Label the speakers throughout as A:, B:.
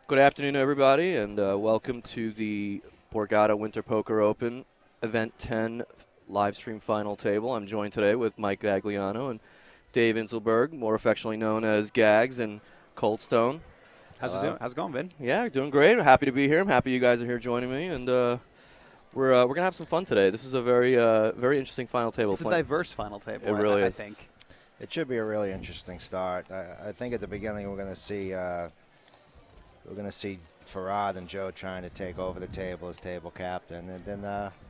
A: Good afternoon, everybody, and welcome to the Borgata Winter Poker Open Event 10 live stream final table. I'm joined today with Mike Gagliano and Dave Inselberg, more affectionately known as Gags and Coldstone.
B: How's it going, Vin?
A: Yeah, doing great. Happy to be here. I'm happy you guys are here joining me, and we're gonna have some fun today. This is a very interesting final table.
B: It's a diverse final table.
A: It really
B: I
A: is.
B: think.
C: It should be a really interesting start. I think at the beginning we're going to see Farad and Joe trying to take over the table as table captain, and then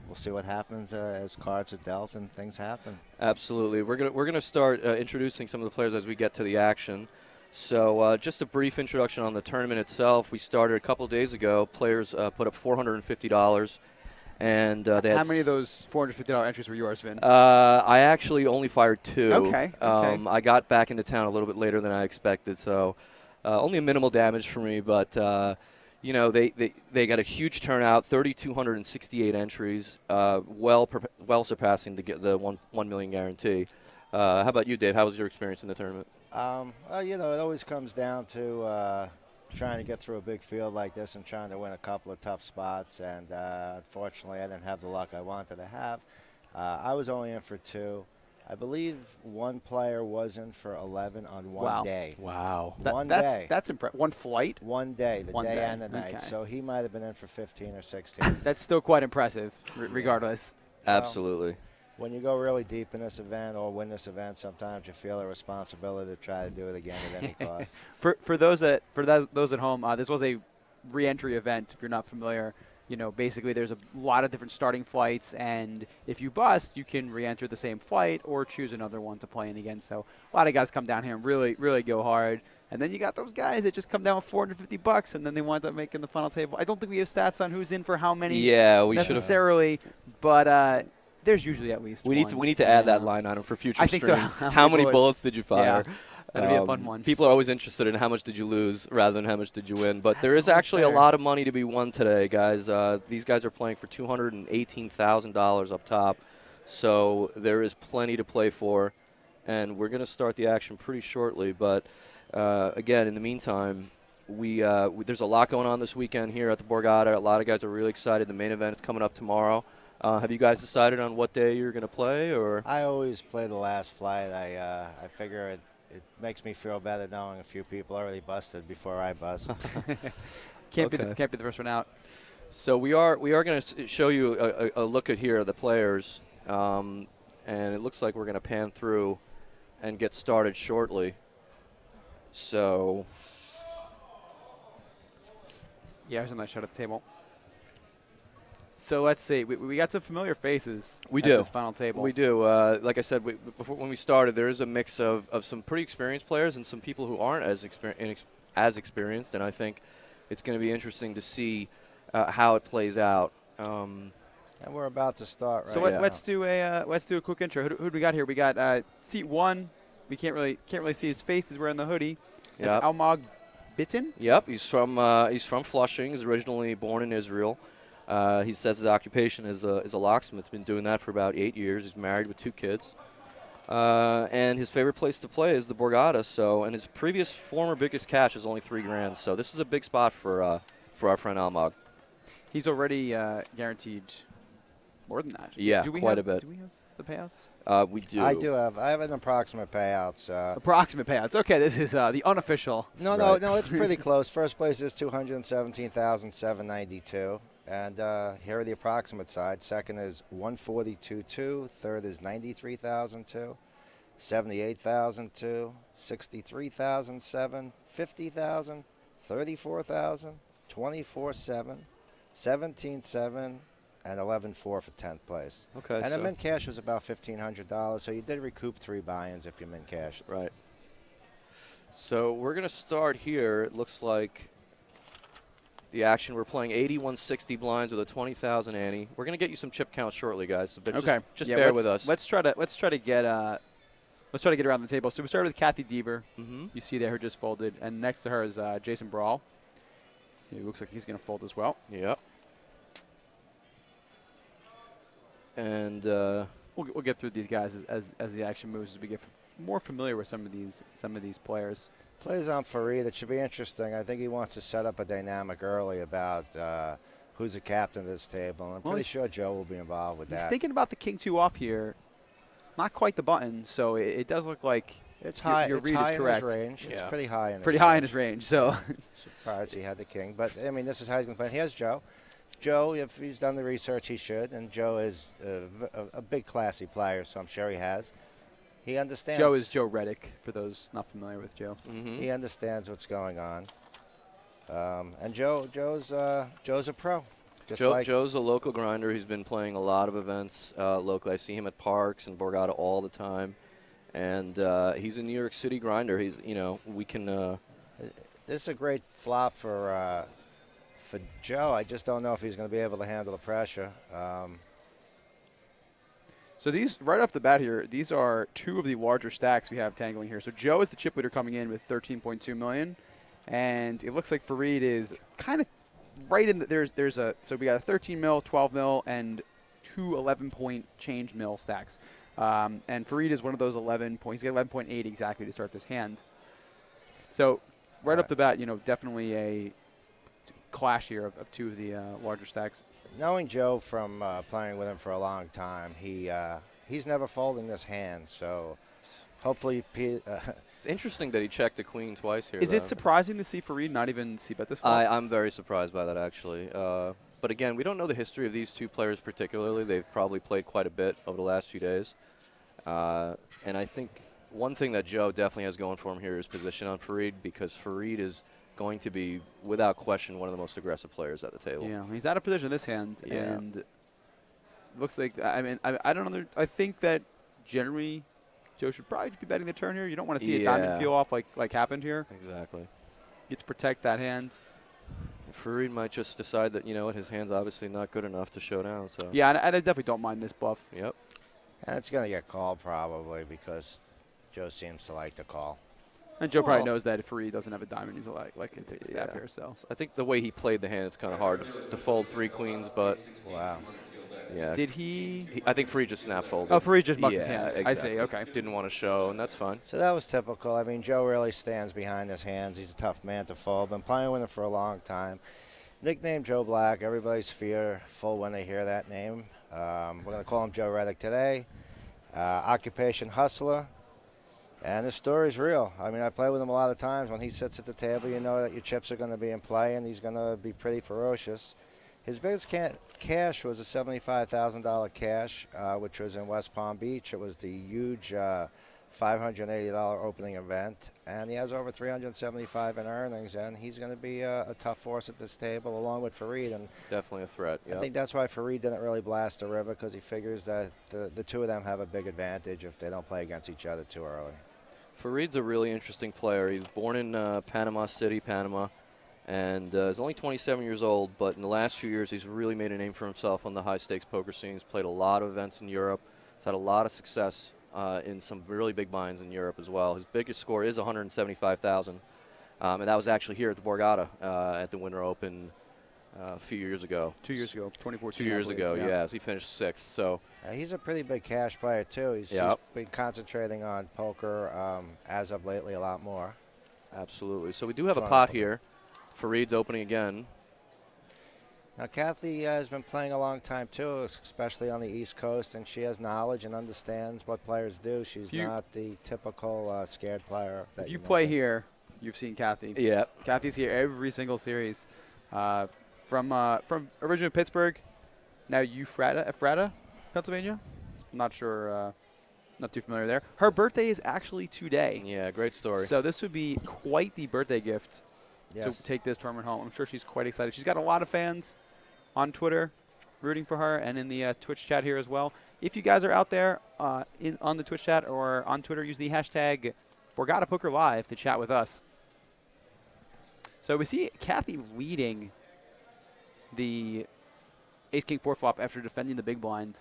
C: we'll see what happens as cards are dealt and things happen.
A: Absolutely. We're gonna start introducing some of the players as we get to the action. So just a brief introduction on the tournament itself. We started a couple days ago. Players put up $450. And they had
B: How many of those $450 entries were yours, Vin?
A: I actually only fired 2.
B: Okay.
A: I got back into town a little bit later than I expected, so only a minimal damage for me. But they got a huge turnout, 3,268 entries, well surpassing the 1 million guarantee. How about you, Dave? How was your experience in the tournament?
C: It always comes down to trying to get through a big field like this and trying to win a couple of tough spots. And unfortunately, I didn't have the luck I wanted to have. I was only in for 2. I believe one player was in for 11 on one day.
A: Wow.
B: That's impressive. One flight?
C: One day, the
B: One
C: day
B: day,
C: and the night.
B: okay.
C: So he might have been in for 15 or 16.
B: That's still quite impressive, regardless.
A: Absolutely.
C: When you go really deep in this event or win this event, sometimes you feel a responsibility to try to do it again at any cost.
B: For those at home, this was a re-entry event. If you're not familiar, basically there's a lot of different starting flights, and if you bust, you can re-enter the same flight or choose another one to play in again. So a lot of guys come down here and really, really go hard. And then you got those guys that just come down with $450, and then they wind up making the final table. I don't think we have stats on who's in for how many.
A: Yeah, we should have.
B: necessarily, but there's usually at least
A: We
B: one.
A: need to add that line item for future
B: I think so.
A: streams.
B: How
A: How
B: many
A: many
B: bullets?
A: bullets did you fire?
B: Yeah, that'd be a fun one.
A: People are always interested in how much did you lose rather than how much did you win. But there
B: That's
A: is actually a
B: fair.
A: lot of money to be won today, guys. These guys are playing for $218,000 up top. So there is plenty to play for. And we're going to start the action pretty shortly. But, again, in the meantime, there's a lot going on this weekend here at the Borgata. A lot of guys are really excited. The main event is coming up tomorrow. Have you guys decided on what day you're going to play? Or
C: I always play the last flight. I figure it makes me feel better knowing a few people already busted before I bust.
B: Can't be
A: Okay.
B: the first one out.
A: So we are going to show you a look at here of the players, and it looks like we're going to pan through and get started shortly. So
B: Yeah, here's a nice shot at the table. So let's see. We got some familiar faces.
A: We
B: at
A: do.
B: this final table.
A: we do. Like I said, before when we started, there is a mix of some pretty experienced players and some people who aren't as experienced, and I think it's going to be interesting to see how it plays out.
C: And we're about to start right
B: So
C: now.
B: let's do a quick intro. Who do we got here? We got seat 1. We can't really see his face. He's wearing the hoodie. That's
A: Yep.
B: Almog Bitten.
A: Yep, he's from Flushing. He's originally born in Israel. He says his occupation is a locksmith. Been doing that for about 8 years. He's married with 2 kids. And his favorite place to play is the Borgata. And his previous former biggest cash is only $3,000. So this is a big spot for our friend Almog.
B: He's already guaranteed more than that.
A: Yeah,
B: do we
A: quite
B: have,
A: a bit.
B: Do we have the payouts?
A: We do.
C: I have an approximate payouts.
B: Approximate payouts. Okay, this is the unofficial.
C: No,
A: Right.
C: it's pretty close. First place is 217,792, and here are the approximate sides. Second is 142.2. Third is 93,002, 78,002, 63,007, 50,000, 34,000, 24,7, 17,7, and 11.4 for 10th place.
A: Okay.
C: And the
A: so-
C: mint cash was about $1,500, so you did recoup 3 buy-ins if you mint cash.
A: Right. So we're going to start here. It looks like the action. We're playing 8160 blinds with a 20,000 ante. We're going to get you some chip counts shortly, guys. So
B: Okay.
A: Just
B: Yeah,
A: bear
B: let's-
A: with us.
B: Let's try to get around the table. So we started with Kathy Deaver.
A: Mm-hmm.
B: You see there, who just folded, and next to her is Jason Brawl. He looks like he's going to fold as well.
A: Yep. And
B: We'll get through these guys as the action moves as we get more familiar with some of these players.
C: Plays on Farid. It should be interesting. I think he wants to set up a dynamic early about who's the captain of this table. I'm pretty sure Joe will be involved with
B: He's
C: that.
B: thinking about the king 2 off here. Not quite the button, so it does look like
C: it's high.
B: Your
C: it's
B: read
C: high
B: is correct.
C: In his range.
A: Yeah.
C: It's pretty high in
B: his range. So
C: surprised he had the king, but I mean, this is how he's going to play. Here's Joe. Joe, if he's done the research, he should. And Joe is a big, classy player, so I'm sure he has. He understands.
B: Joe is Joe Reddick, for those not familiar with Joe.
A: Mm-hmm.
C: He understands what's going on. And Joe's a pro.
A: Joe's a local grinder. He's been playing a lot of events locally. I see him at parks and Borgata all the time. And he's a New York City grinder. He's, we can.
C: This is a great flop for Joe. I just don't know if he's going to be able to handle the pressure.
B: So these, right off the bat here, these are two of the larger stacks we have tangling here. So Joe is the chip leader coming in with 13.2 million, and it looks like Farid is kind of right in the, so we got a 13 mil, 12 mil, and two 11-point change mil stacks. And Farid is one of those 11 points. He's got 11.8 exactly to start this hand. So right off the bat, definitely a clash here of two of the larger stacks.
C: Knowing Joe from playing with him for a long time, he's never folding this hand. So hopefully,
A: it's interesting that he checked the queen twice here.
B: Is it surprising to see Farid not even c-bet this flop?
A: I'm very surprised by that, actually. But again, we don't know the history of these two players particularly. They've probably played quite a bit over the last few days. And I think one thing that Joe definitely has going for him here is position on Farid, because Farid is going to be, without question, one of the most aggressive players at the table.
B: Yeah, he's out of position this hand,
A: Yeah.
B: and looks like, I don't know. I think that generally Joe should probably be betting the turn here. You don't want to see a diamond peel off like happened here.
A: Exactly.
B: Get to protect that hand.
A: Farid might just decide that, his hand's obviously not good enough to show down. So.
B: Yeah, and I definitely don't mind this bluff.
A: Yep.
C: and it's going to get called probably because Joe seems to like to call.
B: And Joe probably knows that if Farid doesn't have a diamond, he's like to take a stab here. So
A: I think the way he played the hand, it's kind of hard to fold three queens, but
C: Wow.
A: yeah.
B: did he?
A: I think Farid just snap folded.
B: Oh, Farid just mucked his
A: Yeah,
B: hand.
A: exactly.
B: I see. Okay.
A: Didn't want to show, and that's fine.
C: So that was typical. I mean, Joe really stands behind his hands. He's a tough man to fold. Been playing with him for a long time. Nickname Joe Black. Everybody's fearful when they hear that name. We're going to call him Joe Reddick today. Occupation hustler. And the story's real. I mean, I play with him a lot of times. When he sits at the table, you know that your chips are going to be in play, and he's going to be pretty ferocious. His biggest cash was a $75,000 cash, which was in West Palm Beach. It was the huge $580 opening event, and he has over $375 in earnings, and he's going to be a tough force at this table, along with Farid. And
A: Definitely a threat.
C: I think that's why Farid didn't really blast the river, because he figures that the two of them have a big advantage if they don't play against each other too early.
A: Farid's a really interesting player. He's born in Panama City, Panama, and is only 27 years old, but in the last few years he's really made a name for himself on the high-stakes poker scene. He's played a lot of events in Europe. He's had a lot of success in some really big binds in Europe as well. His biggest score is 175,000, and that was actually here at the Borgata at the Winter Open a few years ago.
B: 2 years ago, 2014.
A: 2 years ago, yeah. He finished sixth. So
C: He's a pretty big cash player, too. He's been concentrating on poker as of lately a lot more.
A: absolutely. So we do have a pot here. Farid's opening again.
C: Now, Kathy has been playing a long time, too, especially on the East Coast, and she has knowledge and understands what players do. She's not the typical scared player. That
B: If you play here, you've seen Kathy.
A: Yeah.
B: Kathy's here every single series. From originally Pittsburgh, now Ephrata, Pennsylvania. I'm not sure, not too familiar there. Her birthday is actually today.
A: Yeah, great story.
B: So this would be quite the birthday gift to take this tournament home. I'm sure she's quite excited. She's got a lot of fans on Twitter rooting for her, and in the Twitch chat here as well. If you guys are out there on the Twitch chat or on Twitter, use the hashtag Borgata Poker Live to chat with us. So we see Kathy leading the Ace-King 4 flop after defending the big blind.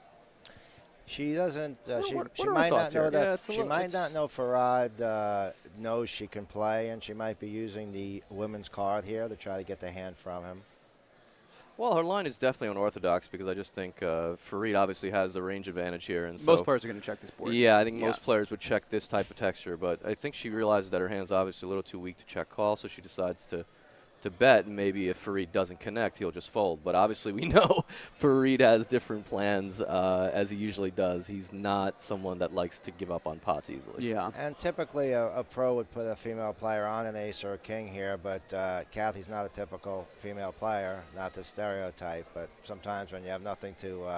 C: She doesn't. She
B: are
C: might
B: our
C: not
B: thoughts
C: know
B: here?
C: that. She might not know Farad knows she can play, and she might be using the women's card here to try to get the hand from him.
A: Well, her line is definitely unorthodox because I just think Farid obviously has the range advantage here. And
B: Most players are going to check this board.
A: Yeah, I think most players would check this type of texture, but I think she realizes that her hand's obviously a little too weak to check call, so she decides to bet, and maybe if Farid doesn't connect, he'll just fold. But obviously we know Farid has different plans, as he usually does. He's not someone that likes to give up on pots easily.
B: Yeah.
C: And typically a pro would put a female player on an ace or a king here, but Kathy's not a typical female player, not the stereotype. But sometimes when you have nothing to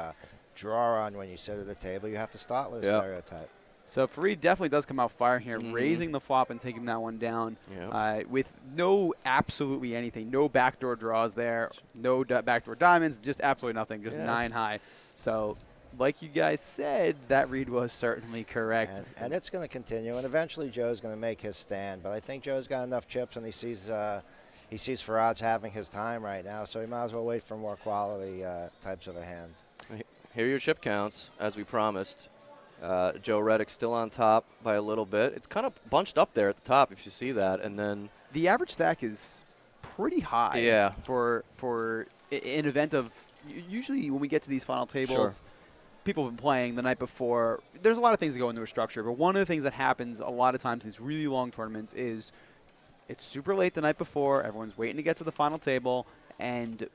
C: draw on when you sit at the table, you have to start with a stereotype.
B: So Farid definitely does come out firing here, raising the flop and taking that one down with no absolutely anything. No backdoor draws there, no backdoor diamonds, just absolutely nothing, just 9 high. So like you guys said, that read was certainly correct.
C: And it's going to continue, and eventually Joe's going to make his stand. But I think Joe's got enough chips, and he sees Farad's having his time right now, so he might as well wait for more quality types of a hand.
A: Here are your chip counts, as we promised. Joe Reddick still on top by a little bit. It's kind of bunched up there at the top, if you see that, and then
B: the average stack is pretty high.
A: Yeah.
B: For an event of usually when we get to these final tables, people have been playing the night before. There's a lot of things that go into a structure, but one of the things that happens a lot of times in these really long tournaments is it's super late the night before. Everyone's waiting to get to the final table, and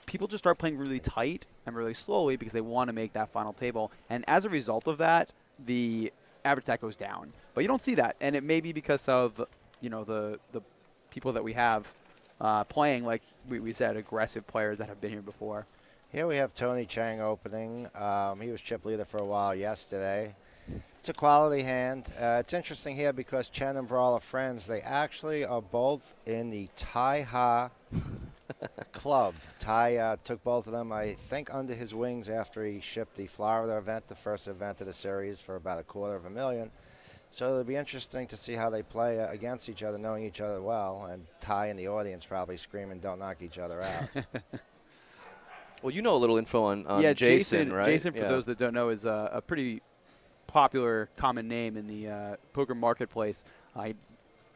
B: people just start playing really tight and really slowly because they want to make that final table. And as a result of that, the average stack goes down. But you don't see that. And it may be because of, the people that we have playing, like we said, aggressive players that have been here before.
C: Here we have Tony Chang opening. He was chip leader for a while yesterday. It's a quality hand. It's interesting here because Chen and Brawl are friends. They actually are both in the Tai Ha club. Tai took both of them, I think, under his wings after he shipped the Florida event, the first event of the series, for about $250,000. So it'll be interesting to see how they play against each other, knowing each other well, and Tai in the audience probably screaming, "Don't knock each other out."
A: Well, you know a little info on
B: Jason,
A: right?
B: Jason, for those that don't know, is a pretty popular, common name in the poker marketplace.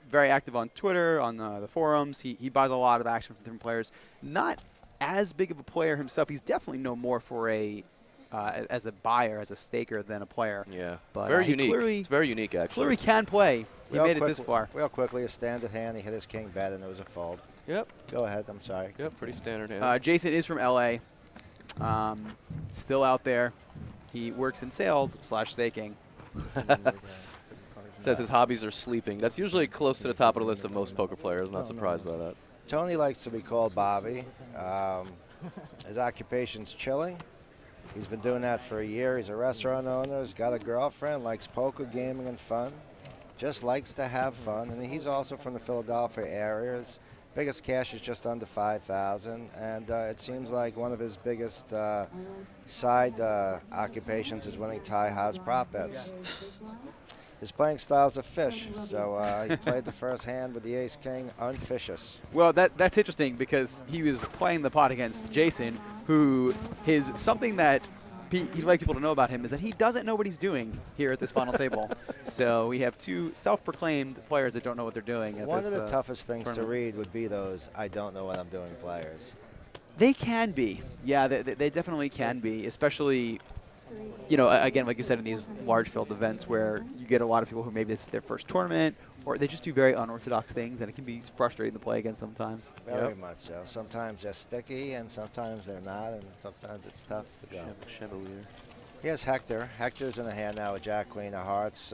B: Very active on Twitter, on the forums. He buys a lot of action from different players. Not as big of a player himself. He's definitely known more for as a buyer, as a staker, than a player.
A: Yeah,
B: but
A: very unique. It's very unique, actually.
B: Clearly can play. He made it this far.
C: Real quickly, a standard hand. He hit his king bet, and it was a fold.
A: Yep.
C: Go ahead. I'm sorry.
A: Yep, pretty standard hand.
B: Jason is from L.A. Still out there. He works in sales / staking.
A: Says his hobbies are sleeping. That's usually close to the top of the list of most poker players. I'm not surprised by that.
C: Tony likes to be called Bobby. His occupation's chilling. He's been doing that for a year. He's a restaurant owner. He's got a girlfriend, likes poker, gaming, and fun. Just likes to have fun. And he's also from the Philadelphia area. His biggest cash is just under $5,000. And it seems like one of his biggest side occupations is winning Tai Ha's prop bets. His playing style's a fish, so he played the first hand with the ace-king unfishes.
B: Well, that's interesting because he was playing the pot against Jason, who something that he'd like people to know about him is that he doesn't know what he's doing here at this final table. So we have two self-proclaimed players that don't know what they're doing.
C: One of the toughest things to read would be those "I don't know what I'm doing" players.
B: They can be. Yeah, they definitely can be, especially, again, like you said, in these large field events where you get a lot of people who maybe this is their first tournament, or they just do very unorthodox things, and it can be frustrating to play against sometimes.
C: Very much so. Sometimes they're sticky, and sometimes they're not, and sometimes it's tough to go.
A: Chevalier.
C: Here's Hector. Hector's in the hand now with Jack, Queen of Hearts.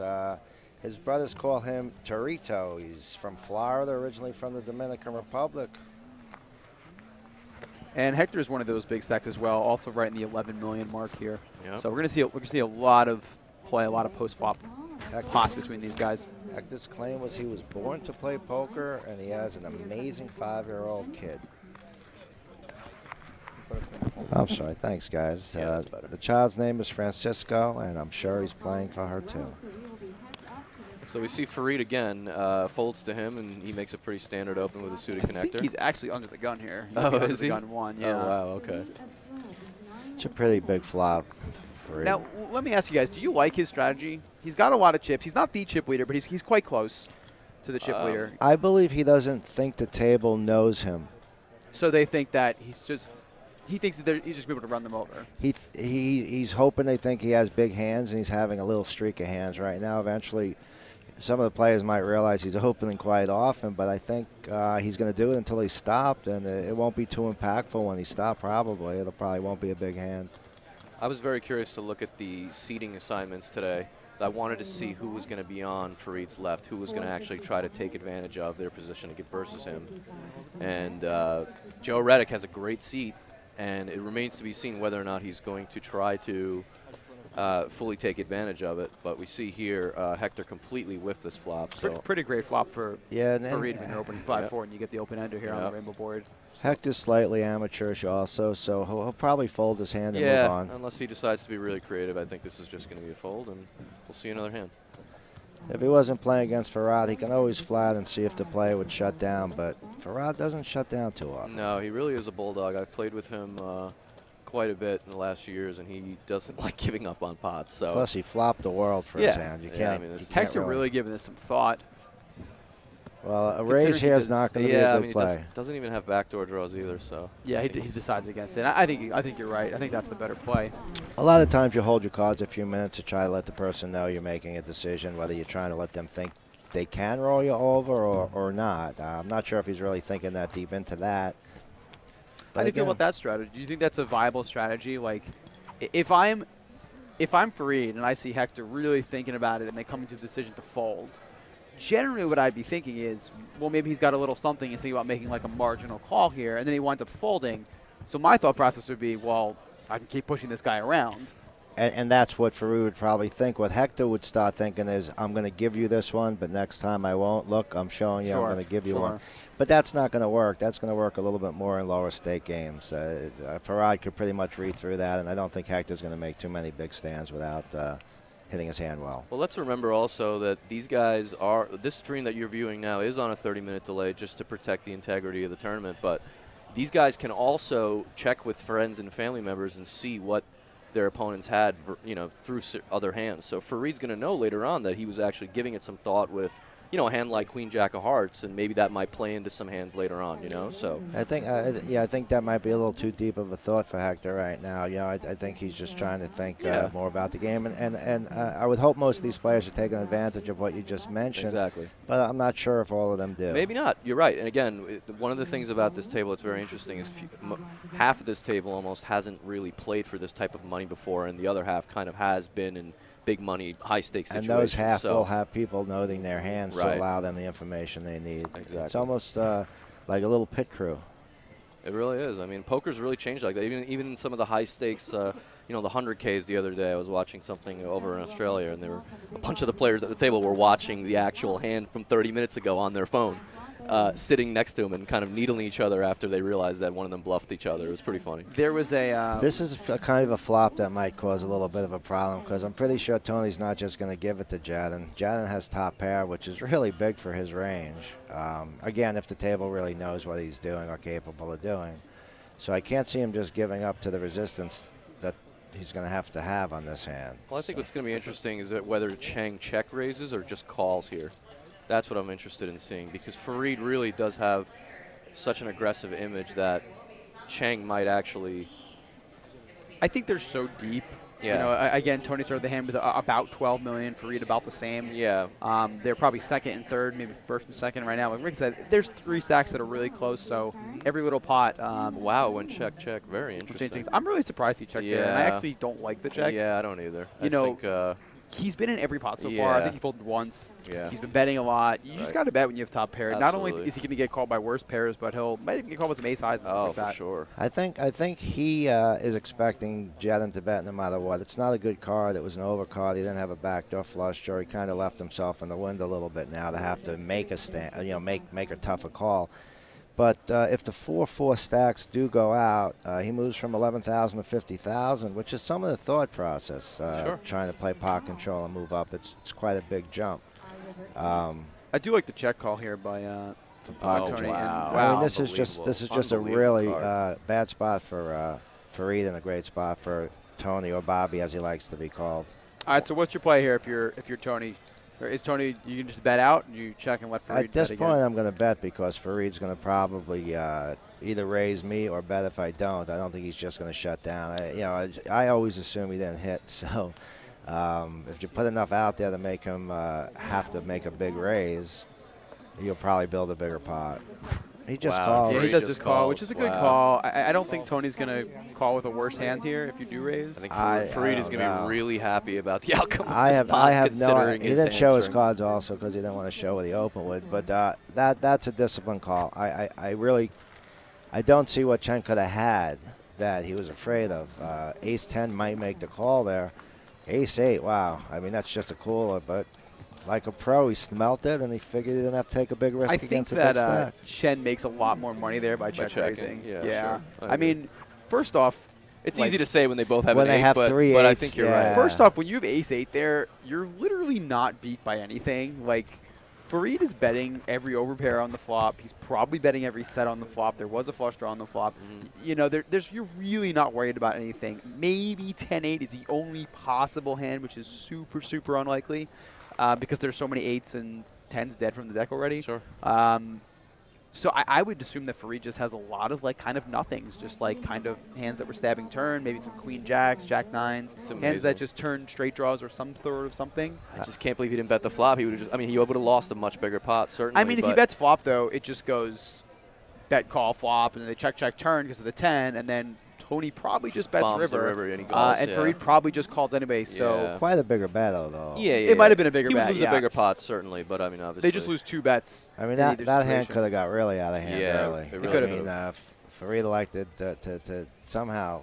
C: His brothers call him Torito. He's from Florida, originally from the Dominican Republic.
B: And Hector is one of those big stacks as well, also right in the 11 million mark here.
A: Yep.
B: So we're gonna see a lot of play, a lot of post flop pots between these guys.
C: Hector's claim was he was born to play poker, and he has an amazing 5-year-old kid. I'm sorry. Thanks, guys.
A: Yeah, that's better.
C: The child's name is Francisco, and I'm sure he's playing for her too.
A: So we see Farid again, folds to him, and he makes a pretty standard open with a suited connector.
B: I think he's actually under the gun here.
A: Is he?
B: Gun one, yeah.
A: Oh, wow, okay.
C: It's a pretty big flop.
B: Now, let me ask you guys, do you like his strategy? He's got a lot of chips. He's not the chip leader, but he's quite close to the chip leader.
C: I believe he doesn't think the table knows him.
B: So they think that he's just he thinks that he's just able to run them over.
C: He's hoping they think he has big hands, and he's having a little streak of hands right now. Eventually, some of the players might realize he's opening quite often, but I think he's going to do it until he's stopped, and it won't be too impactful when he's stopped. Probably it'll probably won't be a big hand.
A: I was very curious to look at the seating assignments today. I wanted to see who was going to be on Fareed's left, who was going to actually try to take advantage of their position to get versus him. And Joe Reddick has a great seat, and it remains to be seen whether or not he's going to try to fully take advantage of it. But we see here Hector completely whiffed this flop. So
B: Pretty great flop for
C: Yeah,
B: Fareed when you're opening 5-4 and you get the open ender here on the rainbow board.
C: Hector's slightly amateurish also, so he'll probably fold his hand and
A: yeah,
C: move on.
A: unless he decides to be really creative, I think this is just going to be a fold, and we'll see another hand.
C: If he wasn't playing against Farad, he can always flat and see if the play would shut down, but Farad doesn't shut down too often.
A: No, he really is a bulldog. I've played with him quite a bit in the last few years, and he doesn't like giving up on pots. So
C: Plus, he flopped the world for his hand. You can't.
A: I mean,
B: Hector really giving this some thought.
C: Well, a raise here is not going to be a good play.
A: He doesn't even have backdoor draws either. So
B: Yeah, he decides against it. I think you're right. I think that's the better play.
C: A lot of times you hold your cards a few minutes to try to let the person know you're making a decision, whether you're trying to let them think they can roll you over or not. I'm not sure if he's really thinking that deep into that.
B: How do you feel about that strategy? Do you think that's a viable strategy? Like, if I'm Fareed and I see Hector really thinking about it and they come to the decision to fold, generally what I'd be thinking is, well, maybe he's got a little something. He's thinking about making like a marginal call here, and then he winds up folding. So my thought process would be, well, I can keep pushing this guy around.
C: And that's what Farouk would probably think. What Hector would start thinking is, I'm going to give you this one, but next time I won't. Look, I'm showing you I'm going to give you one. But that's not going to work. That's going to work a little bit more in lower stake games. Farad could pretty much read through that, and I don't think Hector's going to make too many big stands without hitting his hand well.
A: Well, let's remember also that these guys are, this stream that you're viewing now is on a 30-minute delay just to protect the integrity of the tournament, but these guys can also check with friends and family members and see what their opponents had, through other hands. So Fareed's going to know later on that he was actually giving it some thought with, a hand like Queen Jack of Hearts, and maybe that might play into some hands later on. So
C: I think, I think that might be a little too deep of a thought for Hector right now. I think he's just trying to think more about the game, and I would hope most of these players are taking advantage of what you just mentioned.
A: Exactly.
C: But I'm not sure if all of them do.
A: Maybe not. You're right. And again, one of the things about this table that's very interesting is half of this table almost hasn't really played for this type of money before, and the other half kind of has been in big money, high stakes situations.
C: And those half will have people noting their hands to allow them the information they need.
A: Exactly.
C: It's almost like a little pit crew.
A: It really is. I mean, poker's really changed like that. Even in some of the high stakes, the 100Ks the other day, I was watching something over in Australia, and there were a bunch of the players at the table were watching the actual hand from 30 minutes ago on their phone, sitting next to them and kind of needling each other after they realized that one of them bluffed each other. It was pretty funny.
B: There was a...
C: this is a kind of a flop that might cause a little bit of a problem, because I'm pretty sure Tony's not just going to give it to Jadon. Jadon has top pair, which is really big for his range. Again, if the table really knows what he's doing or capable of doing. So I can't see him just giving up to the resistance that he's going to have on this hand.
A: Well, I think what's going to be interesting is that whether Chang check raises or just calls here. That's what I'm interested in seeing, because Fareed really does have such an aggressive image that Chang might actually...
B: I think they're so deep.
A: Yeah.
B: Again, Tony started the hand with about 12 million. Fareed about the same.
A: Yeah.
B: They're probably second and third, maybe first and second right now. Like Rick said, there's 3 stacks that are really close, so every little pot.
A: Wow, when check. Very interesting.
B: I'm really surprised he checked there, and I actually don't like the check.
A: Yeah, I don't either. I think,
B: he's been in every pot so far. I think he folded once.
A: Yeah.
B: He's been betting a lot. You just got to bet when you have top pair.
A: Absolutely.
B: Not only is he going to get called by worse pairs, but might even get called with some ace highs and stuff like that.
A: For sure.
C: I think he is expecting Jadon to bet no matter what. It's not a good card. It was an overcard. He didn't have a backdoor flush draw. He kind of left himself in the wind a little bit now to have to make a stand, make a tougher call. But if the 4-4 stacks do go out, he moves from 11,000 to 50,000, which is some of the thought process. Trying to play pot control and move up, it's quite a big jump.
B: I do like the check call here by Tony.
A: Wow.
C: I mean, this is just a really bad spot for Fareed and a great spot for Tony, or Bobby as he likes to be called.
B: All right, so what's your play here if you're Tony? Or is Tony, you can just bet out and you check and let Fareed
C: At this
B: bet
C: point,
B: again?
C: I'm going to bet because Fareed's going to probably either raise me or bet if I don't. I don't think he's just going to shut down. I always assume he didn't hit. So if you put enough out there to make him have to make a big raise, you'll probably build a bigger pot. He just
A: Wow.
C: called.
B: Yeah, he
A: Fareed
B: does
A: just
B: just call, which
A: calls.
B: is a good
A: Wow.
B: call. I don't think Tony's going to call with a worse hand here if you do raise.
A: I think
C: I
A: Fareed is
C: don't
A: going to
C: know.
A: be really happy about the outcome of
C: I
A: this
C: have
A: pot,
C: no.
A: considering
C: He
A: his
C: didn't show his
A: answering.
C: cards also because he didn't want to show what he opened with. But that's a disciplined call. I really don't see what Chen could have had that he was afraid of. Ace 10 might make the call there. Ace 8, wow. I mean, that's just a cooler. But like a pro, he smelt it and he figured he didn't have to take a big risk
B: I think
C: against a
B: that
C: big stack.
B: Chen makes a lot more money there by check
A: checking,
B: raising.
A: yeah, sure. I
B: I mean, first off,
A: It's
B: like,
A: easy to say when they both have
C: When
A: an
C: they
A: 8,
C: have
A: but,
C: three
A: but I
C: eights,
A: think you're
C: yeah.
A: right.
B: First off, when you have ace 8 there, you're literally not beat by anything. Like, Fareed is betting every overpair on the flop. He's probably betting every set on the flop. There was a flush draw on the flop. You know, you're really not worried about anything. Maybe 10-8 is the only possible hand, which is super, super unlikely because there's so many 8s and 10s dead from the deck already.
A: Sure.
B: So I would assume that Fareed just has a lot of like kind of nothings, just like kind of hands that were stabbing turn, maybe some queen jacks, jack nines, hands
A: amazing.
B: that just turn straight draws or some sort of something.
A: I just can't believe he didn't bet the flop. He would have just. I mean, he would have lost a much bigger pot, certainly.
B: I mean, if he
A: but
B: bets flop though, it just goes bet call flop, and then they check turn because of the 10, and then Tony probably just bets
A: bombs the
B: river,
A: river and he calls,
B: and
A: yeah.
B: Fareed probably just calls anyway. So
A: Yeah.
C: Quite a bigger bet, though.
A: Yeah,
B: It might have been a bigger
A: he
B: bet,
A: would lose
B: yeah.
A: a bigger pot, certainly, but I mean, obviously.
B: they just lose 2 bets.
C: I mean,
B: in
C: that
B: either
C: hand
B: situation.
C: could have got really out of hand
A: Yeah,
C: early.
A: it really
B: could've.
C: I mean, Fareed elected to somehow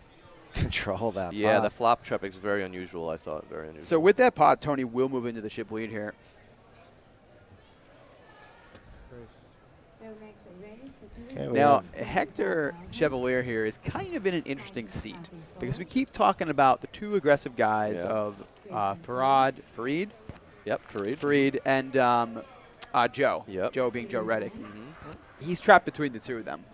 C: control that
A: Yeah,
C: pot.
A: the flop trap is very unusual, I thought. Very unusual.
B: So with that pot, Tony will move into the chip lead here.
C: Okay, we
B: Now,
C: have-
B: Hector Chevalier here is kind of in an interesting seat because we keep talking about the 2 aggressive guys
A: Yeah.
B: of Fareed,
A: Yep, Fareed.
B: Fareed, and Joe.
A: Yep.
B: Joe being Joe Reddick. He's trapped between the 2 of them.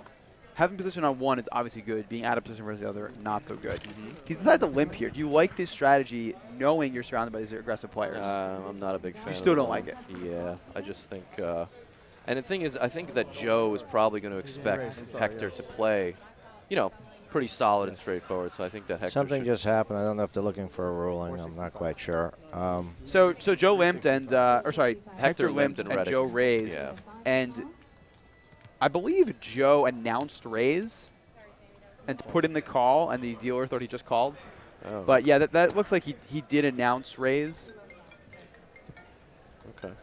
B: Having position on one is obviously good. Being out of position versus the other, not so good. He's decided to limp here. Do you like this strategy, knowing you're surrounded by these aggressive players?
A: I'm not a big fan.
B: You still
A: of
B: don't
A: that.
B: like it?
A: Yeah, I just think. And the thing is, I think that Joe is probably going to expect Hector to play, pretty solid and straightforward. So I think that Hector
C: Something
A: should.
C: just happened. I don't know if they're looking for a ruling. I'm not quite sure.
B: So Joe limped and, Hector limped and
A: Reddick.
B: Joe raised.
A: Yeah.
B: And I believe Joe announced raise and put in the call, and the dealer thought he just called.
A: Oh,
B: But yeah, that looks like he did announce raise
A: okay.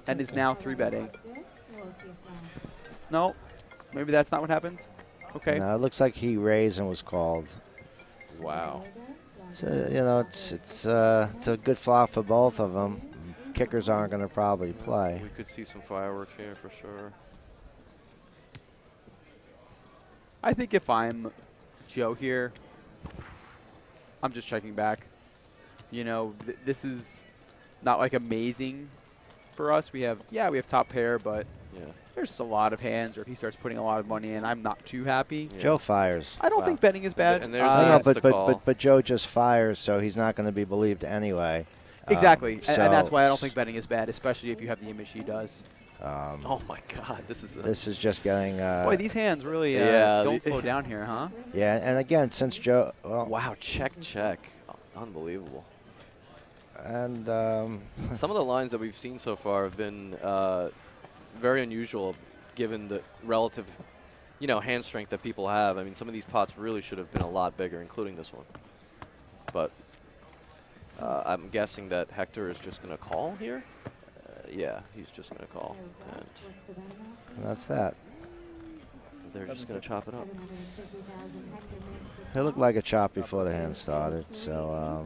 B: and is now 3-betting. No, maybe that's not what happened. Okay.
C: No, it looks like he raised and was called.
A: Wow.
C: So, it's a good flop for both of them. Kickers aren't going to probably play.
A: We could see some fireworks here for sure.
B: I think if I'm Joe here, I'm just checking back. This is not like amazing for us. We have top pair, but
A: Yeah.
B: there's a lot of hands, or if he starts putting a lot of money in, I'm not too happy.
A: Yeah.
C: Joe fires.
B: I don't
A: Wow.
B: think betting is bad.
A: And there's
C: I
A: a
C: know,
A: hands
C: but,
A: to
C: but,
A: call.
C: but Joe just fires, so he's not going to be believed anyway.
B: exactly, and that's
C: so-
B: why I don't think betting is bad, especially if you have the image he does.
A: Oh my God, this is.
C: This is just getting.
B: Boy, these hands really
A: yeah,
B: don't slow down here, huh?
C: Yeah, and again, since Joe. Well,
A: Wow, check. Unbelievable.
C: and
A: Some of the lines that we've seen so far have been very unusual, given the relative, hand strength that people have. I mean, some of these pots really should have been a lot bigger, including this one. But I'm guessing that Hector is just going to call here. Yeah, he's just going to call, and
C: that's that.
A: they're just going to chop it up.
C: It looked like a chop before the hand started, so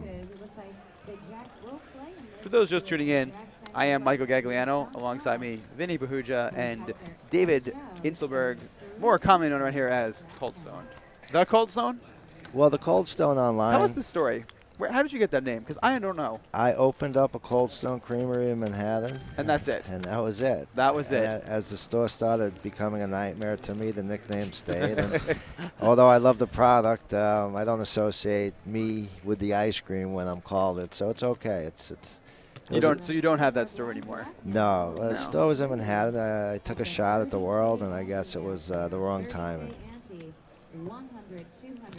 B: For those just tuning in, I am Michael Gagliano. Alongside me, Vinny Bahuja and David Inselberg, more commonly known around here as Cold Stone. The Cold Stone?
C: well, the Cold Stone online.
B: Tell us the story. How did you get that name? Because I don't know.
C: I opened up a Cold Stone Creamery in Manhattan,
B: And that's it.
C: and that was it.
B: That was
C: And
B: it.
C: As the store started becoming a nightmare to me, the nickname stayed. And although I love the product, I don't associate me with the ice cream when I'm called it, so it's okay.
B: You don't. So you don't have that store anymore.
C: No,
B: No.
C: store was in Manhattan. I took a shot at the world, and I guess it was the wrong timing.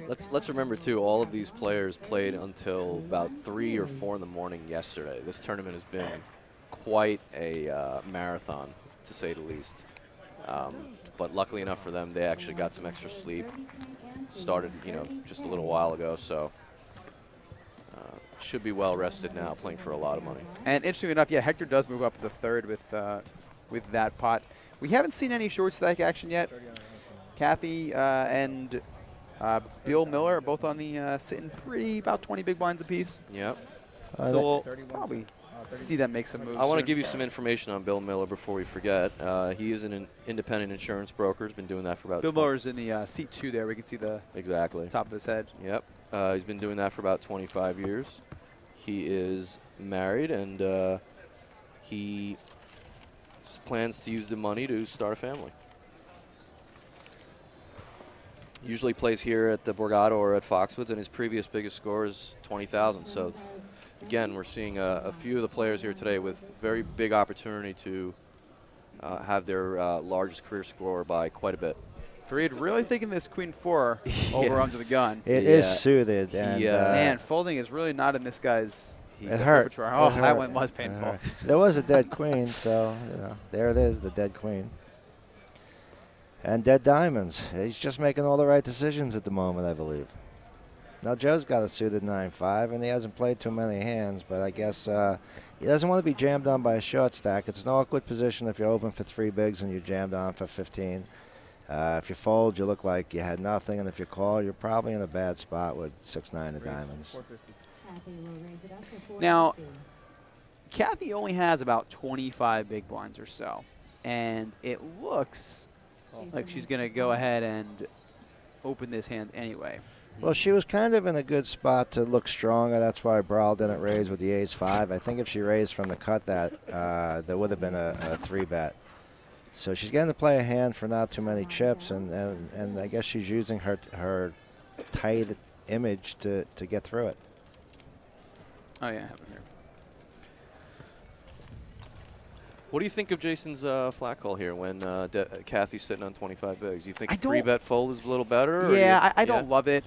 A: Let's remember too. All of these players played until about 3 or 4 in the morning yesterday. This tournament has been quite a marathon, to say the least. But luckily enough for them, they actually got some extra sleep. Started, just a little while ago, so should be well rested now, playing for a lot of money.
B: And interestingly enough, yeah, Hector does move up to the third with that pot. We haven't seen any short stack action yet. Kathy and Bill Miller are both on the sitting pretty about 20 big blinds apiece.
A: Yep.
B: So we'll probably see them make some moves.
A: I want to
B: soon.
A: give you some information on Bill Miller before we forget. He is an independent insurance broker. He's been doing that for about
B: Bill Miller's in the seat 2 there. We can see the
A: exactly
B: top of his head.
A: Yep. He's been doing that for about 25 years. He is married, and he plans to use the money to start a family. Usually plays here at the Borgata or at Foxwoods, and his previous biggest score is 20,000. So, again, we're seeing a few of the players here today with very big opportunity to have their largest career score by quite a bit.
B: Fareed really thinking this queen 4 over under the gun.
C: It is suited, and
B: Man, folding is really not in this guy's
C: it hurt.
B: repertoire. Oh,
C: It
B: that
C: hurt.
B: one was painful.
C: There was a dead queen, so there it is, the dead queen. And dead diamonds. He's just making all the right decisions at the moment, I believe. Now Joe's got a suited 9-5, and he hasn't played too many hands, but I guess he doesn't want to be jammed on by a short stack. It's an awkward position if you're open for 3 bigs and you're jammed on for 15. If you fold, you look like you had nothing, and if you call, you're probably in a bad spot with 6-9 of diamonds.
B: Now, Kathy only has about 25 big blinds or so, and it looks like she's going to go ahead and open this hand anyway.
C: Well, she was kind of in a good spot to look stronger. That's why Brawl didn't raise with the ace-5. I think if she raised from the cut that, there would have been a 3-bet. So she's getting to play a hand for not too many chips, and I guess she's using her tight image to get through it.
B: Oh, yeah, I have it here.
A: What do you think of Jason's flat call here when Kathy's sitting on 25 bigs? You think
B: I
A: a 3-bet fold is a little better? Or
B: Yeah, I don't love it.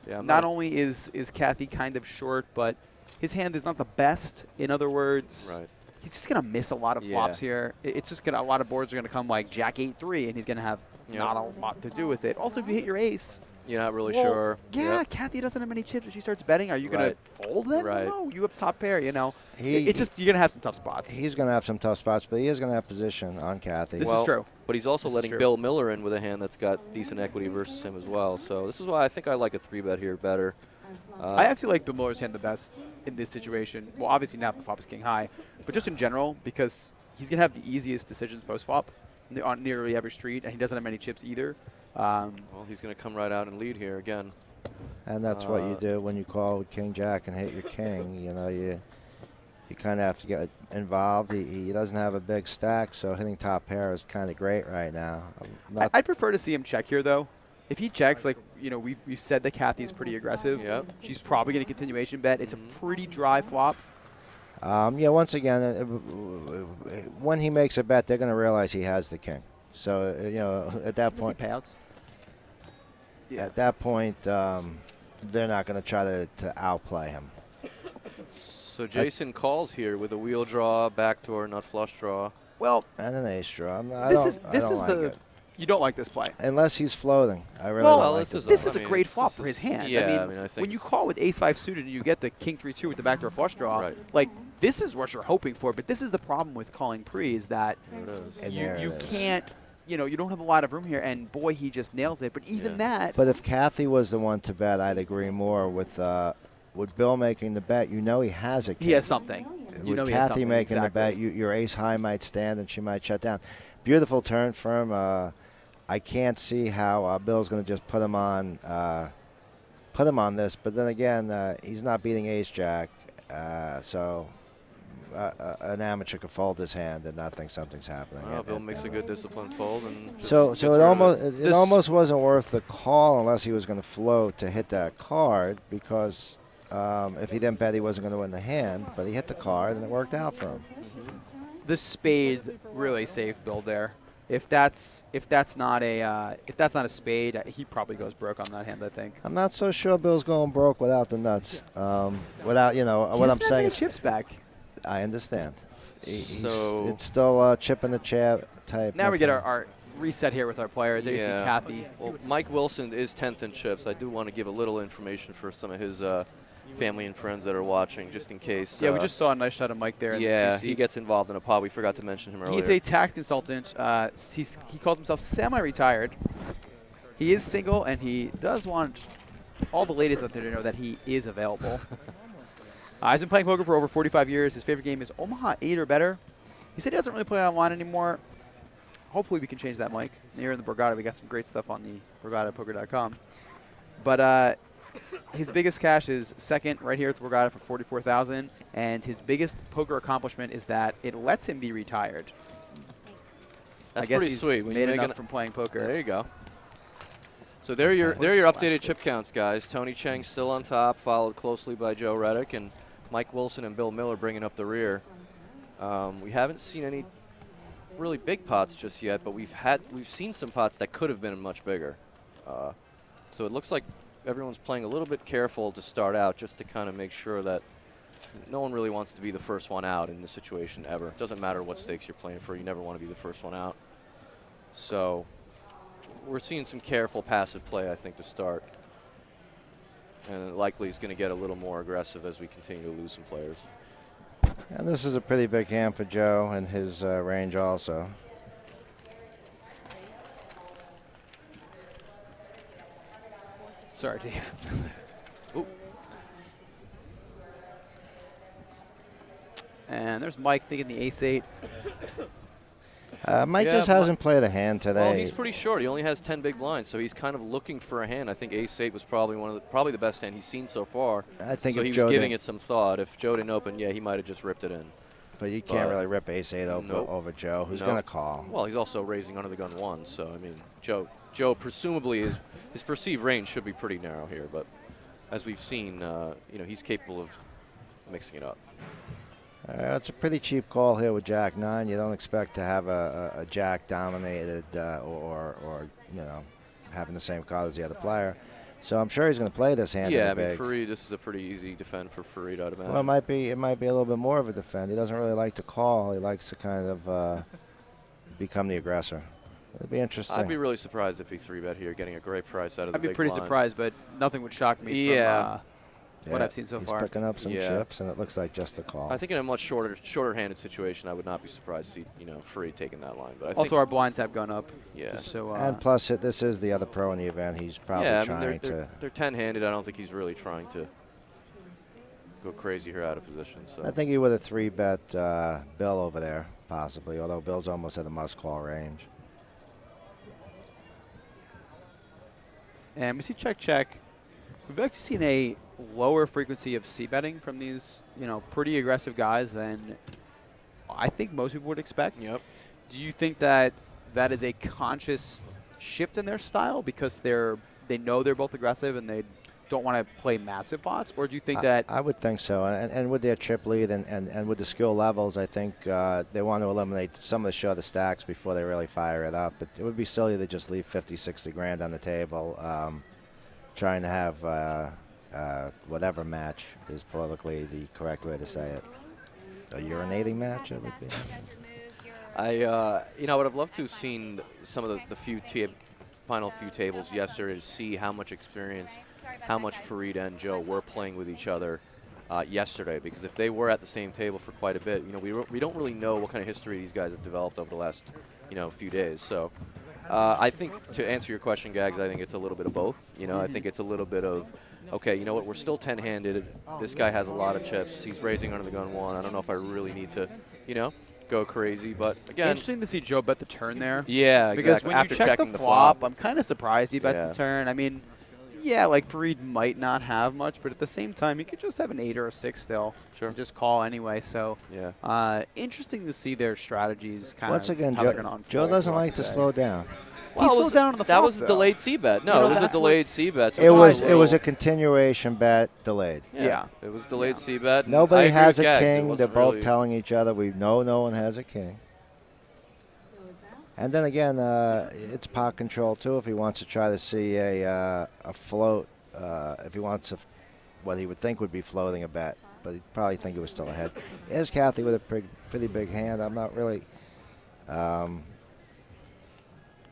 A: Yeah,
B: not only is Kathy kind of short, but his hand is not the best. In other words,
A: Right.
B: he's just going to miss a lot of flops here. It's just going to, a lot of boards are going to come like Jack 8-3, and he's going to have not a lot to do with it. Also, if you hit your ace,
A: you're not really
B: well,
A: sure.
B: Yeah,
A: Yep.
B: Kathy doesn't have many chips. If she starts betting, are you going to fold then?
A: Right.
B: No, you have top pair,
C: He-
B: it's just, you're going to have some tough spots.
C: He's going to have some tough spots, but he is going to have position on Kathy.
B: This is true.
A: But he's also
B: This is
A: letting
B: true.
A: Bill Miller in with a hand that's got decent equity versus him as well. So this is why I think I like a 3-bet here better.
B: I actually like Bill Miller's hand the best in this situation. Well, obviously not the flop is king high, but just in general because he's going to have the easiest decisions post-flop on nearly every street, and he doesn't have many chips either.
A: Well, he's going to come right out and lead here again.
C: And that's what you do when you call with King Jack and hit your king. You kind of have to get involved. He doesn't have a big stack, so hitting top pair is kind of great right now.
B: I'd prefer to see him check here, though. If he checks, like, we've said that Kathy's pretty aggressive.
A: Yep.
B: She's probably going to continuation bet. It's a pretty dry flop.
C: Yeah, once again, when he makes a bet, they're going to realize he has the king. So, at that point,
B: Payouts.
C: at that point, they're not going to try to outplay him.
A: So Jason calls here with a wheel draw, backdoor, nut flush draw.
B: Well,
C: And an ace draw.
B: this is
C: like
B: the
C: it.
B: you don't like this play.
C: Unless he's floating. I really
B: Well,
C: don't like
B: this is
A: I
B: a
A: mean,
B: great
A: this
B: flop
A: is-
B: for his hand.
A: yeah,
B: I mean,
A: I think
B: when you call with ace-5 suited and you get the king 3-2 with the backdoor flush draw,
A: Right.
B: like this is what you're hoping for. But this is the problem with calling pre is that
A: There it is.
C: And
B: you
C: there it is.
B: can't, you don't have a lot of room here. And boy, he just nails it. But even that,
C: But if Kathy was the one to bet, I'd agree more with Bill making the bet. You know he has a king.
B: he has something. You
C: With
B: know he has
C: Kathy
B: something.
C: making
B: exactly.
C: the bet, your ace high might stand and she might shut down. Beautiful turn for him. I can't see how Bill's going to just put him on this. But then again, he's not beating ace jack, so an amateur could fold his hand and not think something's happening.
A: Well, Bill makes a good disciplined fold. And just
C: So
A: gets
C: it
A: rid of
C: almost
A: it.
C: it almost wasn't worth the call unless he was going to float to hit that card because if he didn't bet he wasn't going to win the hand, but he hit the card and it worked out for him.
B: The spade really saved Bill there. If that's not a spade, he probably goes broke on that hand, I think.
C: I'm not so sure Bill's going broke without the nuts. Without, you know, what I'm saying.
B: He chips back.
C: I understand.
A: So
C: it's still chip in the chair type.
B: Now we get our reset here with our players. There you see Kathy.
A: Well, Mike Wilson is 10th in chips. I do want to give a little information for some of his family and friends that are watching, just in case.
B: Yeah, we just saw a nice shot of Mike there.
A: Yeah,
B: in the
A: he gets involved in a pod. We forgot to mention him earlier.
B: He's a tax consultant. He calls himself semi-retired. He is single, and he does want all the ladies out there to know that he is available. He's been playing poker for over 45 years. His favorite game is Omaha 8 or better. He said he doesn't really play online anymore. Hopefully we can change that, Mike. Here in the Borgata, we got some great stuff on the BorgataPoker.com. But his biggest cash is second right here at the Borgata for $44,000, and his biggest poker accomplishment is that it lets him be retired.
A: That's
B: I guess
A: pretty
B: he's
A: sweet. When
B: made
A: you
B: enough from playing poker.
A: There you go. So there are your updated chip counts, guys. Tony Cheng still on top, followed closely by Joe Reddick, and Mike Wilson and Bill Miller bringing up the rear. We haven't seen any really big pots just yet, but we've seen some pots that could have been much bigger. So it looks like everyone's playing a little bit careful to start out, just to kind of make sure that no one really wants to be the first one out in this situation ever. It doesn't matter what stakes you're playing for, you never want to be the first one out. So we're seeing some careful passive play, I think, to start. And likely is going to get a little more aggressive as we continue to lose some players.
C: And this is a pretty big hand for Joe and his range also.
B: Sorry, Dave. And there's Mike thinking the ace-8.
C: Mike just hasn't played a hand today.
A: Well, he's pretty short. He only has 10 big blinds, so he's kind of looking for a hand. I think ace-8 was probably the best hand he's seen so far.
C: I think
A: so
C: if
A: he was
C: Joe
A: giving it some thought. If Joe didn't open, yeah, he might have just ripped it in.
C: But you can't really rip ace-8 over Joe, who's going to call.
A: Well, he's also raising under the gun 1, so I mean, Joe presumably his perceived range should be pretty narrow here, but as we've seen, he's capable of mixing it up.
C: It's a pretty cheap call here with Jack-9. You don't expect to have a Jack dominated or having the same card as the other player. So I'm sure he's going to play this hand.
A: Yeah, I mean, Farid, this is a pretty easy defend for Farid, I'd imagine.
C: Well, it might be a little bit more of a defend. He doesn't really like to call. He likes to kind of become the aggressor. It'd be interesting.
A: I'd be really surprised if he 3-bet here, getting a great price out of the big blind.
B: I'd be pretty surprised, but nothing would shock me from what I've seen so far.
C: He's picking up some chips, and it looks like just a call.
A: I think in a much shorter-handed situation, I would not be surprised to see Farid taking that line. But I
B: also,
A: think
B: our blinds have gone up.
A: Yeah.
C: So, and plus, this is the other pro in the event. He's probably trying to.
A: They're 10-handed. I don't think he's really trying to go crazy here out of position. So
C: I think he would have 3-bet Bill over there, possibly, although Bill's almost at the must-call range.
B: And we see check. We've actually seen a lower frequency of c-betting from these, pretty aggressive guys than I think most people would expect.
A: Yep.
B: Do you think that is a conscious shift in their style because they know they're both aggressive and they don't want to play massive pots, or do you think that?
C: I would think so, and with their chip lead and with the skill levels, I think they want to eliminate some of the shorter stacks before they really fire it up. But it would be silly to just leave 50, 60 grand on the table, trying to have whatever match is politically the correct way to say it. A urinating match, it would be.
A: I would have loved to have seen some of the final few tables yesterday to see how much experience, how much Farid and Joe were playing with each other yesterday. Because if they were at the same table for quite a bit, we don't really know what kind of history these guys have developed over the last, few days. So I think to answer your question, Gags, I think it's a little bit of both. I think it's a little bit of, okay, you know what, we're still 10-handed. This guy has a lot of chips. He's raising under the gun 1. I don't know if I really need to, go crazy. But again,
B: interesting to see Joe bet the turn there.
A: Yeah,
B: because
A: exactly.
B: when
A: After
B: you check
A: checking
B: the
A: the
B: flop,
A: flop,
B: I'm kind of surprised he bets the turn. I mean, yeah, like Farid might not have much, but at the same time, he could just have an 8 or a 6 still.
A: Sure.
B: And just call anyway. So, interesting to see their strategies kind of.
C: Once again,
B: how they're gonna unfold
C: Joe doesn't like to
B: today.
C: slow down.
B: He slowed down on the
A: that
B: flop,
A: was a
B: though.
A: delayed C bet. No,
B: You know,
A: it was a
B: that's
A: delayed
B: what's-
A: C bet. So
C: It was
A: a little-
C: a continuation bet delayed.
B: Yeah.
A: It was delayed C bet. and I
C: Nobody
A: agree
C: has
A: with
C: a
A: Gags, it
C: king. They're
A: wasn't
C: both
A: really-
C: telling each other, we know no one has a king. And then again, it's pot control too. If he wants to try to see a float, if he wants what he would think would be floating a bet, but he'd probably think it was still ahead. Is Kathy with a pretty big hand? I'm not really.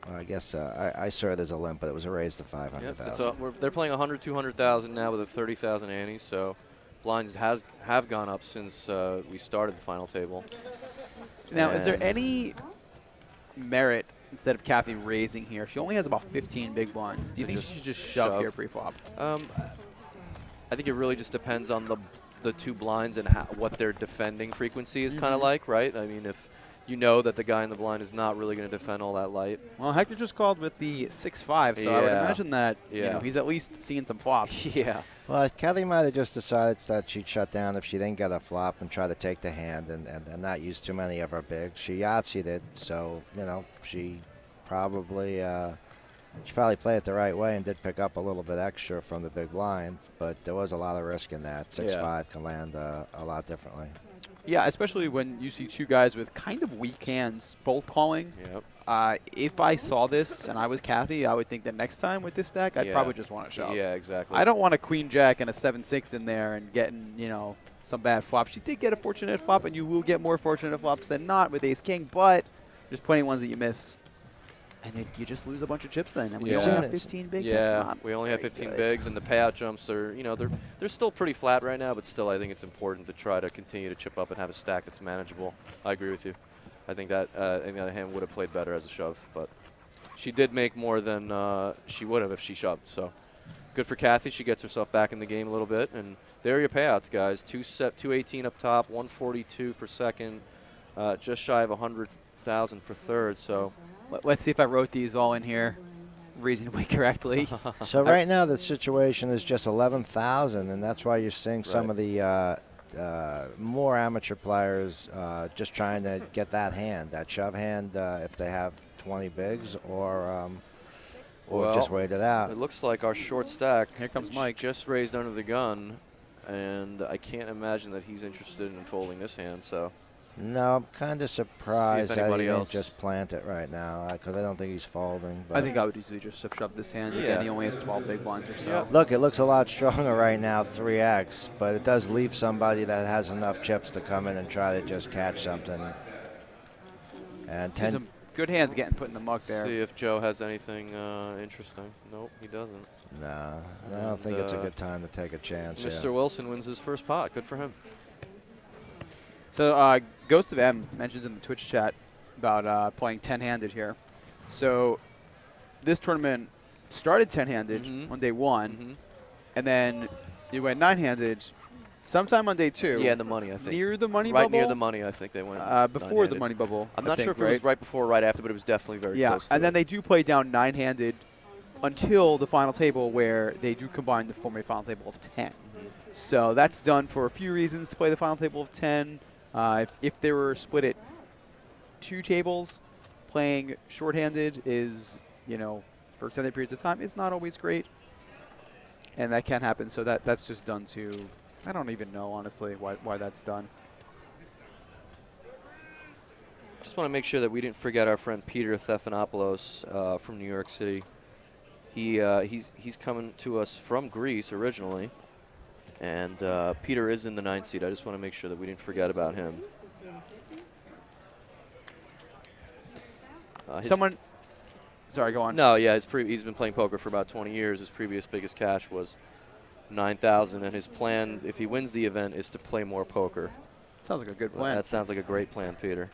C: I guess I saw it as a limp, but it was a raise to 500,000.
A: They're playing 100, 200,000 now with a 30,000 ante. So blinds have gone up since we started the final table.
B: Now, is there
A: And-
B: any merit instead of Kathy raising here? She only has about 15 big blinds. Do you
A: To
B: think
A: just
B: she should just shove
A: shove?
B: here pre-flop?
A: I think it really just depends on the two blinds and what their defending frequency is kind of like, right? I mean, if you know that the guy in the blind is not really going to defend all that light.
B: Well, Hector just called with the 6-5, so I would
A: Yeah.
B: imagine that you
A: Yeah.
B: know, he's at least seeing some flops.
A: Yeah.
C: Well, Kathy might have just decided that she'd shut down if she didn't get a flop and try to take the hand and not use too many of her bigs. She Yahtzeed it, so, she probably played it the right way and did pick up a little bit extra from the big blind, but there was a lot of risk in that. 6-5 can land a lot differently.
B: Yeah, especially when you see two guys with kind of weak hands both calling.
A: Yep.
B: If I saw this and I was Kathy, I would think that next time with this deck, I'd
A: Yeah.
B: probably just want to shove.
A: Yeah, exactly.
B: I don't want a queen jack and a 7-6 in there and getting, some bad flops. She did get a fortunate flop, and you will get more fortunate flops than not with ace king, but there's plenty of ones that you miss. And you just lose a bunch of chips then. And we
A: Yeah.
B: only have
C: It's-
B: 15 bigs.
A: Yeah,
B: That's not
A: we only have
B: very
A: 15
B: good.
A: bigs, and the payout jumps are, they're still pretty flat right now, but still I think it's important to try to continue to chip up and have a stack that's manageable. I agree with you. I think that hand would have played better as a shove, but she did make more than she would have if she shoved. So good for Kathy. She gets herself back in the game a little bit, and there are your payouts, guys. 218 up top, 142 for second, just shy of 100,000 for third. So.
B: Let's see if I wrote these all in here reasonably correctly.
C: So right now the situation is just 11,000, and that's why you're seeing some of the more amateur players just trying to get that hand, that shove hand, if they have 20 bigs, or just wait it out.
A: It looks like our short stack
B: Here comes Mike.
A: just raised under the gun, and I can't imagine that he's interested in folding this hand. So
C: No, I'm kind of surprised that he
A: anybody
C: didn't
A: else-
C: just plant it right now, because I don't think he's folding. But
B: I think I would easily just have shoved this hand.
A: Yeah.
B: Again, he only has 12 big blinds or so.
A: Yeah.
C: Look, it looks a lot stronger right now, 3x, but it does leave somebody that has enough chips to come in and try to just catch something. And
B: See
C: 10.
B: some good hands getting put in the muck there.
A: see if Joe has anything interesting. Nope, he doesn't.
C: No, I don't think it's a
A: And,
C: good time to take a chance.
A: Mr.
C: Yeah.
A: Wilson wins his first pot. Good for him.
B: So Ghost of M mentions in the Twitch chat about playing 10-handed here. So this tournament started 10-handed
A: Mhm.
B: on day one,
A: Mm-hmm.
B: and then it went 9-handed sometime on day two.
A: Yeah, the money, I think.
B: Near the money
A: right
B: bubble?
A: near the money, I think they went.
B: Before the
A: nine-handed.
B: money bubble.
A: I'm
B: I
A: not
B: think,
A: sure if it
B: right?
A: was right before or right after, but it was definitely very
B: Yeah,
A: close to
B: and then
A: it.
B: they do play down 9-handed until the final table, where they do combine to form a final table of 10. So that's done for a few reasons to play the final table of 10. If they were split at 2 tables, playing shorthanded is, for extended periods of time, is not always great. And that can happen, so that's just done to, I don't even know, honestly, why that's done.
A: Just want to make sure that we didn't forget our friend Peter Stephanopoulos from New York City. He's coming to us from Greece originally, and Peter is in the 9th seed. I just want to make sure that we didn't forget about him.
B: Sorry, go on.
A: No, yeah, he's been playing poker for about 20 years. His previous biggest cash was 9,000, and his plan, if he wins the event, is to play more poker.
B: Sounds like a good
A: Well,
B: plan.
A: that sounds like a great plan, Peter.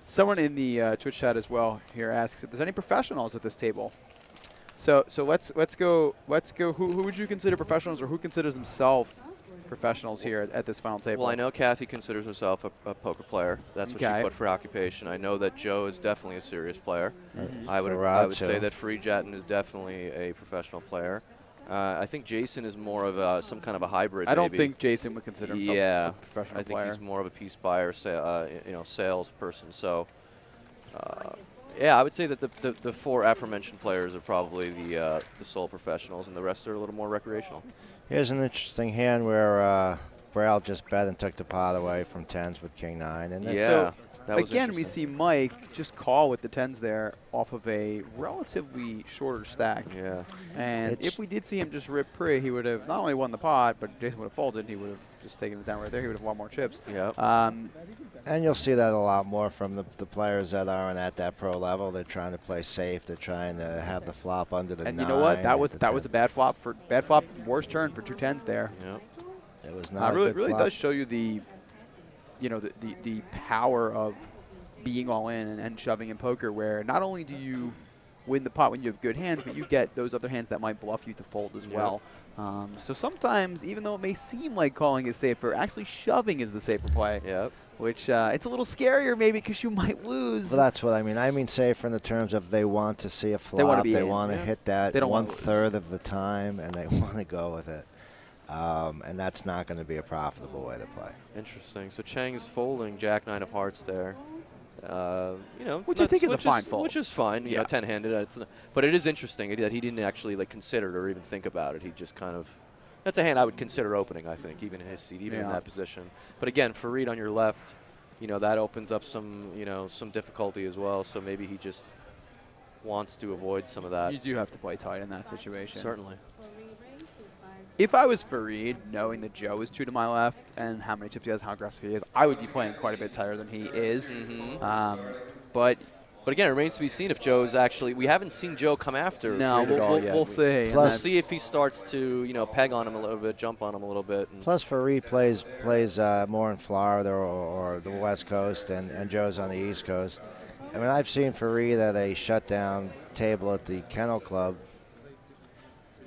B: Someone in the Twitch chat as well here asks if there's any professionals at this table. So let's go. Who would you consider professionals, or who considers themselves professionals here at this final table?
A: Well, I know Kathy considers herself a poker player. That's what
B: Okay.
A: she put for occupation. I know that Joe is definitely a serious player. I would
C: Ferraro,
A: say
C: too.
A: that Free Jatin is definitely a professional player. I think Jason is more of some kind of a hybrid.
B: I don't
A: maybe.
B: think Jason would consider himself a professional
A: I think
B: player.
A: he's more of a piece buyer, salesperson. So, yeah, I would say that the four aforementioned players are probably the sole professionals, and the rest are a little more recreational.
C: Here's an interesting hand where Braille just bet and took the pot away from tens with king nine. And
A: Yeah,
B: So,
A: that was
B: again, we
A: interesting.
B: see Mike just call with the tens there off of a relatively shorter stack.
A: Yeah.
B: And
C: It's-
B: if we did see him just rip pre, he would have not only won the pot, but Jason would have folded. He would have just taken it down right there. He would have won more chips.
A: Yep.
C: And you'll see that a lot more from the players that aren't at that pro level. They're trying to play safe. They're trying to have the flop under the
B: And
C: nine.
B: you know what? That
C: at
B: was
C: the
B: that was a
C: 10.
B: bad flop, worst turn for 2 10s there.
A: Yep.
C: It was not a
B: Really,
C: good
B: really
C: flop.
B: does show you the power of being all in and shoving in poker, where not only do you win the pot when you have good hands, but you get those other hands that might bluff you to fold as well. So sometimes, even though it may seem like calling is safer, actually shoving is the safer play.
A: Yep.
B: Which it's a little scarier maybe because you might lose.
C: Well, that's what I mean. I mean safer in the terms of they want to see a flop.
B: They wanna be
C: They
B: in.
C: want to
A: Yeah.
C: hit that
B: They don't wanna
C: 1/3 of the time, and they want to go with it. And that's not going to be a profitable way to play.
A: Interesting. So Chang is folding Jack nine of hearts there.
B: Which I think is a
A: which
B: fine fold.
A: Which is fine. You know, 10-handed. But it is interesting that he didn't actually consider it or even think about it. He just kind of. That's a hand I would consider opening. I think even in his seat, even in that position. But again, Fareed on your left, that opens up some difficulty as well. So maybe he just wants to avoid some of that.
B: You do have to play tight in that situation.
A: Certainly.
B: If I was Fareed, knowing that Joe is 2 to my left and how many chips he has, how aggressive he is, I would be playing quite a bit tighter than he is. But
A: But again, it remains to be seen if Joe's actually. We haven't seen Joe come after.
B: no,
A: Fareed at all yet.
B: we'll see. And
C: Plus-
A: We'll see if he starts to peg on him a little bit, jump on him a little bit. And
C: Plus, Fareed plays more in Florida or the West Coast, and Joe's on the East Coast. I mean, I've seen Fareed at a shutdown table at the Kennel Club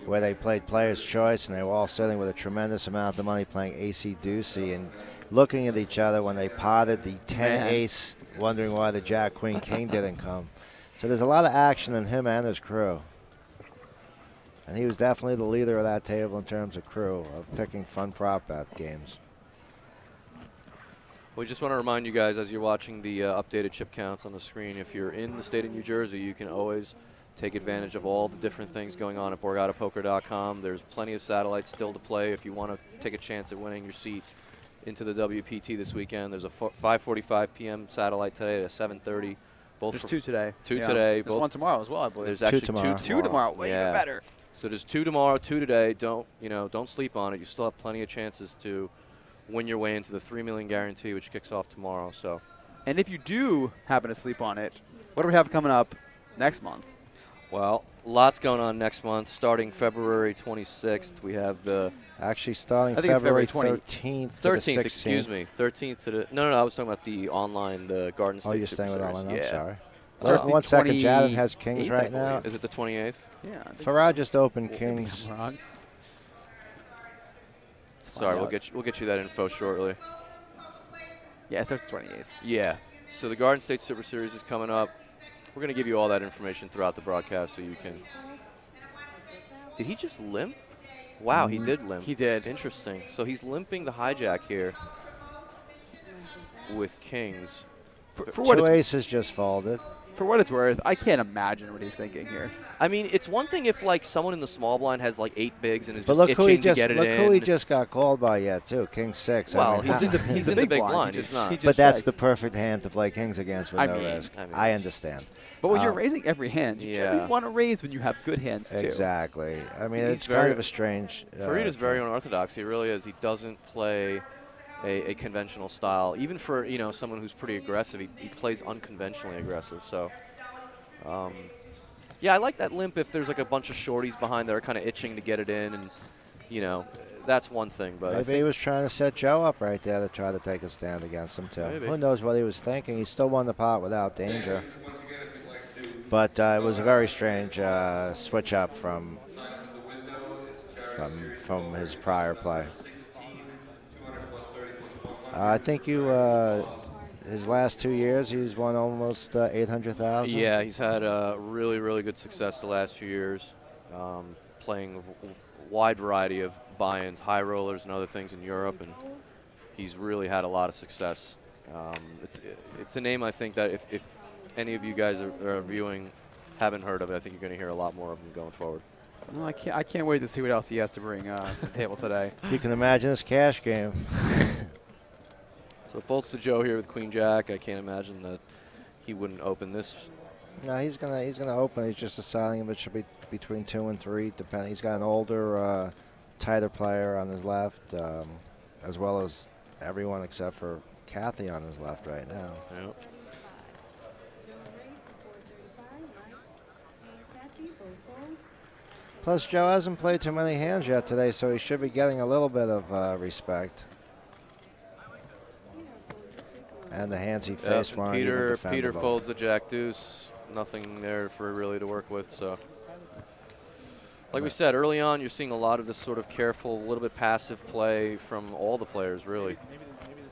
C: where they played Player's Choice, and they were all sitting with a tremendous amount of money playing AC-Deucey and looking at each other when they potted the 10-ace, wondering why the Jack, Queen, King didn't come. So there's a lot of action in him and his crew. And he was definitely the leader of that table in terms of crew, of picking fun prop bet games.
A: we just want to remind you guys, as you're watching the updated chip counts on the screen, if you're in the state of New Jersey, you can always take advantage of all the different things going on at BorgataPoker.com. There's plenty of satellites still to play if you want to take a chance at winning your seat into the WPT this weekend. There's a 5:45 p.m. satellite today at 7:30.
B: there's 2 today.
A: Two today.
B: There's 1 tomorrow as well, I believe.
A: There's actually
C: tomorrow.
B: Two tomorrow. Way even better.
A: So there's 2 tomorrow, 2 today. Don't sleep on it. You still have plenty of chances to win your way into the $3 million guarantee, which kicks off tomorrow. So,
B: And if you do happen to sleep on it, what do we have coming up next month?
A: well, lots going on next month. Starting February 26th, we have the
C: Actually, starting
B: I think it's
C: February
B: February
C: 13th to
A: 13th.
C: the 16th.
A: Excuse me, 13th to the. No, I was talking about the online, the Garden State.
C: Oh, you're
A: Super
C: staying with that
A: Series.
C: one? I'm
A: Yeah.
C: sorry.
B: Starts the
C: One second. Jaden has
B: 28th,
C: kings
B: I
C: right now.
B: believe.
A: Is it the 28th?
B: Yeah. I think
C: Farad just opened
B: so.
C: kings.
B: Maybe I'm wrong.
A: Sorry,
B: find
A: we'll get you that info shortly.
B: Yeah, it starts the 28th.
A: Yeah. So the Garden State Super Series is coming up. We're going to give you all that information throughout the broadcast so you can. Did he just limp? Wow, he did limp.
B: He did.
A: Interesting. So he's limping the hijack here with kings.
B: For what
C: Two
B: it's
C: aces just folded.
B: For what it's worth, I can't imagine what he's thinking here.
A: I mean, it's one thing if someone in the small blind has 8 bigs and is
C: But
A: just
C: look
A: itching
C: who he
A: to
C: just
A: get it
C: look
A: in.
C: who he just got called by yet too. King 6.
A: Well,
C: I mean,
A: he's in the big blind.
B: He
A: He's
B: just-
A: not.
B: he just
C: but that's
B: checked.
C: the perfect hand to play kings against with
B: I
C: no
B: mean-
C: risk.
A: I mean,
C: I
A: it's-
C: understand.
B: But when you're raising every hand, you
A: Yeah.
B: generally want to raise when you have good hands too.
C: Exactly. I mean,
A: He's
C: it's
A: very-
C: kind of a strange.
A: Fareed is very unorthodox. He really is. He doesn't play a conventional style. Even for someone who's pretty aggressive, he plays unconventionally aggressive. So, yeah, I like that limp if there's a bunch of shorties behind that are kind of itching to get it in, and that's one thing. But I
C: Maybe
A: think
C: he was trying to set Joe up right there to try to take a stand against him too.
A: Maybe.
C: Who knows what he was thinking? He still won the pot without danger. But it was a very strange switch up from his prior play. I think his last 2 years, he's won almost 800,000.
A: yeah, he's had really, really good success the last few years, playing wide variety of buy-ins, high rollers and other things in Europe, and he's really had a lot of success. It's a name I think that if any of you guys are viewing haven't heard of it, I think you're going to hear a lot more of him going forward.
B: No, I can't wait to see what else he has to bring to the table today.
C: If you can imagine this cash game.
A: So it folds to Joe here with Queen Jack. I can't imagine that he wouldn't open this.
C: No, he's gonna open. He's just deciding if it should be between 2 and 3, depending. He's got an older, tighter player on his left, as well as everyone except for Kathy on his left right now.
A: Yep.
C: Plus, Joe hasn't played too many hands yet today, so he should be getting a little bit of respect. And the hands he faced weren't even defendable.
A: Peter folds the Jack Deuce. Nothing there for really to work with. So, like we said early on, you're seeing a lot of this sort of careful, a little bit passive play from all the players, really,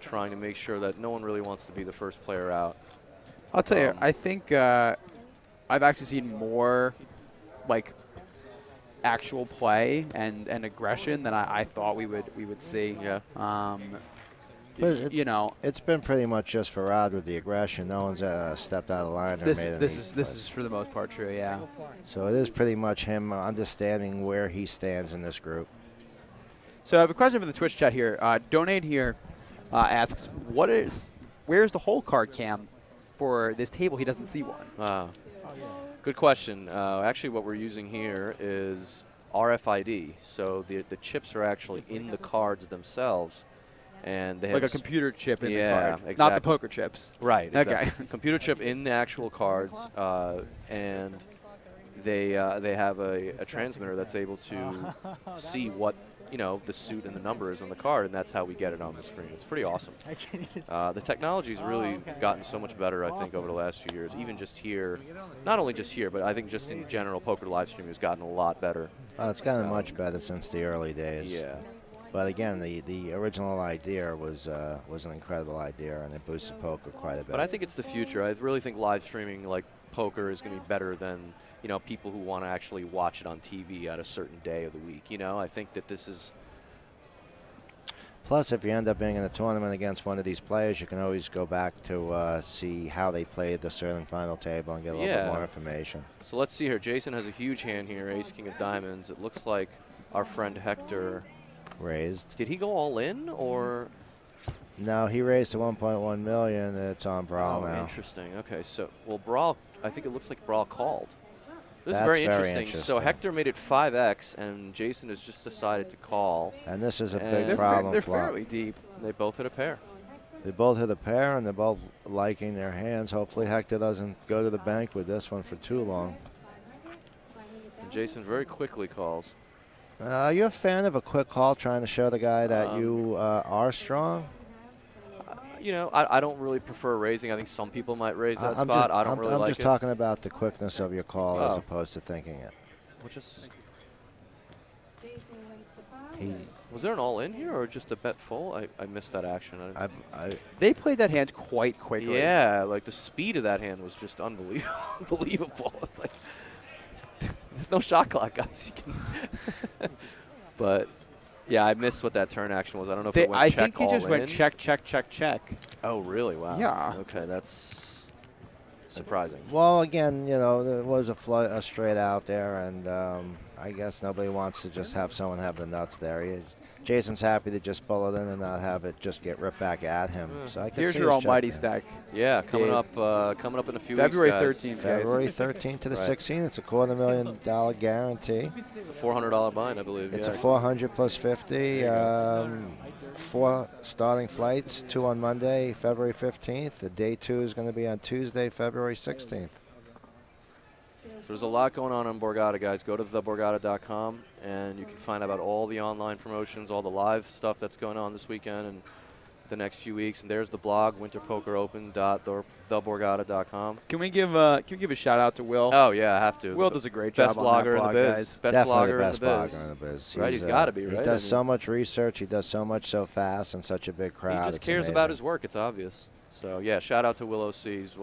A: trying to make sure that no one really wants to be the first player out.
B: I'll tell you, I think I've actually seen more like actual play and aggression than I thought we would see.
A: Yeah.
C: But
B: you know,
C: it's been pretty much just for Rod with the aggression. No one's stepped out of line or
B: this
C: made
B: this is for the most part true. Yeah.
C: So it is pretty much him understanding where he stands in this group.
B: So I have a question for the Twitch chat here. Donate here asks, where's the hole card cam for this table? He doesn't see one.
A: Good question. Actually, what we're using here is RFID. So the chips are actually in the cards themselves. And they have
B: like a computer chip in the card,
A: exactly.
B: not the poker chips.
A: Right, exactly.
B: Okay.
A: Computer chip in the actual cards, and they have a transmitter that's able to see what the suit and the number is on the card, and that's how we get it on the screen. It's pretty awesome. The technology's really gotten so much better, I think, over the last few years. Even just here, not only just here, but I think just in general, poker live streaming has gotten a lot better.
C: It's gotten much better since the early days.
A: Yeah.
C: But again, the original idea was an incredible idea, and it boosted poker quite a bit.
A: But I think it's the future. I really think live streaming, like poker, is going to be better than people who want to actually watch it on TV at a certain day of the week. I think that this is.
C: Plus, if you end up being in a tournament against one of these players, you can always go back to see how they played the certain final table and get a little bit more information.
A: So let's see here. Jason has a huge hand here, Ace King of Diamonds. It looks like our friend Hector
C: raised.
A: Did he go all in, or?
C: No, he raised to 1.1 million. It's on Brawl now.
A: Interesting. Okay, so Brawl. I think it looks like Brawl called. This
C: That's
A: is very interesting. So Hector made it 5x, and Jason has just decided to call.
C: And this is a big problem.
B: They're fairly deep.
A: They both hit a pair.
C: They both hit a pair, and they're both liking their hands. Hopefully, Hector doesn't go to the bank with this one for too long.
A: And Jason very quickly calls.
C: Are you a fan of a quick call trying to show the guy that you are strong?
A: I don't really prefer raising. I think some people might raise that spot. I don't really like it.
C: I'm just talking about the quickness of your call as opposed to thinking it.
A: Was there an all-in here or just a bet full? I missed that action.
B: They played that hand quite quickly.
A: Yeah, like the speed of that hand was just unbelievable. It's like, there's no shot clock, guys. But, yeah, I missed what that turn action was. I don't know if it went
B: I
A: check
B: think he just
A: all in.
B: went check, check, check, check.
A: Oh, really? Wow.
B: Yeah.
A: Okay, that's surprising.
C: Well, again, there was a straight out there, and I guess nobody wants to just have someone have the nuts there. Jason's happy to just pull it in and not have it just get ripped back at him. So I can
B: Here's
C: see
B: your
C: his
B: almighty
C: check
B: stack.
C: there.
B: Dave.
A: Yeah, coming up in a few
B: February
A: weeks,
B: 13th,
C: February 13th to the 16th. It's a $250,000 guarantee.
A: It's a $400 bind, I believe.
C: It's a 400 plus 50. 4 starting flights, 2 on Monday, February 15th. The day 2 is going to be on Tuesday, February 16th.
A: There's a lot going on Borgata, guys. Go to theborgata.com, and you can find out about all the online promotions, all the live stuff that's going on this weekend and the next few weeks. And there's the blog, winterpokeropen.theborgata.com.
B: Can we give a shout out to Will?
A: Oh, yeah, I have to.
B: Will does a great
A: best
B: job on that
A: blogger
B: blog,
A: in the biz.
B: guys.
A: Best
C: Definitely
A: blogger
C: the best
A: in the biz.
C: blogger in the biz.
A: Right, he's got to be, right?
C: He does so much research. He does so much so fast and such a big crowd.
A: He just
C: It's
A: cares
C: amazing.
A: about his work. It's obvious. So, yeah, shout out to Will O.C. He's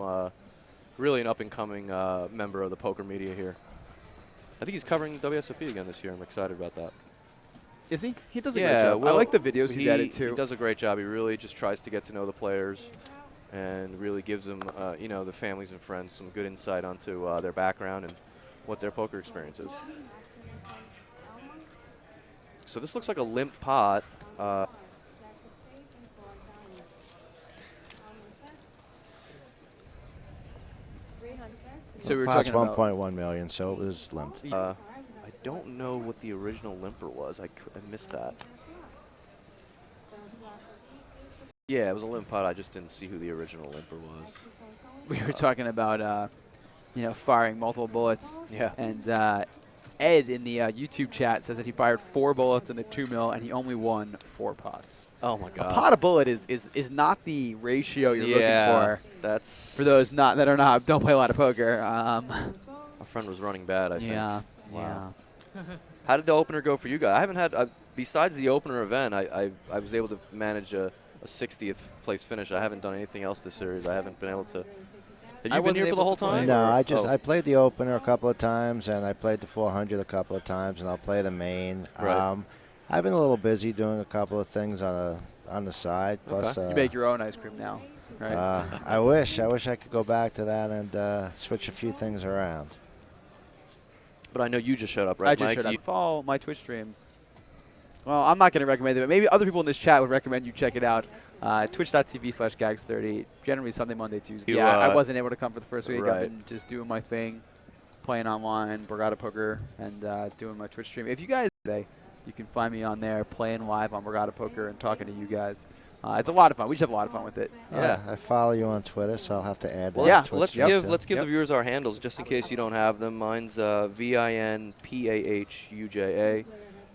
A: really an up-and-coming member of the poker media here. I think he's covering WSOP again this year. I'm excited about that.
B: Is he? He does a
A: Yeah,
B: great job. I
A: well,
B: like the videos he's added
A: he
B: too.
A: does a great job. He really just tries to get to know the players and really gives them, you know, the families and friends some good insight onto their background and what their poker experience is. So this looks like a limp pot.
B: So we were
C: Pot's
B: talking about
C: 1.1 million, so it was limped.
A: I don't know what the original limper was. I missed that. Yeah, it was a limp pot. I just didn't see who the original limper was.
B: we were talking about you know, firing multiple bullets.
A: Yeah.
B: And Ed in the YouTube chat says that he fired 4 bullets in the 2 mil and he only won 4 pots.
A: Oh my
B: A
A: God.
B: pot a bullet is not the ratio you're looking for.
A: That's
B: For those don't play a lot of poker.
A: My friend was running bad, I think.
B: Yeah.
A: Wow. How did the opener go for you guys? I haven't had, besides the opener event, I was able to manage a 60th place finish. I haven't done anything else this series. I haven't been able to. Have you been here for the whole time?
C: No,
A: or-
C: I played the opener a couple of times, and I played the 400 a couple of times, and I'll play the main.
A: Right.
C: I've been a little busy doing a couple of things on the side. Plus,
B: You make your own ice cream now, right?
C: I wish I could go back to that and switch a few things around.
A: But I know you just showed up, right,
B: I just
A: Mike?
B: showed up. Follow my Twitch stream. Well, I'm not going to recommend it, but maybe other people in this chat would recommend you check it out. Twitch.tv/gags30. Generally Sunday, Monday, Tuesday. I wasn't able to come for the first week.
A: Right.
B: I've been just doing my thing, playing online, Borgata Poker, and doing my Twitch stream. If you guys today, you can find me on there playing live on Borgata Poker and talking to you guys. It's a lot of fun. We just have a lot of fun with it.
A: Yeah.
C: I follow you on Twitter, so I'll have to add that.
A: Well,
C: to
A: let's
C: Twitch
A: give
C: too.
A: the viewers our handles just in case you don't have them. Mine's VINPAHUJA.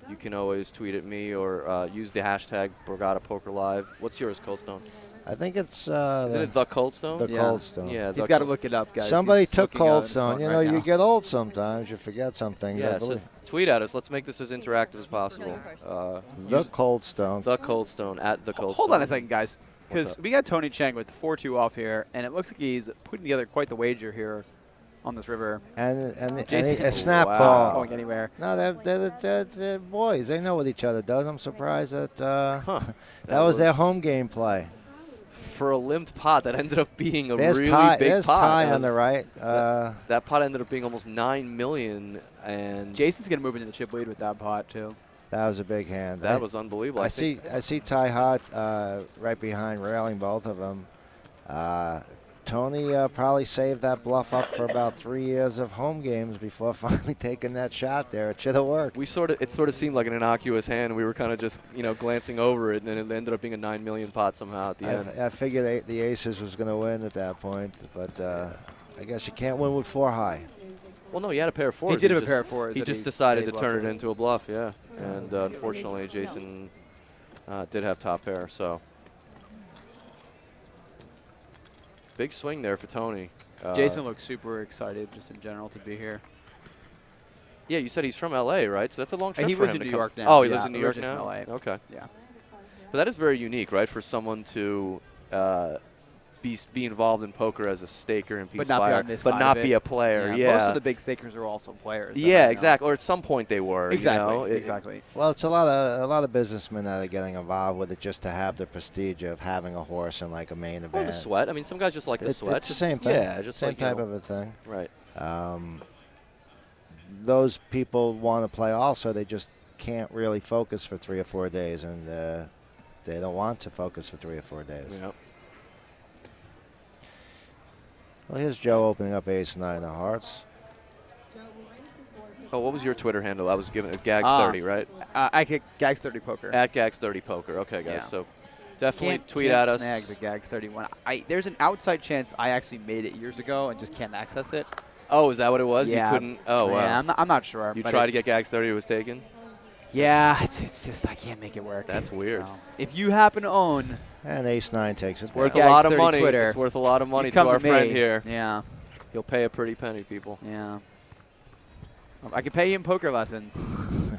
A: You can always tweet at me or use the hashtag Borgata Poker Live. What's yours, Coldstone?
C: I think it's
A: Isn't it the Coldstone?
C: the Coldstone.
A: Yeah,
B: He's got to look it up, guys.
C: Somebody
B: He's
C: took
B: looking out at his
C: Coldstone.
B: phone
C: You
B: right
C: know,
B: now.
C: you get old sometimes. You forget some things. I
A: Yeah, so
C: believe.
A: tweet at us. Let's make this as interactive as possible.
C: The Coldstone.
A: The Coldstone at the Coldstone.
B: Hold on a second, guys, because
A: up?
B: we got Tony Chang with 4-2 off here, and it looks like he's putting together quite the wager here on this river.
C: and
B: Jason-
C: a snap
A: Wow.
B: Not
C: call.
B: going anywhere.
C: No, they're boys. They know what each other does. I'm surprised that
A: That
C: was their
A: was-
C: home game play.
A: For a limped pot, that ended up being a
C: There's
A: really
C: Ty,
A: big
C: there's
A: pot.
C: Ty
A: That
C: on the
A: was-
C: right.
A: That pot ended up being almost $9 million, and
B: Jason's going to move into the chip lead with that pot, too.
C: that was a big hand.
A: that was unbelievable.
C: I see Ty Hart right behind railing both of them. Tony probably saved that bluff up for about 3 years of home games before finally taking that shot there. It should have worked.
A: it sort of seemed like an innocuous hand. We were kind of just glancing over it, and it ended up being a $9 million pot somehow at the end.
C: I figured the Aces was going to win at that point, but I guess you can't win with 4 high.
A: Well, no, he had a pair of fours.
B: He did have a pair of fours.
A: He
B: that
A: just decided to
B: bluffed
A: turn it
B: with.
A: into a bluff, yeah. And unfortunately, Jason did have top pair, so. Big swing there for Tony.
B: Jason looks super excited just in general to be here.
A: Yeah, you said he's from L.A., right? So that's a long trip
B: He
A: for
B: lives
A: him
B: in
A: to
B: New
A: come-
B: York now.
A: Oh, he
B: Yeah,
A: lives in New York
B: originally
A: now?
B: from LA.
A: Okay.
B: Yeah.
A: But that is very unique, right, for someone to be involved in poker as a staker and piece
B: But not be
A: buyer,
B: on this
A: but
B: side
A: not
B: of
A: be
B: it.
A: a player.
B: Yeah,
A: Yeah.
B: most of the big stakers are also players. that I
A: Yeah,
B: know.
A: exactly. Or at some point they were.
B: Exactly.
A: You know?
B: Exactly.
C: Well, it's a lot of businessmen that are getting involved with it just to have the prestige of having a horse in like a main
A: Or
C: event.
A: the sweat. I mean, some guys just like the sweat.
C: It's the same thing.
A: Yeah, just
C: same
A: like,
C: type of a thing.
A: Right.
C: Those people want to play also. They just can't really focus for 3 or 4 days, and they don't want to focus for 3 or 4 days.
A: Yeah.
C: Well, here's Joe opening up ace-9 of hearts.
A: Oh, what was your Twitter handle? I was giving Gags30, right?
B: I kick Gags 30 Poker.
A: At Gags30 Poker. Okay, guys.
B: Yeah.
A: So definitely tweet
B: can't
A: at us.
B: snag the Gags 31. There's an outside chance I actually made it years ago and just can't access it.
A: Oh, is that what it was?
B: Yeah.
A: You couldn't. Oh, wow.
B: Yeah, I'm not sure.
A: You
B: but
A: tried to get
B: it's-
A: Gags30, it was taken?
B: Yeah, it's just I can't make it work.
A: That's weird.
B: So, if you happen to own,
C: And ace-9 takes it.
A: It's worth
C: down.
A: a lot of
B: Gags30
A: money.
B: Twitter,
A: It's worth a lot of money
B: you
A: to
B: come
A: our
B: me.
A: friend here.
B: Yeah,
A: He'll pay a pretty penny, people.
B: yeah. I could pay him poker lessons.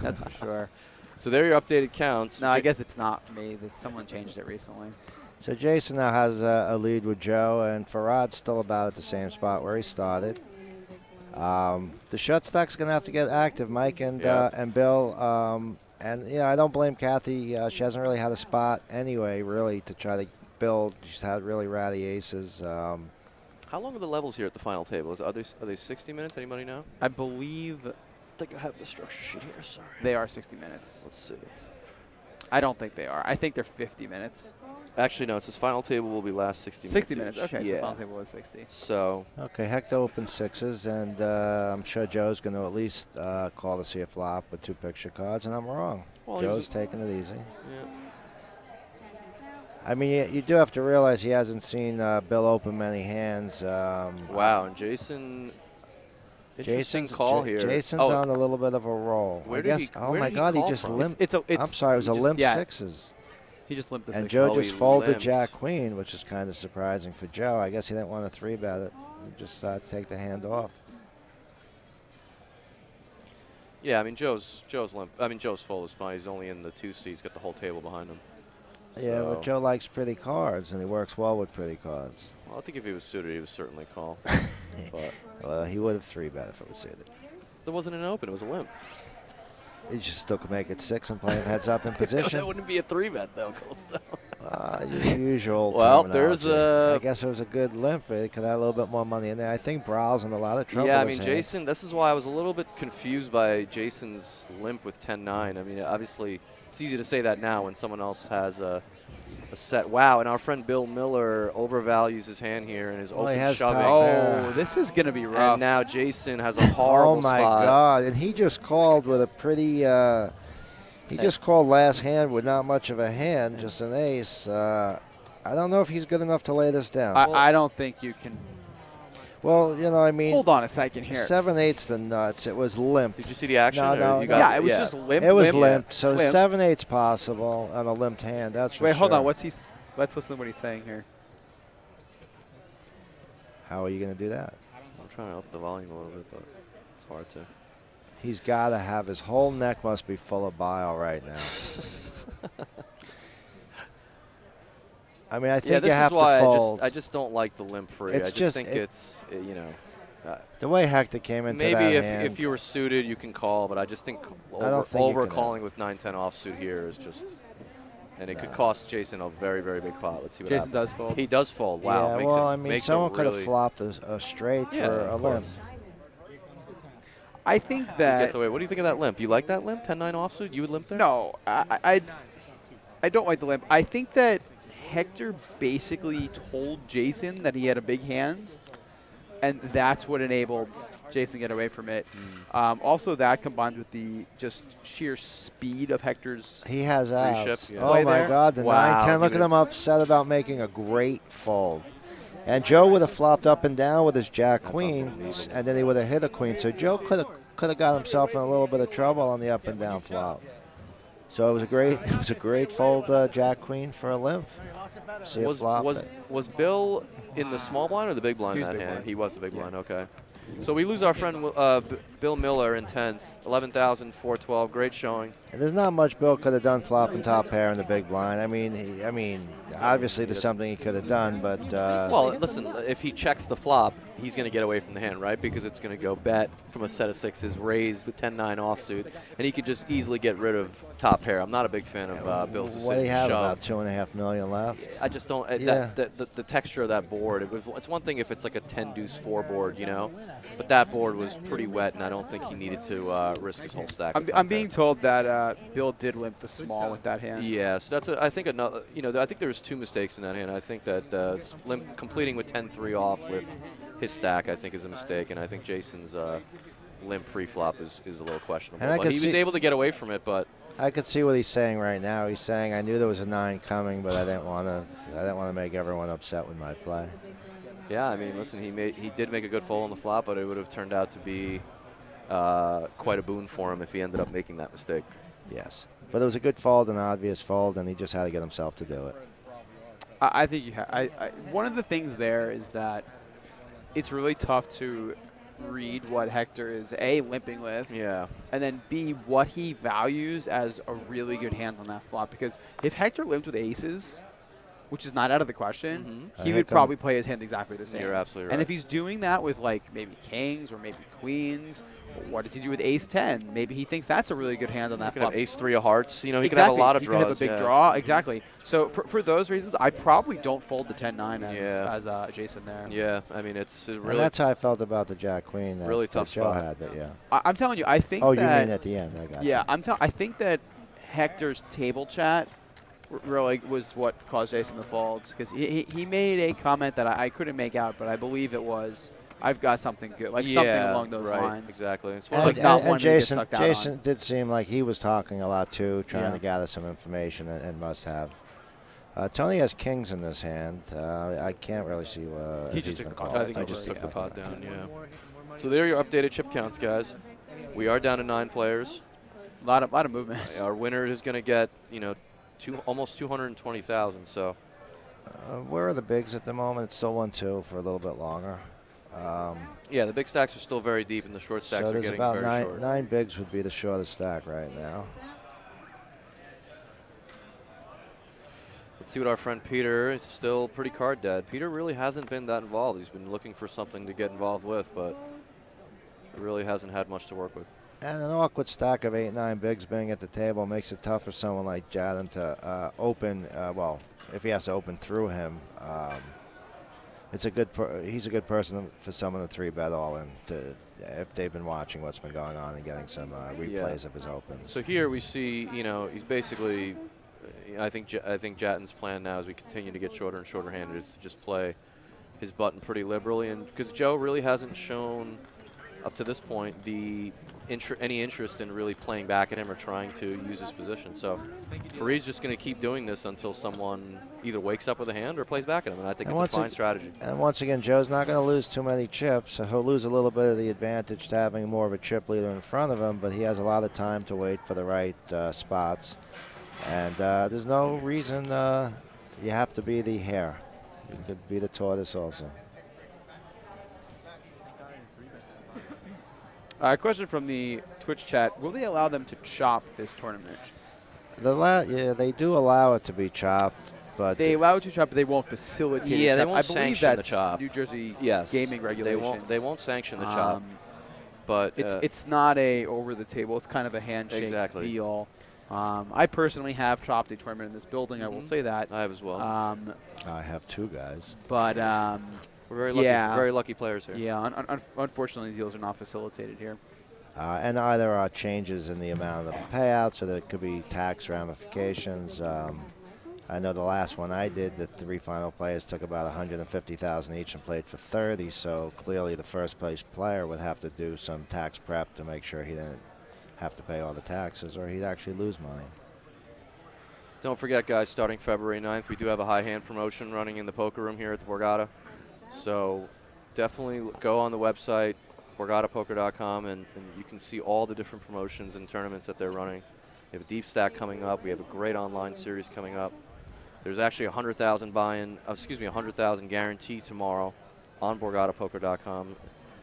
B: That's for sure.
A: So there are your updated counts.
B: No, I guess it's not me. Someone changed it recently.
C: So Jason now has a lead with Joe, and Farad's still about at the same spot where he started. The shut stack's going to have to get active, Mike and
A: Yeah.
C: and Bill. And, I don't blame Kathy. She hasn't really had a spot anyway, really, to try to build. She's had really ratty aces.
A: How long are the levels here at the final table? Are they 60 minutes? Anybody know?
B: I believe
A: I think I have the structure sheet here. Sorry.
B: they are 60 minutes.
A: Let's see.
B: I don't think they are. I think they're 50 minutes.
A: Actually, no. It says final table will be last 60 minutes.
B: 60 minutes.
A: each.
B: Okay,
A: Yeah.
B: so final table was 60.
A: So
C: Okay, Hector opened sixes, and I'm sure Joe's going to at least call to see a flop with 2 picture cards, and I'm wrong.
A: Well, he
C: Joe's
A: was
C: taking it easy.
A: yeah.
C: I mean, you do have to realize he hasn't seen Bill open many hands.
A: Wow, and Jason. Interesting
C: Jason's,
A: call here.
C: Jason's
A: Oh,
C: on a little bit of a roll.
A: Where
C: I
A: did
C: guess.
A: he-
C: Oh
A: where
C: my
A: did he
C: God, he
A: call
C: just
A: from?
C: limped.
B: It's
C: I'm sorry, it was
B: he
C: a
B: just-
C: limp
B: yeah.
C: sixes.
B: He just limped the
C: And
B: 6.
C: Joe
A: Oh,
C: just
A: he
C: folded
A: limped.
C: Jack Queen, which is kind of surprising for Joe. I guess he didn't want to 3-bet it. He just take the hand off.
A: Yeah, I mean Joe's limp. I mean Joe's full is fine. He's only in the 2 seats. Got the whole table behind him.
C: Yeah,
A: So-
C: but Joe likes pretty cards, and he works well with pretty cards.
A: Well, I think if he was suited, he would certainly call. But
C: Well, he would have 3-bet if it was suited.
A: there wasn't an open. It was a limp.
C: He just still could make it 6 and play him heads up in position.
A: That wouldn't be a 3-bet though, Goldstone.
C: Usual.
A: Well, there's
C: terminology.
A: a-
C: I guess it was a good limp. He could have a little bit more money in there. I think Brow's in a lot of trouble.
A: Yeah, I
C: this
A: mean,
C: hand.
A: Jason, this is why I was a little bit confused by Jason's limp with 10-9. I mean, obviously, it's easy to say that now when someone else has a set. Wow, and our friend Bill Miller overvalues his hand here and is
C: Well, he
A: open
C: has
A: shoving.
C: top pair.
B: Oh, this is going to be rough.
A: And now Jason has a horrible
C: Oh my
A: spot.
C: God! And he just called with a pretty. He just called last hand with not much of a hand, just an ace. I don't know if he's good enough to lay this down.
B: I don't think you can.
C: Well, I mean,
B: Hold on a second here.
C: 7/8's the nuts. It was limp.
A: Did you see the action?
C: No,
A: or
C: no,
A: you
C: no.
A: got
B: Yeah, it was just limp.
C: It was
B: limp.
C: limp. So
B: Limp.
C: 7/8's possible on a limped hand. That's for
B: Wait,
C: sure.
B: hold on. Let's listen to what he's saying here.
C: How are you going to do that?
A: I'm trying to up the volume a little bit, but it's hard to.
C: He's got to have his whole neck must be full of bile right now. I mean, I
A: Yeah,
C: think
A: this
C: you have
A: is why
C: to fold.
A: I just don't like the limp free.
C: It's
A: I just
C: just-
A: think it's
C: The way Hector came into
A: maybe
C: that
A: if
C: hand.
A: you were suited, you can call, but I just think
C: I don't think you
A: over
C: can
A: calling with 9-10 offsuit here is just, and it could cost Jason a very, very big pot. Let's see what
B: Jason
A: happens.
B: does fold.
A: He does fold. Wow.
C: Yeah,
A: makes
C: well,
A: it,
C: I mean,
A: makes
C: someone
A: it
C: could have
A: really,
C: flopped a straight
A: Yeah,
C: for a
A: of
C: limp.
A: course.
B: I think
A: Gets
B: that.
A: away. What do you think of that limp? You like that limp? 10-9 offsuit? You would limp there?
B: No, I don't like the limp. I think that Hector basically told Jason that he had a big hand, and that's what enabled Jason to get away from it. Also, that combined with the just sheer speed of Hector's.
C: He has outs.
A: Reshift, yeah.
C: Oh
B: Play
C: my
B: there.
C: God, the
A: Wow,
C: 9-10. Look
A: he
C: at him upset about making a great fold. And Joe would have flopped up and down with his Jack Queen,
A: unbelievable.
C: and then he would have hit a Queen. So Joe could have got himself in a little bit of trouble on the up and down flop. So it was a great fold, Jack Queen for a limp. See a flop.
A: Was Bill in the small blind or the big blind
B: He was
A: that
B: big
A: hand?
B: blind.
A: He was the big blind. Okay. So we lose our friend Bill Miller in 10th, 11,412. Great showing.
C: And there's not much Bill could have done flopping top pair in the big blind. I mean, obviously there's something he could have done, but
A: Well, listen, if he checks the flop, he's going to get away from the hand, right? Because it's going to go bet from a set of sixes, raised with 10-9 offsuit, and he could just easily get rid of top pair. I'm not a big fan of Bill's decision.
C: what do you have?
A: shove.
C: About $2.5 million left.
A: I just don't.
C: Yeah.
A: The texture of that board. It's one thing if it's like a 10-deuce-4 board, but that board was pretty wet, and I don't think he needed to risk his whole stack. with top
B: I'm being
A: pair.
B: told that Bill did limp the small with that hand.
A: Yeah, so that's I think another. I think there was 2 mistakes in that hand. I think that completing with 10-3 off with his stack, I think, is a mistake, and I think Jason's limp pre-flop is a little questionable.
C: And I
A: But
C: could
A: he was
C: see-
A: able to get away from it, but
C: I could see what he's saying right now. He's saying, "I knew there was a 9 coming, but I didn't want to make everyone upset with my play."
A: yeah, I mean, listen, he did make a good fold on the flop, but it would have turned out to be quite a boon for him if he ended up making that mistake.
C: Yes, but it was a good fold, an obvious fold, and he just had to get himself to do it.
B: I think you one of the things there is that it's really tough to read what Hector is A, limping with,
A: Yeah.
B: and then B, what he values as a really good hand on that flop. Because if Hector limped with aces, which is not out of the question,
A: Mm-hmm.
B: he
C: Here
B: would
C: come-
B: probably play his hand exactly the same.
A: You're absolutely right.
B: And if he's doing that with like maybe kings or maybe queens, what does he do with ace 10? Maybe he thinks that's a really good hand on
A: He
B: that
A: could have
B: flop.
A: ace 3 of hearts. You know, he
B: Exactly.
A: could have a lot of
B: he
A: draws.
B: could have a big
A: yeah.
B: draw. Exactly. So for those reasons, I probably don't fold the 10-9
A: Yeah.
B: as Jason there.
A: Yeah, I mean, it's
C: And
A: really
C: that's how I felt about the Jack Queen that,
A: really
C: that
A: tough
C: Joe
A: spot.
C: had, but yeah.
B: I'm telling you, I think
C: Oh,
B: that.
C: you mean at the end? I got
B: Yeah,
C: you.
B: I think that Hector's table chat really was what caused Jason to fold, because he made a comment that I couldn't make out, but I believe it was, I've got something good, like something
A: Yeah,
B: along those
A: right,
B: lines.
A: Exactly. It's
C: And,
A: one of
B: like not
C: and
B: wanting to get
C: Jason,
B: sucked out
C: Jason
B: on.
C: did seem like he was talking a lot too, trying
B: Yeah.
C: to gather some information and must have. Tony has kings in this hand. I can't really see.
B: He
C: if
B: just
C: he's
B: took
C: been
B: the call.
C: called.
A: I think he
B: It's
A: just
B: over.
A: took the pot down, yeah. So there are your updated chip counts, guys. We are down to 9 players.
B: A lot of movement.
A: Our winner is going to get, almost 220,000. So
C: Where are the bigs at the moment? It's still 1-2 for a little bit longer.
A: yeah, the big stacks are still very deep, and the short stacks
C: So
A: are
C: there's
A: getting
C: about
A: very short.
C: nine bigs would be the shortest stack right now.
A: Let's see what our friend Peter is still pretty card dead. Peter really hasn't been that involved. He's been looking for something to get involved with, but he really hasn't had much to work with.
C: And an awkward stack of 8-9 bigs being at the table makes it tough for someone like Jadon to open. Well, if he has to open through him, it's a good. He's a good person for someone to 3-bet all in. If they've been watching what's been going on and getting some replays of his opens.
A: So here we see, he's basically. I think Jatton's plan now, as we continue to get shorter and shorter handed, is to just play his button pretty liberally, and because Joe really hasn't shown up to this point any interest in really playing back at him or trying to use his position. So Fareed's just going to keep doing this until someone either wakes up with a hand or plays back at him, and I think it's a fine strategy.
C: And once again, Joe's not going to lose too many chips, so he'll lose a little bit of the advantage to having more of a chip leader in front of him, but he has a lot of time to wait for the right spots. And there's no reason you have to be the hare. You could be the tortoise also.
B: A question from the Twitch chat: will they allow them to chop this tournament?
C: Yeah, they do allow it to be chopped, but
B: They allow it to chop, but they won't facilitate.
A: Yeah,
B: it
A: they
B: chop.
A: won't
B: I believe
A: sanction the
B: that's
A: chop.
B: New Jersey
A: Yes,
B: gaming regulations.
A: They won't sanction the chop, but
B: It's not a over the table. It's kind of a handshake deal. I personally have chopped a tournament in this building. I will say that.
A: I have as well.
C: I have 2 guys.
B: But
A: We're very lucky players here.
B: yeah, unfortunately, deals are not facilitated here.
C: And either are changes in the amount of payouts, so there could be tax ramifications. I know the last one I did, the 3 final players took about 150,000 each and played for 30. So clearly, the first place player would have to do some tax prep to make sure he didn't have to pay all the taxes, or he'd actually lose money.
A: Don't forget, guys, starting February 9th, we do have a high hand promotion running in the poker room here at the Borgata. So definitely go on the website, borgatapoker.com, and you can see all the different promotions and tournaments that they're running. We have a deep stack coming up. We have a great online series coming up. There's actually 100,000 100,000 guarantee tomorrow on borgatapoker.com.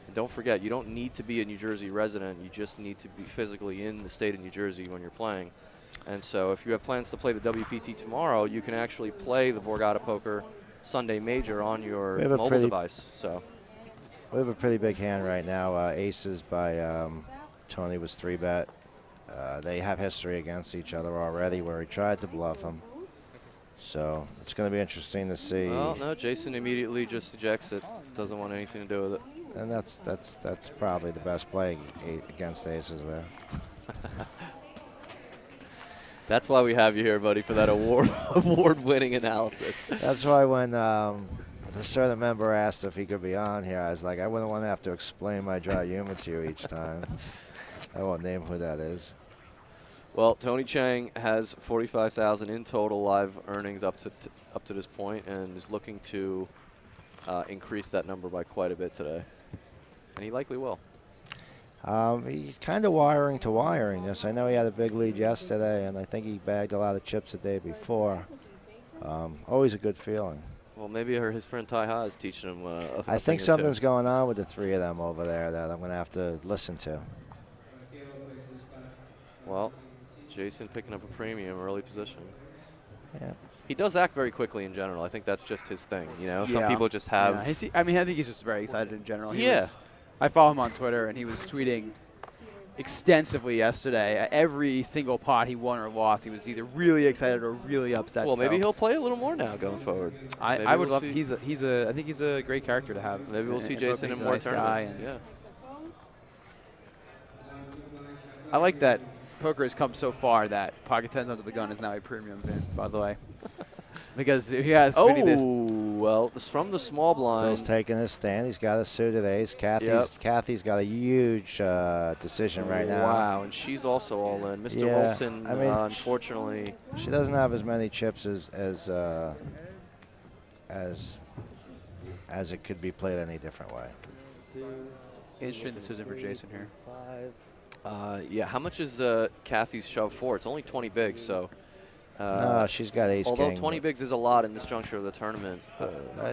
A: And don't forget, you don't need to be a New Jersey resident. You just need to be physically in the state of New Jersey when you're playing. And so if you have plans to play the WPT tomorrow, you can actually play the Borgata Poker Sunday Major on your mobile device. So
C: we have a pretty big hand right now. Aces by Tony was 3-bet. They have history against each other already where he tried to bluff him. So it's going to be interesting to see.
A: Well, no, Jason immediately just ejects it. Doesn't want anything to do with it.
C: And that's probably the best play against aces there.
A: That's why we have you here, buddy, for that award-winning analysis.
C: That's why when a certain member asked if he could be on here, I was like, I wouldn't want to have to explain my dry humor to you each time. I won't name who that is.
A: Well, Tony Chang has 45,000 in total live earnings up to this point, and is looking to increase that number by quite a bit today, and he likely will.
C: He's kind of wiring to wiring this. I know he had a big lead yesterday, and I think he bagged a lot of chips the day before. Always a good feeling.
A: Well, maybe his friend Ty Ha is teaching him a
C: I think
A: thing or
C: something's
A: two.
C: going on with the 3 of them over there that I'm going to have to listen to.
A: Well, Jason picking up a premium early position.
C: Yeah.
A: He does act very quickly in general. I think that's just his thing. You know, some
B: Yeah.
A: people just have.
B: Yeah. I mean, I think he's just very excited in general.
A: Yeah.
B: I follow him on Twitter, and he was tweeting extensively yesterday. Every single pot he won or lost, he was either really excited or really upset.
A: Well, maybe
B: so
A: he'll play a little more now going forward.
B: I would
A: we'll
B: love. I think he's a great character to have.
A: Maybe we'll see
B: and
A: Jason
B: he's
A: in
B: a
A: more
B: nice guy,
A: tournaments.
B: and
A: Yeah.
B: I like that poker has come so far that Pocket 10s Under the Gun is now a premium event, by the way. Because if he has this.
A: Well, it's from the small blind.
C: Bill's taking his stand. He's got a suited ace. Kathy's got a huge decision right now.
A: Wow, and she's also all in. Mr.
C: Yeah,
A: Wilson,
C: I mean,
A: unfortunately.
C: She doesn't have as many chips as it could be played any different way.
B: Interesting decision for Jason here.
A: Yeah, how much is Kathy's shove for? It's only 20 bigs, so.
C: No, she's got ace
A: although
C: king.
A: 20 bigs is a lot in this juncture of the tournament.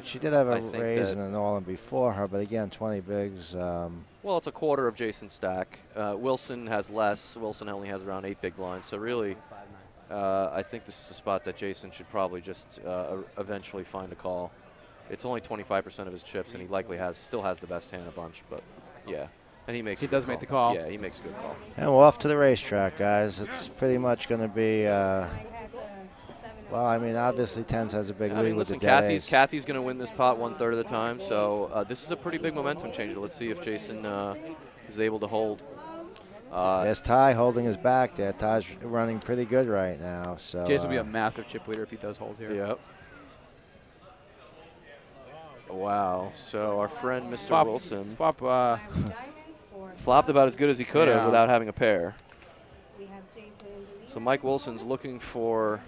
C: She did have a
A: I think
C: raise and an all-in before her, but again, 20 bigs.
A: Well, it's a quarter of Jason's stack. Wilson has less. Wilson only has around 8 big blinds. So really, I think this is a spot that Jason should probably just eventually find a call. It's only 25% of his chips, and he likely still has the best hand a bunch. But yeah, and he
B: does make the call.
A: Yeah, he makes a good call.
C: And we're off to the racetrack, guys. It's pretty much going to be. Well, I mean, obviously, Tens has a big lead with
A: listen,
C: the dead ace.
A: Kathy's going to win this pot 1/3 of the time, so this is a pretty big momentum changer. Let's see if Jason is able to hold.
C: There's Ty holding his back there. Ty's running pretty good right now. So
B: Jason will be a massive chip leader if he does hold here.
A: Yep. Wow. So our friend Mr. Wilson flopped about as good as he could have without having a pair. So Mike Wilson's looking for.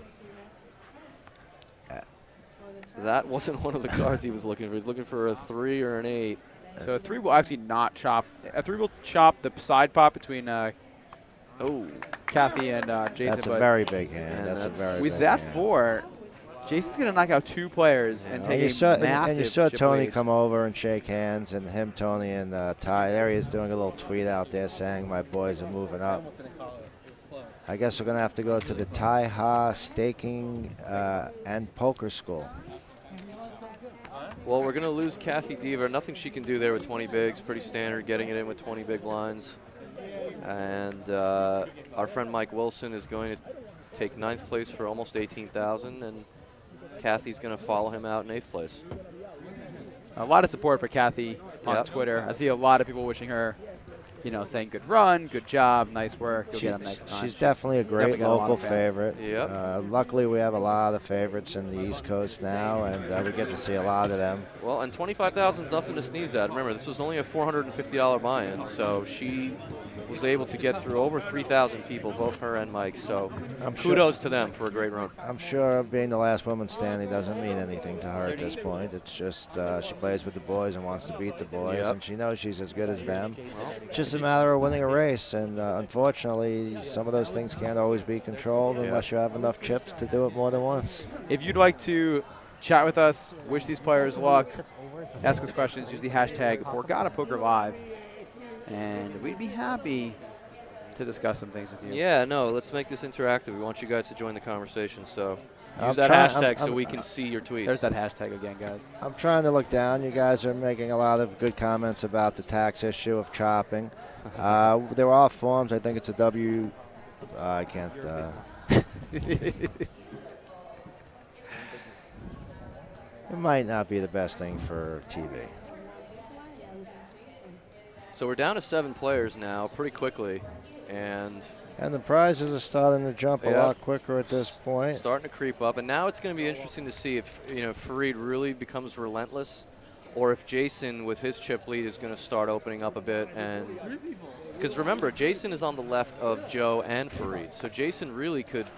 A: That wasn't one of the cards he was looking for. He's looking for a 3 or an 8.
B: So a 3 will actually not chop. A 3 will chop the side pot between Kathy and Jason.
C: That's a very big hand. That's a very
B: with
C: big
B: that
C: hand.
B: 4, Jason's going to knock out 2 players and take a massive
C: And you saw
B: chip
C: Tony
B: lead.
C: come over and shake hands, and him, Tony, and Ty. There he is doing a little tweet out there saying, "My boys are moving up." I guess we're going to have to go to the Tai Ha Staking and Poker School.
A: Well, we're going to lose Kathy Deaver. Nothing she can do there with 20 bigs. Pretty standard, getting it in with 20 big blinds. And our friend Mike Wilson is going to take 9th place for almost 18,000, and Kathy's going to follow him out in 8th place.
B: A lot of support for Kathy on Twitter. I see a lot of people wishing her, saying good run, good job, nice work. You'll get him next time.
C: She's definitely a great local favorite.
A: Yep.
C: Luckily, we have a lot of favorites in the East Coast now, and we get to see a lot of them.
A: Well, and 25,000 is nothing to sneeze at. Remember, this was only a $450 buy-in, so she was able to get through over 3,000 people, both her and Mike. So kudos to them for a great run.
C: I'm sure being the last woman standing doesn't mean anything to her at this point. It's just she plays with the boys and wants to beat the boys, and she knows she's as good as them. Just a matter of winning a race, and unfortunately, some of those things can't always be controlled unless you have enough chips to do it more than once.
B: If you'd like to chat with us, wish these players luck, ask us questions, use the hashtag Borgata Poker Live, and we'd be happy to discuss some things with you.
A: Yeah, no, let's make this interactive. We want you guys to join the conversation, so use that hashtag so we can see your tweets.
B: There's that hashtag again, guys.
C: I'm trying to look down. You guys are making a lot of good comments about the tax issue of chopping. They're all forms. I think it's a W. I can't. It might not be the best thing for TV.
A: So we're down to 7 players now pretty quickly, and
C: the prizes are starting to jump a lot quicker at this point.
A: Starting to creep up, and now it's going to be interesting to see if Fareed really becomes relentless, or if Jason with his chip lead is going to start opening up a bit. And because remember, Jason is on the left of Joe and Fareed, so Jason really could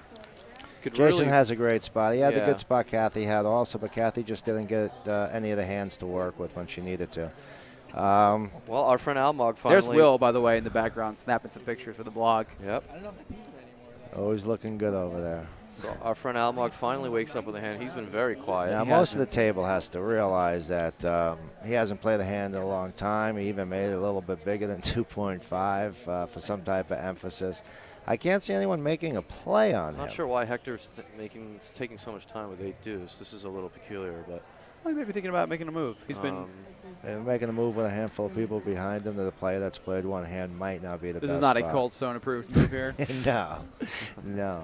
C: Jason has a great spot. He had the good spot Kathy had also, but Kathy just didn't get any of the hands to work with when she needed to.
A: Well, our friend Almog finally.
B: There's Will, by the way, in the background, snapping some pictures for the blog.
A: Yep.
C: Always looking good over there.
A: So our friend Almog finally wakes up with a hand. He's been very quiet.
C: Now, most of the table has to realize that he hasn't played a hand in a long time. He even made it a little bit bigger than 2.5 for some type of emphasis. I can't see anyone making a play on
A: I'm
C: him.
A: not sure why Hector's taking so much time with 8 deuce. This is a little peculiar, but
B: Well, he may be thinking about making a move. He's been.
C: And making a move with a handful of people behind him, that the player that's played one hand might not be the
B: This
C: best
B: is not
C: spot.
B: a Cold Stone approved move here.
C: No, no.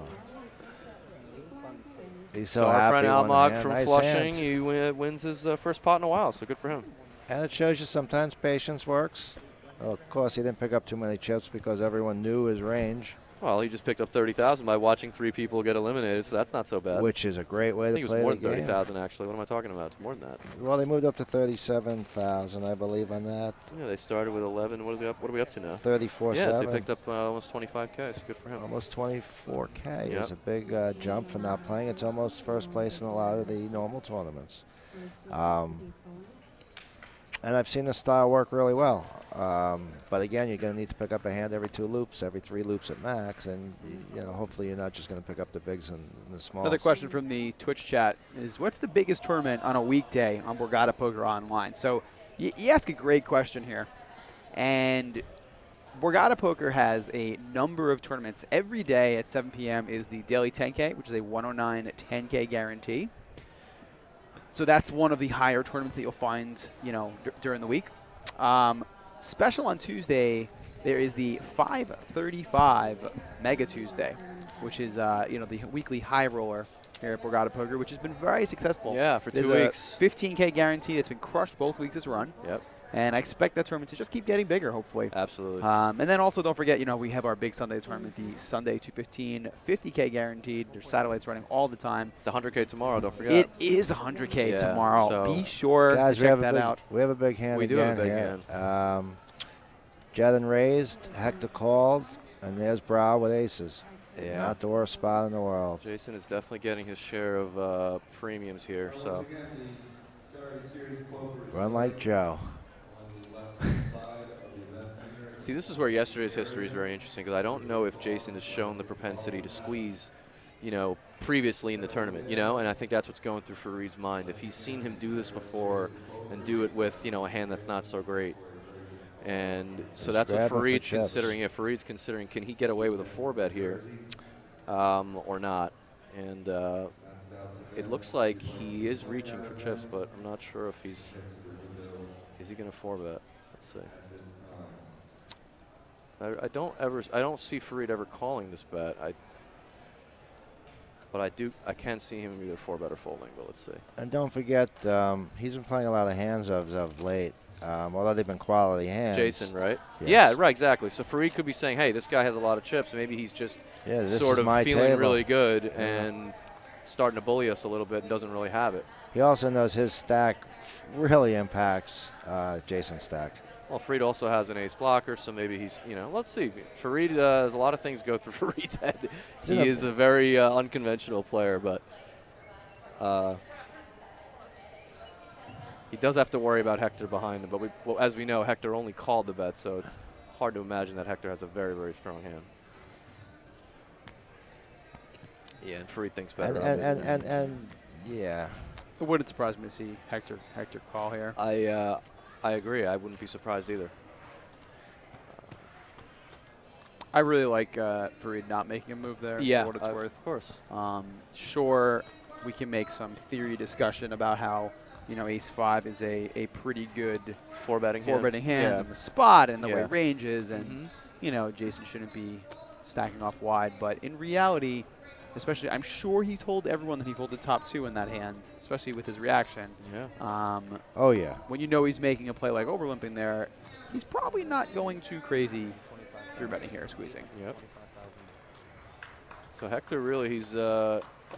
C: He's so
A: our
C: happy.
A: friend
C: one
A: Almog
C: hand.
A: from
C: Nice
A: Flushing,
C: hand.
A: he wins his first pot in a while, so good for him.
C: And it shows you sometimes patience works. Well, of course, he didn't pick up too many chips because everyone knew his range,
A: Well, he just picked up 30,000 by watching 3 people get eliminated, so that's not so bad.
C: which is a great way
A: I
C: to
A: think it
C: play
A: was more
C: the
A: than
C: game.
A: 30,000 actually. What am I talking about? It's more than that.
C: Well, they moved up to 37,000, I believe, on that.
A: Yeah, they started with 11. What are we up to now?
C: 34.7.
A: Yes, they picked up almost 25K, so good for him.
C: Almost 24K
A: Yep.
C: is a big jump for not playing. It's almost first place in a lot of the normal tournaments. And I've seen this style work really well. But again, you're going to need to pick up a hand every 2 loops, every 3 loops at max, and hopefully you're not just going to pick up the bigs and the smalls.
B: Another question from the Twitch chat is, what's the biggest tournament on a weekday on Borgata Poker Online? So you ask a great question here. And Borgata Poker has a number of tournaments. Every day at 7 p.m. is the daily 10K, which is a 109 10K guarantee. So that's one of the higher tournaments that you'll find, during the week. Special on Tuesday, there is the 535 Mega Tuesday, which is the weekly high roller here at Borgata Poker, which has been very successful.
A: Yeah, for 2
B: There's
A: weeks.
B: a 15K guarantee that's been crushed both weeks this run.
A: Yep.
B: And I expect that tournament to just keep getting bigger, hopefully.
A: Absolutely.
B: And then also don't forget, we have our big Sunday tournament, the Sunday 215, 50K guaranteed. There's satellites running all the time.
A: The 100K tomorrow, don't forget.
B: It is 100K
A: Yeah,
B: tomorrow.
A: so
B: Be sure
C: Guys,
B: to check that out.
C: We have a big hand
A: We do
C: again
A: have a big
C: here.
A: hand.
C: Jed raised, Hector called, and there's Brow with aces.
A: Yeah.
C: Not the worst spot in the world.
A: Jason is definitely getting his share of premiums here. So
C: Run like Joe.
A: see, this is where yesterday's history is very interesting because I don't know if Jason has shown the propensity to squeeze, previously in the tournament, and I think that's what's going through Fareed's mind. If he's seen him do this before and do it with, a hand that's not so great. And so that's what Fareed's considering. Yeah, Fareed's considering, can he get away with a 4-bet here or not? And it looks like he is reaching for chips, but I'm not sure if is he going to 4-bet? Let's see. So I don't see Fareed ever calling this bet. But I can see him either 4-bet or folding, but let's see.
C: And don't forget, he's been playing a lot of hands of late. Although they've been quality hands.
A: Jason, right?
C: Yes.
A: Yeah, right, exactly. So Fareed could be saying, hey, this guy has a lot of chips. Maybe he's just sort of feeling really good and starting to bully us a little bit and doesn't really have it.
C: He also knows his stack really impacts Jason's stack.
A: Well, Fareed also has an ace blocker, so maybe he's, let's see. Fareed, there's a lot of things go through Fareed's head. He is a very unconventional player, but he does have to worry about Hector behind him. But as we know, Hector only called the bet, so it's hard to imagine that Hector has a very, very strong hand. Yeah, and Fareed thinks better.
C: And yeah.
B: It wouldn't surprise me to see Hector call here.
A: I agree. I wouldn't be surprised either.
B: I really like Fareed not making a move there.
A: Yeah,
B: for what it's worth.
A: Of course.
B: Sure, we can make some theory discussion about how Ace-5 is a pretty good
A: 4-betting
B: hand in the spot and the way
A: Yeah.
B: range is, and Jason shouldn't be stacking off wide. But in reality, especially, I'm sure he told everyone that he folded top 2 in that hand, especially with his reaction.
A: Yeah.
C: Oh yeah.
B: When he's making a play like overlimping there, he's probably not going too crazy 3-betting here, squeezing.
A: Yep. So Hector really,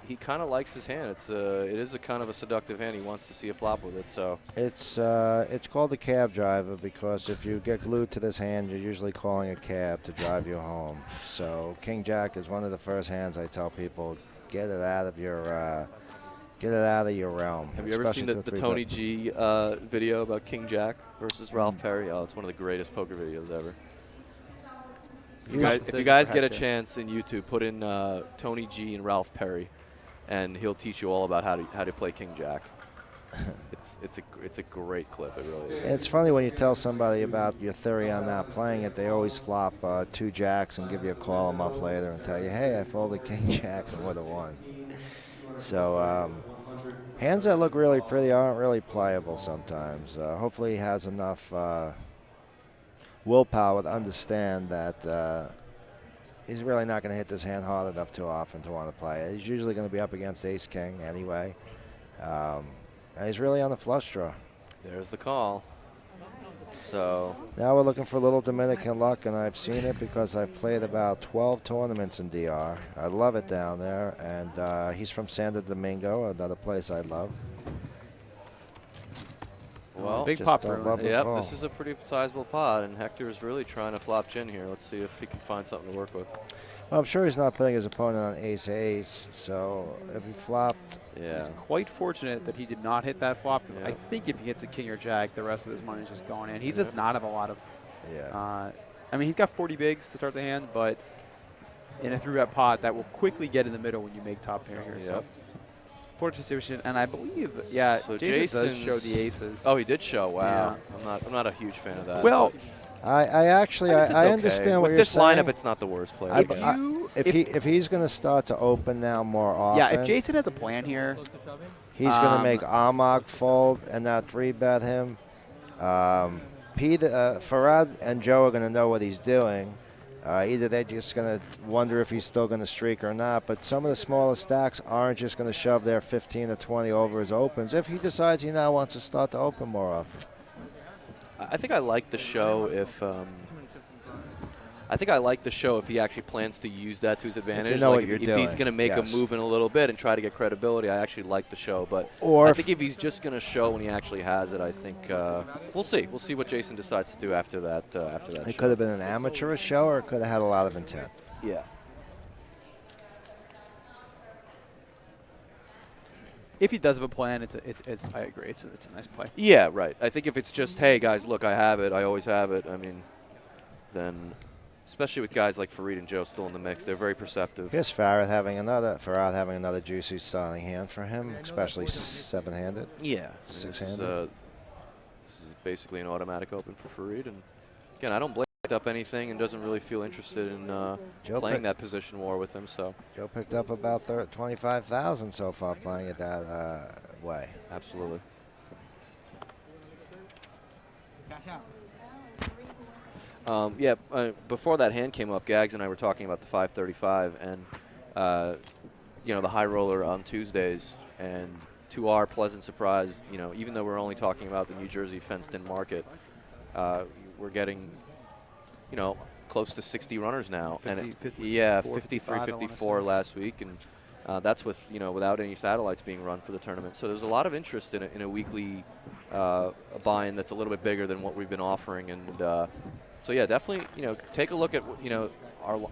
A: he kind of likes his hand. It is a kind of a seductive hand. He wants to see a flop with it. So
C: it's called the cab driver because if you get glued to this hand, you're usually calling a cab to drive you home. So King Jack is one of the first hands I tell people, get it out of your realm.
A: have you ever seen the Tony G video about King Jack versus Ralph Perry? Oh, it's one of the greatest poker videos ever. If you guys get a chance in YouTube, put in Tony G and Ralph Perry, and he'll teach you all about how to play King Jack. it's a great clip. It really is.
C: It's funny when you tell somebody about your theory on not playing it, they always flop 2 jacks and give you a call a month later and tell you, hey, I folded king jack and would have won. So hands that look really pretty aren't really playable sometimes. Hopefully he has enough willpower to understand that he's really not going to hit this hand hard enough too often to want to play it. He's usually going to be up against ace-king anyway. And he's really on the flush draw.
A: There's the call. So
C: now we're looking for a little Dominican luck, and I've seen it because I've played about 12 tournaments in DR. I love it down there, and he's from Santo Domingo, another place I love.
A: Well,
B: big pop through.
A: Yep, this is a pretty sizable pot, and Hector is really trying to flop chin here. Let's see if he can find something to work with.
C: Well, I'm sure he's not putting his opponent on ace-ace, so if he flopped...
A: Yeah.
B: He's quite fortunate that he did not hit that flop, because
A: Yeah.
B: I think if he hits a king or jack, the rest of his money is just going in. He does not have a lot of...
C: Yeah.
B: I mean, he's got 40 bigs to start the hand, but in a 3-bet pot, that will quickly get in the middle when you make top pair here.
A: Yep.
B: So, fortunate situation, and I believe, yeah,
A: So
B: Jason does show the aces.
A: Oh, he did show. Wow.
B: Yeah.
A: I'm not a huge fan of that.
B: Well,
C: I actually
A: guess it's
C: I
A: okay.
C: understand what
A: with
C: you're
A: this
C: saying.
A: lineup, it's not the worst play.
C: If he's going to start to open now more often,
B: yeah, if Jason has a plan here,
C: he's going to make Amag fold and not 3-bet him. Farad and Joe are going to know what he's doing. Either they're just going to wonder if he's still going to streak or not, but some of the smaller stacks aren't just going to shove their 15 or 20 over his opens if he decides he now wants to start to open more often.
A: I think I like the show if he actually plans to use that to his advantage.
C: If you know
A: like
C: what you're
A: if
C: doing,
A: he's going to make
C: yes.
A: a move in a little bit and try to get credibility, I actually like the show. But
C: Or
A: I think if he's just going to show when he actually has it, I think we'll see. We'll see what Jason decides to do after that.
C: It could have been an amateurish show, or it could have had a lot of intent.
A: Yeah.
B: if he does have a plan, I agree, it's a nice play.
A: Yeah, right. I think if it's just, hey guys, look, I have it, I always have it. I mean, then, especially with guys like Farid and Joe still in the mix, they're very perceptive.
C: Here's Farad having another juicy starting hand for him, especially 7-handed.
A: Yeah,
C: 6-handed.
A: This is basically an automatic open for Farid, and again, I don't blame up anything and doesn't really feel interested in playing that position war with him. So
C: Joe picked up about 25,000 so far playing it that way.
A: Absolutely. Before that hand came up, Gags and I were talking about the 535 and the high roller on Tuesdays, and to our pleasant surprise, even though we're only talking about the New Jersey fenced-in market, we're getting close to 60 runners now. 53, 54 last week, and that's with without any satellites being run for the tournament. So there's a lot of interest in a weekly buy-in that's a little bit bigger than what we've been offering, and so yeah, definitely take a look at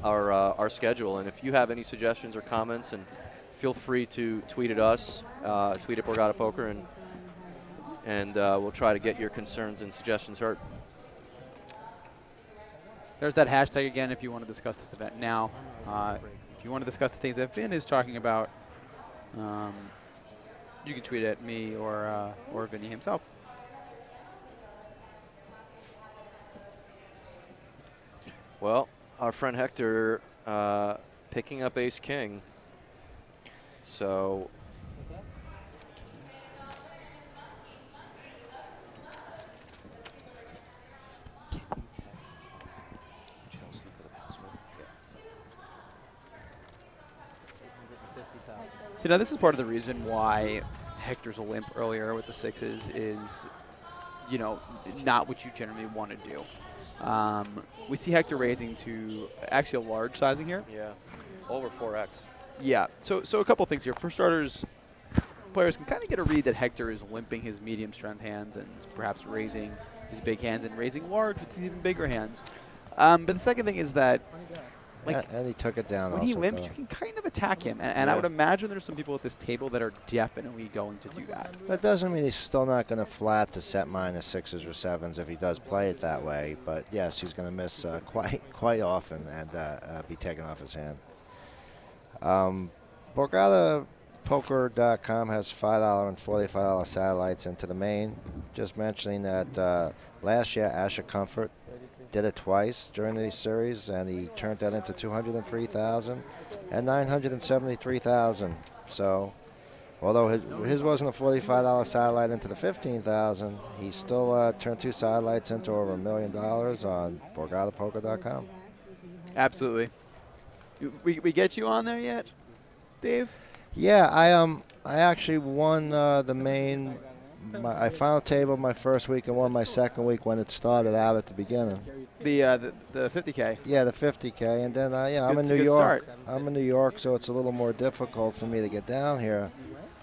A: our schedule, and if you have any suggestions or comments, and feel free to tweet at us, tweet at Borgata Poker, and we'll try to get your concerns and suggestions heard.
B: There's that hashtag again if you want to discuss this event now. If you want to discuss the things that Vin is talking about, you can tweet at me or Vinny himself.
A: Well, our friend Hector picking up ace-king. So
B: See, now this is part of the reason why Hector's a limp earlier with the sixes is, not what you generally want to do. We see Hector raising to actually a large sizing here.
A: yeah, over 4x.
B: Yeah, so a couple things here. For starters, players can kind of get a read that Hector is limping his medium strength hands and perhaps raising his big hands and raising large with these even bigger hands. But the second thing is that,
C: and he took it down.
B: When he limps, you can kind of attack him. And I would imagine there's some people at this table that are definitely going to do that.
C: That doesn't mean he's still not going to flat to set minus 6s or 7s if he does play it that way. But yes, he's going to miss quite often and be taken off his hand. Borgata BorgataPoker.com has $5 and $45 satellites into the main. Just mentioning that last year, Asher Comfort did it twice during the series, and he turned that into $203,000 and $973,000. So, although his wasn't a $45 satellite into the $15,000, he still turned 2 satellites into over $1 million on BorgataPoker.com.
B: Absolutely. We get you on there yet, Dave?
C: Yeah, I actually won the main. I final tabled my first week and won my second week when it started out at the beginning.
B: The 50K.
C: Yeah, the 50K, and then I'm in New York. I'm in New York, so it's a little more difficult for me to get down here.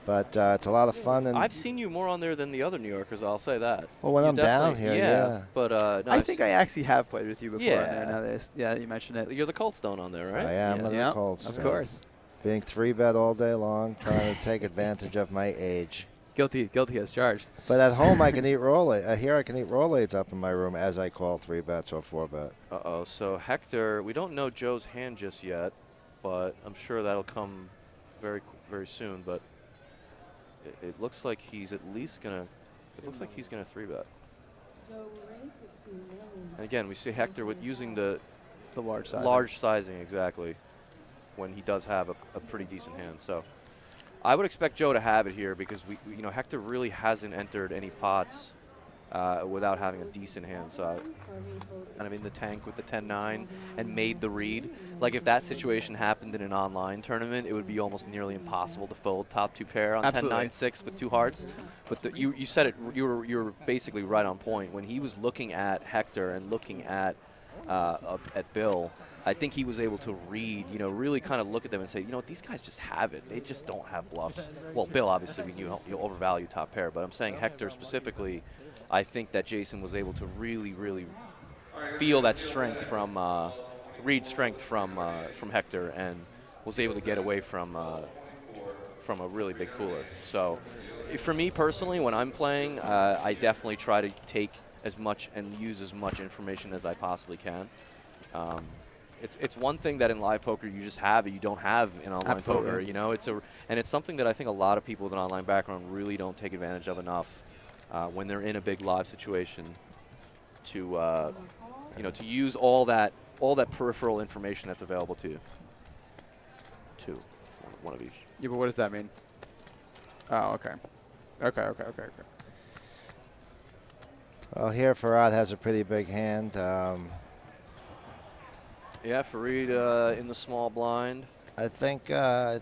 C: But it's a lot of fun. And
A: I've seen you more on there than the other New Yorkers, I'll say that.
C: well, when
A: You
C: I'm down
A: definitely-
C: here, yeah.
A: But no,
B: I think I actually have played with you before.
A: Yeah.
B: On there. Now that you mentioned it.
A: you're the Cold Stone on there, right?
C: I am
B: Yeah.
C: in
B: Yep,
C: the Colts.
B: of course.
C: Being 3-bet all day long, trying to take advantage of my age.
B: Guilty as charged.
C: But at home, I can eat Rolaids. Here, I can eat Rolaids up in my room as I call 3-bets or 4-bet.
A: Uh-oh. So Hector, we don't know Joe's hand just yet, but I'm sure that'll come very, very soon. But it looks like he's at least gonna. It looks like he's gonna 3-bet. And again, we see Hector with using the
B: large size.
A: large sizing exactly when he does have a pretty decent hand. So I would expect Joe to have it here because Hector really hasn't entered any pots without having a decent hand. So kind of in the tank with the 10-9 and made the read. Like if that situation happened in an online tournament, it would be almost nearly impossible to fold top 2 pair on 10-9-6 with 2 hearts. But you said it. You were basically right on point when he was looking at Hector and looking at Bill. I think he was able to read, really kind of look at them and say, these guys just have it. They just don't have bluffs. Well, Bill, obviously, we knew you'll overvalue top pair, but I'm saying Hector specifically, I think that Jason was able to really, really feel that strength from, read strength from Hector and was able to get away from a really big cooler. So for me personally, when I'm playing, I definitely try to take as much and use as much information as I possibly can. It's one thing that in live poker you just have that you don't have in online poker. And it's something that I think a lot of people with an online background really don't take advantage of enough when they're in a big live situation to to use all that peripheral information that's available to you. One of each.
B: Yeah, but what does that mean? Oh, okay. Okay.
C: Well, here Farad has a pretty big hand.
A: Yeah, Fareed in the small blind.
C: I think a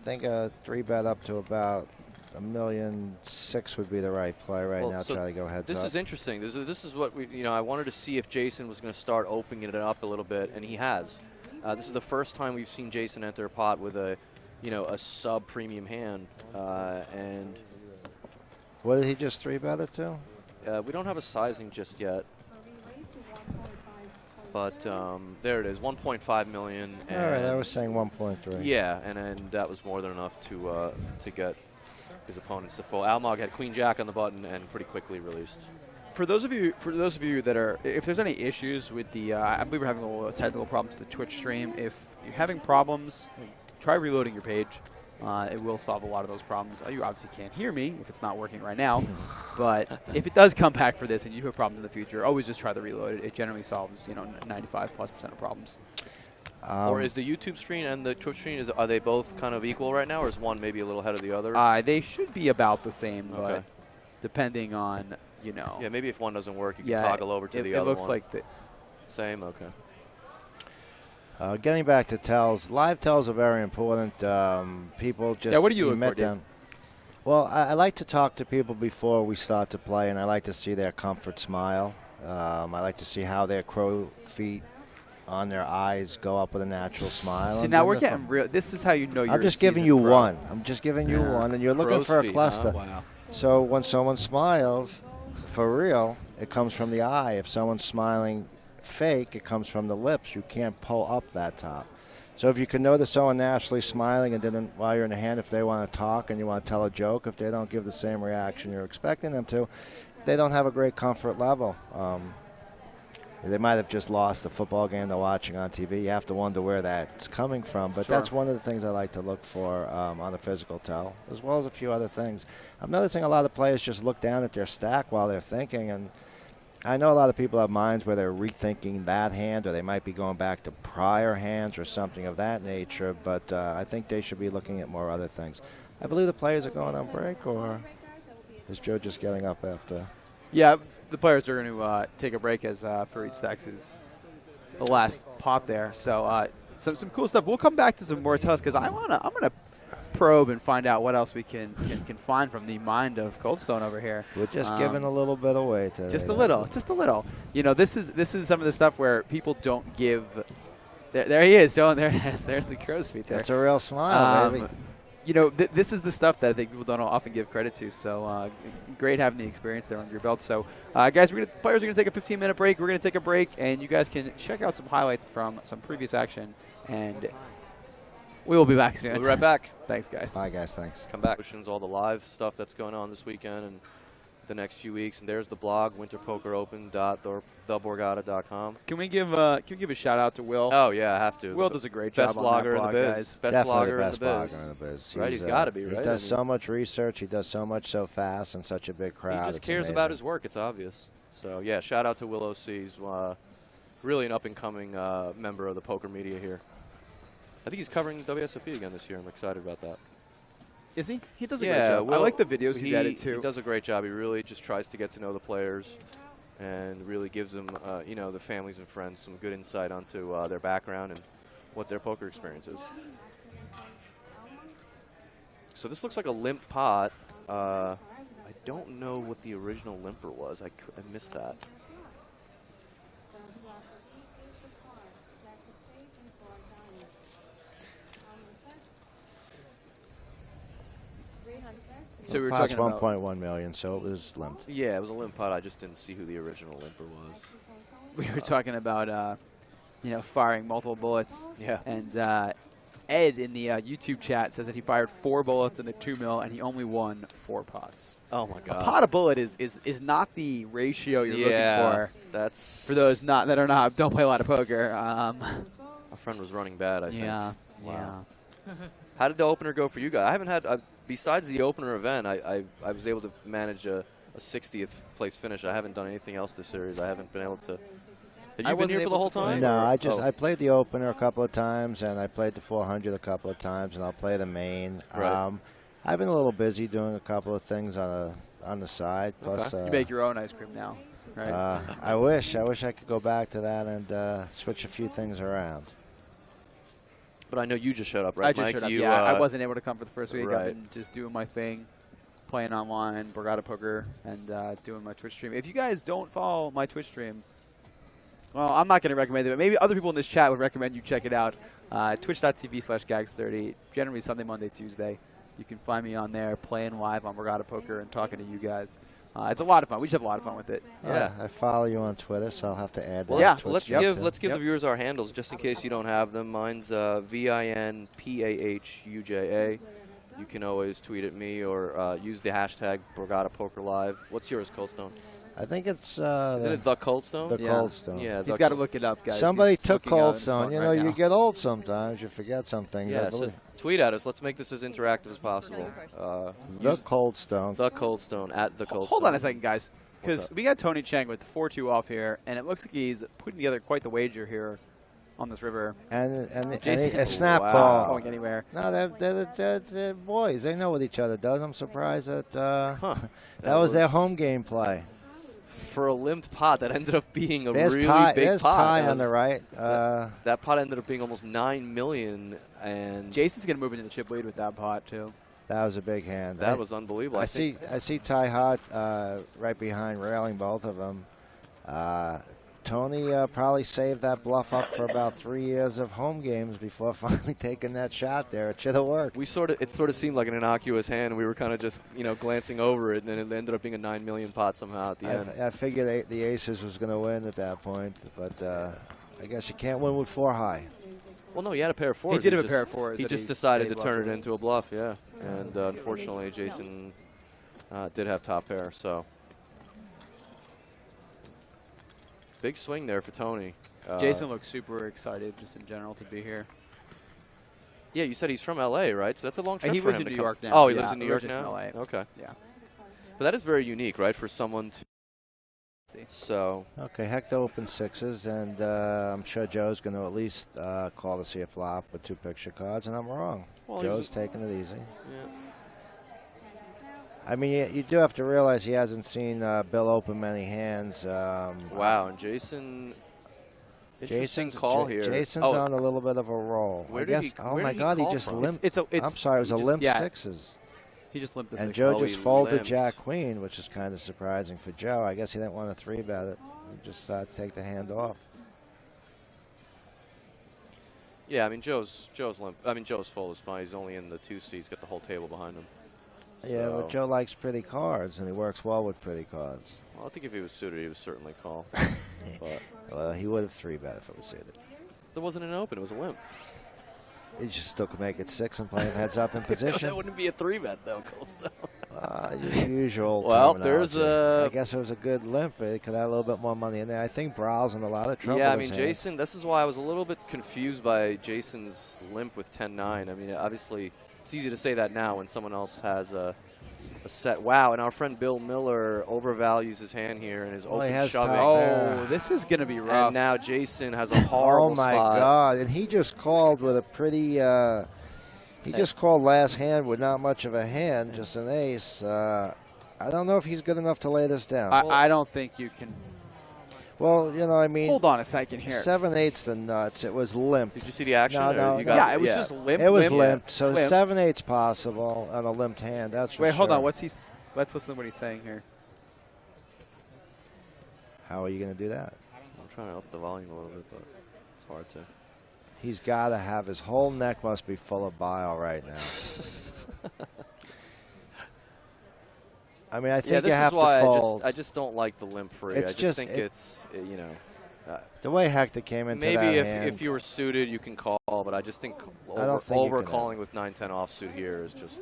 C: 3-bet up to about $1.6 million would be the right play right now.
A: So
C: try to go heads
A: this
C: up.
A: is interesting. This is what I wanted to see if Jason was going to start opening it up a little bit, and he has. This is the first time we've seen Jason enter a pot with a sub premium hand, and
C: what did he just 3-bet it to?
A: we don't have a sizing just yet. But there it is, 1.5 million.
C: All right, I was saying 1.3.
A: Yeah, and that was more than enough to get his opponents to fold. Almog had Queen Jack on the button and pretty quickly released.
B: For those of you that are, if there's any issues with the, I believe we're having a little technical problems with the Twitch stream. If you're having problems, try reloading your page. It will solve a lot of those problems. You obviously can't hear me if it's not working right now, but if it does come back for this and you have problems in the future, always just try to reload it. It generally solves 95+% of problems.
A: Or is the YouTube screen and the Twitch screen, are they both kind of equal right now, or is one maybe a little ahead of the other?
B: They should be about the same,
A: Okay.
B: but depending on
A: Yeah, maybe if one doesn't work, you can toggle over to the other one.
B: It looks like the
A: same. Okay.
C: Getting back to tells, live tells are very important. People just
B: what do you look
C: emit
B: for, Dave?
C: them. Well, I like to talk to people before we start to play, and I like to see their comfort smile. I like to see how their crow feet on their eyes go up with a natural smile.
B: See, now we're getting real. This is how you know you're
C: I'm just
B: a
C: giving
B: seasoned
C: you
B: pro.
C: one. I'm just giving you one, and you're looking
A: Crow's
C: for a
A: feet,
C: cluster.
A: huh? Wow.
C: So when someone smiles, for real, it comes from the eye. If someone's smiling fake, it comes from the lips. You can't pull up that top. So if you can notice someone naturally smiling and then while you're in the hand, if they want to talk and you want to tell a joke, if they don't give the same reaction you're expecting them to, they don't have a great comfort level. They might have just lost a football game they're watching on TV. You have to wonder where that's coming from. But that's one of the things I like to look for on a physical tell, as well as a few other things. I'm noticing a lot of players just look down at their stack while they're thinking. And I know a lot of people have minds where they're rethinking that hand, or they might be going back to prior hands or something of that nature. But I think they should be looking at more other things. I believe the players are going on break, or is Joe just getting up after?
B: Yeah, the players are going to take a break as Fareed stacks is the last pot there. So some cool stuff. We'll come back to some more tells because I'm gonna probe and find out what else we can find from the mind of Coldstone over here.
C: We're just giving a little bit away today.
B: Just a little. You know, this is some of the stuff where people don't give. There he is, Joe. There's the crow's feet there.
C: That's a real smile, baby.
B: You know, this is the stuff that I think people don't often give credit to. So great having the experience there under your belt. So, guys, players are going to take a 15-minute break. We're going to take a break, and you guys can check out some highlights from some previous action. And we will be back soon.
A: We'll be right back.
B: Thanks, guys.
C: Bye, guys. Thanks.
A: Come back. All the live stuff that's going on this weekend and the next few weeks. And there's the blog, winterpokeropen.theborgata.com.
B: Can we give a shout out to Will?
A: Oh yeah, I have to.
B: Will does a great job.
A: Best
B: on
A: blogger
B: that blog,
A: in the biz.
B: guys.
A: Best
C: Definitely
A: blogger
C: the best
A: in the
C: blogger in the biz.
A: Right, he's got to be, right?
C: He does so much research. He does so much so fast and such a big crowd.
A: He just cares about his work. It's obvious. So yeah, shout out to Will OC. He's really an up-and-coming member of the poker media here. I think he's covering WSOP again this year. I'm excited about that.
B: Is he? He does a great job. I like the videos he's added too.
A: He does a great job. He really just tries to get to know the players and really gives them, the families and friends some good insight onto their background and what their poker experience is. So this looks like a limp pot. I don't know what the original limper was. I missed that.
B: So we were
C: talking
B: talking about
C: 1.1 million, so it was limp.
A: Yeah, it was a limp pot. I just didn't see who the original limper was.
B: We were talking about firing multiple bullets.
A: Yeah.
B: And Ed in the YouTube chat says that he fired 4 bullets in the 2 mil and he only won 4 pots.
A: Oh my God.
B: A pot a bullet is not the ratio you're looking for.
A: That's
B: For those don't play a lot of poker.
A: Our friend was running bad, I think.
B: Yeah.
A: Wow. How did the opener go for you guys? I haven't had besides the opener event. I was able to manage a 60th place finish. I haven't done anything else this series. I haven't been able to. Have you been here for the whole time?
C: No, I played the opener a couple of times, and I played the 400 a couple of times, and I'll play the main.
A: Right.
C: I've been a little busy doing a couple of things on the side. Plus,
B: you make your own ice cream now, right?
C: I wish I could go back to that and switch a few things around.
A: But I know you just showed up, right,
B: I just
A: Mike?
B: showed up.
A: You,
B: I wasn't able to come for the first week.
A: Right.
B: I've been just doing my thing, playing online, Borgata Poker, and doing my Twitch stream. If you guys don't follow my Twitch stream, well, I'm not going to recommend it, but maybe other people in this chat would recommend you check it out. Twitch.tv/gags30, generally Sunday, Monday, Tuesday. You can find me on there playing live on Borgata Poker and talking to you guys. It's a lot of fun. We just have a lot of fun with it.
C: Yeah, I follow you on Twitter, so I'll have to add that.
A: Well,
B: yeah,
A: let's give the viewers our handles just in case you don't have them. Mine's VINPAHUJA. You can always tweet at me or use the hashtag Borgata Poker Live. What's yours, Coldstone?
C: I think it's
A: Is it the Coldstone?
C: The Coldstone.
A: Yeah,
B: He's got to look it up, guys.
C: Somebody
B: He's
C: took
B: looking out his
C: Coldstone.
B: phone
C: You
B: right
C: know,
B: now.
C: you get old sometimes. You forget some things.
A: Yeah, so tweet at us. Let's make this as interactive as possible.
C: The Coldstone.
A: The Coldstone at the Coldstone.
B: Hold on a second, guys, because
A: up?
B: we got Tony Chang with 4-2 off here, and it looks like he's putting together quite the wager here on this river.
C: And
B: Jason-
C: a snap
A: Wow.
C: ball.
B: Going anywhere.
C: No, they're boys. They know what each other does. I'm surprised that that was their home game play.
A: For a limped pot, that ended up being a
C: There's
A: really
C: Ty,
A: big
C: there's
A: pot.
C: Ty
A: That
C: on the
A: was-
C: right.
A: That pot ended up being almost $9 million, and
B: Jason's going to move into the chip lead with that pot, too.
C: That was a big hand.
A: that was unbelievable.
C: I see Ty Hart right behind railing both of them. Tony probably saved that bluff up for about 3 years of home games before finally taking that shot there. It should have worked.
A: it sort of seemed like an innocuous hand. We were kind of just glancing over it, and then it ended up being a $9 million pot somehow at the end.
C: I figured the Aces was going to win at that point, but I guess you can't win with 4 high.
A: Well, no, he had a pair of fours.
B: He did have a pair of fours.
A: He
B: that
A: just decided
B: that
A: to
B: he
A: turn it
B: bluffed.
A: into a bluff, yeah. And unfortunately, Jason did have top pair, so. Big swing there for Tony.
B: Jason looks super excited just in general to be here.
A: Yeah, you said he's from L.A., right? So that's a long trip
B: He
A: for
B: lives
A: him
B: in
A: to
B: New
A: come.
B: York now.
A: Oh, he
B: Yeah,
A: lives in New York
B: originally
A: now?
B: from LA.
A: Okay.
B: Yeah.
A: But that is very unique, right, for someone to. So.
C: Okay, Hector opened sixes, and I'm sure Joe's going to at least call to see a flop with 2 picture cards, and I'm wrong.
A: Well,
C: Joe's taking it easy.
A: Yeah.
C: I mean, you do have to realize he hasn't seen Bill open many hands.
A: Wow, and Jason. Interesting call here.
C: Jason's on a little bit of a roll.
A: Where
C: I
A: did
C: guess.
A: he,
C: oh
A: where
C: my
A: did
C: God, he
A: call
C: just
A: from?
C: limped.
B: I'm
C: sorry, it was a limp
B: yeah.
C: sixes.
B: He just limped the
C: And
B: six.
C: Joe
A: Oh,
C: just
A: he
C: folded
A: limped.
C: Jack Queen, which is kind of surprising for Joe. I guess he didn't want to 3-bet it. He just take the hand off.
A: Yeah, I mean Joe's limp. I mean Joe's fold is fine. He's only in the 2C. He's got the whole table behind him.
C: Yeah,
A: So-
C: but Joe likes pretty cards, and he works well with pretty cards.
A: Well, I think if he was suited, he would certainly call. But
C: Well, he would have 3-bet if it was suited.
A: there wasn't an open. It was a limp.
C: He just still could make it 6 and play him heads up in position.
A: That wouldn't be a 3-bet though, Goldstone.
C: Usual.
A: Well, there's
C: terminology.
A: a-
C: I guess it was a good limp. It could have a little bit more money in there. I think Brow's in a lot of trouble.
A: Yeah, I
C: this
A: mean,
C: hand.
A: Jason, this is why I was a little bit confused by Jason's limp with 10-9. I mean, obviously, it's easy to say that now when someone else has a set. Wow, and our friend Bill Miller overvalues his hand here and is
C: Well, he
A: open
C: has
A: shoving.
C: top
B: Oh, this is going to be rough.
A: And now Jason has a horrible
C: Oh my
A: spot.
C: God! And he just called with a pretty. He just called last hand with not much of a hand, just an ace. I don't know if he's good enough to lay this down.
B: I don't think you can.
C: Well, you know, I mean,
B: Hold on a second here.
C: 7/8 the nuts. It was limp.
A: Did you see the action?
C: No,
A: or
C: no,
A: you
C: no.
A: got
B: Yeah, it was just limp.
C: It was
B: limp.
C: limp. So
B: Limp.
C: 7/8 possible on a limped hand. That's for
B: Wait, hold
C: sure.
B: on. Let's listen to what he's saying here.
C: How are you going to do that?
A: I'm trying to up the volume a little bit, but it's hard to.
C: He's got to have his whole neck must be full of bile right now. I mean, I think
A: Yeah,
C: you
A: this
C: have
A: is why
C: to fold.
A: I just don't like the limp free.
C: It's
A: I just
C: just-
A: think it's, you know.
C: The way Hector came into that
A: Maybe
C: hand.
A: if you were suited, you can call, but I just think
C: I don't think you
A: over
C: can
A: calling with 9-10 offsuit here is just,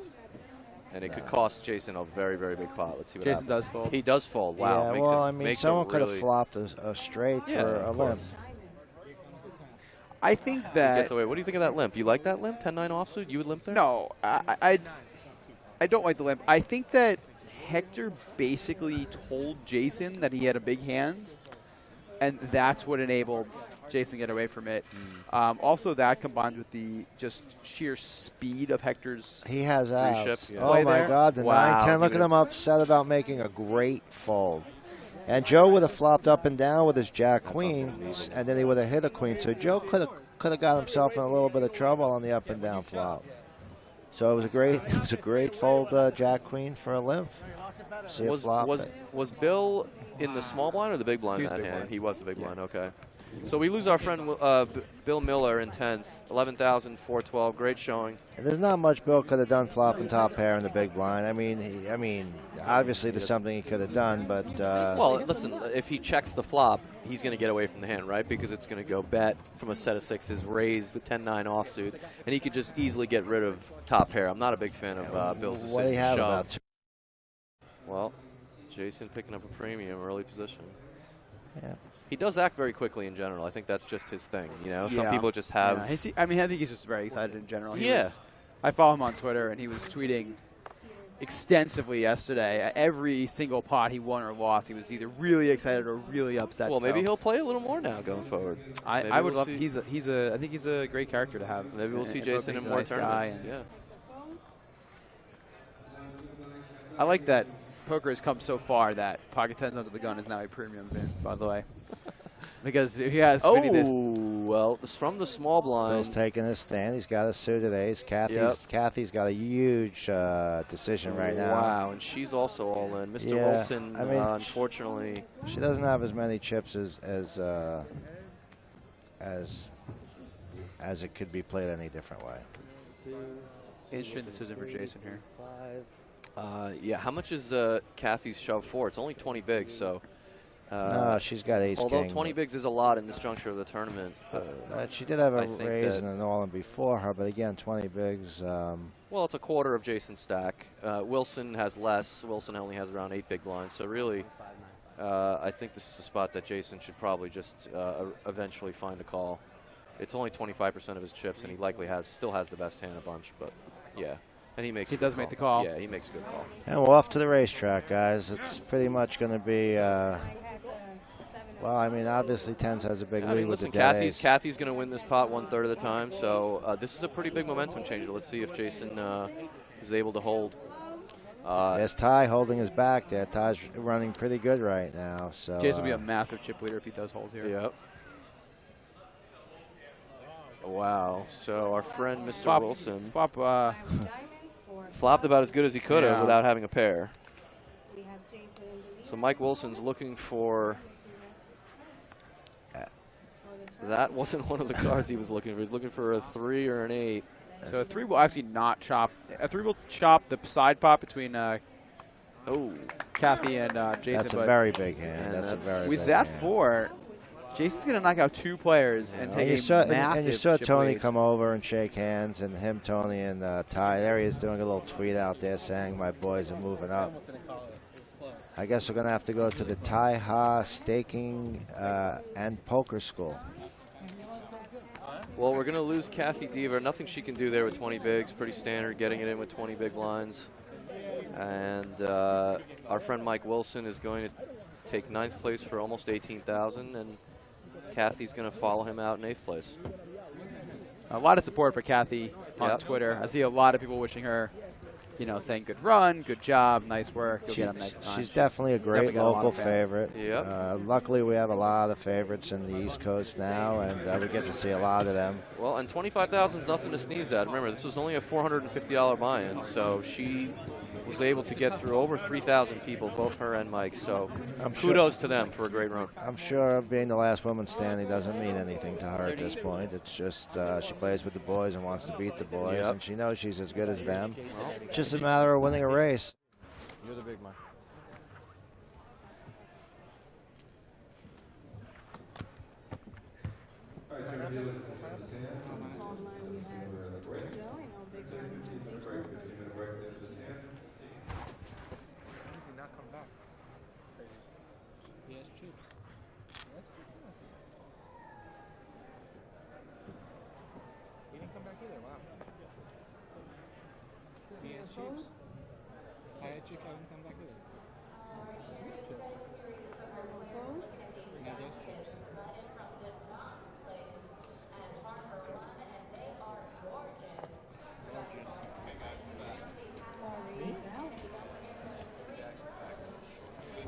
A: and it could cost Jason a very, very big pot. Let's see what
B: Jason
A: happens.
B: does fold.
A: He does fold. Wow.
C: Yeah,
A: makes
C: well,
A: it,
C: I mean,
A: makes
C: someone
A: it
C: could have
A: really,
C: flopped a straight
A: Yeah,
C: for
A: of
C: a limp.
A: course.
B: I think that.
A: Gets away. What do you think of that limp? You like that limp? 10-9 offsuit? You would limp there?
B: No, I don't like the limp. I think that Hector basically told Jason that he had a big hand, and that's what enabled Jason to get away from it. Also, that combined with the just sheer speed of Hector's.
C: He has
A: Reshift,
C: outs.
A: yeah.
C: Oh
B: Play
C: my
B: there.
C: God, the
A: Wow,
C: 9-10. Look
A: he
C: at him upset about making a great fold. And Joe would have flopped up and down with his Jack Queen, and then he would have hit a Queen. So Joe could have got himself in a little bit of trouble on the up and down flop. So it was a great fold, Jack Queen for a limp. See a flop.
A: Was Bill in the small blind or the big blind
B: He was
A: that
B: big
A: hand?
B: blind.
A: He was the big blind. Okay. So we lose our friend Bill Miller in 10th, 11,412. Great showing.
C: And there's not much Bill could have done flopping top pair in the big blind. I mean, obviously there's something he could have done, but
A: Well, listen, if he checks the flop, he's going to get away from the hand, right? Because it's going to go bet from a set of sixes, raised with 10-9 offsuit, and he could just easily get rid of top pair. I'm not a big fan of Bill's
C: what do you
A: decision
C: have
A: shove.
C: about two?
A: Well, Jason picking up a premium early position.
C: Yeah.
A: He does act very quickly in general. I think that's just his thing. You know, some
B: Yeah.
A: people just have.
B: Yeah. I mean, I think he's just very excited in general.
A: Yeah.
B: I follow him on Twitter, and he was tweeting extensively yesterday. Every single pot he won or lost, he was either really excited or really upset.
A: Well, maybe
B: so
A: he'll play a little more now going forward. Maybe
B: I would
A: we'll
B: love.
A: see-
B: I think he's a great character to have.
A: Maybe we'll see
B: And
A: Jason
B: he's
A: in
B: a
A: more
B: nice guy,
A: tournaments.
B: and
A: Yeah.
B: I like that poker has come so far that pocket tens under the gun is now a premium bin. By the way, because he has tweeted this.
A: Well, it's from the small blind.
C: Bill's taking his stand. He's got a suited ace. Kathy's got a huge decision right now.
A: Wow, and she's also all in. Mr.
C: Yeah,
A: Wilson,
C: I mean,
A: unfortunately.
C: She doesn't have as many chips as it could be played any different way.
B: Interesting decision for Jason here.
A: Yeah, how much is Kathy's shove for? It's only 20 bigs, so.
C: No, she's got ace
A: Although
C: king.
A: 20 bigs is a lot in this juncture of the tournament.
C: She did have a
A: I think
C: raise
A: that-
C: and an all-in before her, but again, 20 bigs.
A: Well, it's a quarter of Jason's stack. Wilson has less. Wilson only has around 8 big blinds, so really I think this is the spot that Jason should probably just eventually find a call. It's only 25% of his chips, and he likely still has the best hand a bunch. But yeah, and he makes.
B: He does make the call.
A: Yeah, he makes a good call.
C: And we're off to the racetrack, guys. It's pretty much going to be. Well, I mean, obviously, Tens has a big lead with
A: listen,
C: the dead ace.
A: Kathy's going to win this pot 1/3 of the time, so this is a pretty big momentum changer. Let's see if Jason is able to hold.
C: There's Ty holding his back there. Ty's running pretty good right now. So
B: Jason will be a massive chip leader if he does hold here.
A: Yep. Wow. So our friend Mr. Wilson flopped about as good as he could have without having a pair. So Mike Wilson's looking for. That wasn't one of the cards he was looking for. He's looking for a 3 or an 8.
B: So a 3 will actually not chop. A 3 will chop the side pot between Kathy and Jason.
C: That's a very big hand. That's a very
B: with
C: big
B: that
C: hand.
B: 4, Jason's going to knock out 2 players and take a massive
C: And you saw
B: chip
C: Tony
B: lead.
C: come over and shake hands, and him, Tony, and Ty. There he is doing a little tweet out there saying, "My boys are moving up." I guess we're going to have to go to the Tai Ha Staking and Poker School.
A: Well, we're going to lose Kathy Deaver. Nothing she can do there with 20 bigs. Pretty standard, getting it in with 20 big blinds. And our friend Mike Wilson is going to take 9th place for almost 18,000, and Kathy's going to follow him out in 8th place.
B: A lot of support for Kathy on Twitter. I see a lot of people wishing her, saying good run, good job, nice work. You'll get him next time.
C: She's definitely a great local favorite.
A: Yep.
C: Luckily, we have a lot of favorites in the East Coast now, and we get to see a lot of them.
A: Well, and 25,000 is nothing to sneeze at. Remember, this was only a $450 buy-in, so she was able to get through over 3,000 people, both her and Mike. So kudos to them for a great run.
C: I'm sure being the last woman standing doesn't mean anything to her at this point. It's just she plays with the boys and wants to beat the boys, and she knows she's as good as them. Just a matter of winning a race.
D: You're the big man.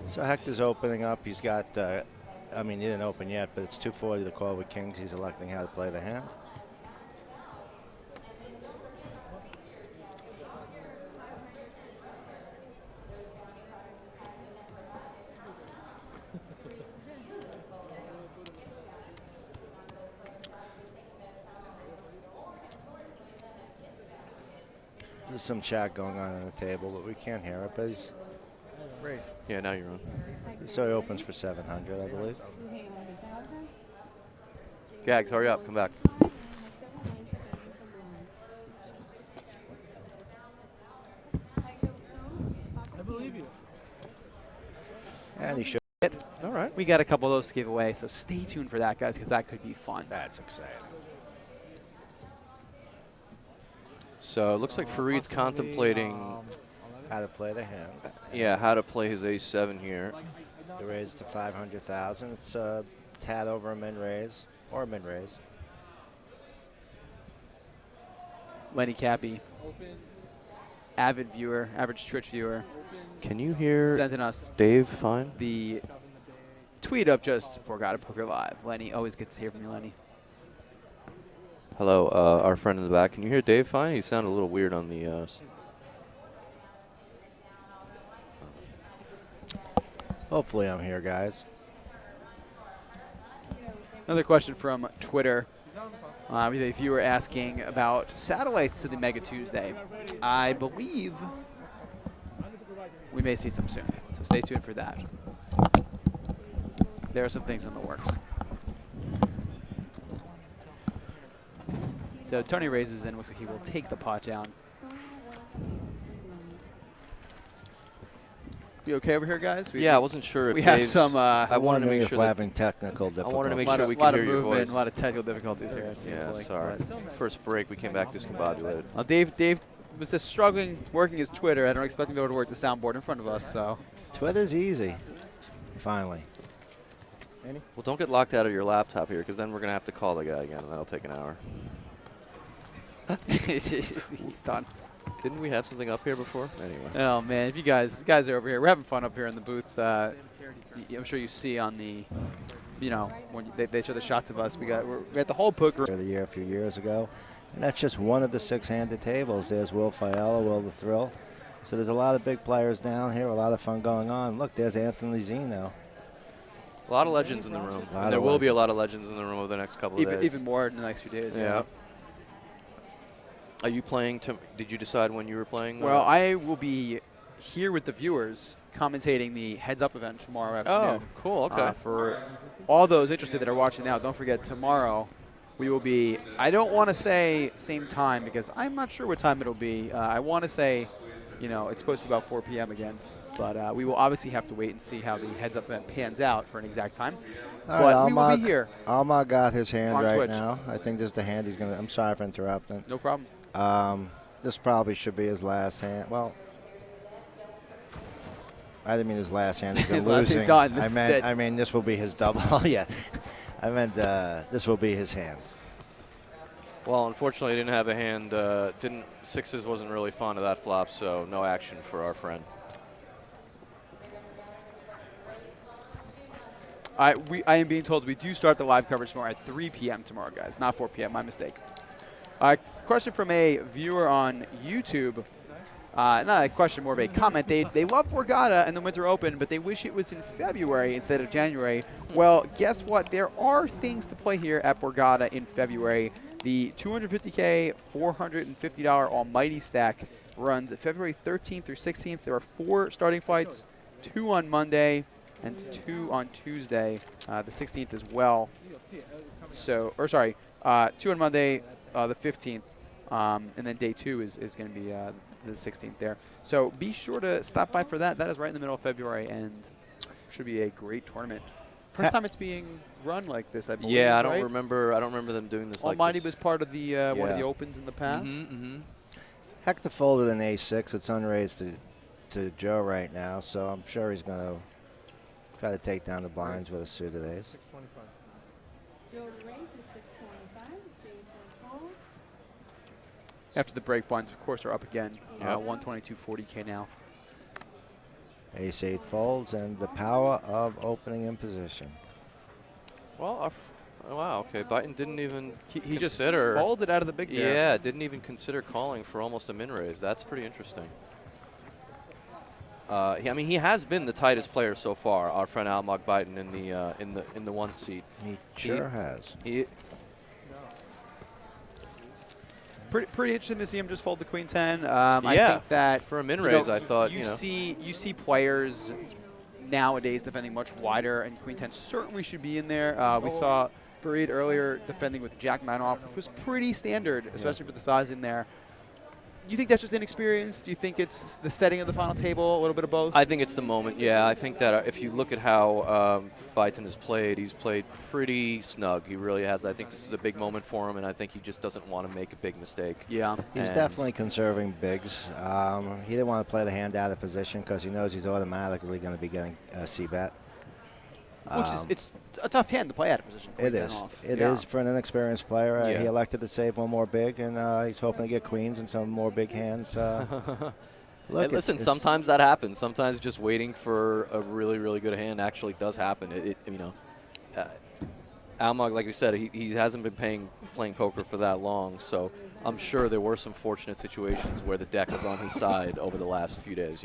C: So Hector's opening up. He's got, I mean, he didn't open yet, but it's 240 to call with kings. He's electing how to play the hand. There's some chat going on the table, but we can't hear it. But he's
B: Great.
A: Yeah, now you're on.
C: So he opens for 700, I believe.
A: Gags, hurry up, come back.
D: I believe you.
C: And he should.
B: All right. We got a couple of those to give away, so stay tuned for that, guys, because that could be fun.
C: That's exciting.
A: So it looks like Fareed's contemplating
C: How to play the hand.
A: how to play his ace-7 here.
C: The raise to 500,000. It's a tad over a min raise or a min raise.
B: Lenny Cappy, avid viewer, average Twitch viewer.
A: Can you hear
B: sending us
A: Dave fine?
B: The tweet of just Borgata Poker Live. Lenny, always gets to hear from you, Lenny.
A: Hello, our friend in the back. Can you hear Dave fine? He sounded a little weird on the.
C: Hopefully I'm here, guys.
B: Another question from Twitter. We have a viewer asking about satellites to the Mega Tuesday. I believe we may see some soon, so stay tuned for that. There are some things in the works. So Tony raises in. Looks like he will take the pot down. You okay over here, guys?
A: Yeah, I wasn't sure if
B: we have
A: Dave's-
B: some.
A: I wanted to
C: Wondering
A: make
C: if
A: sure
C: we're
A: that
C: having technical
A: I
C: difficulties.
A: wanted to make
B: lot
A: sure
B: of,
A: we
B: lot
A: could
B: of
A: hear your
B: movement,
A: voice.
B: a lot of technical difficulties here. It seems
A: Yeah,
B: like,
A: sorry.
B: but-
A: First break, we came back discombobulated.
B: Dave was just struggling working his Twitter. I don't expect him to be able to work the soundboard in front of us. So
C: Twitter's easy. Finally.
A: Well, don't get locked out of your laptop here, because then we're going to have to call the guy again, and that'll take an hour.
B: he's done.
A: Didn't we have something up here before? Anyway.
B: Oh man, if you guys are over here, we're having fun up here in the booth. I'm sure you see on the, when they show the shots of us. We got the whole poker.
C: The year a few years ago, and that's just one of the 6-handed tables. There's Will Fiala, Will the Thrill. So there's a lot of big players down here, a lot of fun going on. Look, there's Anthony Zeno.
A: A lot of legends in the room. And there will be a lot of legends in the room over the next couple of days.
B: Even more in the next few days.
A: Yeah. Are you playing? Did you decide when you were playing?
B: Well, I will be here with the viewers commentating the Heads Up event tomorrow afternoon.
A: Oh, cool. Okay.
B: For all those interested that are watching now, don't forget tomorrow we will be, I don't want to say same time because I'm not sure what time it'll be. I want to say, it's supposed to be about 4 p.m. again. But we will obviously have to wait and see how the Heads Up event pans out for an exact time.
C: All
B: but
C: right,
B: we will be here.
C: Almar got his hand
B: On
C: right
B: Twitch.
C: now. I think this is the hand he's going to. I'm sorry for interrupting.
B: No problem.
C: This probably should be his last hand. Well, I didn't mean his last hand. He's
B: His
C: losing.
B: last hand's done.
C: I mean, this will be his double. Yeah. I meant this will be his hand.
A: Well, unfortunately, I didn't have a hand. Sixes wasn't really fond of that flop, so no action for our friend.
B: I am being told we do start the live coverage tomorrow at 3 p.m. tomorrow, guys. Not 4 p.m. My mistake. Question from a viewer on YouTube. Not a question, more of a comment. They love Borgata and the Winter Open, but they wish it was in February instead of January. Well, guess what? There are things to play here at Borgata in February. The $250K, $450 Almighty Stack runs February 13th through 16th. There are 4 starting fights, 2 on Monday and 2 on Tuesday, the 16th as well. 2 on Monday, the 15th, and then day 2 is going to be the 16th there. So be sure to stop by for that. That is right in the middle of February and should be a great tournament. First time it's being run like this, I believe.
A: Yeah, I don't
B: right?
A: remember. I don't remember them doing this.
B: Almighty
A: like this.
B: was part of the one of the opens in the past.
C: Hector folded an ace-6. It's unraised to Joe right now, so I'm sure he's going to try to take down the blinds with a suited ace.
E: Joe raised is 625. Jason folds.
B: After the break, blinds, of course, are up again.
A: Yep.
B: 122.40K now.
C: Ace-8 folds, and the power of opening in position.
A: Well, wow. Okay, Biden didn't even
B: He just
A: consider.
B: folded out of the big there.
A: Yeah, didn't even consider calling for almost a min raise. That's pretty interesting. I mean, he has been the tightest player so far. Our friend Almog Biden in the 1 seat.
C: He sure has.
B: Pretty interesting to see him just fold the queen 10.
A: Yeah,
B: I think that
A: for a min raise, I thought
B: you see players nowadays defending much wider, and queen 10 certainly should be in there. We saw Fareed earlier defending with Jack 9 off, which was pretty standard, especially for the size in there. Do you think that's just inexperience? Do you think it's the setting of the final table, a little bit of both?
A: I think it's the moment. Yeah, I think that if you look at how Biden has played, he's played pretty snug. He really has. I think this is a big moment for him, and I think he just doesn't want to make a big mistake.
B: Yeah.
C: He's definitely conserving bigs. He didn't want to play the hand out of position because he knows he's automatically going to be getting a C-bet.
B: Which is, it's a tough hand to play out of position.
C: It is.
B: Off.
C: It is for an inexperienced player.
A: Yeah.
C: He elected to save one more big, and he's hoping to get queens and some more big hands. Look,
A: Hey, listen, sometimes that happens. Sometimes just waiting for a really, really good hand actually does happen. Almog, like we said, he hasn't been playing poker for that long, so I'm sure there were some fortunate situations where the deck was on his side over the last few days,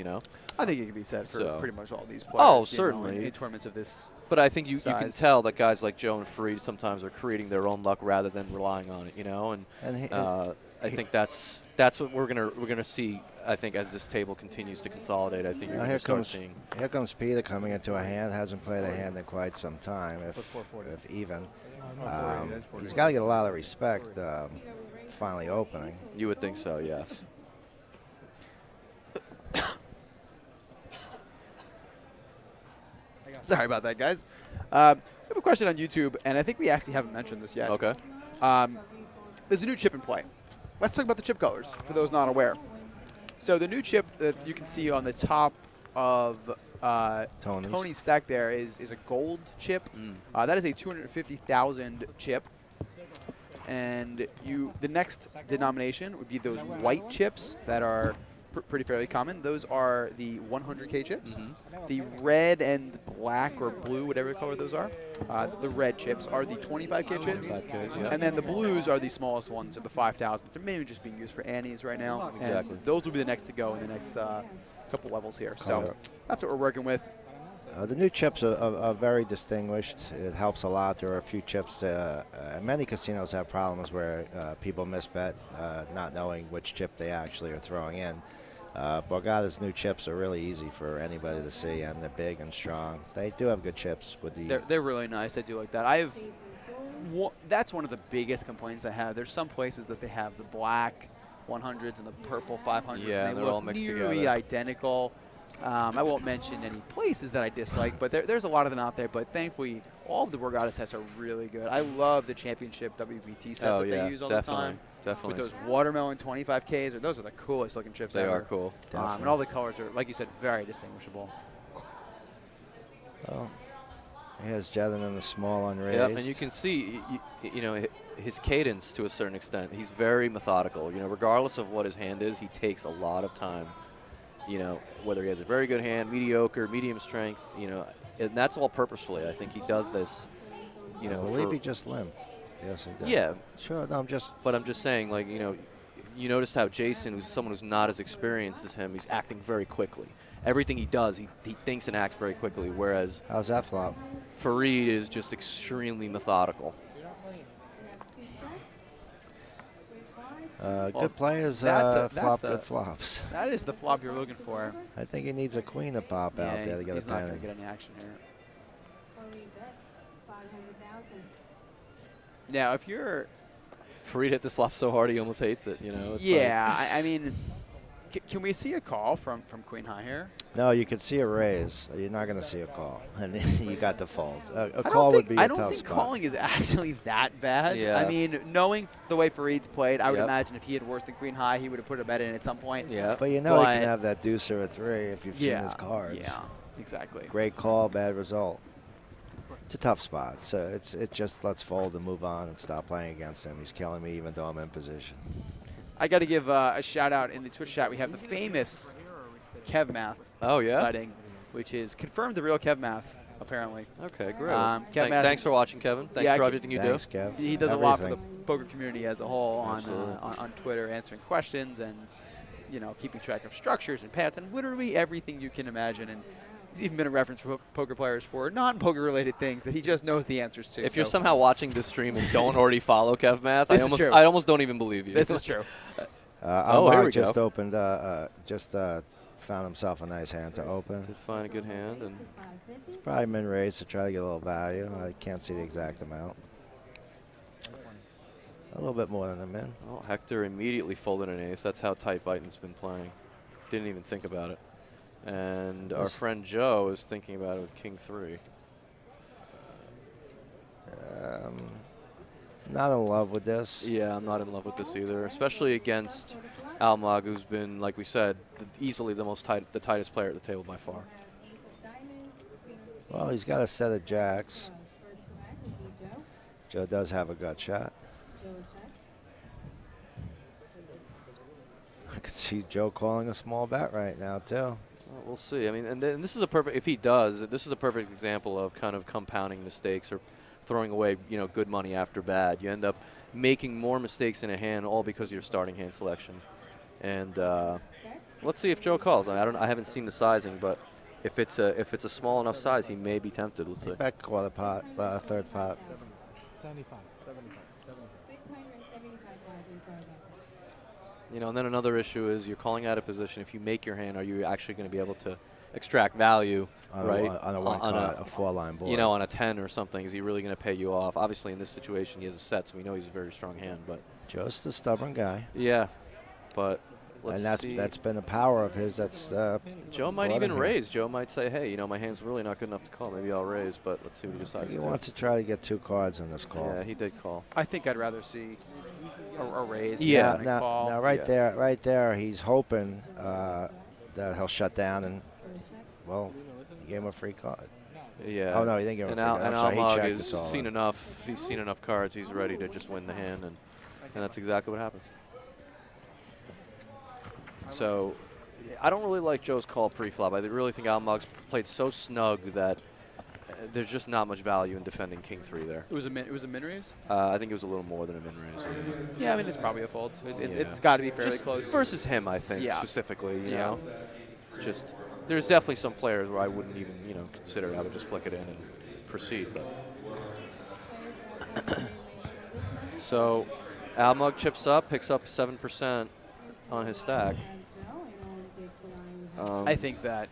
B: I think it can be said for
A: So-
B: pretty much all these players.
A: Oh,
B: you know,
A: certainly.
B: in tournaments of this.
A: But I think you can
B: Size.
A: tell that guys like Joe and Fareed sometimes are creating their own luck rather than relying on it, And I think that's what we're gonna see. I think as this table continues to consolidate, I think you're
C: Now
A: going to start seeing.
C: here comes Peter coming into a hand. Hasn't played a hand in quite some time, if even. He's got to get a lot of respect finally opening.
A: You would think so, yes.
B: Sorry about that, guys. We have a question on YouTube, and I think we actually haven't mentioned this yet.
A: Okay.
B: There's a new chip in play. Let's talk about the chip colors, for those not aware. So the new chip that you can see on the top of Tony's stack there is a gold chip. That is a 250,000 chip. And the next denomination would be those white chips that are pretty fairly common. Those are the 100K chips. The red and black or blue, whatever color those are, the red chips are the 25K chips.
A: 25Ks, yeah.
B: And then the blues are the smallest ones at the 5,000. They're mainly just being used for Annies right now.
A: Exactly.
B: And those will be the next to go in the next couple levels here. So that's what we're working with.
C: The new chips are very distinguished. It helps a lot. There are a few chips. Many casinos have problems where people misbet, not knowing which chip they actually are throwing in. Borgata's new chips are really easy for anybody to see, and they're big and strong. They do have good chips. With the
B: They're really nice. I do like that. That's one of the biggest complaints I have. There's some places that they have the black 100s and the purple 500s.
A: Yeah,
B: and they
A: they're all
B: look
A: mixed
B: nearly
A: together.
B: identical. I won't mention any places that I dislike, but there's a lot of them out there. But thankfully, all of the Borgata sets are really good. I love the Championship WBT set that they use all the time.
A: Definitely.
B: With those watermelon 25Ks, those are the coolest looking chips
A: They
B: ever.
A: are cool.
B: And all the colors are, like you said, very distinguishable.
C: Well, here's Jedin in the small unraised.
A: Yep, and you can see, you know, his cadence to a certain extent. He's very methodical. You know, regardless of what his hand is, he takes a lot of time. You know, whether he has a very good hand, mediocre, medium strength, you know, and that's all purposefully. I think he does this, you know.
C: I believe he just limped. Yes, he did.
A: Yeah.
C: Sure, no,
A: But I'm just saying, like, you know, you notice how Jason, who's someone who's not as experienced as him, he's acting very quickly. Everything he does, he thinks and acts very quickly, whereas
C: how's that flop?
A: Fareed is just extremely methodical.
C: Good players flop good flops.
B: That is the flop you're looking for.
C: I think he needs a queen to pop out there to get
B: he's
C: a
B: not
C: penny.
B: going to get any action here. Now, if you're...
A: Fareed hit this flop so hard he almost hates it, you know. It's
B: yeah,
A: like
B: I mean, can we see a call from Queen High here?
C: No, you could see a raise. You're not going to see a call, and you got the fold. A call would be a tough spot.
B: I don't think calling is actually that bad.
A: Yeah.
B: I mean, knowing the way Fareed's played, I would imagine if he had worse than Queen High, he would have put a bet in at some point.
A: Yeah.
C: But you know he can have that deuce or a three if you've seen his cards.
B: Yeah, exactly.
C: Great call, bad result. It's a tough spot. So it just let's fold and move on and stop playing against him. He's killing me even though I'm in position.
B: I got to give a shout out in the Twitch chat. We have the famous Kev Math sighting, which is confirmed the real Kev Math, apparently.
A: Okay, great. Thanks for watching, Kevin. Thanks for everything you do.
C: Thanks, Kev.
B: He does a lot for the poker community as a whole on Twitter, answering questions and, you know, keeping track of structures and paths and literally everything you can imagine. And he's even been a reference for poker players for non-poker related things that he just knows the answers to.
A: If you're somehow watching this stream and don't already follow Kev Math, I almost don't even believe you.
B: This is true.
C: Here we just opened, found himself a nice hand to open.
A: Did find a good hand. And
C: probably min raise to try to get a little value. I can't see the exact amount. A little bit more than a min.
A: Well, Hector immediately folded an ace. That's how tight Biton's been playing. Didn't even think about it. And our friend Joe is thinking about it with King 3.
C: Not in love with this.
A: Yeah, I'm not in love with this either, especially against Almag, who's been, like we said, easily the tightest player at the table by far.
C: Well, he's got a set of jacks. Joe does have a gut shot. I could see Joe calling a small bet right now, too.
A: Well, we'll see. I mean, and this is a perfect, if he does, this is a perfect example of kind of compounding mistakes or throwing away, you know, good money after bad. You end up making more mistakes in a hand, all because of your starting hand selection. And let's see if Joe calls. I haven't seen the sizing, but if it's a small enough size, he may be tempted. Let's see.
C: Bet quarter pot, third pot.
D: 75.
A: You know, and then another issue is you're calling out of position. If you make your hand, are you actually going to be able to extract value, right?
C: On a four-line board.
A: You know, on a 10 or something. Is he really going to pay you off? Obviously, in this situation, he has a set, so we know he's a very strong hand. But
C: Joe's the stubborn guy.
A: yeah, but let's
C: and
A: see.
C: that's been a power of his. That's
A: Joe might
C: brought
A: even
C: him here.
A: raise. Joe might say, hey, my hand's really not good enough to call. Maybe I'll raise, but let's see what he decides
C: He
A: to do.
C: wants to try to get 2 cards on this call.
A: Yeah, he did call.
B: I think I'd rather see a raise.
A: Yeah.
B: than a
C: Now,
B: call.
C: now right
A: Yeah.
C: there, he's hoping that he'll shut down and, well, he gave him a free card.
A: Yeah.
C: Oh, no, he didn't give him
A: And
C: a free card.
A: And
C: I'm sorry, he
A: Almog
C: checked
A: has
C: this all
A: seen
C: in.
A: enough. He's seen enough cards. He's ready to just win the hand, and that's exactly what happens. So, I don't really like Joe's call pre-flop. I really think Almog's played so snug that there's just not much value in defending King 3 there.
B: It was a min raise.
A: I think it was a little more than a min raise.
B: Yeah, I mean it's probably a fold.
A: Yeah.
B: It's got to be fairly
A: Just
B: close.
A: versus him, I think,
B: Yeah.
A: specifically. You
B: Yeah.
A: know, it's just there's definitely some players where I wouldn't even consider it. I would just flick it in and proceed. But so Almog chips up, picks up 7% on his stack.
B: I think that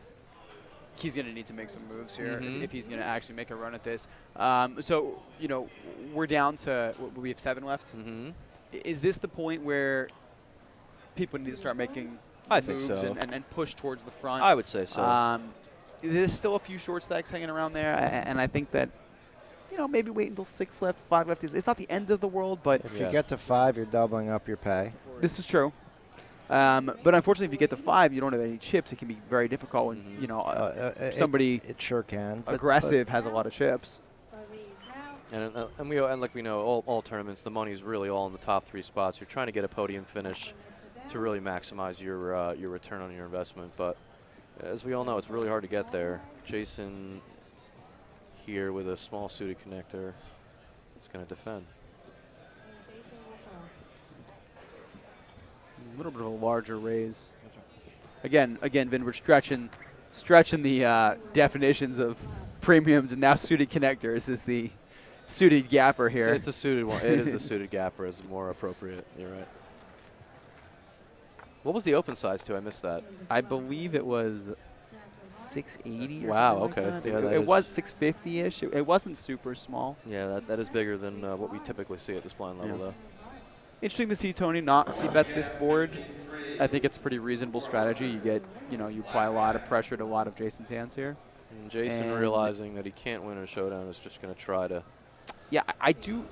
B: he's going to need to make some moves here if he's going to actually make a run at this. So, we're down to, we have 7 left.
A: Mm-hmm.
B: Is this the point where people need to start making
A: I think
B: moves
A: so.
B: and push towards the front?
A: I would say so.
B: There's still a few short stacks hanging around there, and I think that, maybe wait until 6 left, 5 left. It's not the end of the world, but
C: If you get to 5, you're doubling up your pay.
B: this is true. But unfortunately, if you get to 5, you don't have any chips. It can be very difficult when somebody
C: It sure can. but-
B: aggressive has a lot of chips.
A: And like we know, all tournaments, the money's really all in the top 3 spots. You're trying to get a podium finish to really maximize your return on your investment. But as we all know, it's really hard to get there. Jason here with a small suited connector is going to defend.
B: A little bit of a larger raise. Again, Vin, we're stretching the definitions of premiums and now suited connectors is the suited gapper here.
A: So it's a suited one. It is a suited gapper. Is more appropriate. You're right. What was the open size to? I missed that.
B: I believe it was 680. Or
A: Wow,
B: something like
A: okay.
B: that.
A: Yeah, that
B: it
A: is-
B: was 650-ish. It wasn't super small.
A: Yeah, that is bigger than what we typically see at this blind level,
B: Yeah.
A: though.
B: Interesting to see Tony not c-bet this board. I think it's a pretty reasonable strategy. You get, you apply a lot of pressure to a lot of Jason's hands here.
A: And Jason
B: And-
A: realizing that he can't win a showdown is just going to try to.
B: Yeah, I do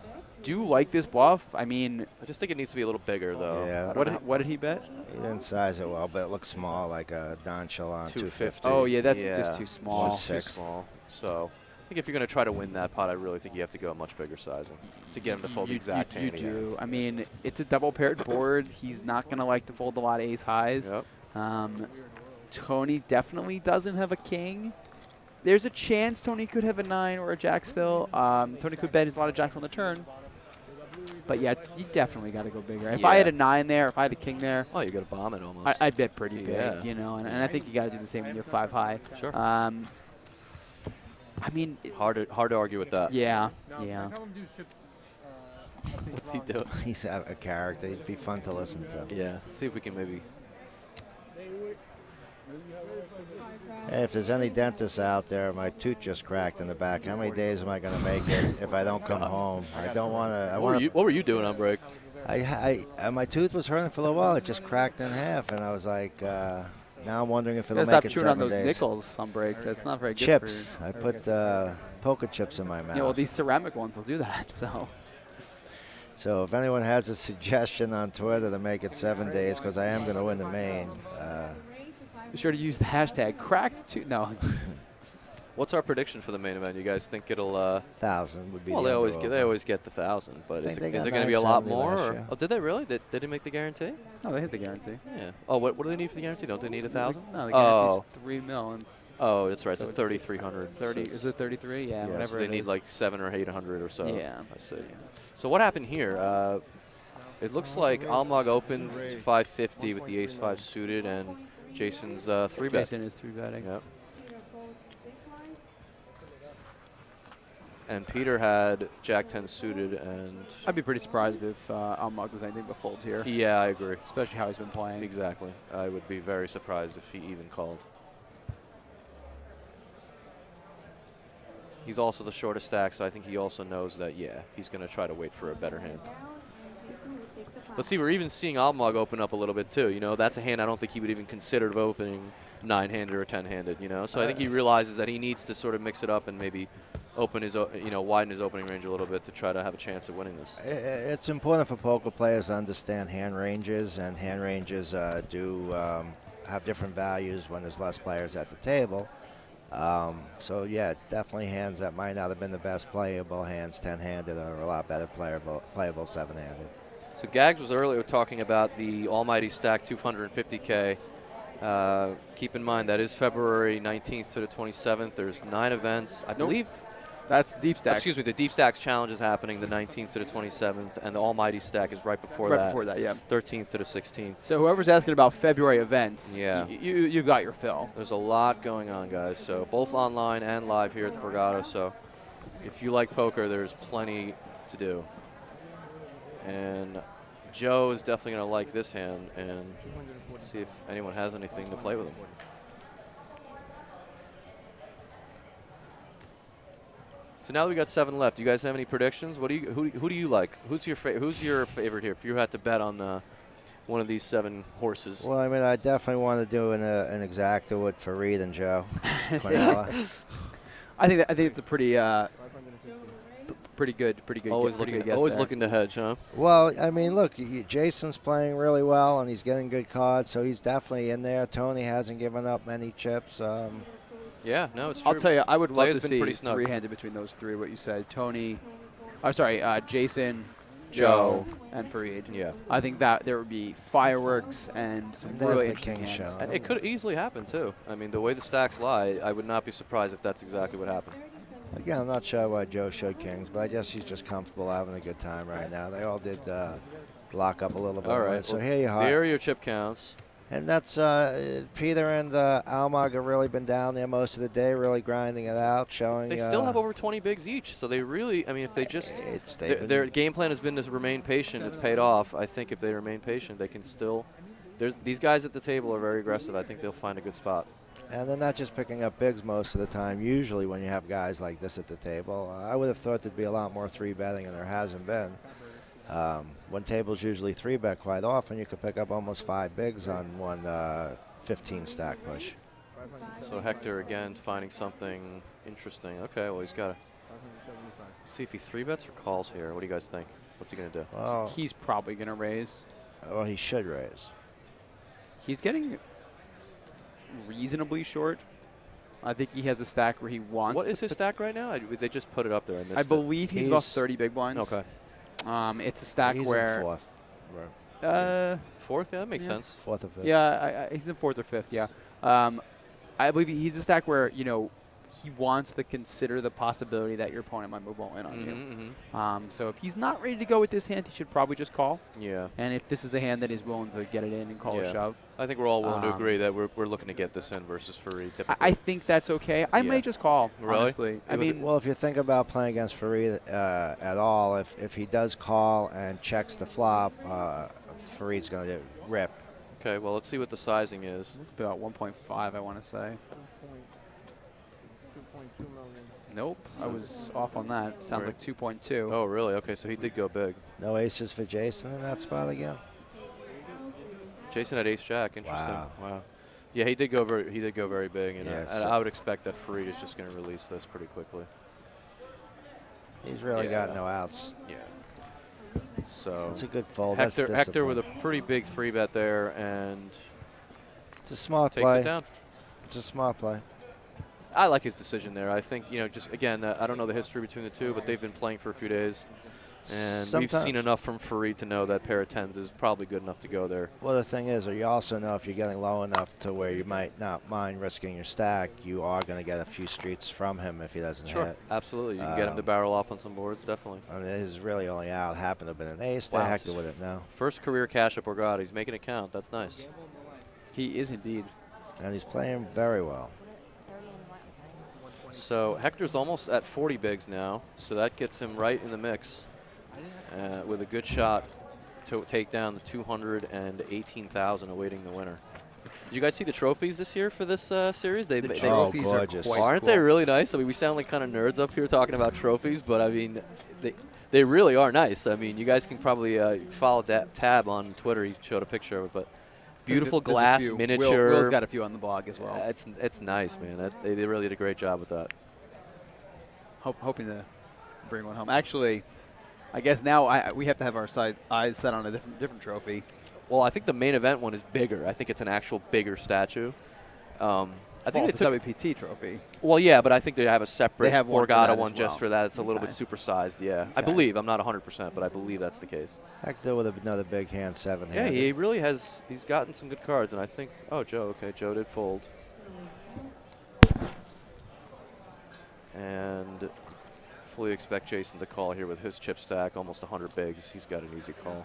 B: like this bluff. I mean,
A: I just think it needs to be a little bigger, though.
C: Yeah.
A: I don't know.
B: what did he bet?
C: He didn't size it well, but it looks small, like a Don Chalon
A: 250.
C: 250.
B: Oh, yeah, that's
A: Yeah.
B: just too small.
C: One
A: Too
C: six.
A: small. So I think if you're going to try to win that pot, I really think you have to go a much bigger sizing to get him to fold the exact
B: you
A: hand. he has.
B: do. I mean, it's a double paired board. He's not going to like to fold a lot of ace highs.
A: Yep.
B: Tony definitely doesn't have a king. There's a chance Tony could have a 9 or a jack still. Tony could bet his lot of jacks on the turn. But yeah, you definitely got to go bigger. If I had a 9 there, if I had a king there,
A: Oh, you got to bomb it almost.
B: I'd bet pretty big,
A: Yeah.
B: and I think you got to do the same when you're 5 high.
A: Sure.
B: I mean,
A: Hard to argue with that.
B: yeah.
A: What's he doing?
C: He's a character. He'd be fun to listen to.
A: Yeah. See if we can maybe.
C: Hey, if there's any dentists out there, my tooth just cracked in the back. How many days am I going to make it if I don't come home? I don't want to.
A: What were you doing on break?
C: My tooth was hurting for a little while. It just cracked in half, and I was like, now I'm wondering if it'll
B: Stop
C: make it
B: chewing on
C: 7
B: those
C: days.
B: nickels on break. That's not very good
C: Chips.
B: for
C: I put poker chips in my mouth.
B: Yeah, well, these ceramic ones will do that.
C: So if anyone has a suggestion on Twitter to make it 7 days, because I am going to win the main.
B: Be sure to use the hashtag cracked tooth. No.
A: What's our prediction for the main event? You guys think it'll?
C: 1,000 would be.
A: Well,
C: the
A: they always
C: envelope.
A: get the 1,000, but is
C: They
A: it
C: got
A: going to be a lot
C: 970
A: more?
C: last
A: Or,
C: year.
A: oh, did they really? Did he make the guarantee?
B: No, they hit the guarantee.
A: Yeah. Oh, what do they need for the guarantee? Don't they need 1,000?
B: No, the guarantee's 3 mil.
A: Oh, that's right.
B: So
A: So
B: it's
A: 3,300.
B: 30. Is it 33? Yeah, whatever.
A: So they
B: it
A: need
B: is.
A: like 700 or 800 or so.
B: Yeah.
A: I see. So what happened here? It looks like Almog opened to 550 with the ace-5 suited, and Jason's 3-bet.
B: Jason is 3-betting.
A: Yep. And Peter had Jack-10 suited, and
B: I'd be pretty surprised if Almog does anything but fold here,
A: yeah, I agree.
B: especially how he's been playing.
A: Exactly. I would be very surprised if he even called. He's also the shortest stack, so I think he also knows that, yeah, he's going to try to wait for a better hand.
E: Jason will take the
A: But see, we're even seeing Almog open up a little bit too. You know, that's a hand I don't think he would even consider of opening 9-handed or 10-handed. You know, so I think he realizes that he needs to sort of mix it up and maybe open his, widen his opening range a little bit to try to have a chance at winning this.
C: It's important for poker players to understand hand ranges, and hand ranges do have different values when there's less players at the table. So yeah, definitely hands that might not have been the best playable hands 10-handed are a lot better playable 7-handed.
A: So Gags was earlier talking about the almighty stack 250K. Keep in mind that is February 19th to the 27th. There's 9 events, I believe.
B: That's the deep stack.
A: Excuse me, the Deep Stacks Challenge is happening the 19th to the 27th, and the Almighty Stack is right before that.
B: Right before that, yeah.
A: 13th to the 16th.
B: So whoever's asking about February events,
A: Yeah.
B: you got your fill.
A: There's a lot going on, guys. So both online and live here at the Borgata. So if you like poker, there's plenty to do. And Joe is definitely going to like this hand and see if anyone has anything to play with him. So now that we got 7 left, do you guys have any predictions? What do you who do you like? Who's your favorite here? If you had to bet on one of these 7 horses.
C: Well, I mean, I definitely want to do an exacta with Fareed and Joe Quinella.
B: I think it's a pretty good.
A: Always looking to hedge, huh?
C: Well, I mean, look, Jason's playing really well, and he's getting good cards, so he's definitely in there. Tony hasn't given up many chips.
A: Yeah, no, it's true.
B: I'll tell you, I would love
A: Play's
B: to
A: been
B: see
A: pretty snug.
B: 3-handed between those 3. What you said, Tony. Jason,
A: Joe,
B: and Fareed.
A: Yeah.
B: I think that there would be fireworks and some
C: And
B: really
C: there's the
B: interesting
C: king
B: hands.
C: show.
A: And it could easily happen too. I mean, the way the stacks lie, I would not be surprised if that's exactly what happened.
C: Again, I'm not sure why Joe showed kings, but I guess he's just comfortable having a good time right now. They all did lock up a little bit.
A: All right.
C: So
A: well,
C: here you
A: the
C: are.
A: area chip counts.
C: And that's Peter and Almog have really been down there most of the day, really grinding it out, showing.
A: They still have over 20 bigs each, so they really, I mean, if they just, their game plan has been to remain patient. It's paid off. I think if they remain patient, they can still. These guys at the table are very aggressive. I think they'll find a good spot.
C: And they're not just picking up bigs most of the time. Usually when you have guys like this at the table, I would have thought there'd be a lot more 3-betting, and there hasn't been. When tables usually 3-bet quite often, you could pick up almost 5 bigs on one 15-stack push.
A: So Hector again finding something interesting. Okay, well he's got to see if he 3-bets or calls here. What do you guys think? What's he going to do?
C: Well,
B: He's probably going to raise.
C: well, he should raise.
B: He's getting reasonably short. I think he has a stack where he wants.
A: What is his stack right now? They just put it up there. I missed
B: I believe he's about 30 big blinds.
A: Okay.
B: It's a stack
C: He's
B: where.
C: in fourth.
A: Fourth? Yeah, that makes
B: Yeah.
A: sense.
C: Fourth or fifth.
B: Yeah, he's in 4th or 5th. Yeah. I believe he's a stack where he wants to consider the possibility that your opponent might move all in on you. So if he's not ready to go with this hand, he should probably just call.
A: Yeah.
B: And if this is a hand that he's willing to get it in and call a shove,
A: I think we're all willing to agree that we're looking to get this in versus Fareed. Typically.
B: I think that's okay. I may just call.
A: Really?
B: Honestly, I mean,
C: Well, if you think about playing against Fareed at all, if he does call and checks the flop, Fareed's going to rip.
A: Okay, well, let's see what the sizing is.
B: about 1.5, I want to say. Nope, I was off on that. Sounds like 2.2.
A: Oh, really? Okay, so he did go big.
C: No aces for Jason in that spot again.
A: Jason had ace-jack. Interesting.
C: Wow.
A: Yeah, he did go very big, and,
C: Yes.
A: and I would expect that Fareed is just going to release this pretty quickly.
C: He's really got no outs.
A: Yeah. So
C: It's a good fold.
A: Hector with a pretty big 3-bet there, and
C: it's a smart
A: takes
C: play.
A: it down.
C: It's a smart play.
A: I like his decision there. I think, just again, I don't know the history between the two, but they've been playing for a few days. And we've seen enough from Fareed to know that pair of 10s is probably good enough to go there.
C: Well, the thing is, or you also know if you're getting low enough to where you might not mind risking your stack, you are going to get a few streets from him if he doesn't hit.
A: Absolutely. You can get him to barrel off on some boards, definitely.
C: I mean, his really only out happened to have been an ace. They're Hector with it now.
A: First career cash at Borgata. He's making it count. That's nice.
B: He is indeed.
C: And he's playing very well.
A: So Hector's almost at 40 bigs now, so that gets him right in the mix with a good shot to take down the 218,000 awaiting the winner. Did you guys see the trophies this year for this series?
B: The trophies are
C: gorgeous.
B: quite
A: Aren't
B: cool.
A: they really nice? I mean, we sound like kind of nerds up here talking about trophies, but I mean, They really are nice. I mean, you guys can probably follow that tab on Twitter. He showed a picture of it, but beautiful
B: There's a
A: glass
B: few.
A: miniature.
B: Will's got a few on the blog as well.
A: It's nice, man. They really did a great job with that.
B: Hoping to bring one home. Actually, I guess now we have to have our eyes set on a different trophy.
A: Well, I think the main event one is bigger. I think it's an actual bigger statue. I think
B: it's a WPT trophy.
A: Well, yeah, but I think they have a separate
B: They have one for
A: Borgata
B: that
A: one
B: as
A: just
B: well.
A: for that. It's a little
B: Okay.
A: bit supersized, yeah. I
B: Okay.
A: believe. I'm not 100%, but I believe that's the case.
C: Hector with another big hand, 7
A: Yeah,
C: hand.
A: he really has. He's gotten some good cards, and I think. Oh, Joe. Okay, Joe did fold. And fully expect Jason to call here with his chip stack, almost 100 bigs. He's got an easy call.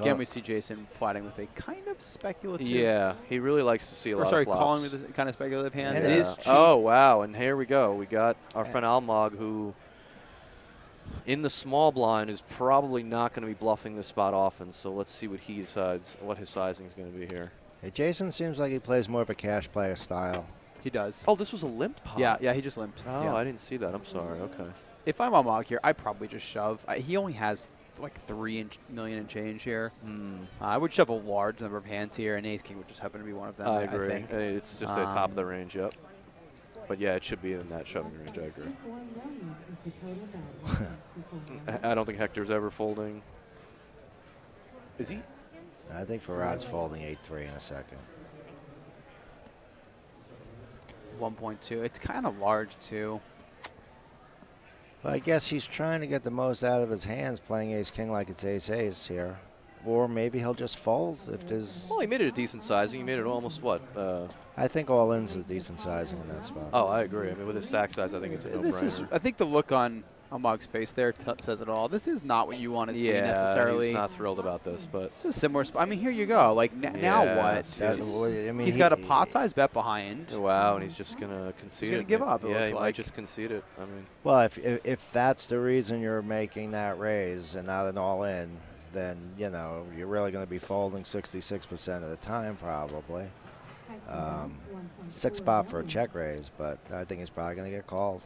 B: Again, we see Jason flatting with a kind of speculative.
A: Yeah, he really likes to see a lot
B: Sorry,
A: of flops.
B: calling with a kind of speculative hand.
C: Yeah.
B: It is cheap.
A: Oh, wow. And here we go. We got our friend Almog, who in the small blind is probably not going to be bluffing this spot often. So let's see what he decides, what his sizing is going to be here.
C: Hey, Jason seems like he plays more of a cash player style.
B: He does.
A: Oh, this was a limped pot.
B: Yeah, he just limped.
A: Oh,
B: Yeah.
A: I didn't see that. I'm sorry. Okay.
B: If I'm on Mog here, I probably just shove. He only has like 3 million and change here. I would shove a large number of hands here, and Ace King would just happen to be one of them.
A: I agree.
B: think.
A: It's just at top of the range, yep. But yeah, it should be in that shoving range. I agree.
E: 4 million is the total value.
A: I don't think Hector's ever folding. Is he?
C: I think Farad's folding 8-3 in a second.
B: 1.2. It's kind of large too.
C: Well, I guess he's trying to get the most out of his hands playing ace-king like it's ace-ace here. Or maybe he'll just fold if there's...
A: Well, he made it a decent sizing. He made it almost what?
C: I think all-in's a decent sizing in that spot.
A: Oh, I agree. I mean, with his stack size, I think it's a no-brainer.
B: I think the look on Mog's face there says it all. This is not what you want to see necessarily.
A: He's not thrilled about this, but
B: It's a similar spot. I mean, here you go. Like now what?
A: Yes,
C: That's
A: yes.
C: what- I mean,
B: He's got a pot-sized bet behind.
A: Wow, and he's just gonna concede
B: gonna
A: it.
B: give up, it
A: Yeah,
B: looks
A: he might
B: like.
A: just concede it. I mean,
C: Well, if that's the reason you're making that raise and not an all-in, then, you know, you're really going to be folding 66% of the time probably. 6 spot for a check raise, but I think he's probably going to get called.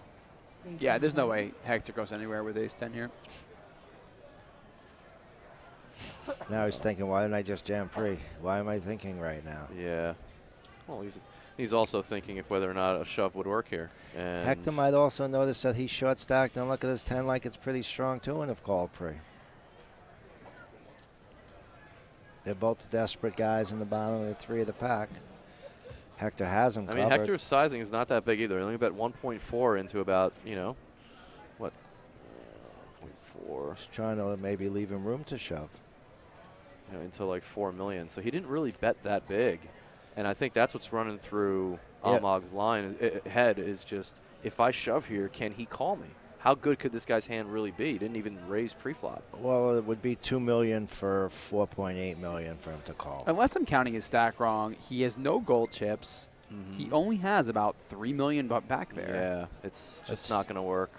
B: Yeah, there's no way Hector goes anywhere with ace-10 here.
C: Now he's thinking, why didn't I just jam pre? Why am I thinking right now?
A: yeah. Well, he's also thinking if whether or not a shove would work here. And
C: Hector might also notice that he's short stacked and look at his 10 like it's pretty strong too and have called pre. They're both desperate guys in the bottom of the 3 of the pack. Hector has him
A: I
C: covered.
A: mean, Hector's sizing is not that big either. He only bet 1.4 into about, you know, what? 0.4.
C: He's trying to maybe leave him room to shove.
A: You know, into like 4 million. So he didn't really bet that big. And I think that's what's running through
C: Yeah.
A: Almog's head is just, if I shove here, can he call me? How good could this guy's hand really be? He didn't even raise pre-flop.
C: Well, it would be $2 million for $4.8 million for him to call.
B: Unless I'm counting his stack wrong, he has no gold chips. He only has about 3 million back there.
A: Yeah, it's just not going to work.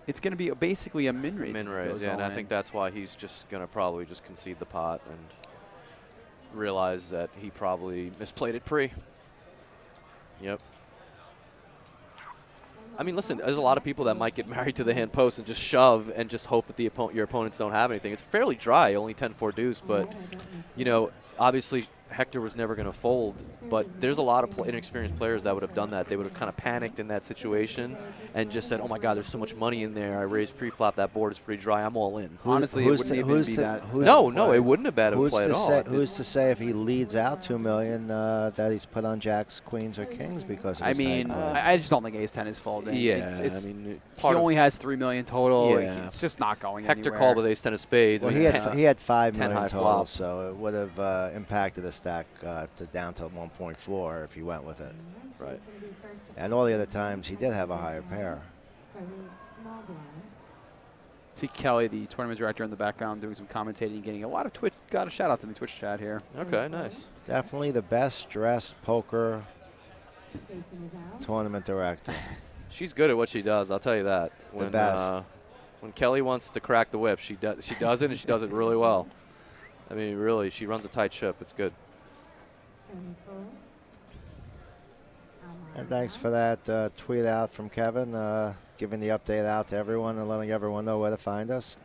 B: It's going to be basically a min raise.
A: Min raise, yeah, and I think that's why he's just going to probably just concede the pot and realize that he probably misplayed it pre. Yep. I mean, listen, there's a lot of people that might get married to the hand post and just shove and just hope that your opponents don't have anything. It's fairly dry, only 10-4 deuce, but, you know, obviously Hector was never going to fold, but there's a lot of inexperienced players that would have done that. They would have kind of panicked in that situation and just said, oh, my God, there's so much money in there. I raised pre-flop. That board is pretty dry. I'm all in.
B: Honestly, it wouldn't even be that.
A: No, it wouldn't have been a play at all.
C: Who's to say if he leads out $2 million that he's put on jacks, queens, or kings because of
B: I
C: his
B: mean,
C: tight play?
B: I just don't think ace-10 is folding.
A: Yeah,
B: It's,
A: I mean,
B: he only has 3 million total.
A: Yeah.
B: It's just not going
A: Hector
B: anywhere.
A: called with ace-10 of spades.
C: Well,
A: I
C: he
A: mean,
C: had 5
A: 10
C: million
A: high
C: total,
A: flop.
C: so it would have impacted the stack down to 1.4 if he went with it.
A: Right.
C: And all the other times he did have a higher pair.
B: See Kelly, the tournament director, in the background doing some commentating, getting a lot of Twitch. Got a shout out to the Twitch chat here.
A: Okay, nice.
C: Definitely the best dressed poker tournament director.
A: She's good at what she does, I'll tell you that.
C: The best.
A: When Kelly wants to crack the whip, she does it, and she does it really well. I mean, really, she runs a tight ship. It's good.
E: Tony folds.
C: And thanks for that tweet out from Kevin, giving the update out to everyone and letting everyone know where to find us.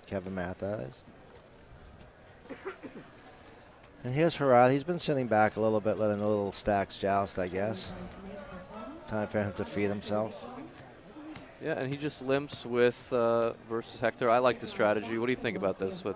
C: Kevin Math, that is. And here's Farad. He's been sitting back a little bit, letting the little stacks joust, I guess. Time for him to feed himself.
A: Yeah, and he just limps with versus Hector. I like the strategy. What do you think about this with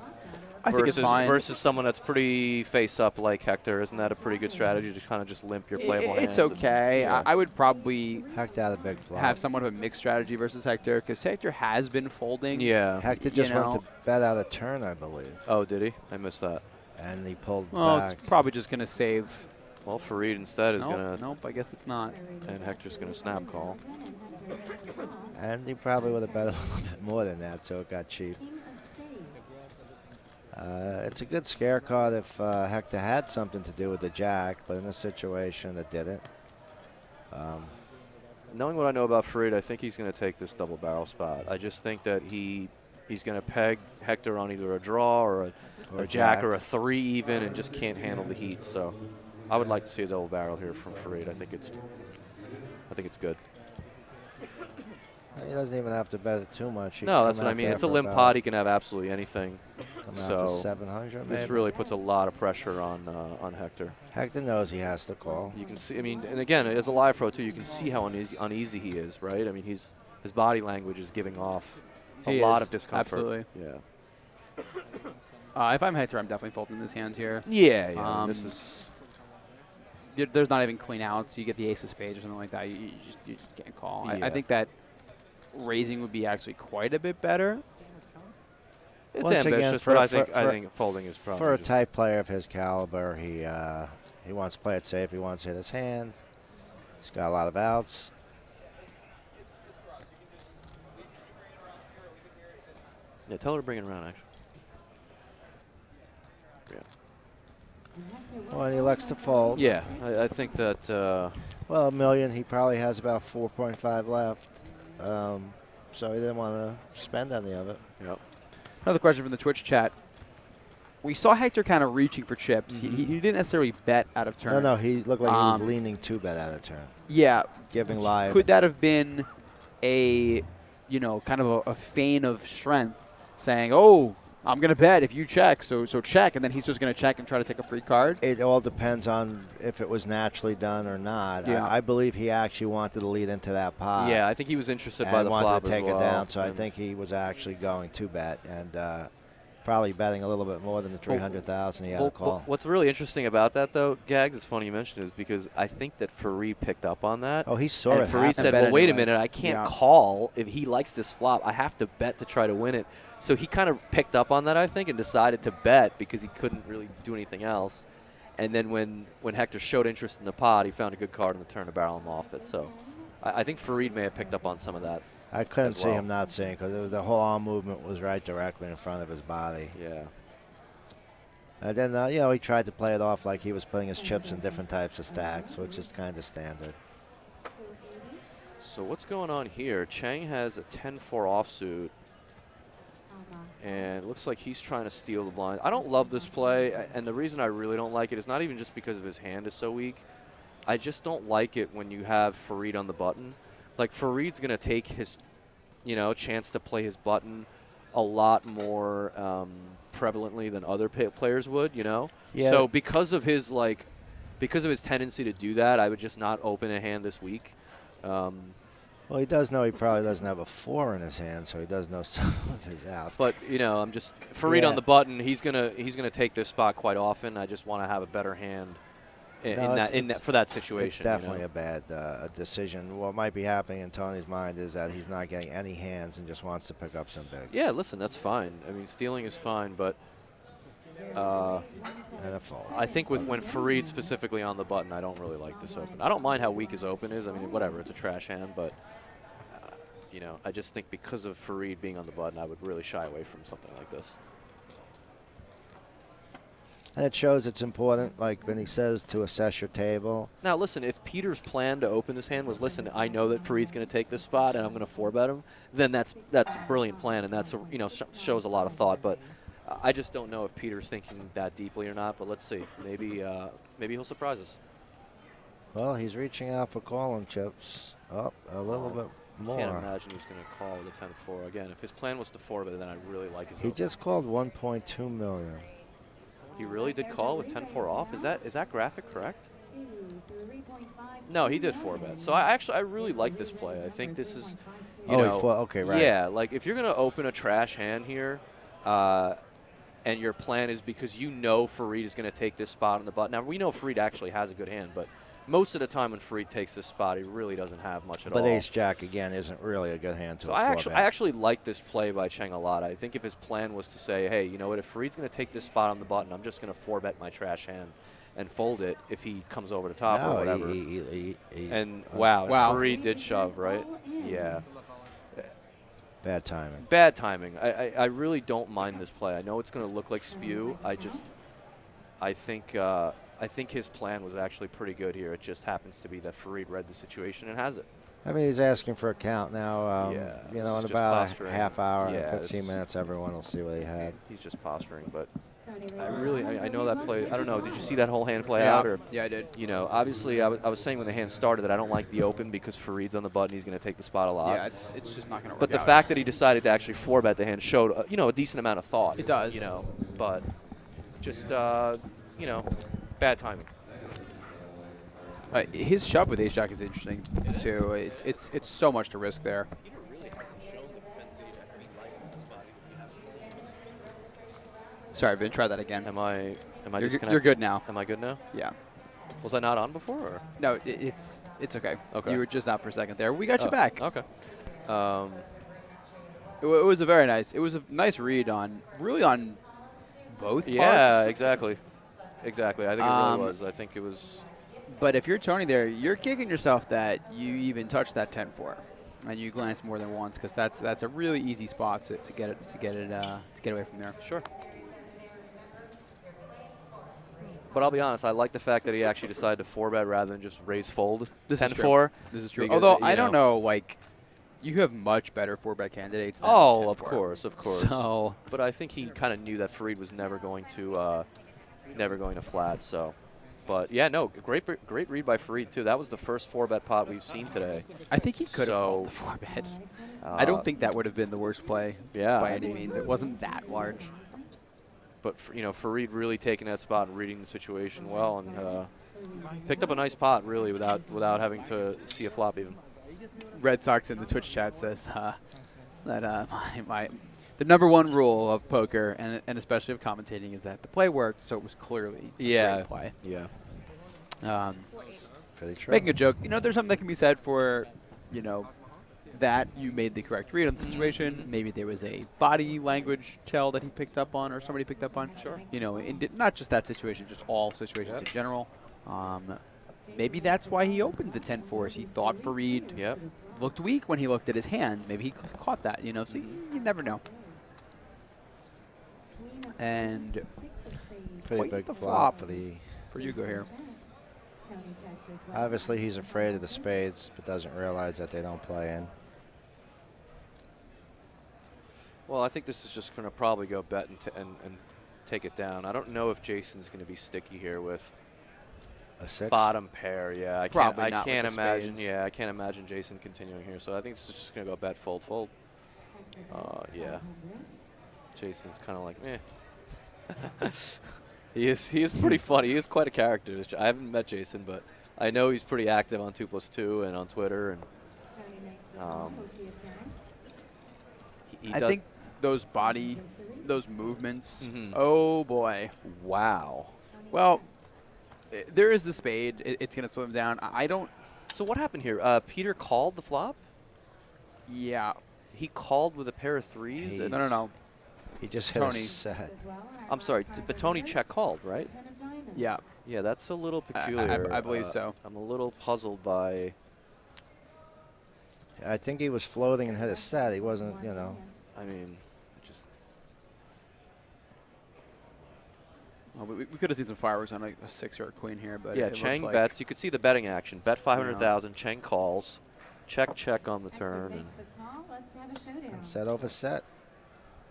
B: I think it's fine.
A: versus someone that's pretty face up like Hector? Isn't that a pretty good strategy to kind of just limp your playable hands?
B: It's okay.
A: Yeah.
B: I would probably
C: Hector had a big flop.
B: have somewhat of a mixed strategy versus Hector because Hector has been folding.
A: Yeah.
C: Hector just went to bet out a turn, I believe.
A: Oh, did he? I missed that.
C: And he pulled
B: Well,
C: back.
B: it's probably just going to save.
A: Well, Fareed instead is going to,
B: Nope, I guess it's not.
A: and Hector's going to snap call.
C: And he probably would have bet a little bit more than that, so it got cheap.
E: King of spades.
C: It's a good scare card if Hector had something to do with the jack, but in this situation it didn't.
A: Knowing what I know about Fareed, I think he's going to take this double barrel spot. I just think that he's going to peg Hector on either a draw or a jack or a 3 even, and just can't handle the heat. So I would like to see a double barrel here from Fareed. I think it's good.
C: He doesn't even have to bet it too much. He
A: No,
C: can
A: that's
C: come
A: what I
C: out
A: mean.
C: there
A: It's a
C: for
A: limp
C: about-
A: pot. He can have absolutely anything.
C: come out
A: So
C: for 700
A: this
C: maybe.
A: really puts a lot of pressure on Hector.
C: Hector knows he has to call.
A: You can see. I mean, and again, as a live pro too, you can see how uneasy he is, right? I mean, his body language is giving off a
B: He
A: lot
B: is,
A: of discomfort.
B: absolutely.
A: Yeah.
B: If I'm Hector, I'm definitely folding this hand here.
A: Yeah. I mean, this
B: Um,
A: is.
B: There's not even queen outs. You get the ace of spades or something like that. You just can't call.
A: Yeah.
B: I think that raising would be actually quite a bit better.
A: It's
C: Once again,
A: ambitious,
C: for-
A: but I
C: for-
A: think folding is probably
C: For a
A: just-
C: type player of his caliber, he wants to play it safe. He wants to hit his hand. He's got a lot of outs.
A: Yeah, tell her to bring it around, actually. Yeah.
E: And Hector
C: Well, and he elects to fold.
A: Yeah, I think that.
C: Well, $1 million. He probably has about 4.5 left. So he didn't want to spend any of it.
A: Yep.
B: Another question from the Twitch chat. We saw Hector kind of reaching for chips. He didn't necessarily bet out of turn.
C: No, he looked like he was leaning to bet out of turn.
B: Yeah.
C: Giving live.
B: Could that have been a, kind of a feign of strength, saying, "Oh, I'm going to bet if you check, so check," and then he's just going to check and try to take a free card?
C: It all depends on if it was naturally done or not.
B: Yeah.
C: I believe he actually wanted to lead into that pot.
A: Yeah, I think he was interested
C: and
A: by the
C: wanted
A: flop
C: to take
A: as well.
C: it down. So I
A: and-
C: think he was actually going to bet and probably betting a little bit more than the 300,000 he had to call.
A: What's really interesting about that, though, Gags, it's funny you mentioned, is because I think that Fareed picked up on that.
C: Oh, he saw
A: and
C: it
A: Fareed
C: happen.
A: said,
B: Bet
A: well, wait a
B: anyway.
A: minute, I can't
B: Yeah.
A: call if he likes this flop. I have to bet to try to win it. So he kind of picked up on that, I think, and decided to bet because he couldn't really do anything else. And then when Hector showed interest in the pot, he found a good card on the turn to barrel him off it. So I think Fareed may have picked up on some of that.
C: I couldn't
A: as
C: see
A: well.
C: him not seeing because the whole arm movement was right directly in front of his body.
A: Yeah.
C: And then, he tried to play it off like he was putting his chips in different types of stacks, which is kind of standard.
A: So what's going on here? Chang has a 10-4 offsuit, and it looks like he's trying to steal the blind. I don't love this play, and the reason I really don't like it is not even just because of his hand is so weak. I just don't like it when you have Fareed on the button. Like, Fareed's going to take his, chance to play his button a lot more prevalently than other players would,
C: Yeah.
A: So because of his tendency to do that, I would just not open a hand this week.
C: Well, he does know he probably doesn't have a 4 in his hand, so he does know some of his outs.
A: But I'm just Fareed on the button. He's gonna take this spot quite often. I just want to have a better hand for that situation.
C: It's definitely a bad decision. What might be happening in Tony's mind is that he's not getting any hands and just wants to pick up some bigs.
A: Yeah, listen, that's fine. I mean, stealing is fine, but
C: And a fold.
A: I think when Fareed specifically on the button, I don't really like this open. I don't mind how weak his open is. I mean, whatever, it's a trash hand, but I just think because of Fareed being on the button, I would really shy away from something like this.
C: And it shows it's important, like when he says to assess your table.
A: Now, listen, if Peter's plan to open this hand was, listen, I know that Fareed's going to take this spot and I'm going to 4-bet him, then that's a brilliant plan, and that's shows a lot of thought. But I just don't know if Peter's thinking that deeply or not, but let's see. Maybe he'll surprise us.
C: Well, he's reaching out for calling chips. Oh, a little bit more.
A: Can't imagine he's going to call with a 10-4. Again, if his plan was to 4-bet, then I really like his
C: He
A: open.
C: just called 1.2 million.
A: He really did call with 10-4 off? Is that graphic correct? No, he did 4-bet. So I really like this play. I think this is, you know.
C: Okay, right.
A: Yeah, like if you're going to open a trash hand here, and your plan is because you know Farid is going to take this spot on the button. Now, we know Farid actually has a good hand, but most of the time when Farid takes this spot, he really doesn't have much at all.
C: But ace-jack, again, isn't really a good hand to
A: So
C: a
A: I
C: 4-bet.
A: actually like this play by Cheng a lot. I think if his plan was to say, hey, you know what, if Farid's going to take this spot on the button, I'm just going to 4-bet my trash hand and fold it if he comes over the top or whatever.
B: Wow.
A: Farid did shove, right? Yeah.
C: Bad timing.
A: Bad timing. I really don't mind this play. I know it's going to look like spew. I think his plan was actually pretty good here. It just happens to be that Farid read the situation and has it.
C: I mean, he's asking for a count now.
A: Yeah,
C: You
A: this
C: know,
A: is
C: in
A: just
C: about
A: posturing.
C: a half hour
A: Yeah,
C: and 15 minutes, everyone will see what he had.
A: He's just posturing, but I know that play. I don't know. Did you see that whole hand play
B: Yeah.
A: out? Or
B: Yeah, I did.
A: you know, obviously, I was saying when the hand started that I don't like the open because Farid's on the button. He's going to take the spot a lot.
B: Yeah, it's just not going to work
A: But the
B: out.
A: fact that he decided to actually 4-bet the hand showed, a decent amount of thought.
B: It does.
A: You know, but just, bad timing.
B: His shove with ace jack is interesting too. It's so much to risk there. Sorry, Vin, try that again.
A: Am I
B: You're
A: disconnected?
B: good now.
A: Am I good now?
B: Yeah.
A: Was I not on before? Or?
B: No, it's okay.
A: Okay.
B: You were just out for a second there. We got you back.
A: Okay.
B: It was a nice read on both
A: Yeah,
B: parts.
A: exactly. Exactly. I think it really was. I think it was.
B: But if you're Tony there, you're kicking yourself that you even touched that 10-4, and you glanced more than once because that's a really easy spot to get away from there.
A: Sure. But I'll be honest, I like the fact that he actually decided to 4-bet rather than just raise fold.
B: This is
A: 10-4.
B: true. This is true.
A: Because,
B: Although I don't know, like, you have much better 4-bet candidates than
A: Oh,
B: 10-4.
A: of course.
B: So,
A: But I think he kind of knew that Farid was never going to flat. So, but yeah, no, great read by Farid too. That was the first 4-bet pot we've seen today.
B: I think he could have
A: So,
B: called the 4-bet. I don't think that would have been the worst play.
A: Yeah,
B: by
A: I
B: any
A: mean-
B: means. It wasn't that large.
A: But Farid really taking that spot and reading the situation well, and picked up a nice pot really without having to see a flop even.
B: Red Sox in the Twitch chat says that the number one rule of poker and especially of commentating is that the play worked, so it was clearly a great play.
A: Yeah.
C: Pretty true.
B: Making a joke, there's something that can be said for, that you made the correct read on the situation. Maybe there was a body language tell that he picked up on or somebody picked up on.
A: Sure.
B: Not just that situation, just all situations in general. Maybe that's why he opened the 10-4s. He thought Farid
A: Yep.
B: looked weak when he looked at his hand. Maybe he caught that, so you never know. And
C: Pretty
B: quite
C: big
B: the
C: flop
B: flop
C: for
B: for Hugo here.
C: Obviously, he's afraid of the spades, but doesn't realize that they don't play in.
A: Well, I think this is just going to probably go bet and take it down. I don't know if Jason's going to be sticky here with
C: A 6?
A: bottom pair. Yeah, I
B: Probably
A: can't.
B: not
A: I can't
B: with the
A: imagine.
B: spades.
A: Yeah, I can't imagine Jason continuing here. So I think this is just going to go bet fold fold. Yeah. Jason's kind of like, eh. He is pretty funny. He is quite a character. I haven't met Jason, but I know he's pretty active on 2+2 and on Twitter. And he
B: I
A: does-
B: think those movements,
A: Mhm.
B: oh boy.
A: Wow.
B: Well, there is the spade. It's going to slow him down. I don't,
A: So what happened here? Peter called the flop.
B: yeah.
A: He called with a pair of threes.
C: He-
B: No.
C: He just hit
B: Tony.
C: a set.
A: I'm sorry, but Tony check called, right?
B: Yeah.
A: Yeah, that's a little
B: I
A: peculiar.
B: believe so.
A: I'm a little puzzled by.
C: I think he was floating and hit a set. He wasn't,
A: I mean, just
B: Well, we could have seen some fireworks on a 6 or a queen here, but
A: yeah.
B: it
A: Cheng
B: looks like
A: bets. You could see the betting action. Bet 500,000. Cheng calls. Check on the turn. And
C: set over set.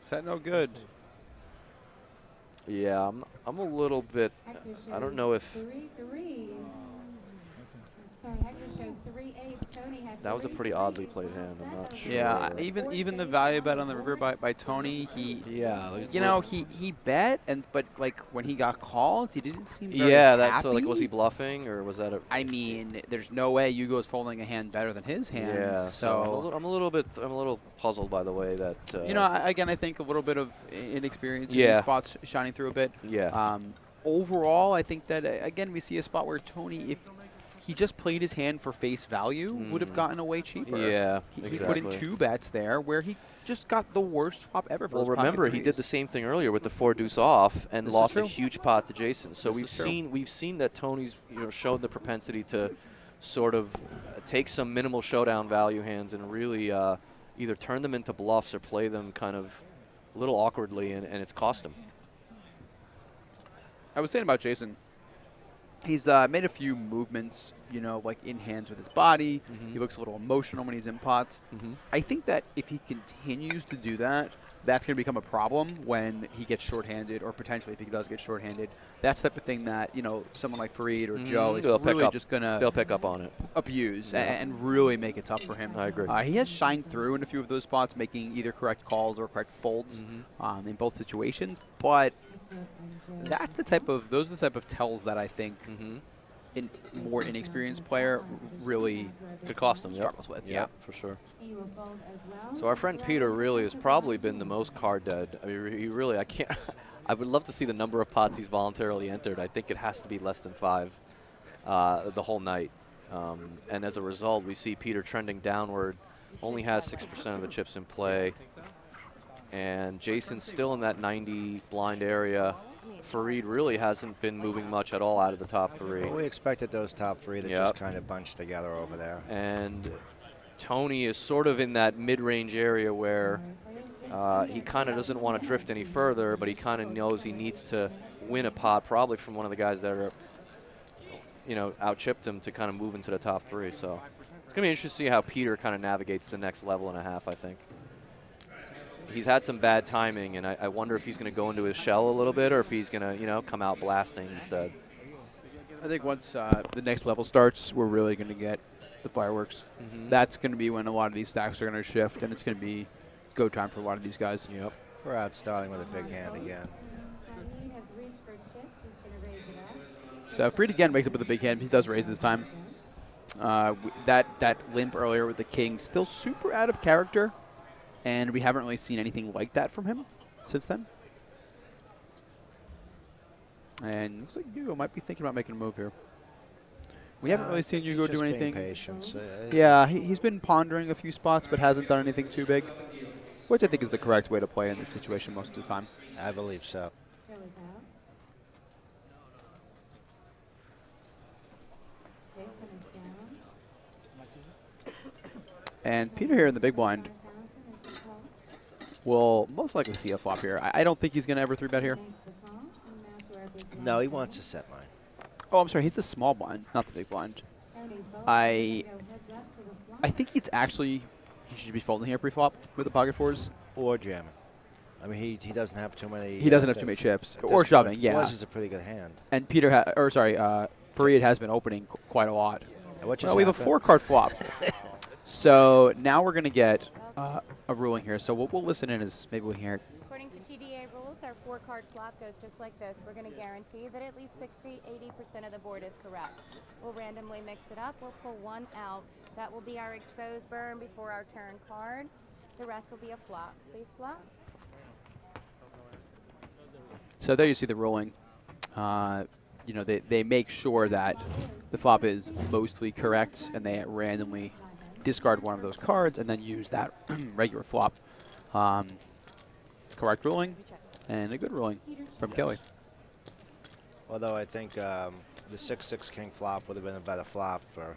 B: set no good.
A: Yeah, I'm a little bit.
E: Hector
A: I don't
E: shows
A: know if
E: 3 threes. Sorry, Hector shows 3 eights. Tony has
A: that was a
E: 3
A: pretty
E: threes.
A: oddly played
E: Wow,
A: hand. I'm not
E: Seth,
B: Yeah,
A: sure.
B: even the value bet on the river by Tony,
A: Yeah,
B: you know, he bet, but like when he got called, he didn't seem very
A: yeah.
B: happy.
A: That's so. Like, was he bluffing or was that a?
B: I mean, there's no way Hugo's folding a hand better than his hands.
A: Yeah. So I'm a little puzzled by the way that.
B: You know, again, I think a little bit of inexperience in
A: Yeah.
B: these spots shining through a bit.
A: Yeah.
B: Overall, I think that, again, we see a spot where Tony, if he just played his hand for face value, would have gotten away cheaper.
A: Yeah,
B: He put in
A: exactly.
B: 2 bets there where he just got the worst flop ever for
A: Well,
B: those pocket
A: remember he did the
B: threes.
A: same thing earlier with the 4 deuce off and
B: This is
A: lost a
B: true.
A: huge pot to Jason. So
B: This is true.
A: we've seen that Tony's shown the propensity to sort of take some minimal showdown value hands and really either turn them into bluffs or play them kind of a little awkwardly, and it's cost him.
B: I was saying about Jason, he's made a few movements, you know, like in hands with his body. He looks a little emotional when he's in pots. I think that if he continues to do that, that's going to become a problem when he gets shorthanded, or potentially if he does get shorthanded. That's the type of thing that, you know, someone like Fareed or Joe is
A: They'll pick
B: really
A: up.
B: just going to
A: They'll pick up on it.
B: abuse and really make it tough for him.
A: I agree.
B: He has shined through in a few of those spots, making either correct calls or correct folds in both situations. But those are the type of tells that I think more inexperienced player really
A: Could cost him.
B: struggles with.
A: Yeah, for sure.
E: You will fold as well.
A: So our friend Peter really has probably been the most card dead. I mean, he really, I can't. I would love to see the number of pots he's voluntarily entered. I think it has to be less than 5 the whole night. And as a result, we see Peter trending downward. Only has 6% of the chips in play. And Jason's still in that 90 blind area. Fareed really hasn't been moving much at all out of the top 3.
C: Well, we expected those top 3 to just kind of bunch together over there.
A: And Tony is sort of in that mid-range area where he kind of doesn't want to drift any further, but he kind of knows he needs to win a pot, probably from one of the guys that are, out-chipped him to kind of move into the top 3. So it's going to be interesting to see how Peter kind of navigates the next level and a half, I think. He's had some bad timing, and I wonder if he's going to go into his shell a little bit or if he's going to, come out blasting instead.
B: I think once the next level starts, we're really going to get the fireworks. That's going to be when a lot of these stacks are going to shift, and it's going to be go time for a lot of these guys.
A: Yep.
C: We're out starting with a big hand again.
E: Fareed has reached for chips. He's going to raise it up.
B: So Fareed again wakes up with a big hand. He does raise this time. That limp earlier with the king, still super out of character, and we haven't really seen anything like that from him since then. And looks like Hugo might be thinking about making a move here. We haven't really seen Hugo do anything.
C: Patient.
B: Yeah, he's been pondering a few spots, but hasn't done anything too big, which I think is the correct way to play in this situation most of the time.
C: I believe so.
E: Joe is out. Jason is down.
B: And Peter here in the big blind
E: 5,000 is the call.
B: will most likely see a flop here. I don't think he's going to ever 3-bet here.
E: Makes the call. And now to our big blind.
C: No, he wants to set mine.
B: Oh, I'm sorry. He's the small blind, not the big blind.
E: Tony folds.
B: I
E: Go heads up to the flop.
B: I think it's actually he should be folding here pre-flop with the pocket 4s.
C: Or jamming. I mean, he doesn't have too many.
B: He doesn't have too many chips.
C: At this
B: Or
C: point,
B: shoving, yeah.
C: Fours is a pretty good hand.
B: And Peter, Fareed has been opening quite a lot.
C: And what just
B: Well, we have a
C: happened?
B: 4-card flop. So now we're going to get a ruling here. So we'll listen in as maybe we hear it.
F: According to TDA rules, our 4-card flop goes just like this. We're going to guarantee that at least 60-80% of the board is correct. We'll randomly mix it up. We'll pull one out. That will be our exposed burn before our turn card. The rest will be a flop. Please flop.
B: So there you see the ruling. They make sure that the flop is mostly correct, and they randomly discard one of those cards and then use that regular flop. Correct ruling, and a good ruling from Kelly.
C: Although I think the 6-6 king flop would have been a better flop for.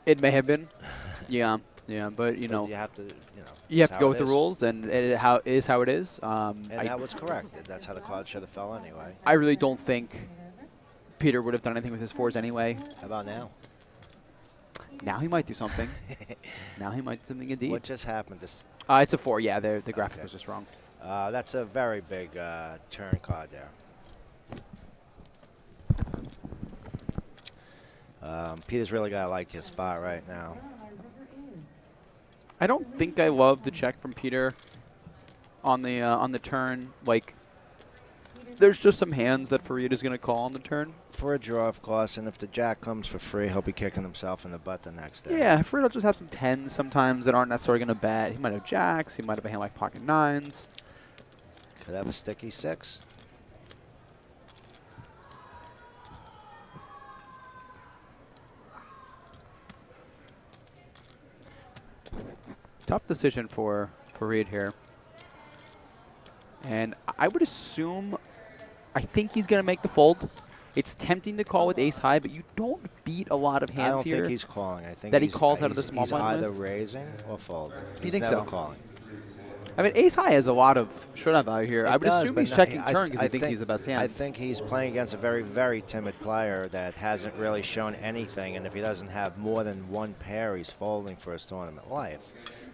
B: It may have been, yeah, but
C: But you have to,
B: you have
C: it's
B: to go
C: how
B: with
C: it
B: the
C: is.
B: rules, and it how it is.
C: And that was correct. That's how the card should have fell anyway.
B: I really don't think Peter would have done anything with his 4s anyway.
C: How about now?
B: Now he might do something. Now he might do something indeed.
C: What just happened?
B: It's a 4. Yeah, the graphic
C: Okay.
B: was just wrong.
C: That's a very big turn card there. Peter's really got to like his spot right now.
B: I don't think I love the check from Peter on the turn. Like, there's just some hands that Farid is going to call on the turn.
C: For a draw, of course, and if the jack comes for free, he'll be kicking himself in the butt the next day.
B: Yeah, Farid will just have some 10s sometimes that aren't necessarily going to bet. He might have jacks. He might have a hand like pocket 9s.
C: Could have a sticky 6.
B: Tough decision for Farid here. And I would assume, I think he's going to make the fold. It's tempting to call with ace high, but you don't beat a lot of hands
C: I don't
B: here.
C: think he's calling. I think
B: that he calls out of the small
C: he's
B: blind
C: either
B: with?
C: raising or folding.
B: You
C: He's
B: think
C: never
B: so?
C: calling.
B: I mean, ace high has a lot of showdown value here. I would
C: does,
B: assume
C: but
B: he's
C: no,
B: checking
C: I
B: turn because he thinks
C: think-
B: he's the best hand.
C: I think he's playing against a very, very timid player that hasn't really shown anything, and if he doesn't have more than one pair, he's folding for his tournament life.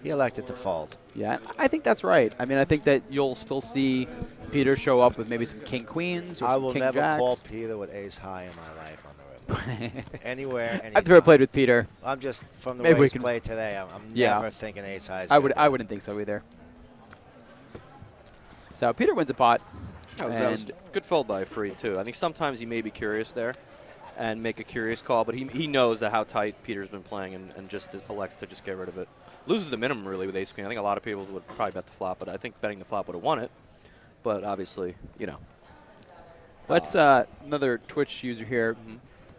C: He elected to fold.
B: Yeah, I think that's right. I mean, I think that you'll still see Peter show up with maybe some king queens or
C: I
B: some
C: will
B: king
C: never
B: jacks.
C: call Peter with ace high in my life on the river. Anywhere, anytime.
B: I've never played with Peter.
C: I'm just, from the
B: Maybe
C: way
B: we
C: he's
B: can-
C: played today, I'm
B: Yeah.
C: never thinking ace high.
B: I wouldn't think so either. So Peter wins a pot.
A: That was
B: And
A: good fold by Free, too. I think sometimes he may be curious there and make a curious call, but he knows that how tight Peter's been playing and just elects to just get rid of it. Loses the minimum, really, with ace queen. I think a lot of people would probably bet the flop, but I think betting the flop would have won it. But obviously, you know.
B: let's another Twitch user here.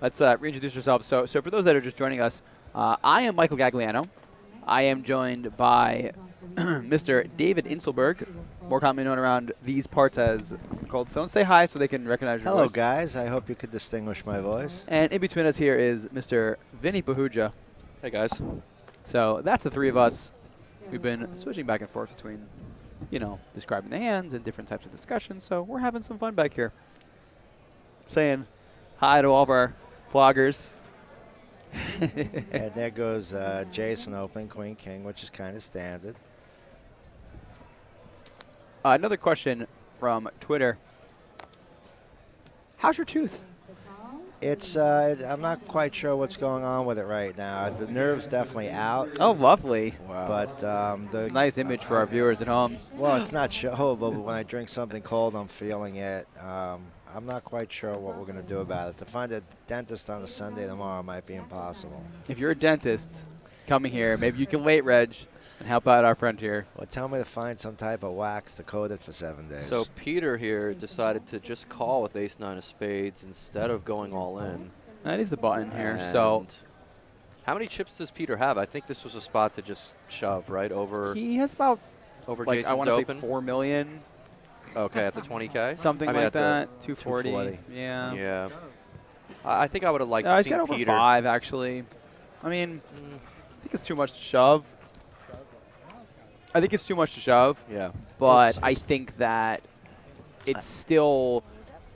B: Let's reintroduce yourself. So for those that are just joining us, I am Michael Gagliano. I am joined by Mr. David Inselberg, more commonly known around these parts as Cold Stone. Say hi so they can recognize your
C: Hello,
B: voice.
C: guys. I hope you could distinguish my voice.
B: And in between us here is Mr. Vinny Pahuja.
A: Hey, guys.
B: So that's the three of us. We've been switching back and forth between, describing the hands and different types of discussions. So we're having some fun back here. Saying hi to all of our bloggers.
C: And there goes Jason open, queen, king, which is kind of standard.
B: Another question from Twitter. How's your tooth?
C: It's I'm not quite sure what's going on with it right now. The nerve's definitely out.
B: Oh, lovely.
C: But the
B: Nice image for our viewers at home.
C: well, it's not showable, but when I drink something cold, I'm feeling it. I'm not quite sure what we're going to do about it. To find a dentist on a Sunday tomorrow might be impossible.
B: If you're a dentist coming here, maybe you can wait, Reg, and help out our friend here.
C: Well, tell me to find some type of wax to coat it for 7 days.
A: So Peter here decided to just call with ace-9 of spades instead of going all in.
B: That is the button here. So
A: And how many chips does Peter have? I think this was a spot to just shove, right, over
B: he has about,
A: Jason's
B: I want to say
A: open.
B: 4 million,
A: Okay, at the 20K?
B: something
A: I mean,
B: like
A: at the-
B: that. 240.
C: 240.
B: Yeah.
A: Yeah. I think I would have liked
B: No,
A: to
B: he's
A: see
B: got over
A: Peter.
B: 5, actually. I mean, I think it's too much to shove.
A: Yeah.
B: But I think that it's still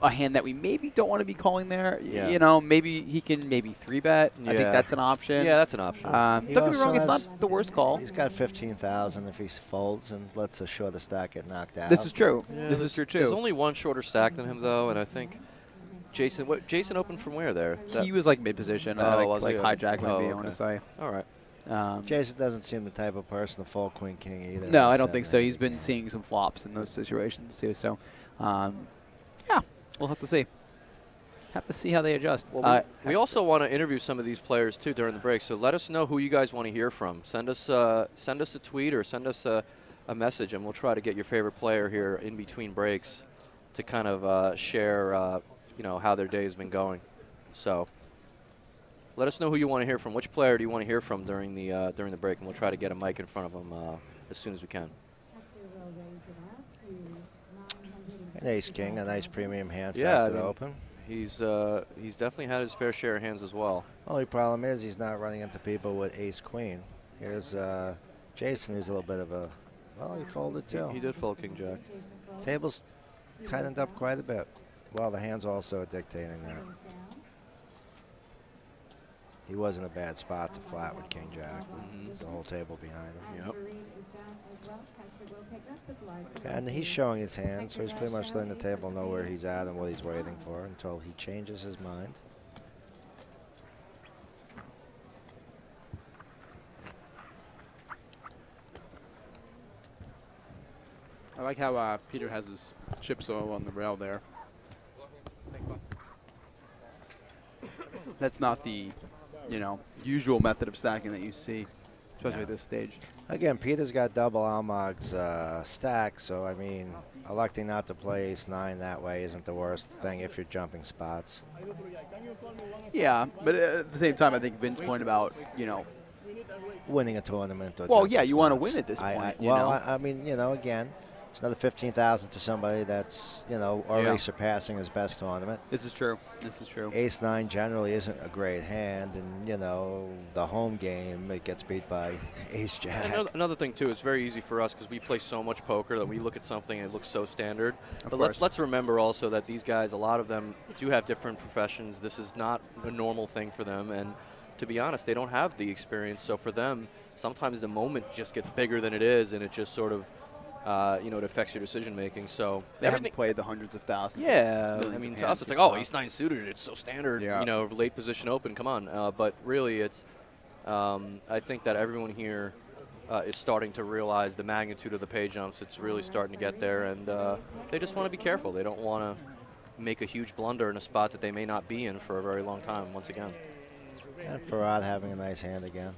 B: a hand that we maybe don't want to be calling there.
A: Yeah.
B: Maybe he can 3-bet. I think
A: Yeah.
B: that's an option.
A: Yeah, that's an option.
C: He
B: Don't get me
C: also
B: wrong, it's
C: has-
B: not the worst call.
C: He's got 15,000 if he folds and lets a shorter stack get knocked out.
B: This is true.
A: Yeah,
B: This is true,
A: There's
B: too.
A: only one shorter stack than him, though, and I think Jason opened from where there?
B: He was mid-position,
A: Oh, was
B: like
A: he?
B: hijack maybe,
A: Oh,
B: I want to
A: okay.
B: say.
A: All right.
C: Jason doesn't seem the type of person to fold queen, king either.
B: No, I don't think so. He's been seeing some flops in those situations, too. So, yeah, we'll have to see. Have to see how they adjust.
A: Well, we also want to interview some of these players too during the break. So let us know who you guys want to hear from. Send us a tweet or send us a message, and we'll try to get your favorite player here in between breaks to kind of share, how their day has been going. So let us know who you want to hear from. Which player do you want to hear from during the break, and we'll try to get a mic in front of them as soon as we can.
C: An ace king, a nice premium hand
A: Yeah,
C: factor to open.
A: He's definitely had his fair share of hands as well.
C: Only problem is he's not running into people with ace queen. Here's Jason, who's a little bit of a, well, he folded too.
A: He did fold king jack.
C: Table's tightened up quite a bit. Well, the hands also are dictating that. he was in a bad spot to flat with King Jack, with the whole table behind him. And he's showing his hand, so he's pretty much letting the table know where he's at and what he's waiting for until he changes his mind.
B: I like how Peter has his chip soil on the rail there. That's not the, usual method of stacking that you see, especially at this stage.
C: Again, Peter's got double Almog's stack, so I mean, electing not to play ace-9 that way isn't the worst thing if you're jumping spots.
B: Yeah, but at the same time, I think Vin's point about,
C: Winning a tournament. Or
B: well,
C: jumping
B: yeah, you want to
C: spots.
B: win at this point.
C: I mean, again, it's another 15,000 to somebody that's, already surpassing his best tournament.
B: This is true. This is true.
C: Ace-9 generally isn't a great hand, and, the home game, it gets beat by ace-jack.
A: Another thing, too, it's very easy for us because we play so much poker that we look at something and it looks so standard. But let's remember also that these guys, a lot of them do have different professions. This is not a normal thing for them, and to be honest, they don't have the experience. So for them, sometimes the moment just gets bigger than it is, and it just sort of it affects your decision making. So
B: they haven't played the hundreds of thousands.
A: Yeah, I mean, to us, it's like, oh, ace-9 suited. It's so standard.
B: Yeah.
A: Late position open. Come on. But really, it's. I think that everyone here is starting to realize the magnitude of the pay jumps. It's really starting to get there, and they just want to be careful. They don't want to make a huge blunder in a spot that they may not be in for a very long time. Once again.
C: And Farad having a nice hand again.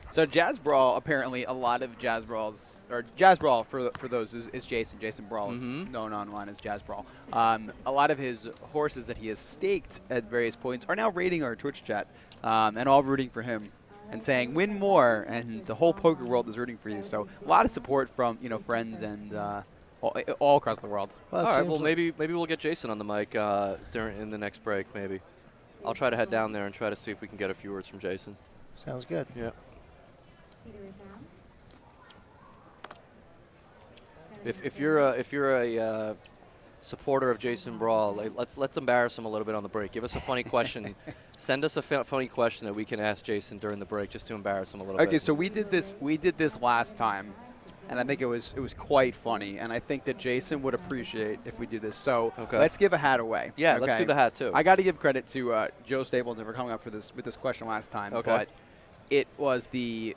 B: So Jazz Brawl, apparently a lot of Jazz Brawls, or Jazz Brawl for those is Jason. Jason Brawl is known online as Jazz Brawl. A lot of his horses that he has staked at various points are now raiding our Twitch chat and all rooting for him and saying, win more, and the whole poker world is rooting for you. So a lot of support from, friends and all across the world.
A: Well, all right, well, maybe we'll get Jason on the mic in the next break, maybe. I'll try to head down there and try to see if we can get a few words from Jason.
C: Sounds good.
A: Yeah. If you're a supporter of Jason Brawl, let's embarrass him a little bit on the break. Give us a funny question. Send us a funny question that we can ask Jason during the break, just to embarrass him a little bit.
B: Okay, so we did this last time, and I think it was quite funny, and I think that Jason would appreciate if we do this. So let's give a hat away.
A: Yeah,
B: okay?
A: let's do the hat too.
B: I got to give credit to Joe Stapleton for coming up with this question last time.
A: Okay.
B: But it was the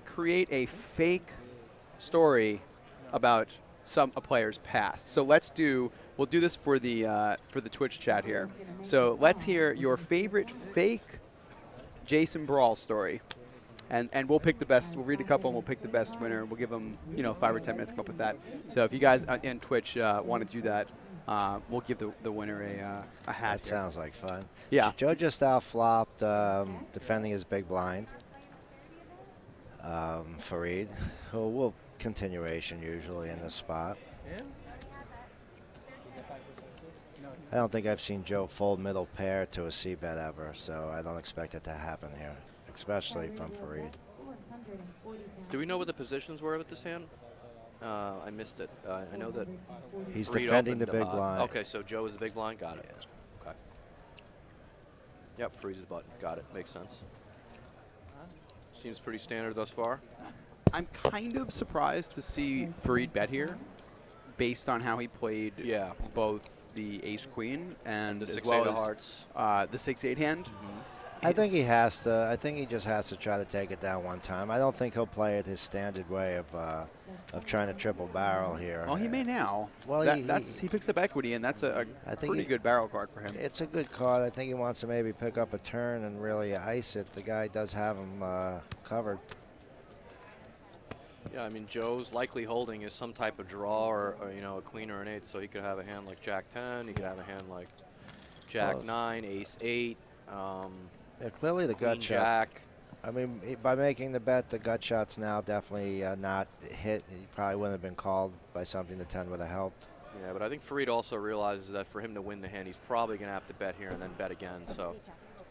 B: create a fake story about a player's past. So we'll do this for the Twitch chat here. So let's hear your favorite fake Jason Brawl story, and we'll pick the best. We'll read a couple and we'll pick the best winner. We'll give them 5 or 10 minutes to come up with that. So if you guys in Twitch want to do that, we'll give the winner a hat.
C: That sounds like fun.
B: Yeah.
C: Joe just out-flopped, defending his big blind. Fareed, who will continuation usually in this spot. I don't think I've seen Joe fold middle pair to a C-bet ever, so I don't expect it to happen here, especially from Fareed.
A: Do we know what the positions were with this hand? I missed it. I know that
C: he's
A: Fareed
C: defending the
A: opened,
C: big blind.
A: Okay, so Joe is the big blind. Got it. Yeah. Okay. Yep, freezes button. Got it. Makes sense. Seems pretty standard thus far.
B: I'm kind of surprised to see Fareed bet here, based on how he played both the ace-queen and
A: the
B: as
A: 6-8
B: well
A: of
B: as
A: hearts.
B: the 6-8 hand.
C: I think he has to. I think he just has to try to take it down one time. I don't think he'll play it his standard way of trying to triple barrel here.
B: Well, he may now.
C: Well,
B: he picks up equity, and that's a pretty good barrel card for him.
C: It's a good card. I think he wants to maybe pick up a turn and really ice it. The guy does have him covered.
A: Yeah, I mean, Joe's likely holding is some type of draw or a queen or an 8, so he could have a hand like Jack 10. He could have a hand like Jack 9, Ace 8.
C: Yeah, clearly the gut shot.
A: Jack.
C: I mean, by making the bet, the gut shot's now definitely not hit. He probably wouldn't have been called by something the 10 would have helped.
A: Yeah, but I think Fareed also realizes that for him to win the hand, he's probably going to have to bet here and then bet again. So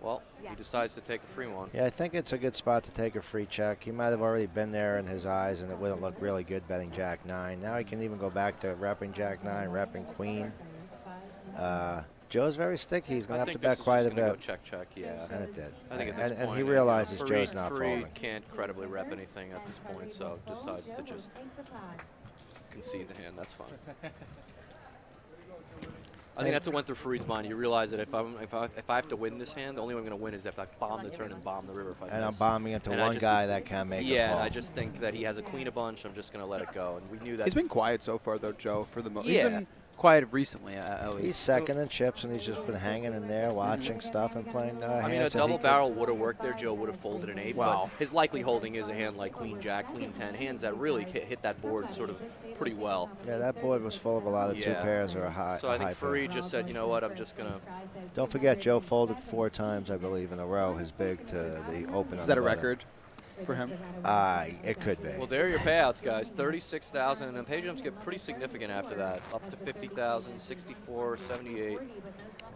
A: Well, he decides to take a free one.
C: Yeah, I think it's a good spot to take a free check. He might have already been there in his eyes, and it wouldn't look really good betting Jack 9. Now he can even go back to repping Jack 9, repping Queen. Joe's very sticky. He's going to have to bet quite a bit.
A: Go check, yeah.
C: And it did.
A: I think at this
C: and
A: point,
C: he realizes
A: Fareed,
C: Joe's not
A: Fareed
C: folding.
A: can't credibly rep anything at this point, so decides to just concede the hand. That's fine. I think that's what went through Fareed's mind. You realize that if I have to win this hand, the only way I'm going to win is if I bomb the turn and bomb the river. If I
C: And
A: miss.
C: I'm bombing into one guy that can make
A: yeah,
C: a call.
A: I just think that he has a queen a bunch. I'm just going to let it go. And we knew that.
B: He's been quiet so far, though, Joe, for the most.
A: Yeah.
B: He's been quiet recently, at least.
C: He's second in chips, and he's just been hanging in there, watching stuff and playing
A: I mean, a
C: hands that
A: double
C: he
A: barrel would have worked there. Joe would have folded an 8.
B: Wow.
A: But his likely holding is a hand like Queen Jack, Queen 10, hands that really hit that board sort of pretty well.
C: Yeah, that board was full of a lot of two pairs or a high.
A: So I think
C: pair.
A: Fareed just said, you know what, I'm just going to.
C: Don't forget, Joe folded 4 times, I believe, in a row. His big to the open.
B: Is that a record for him?
C: It could be.
A: Well, there are your payouts, guys. 36,000, and then pay jumps get pretty significant after that, up to 50,000, 64, 78,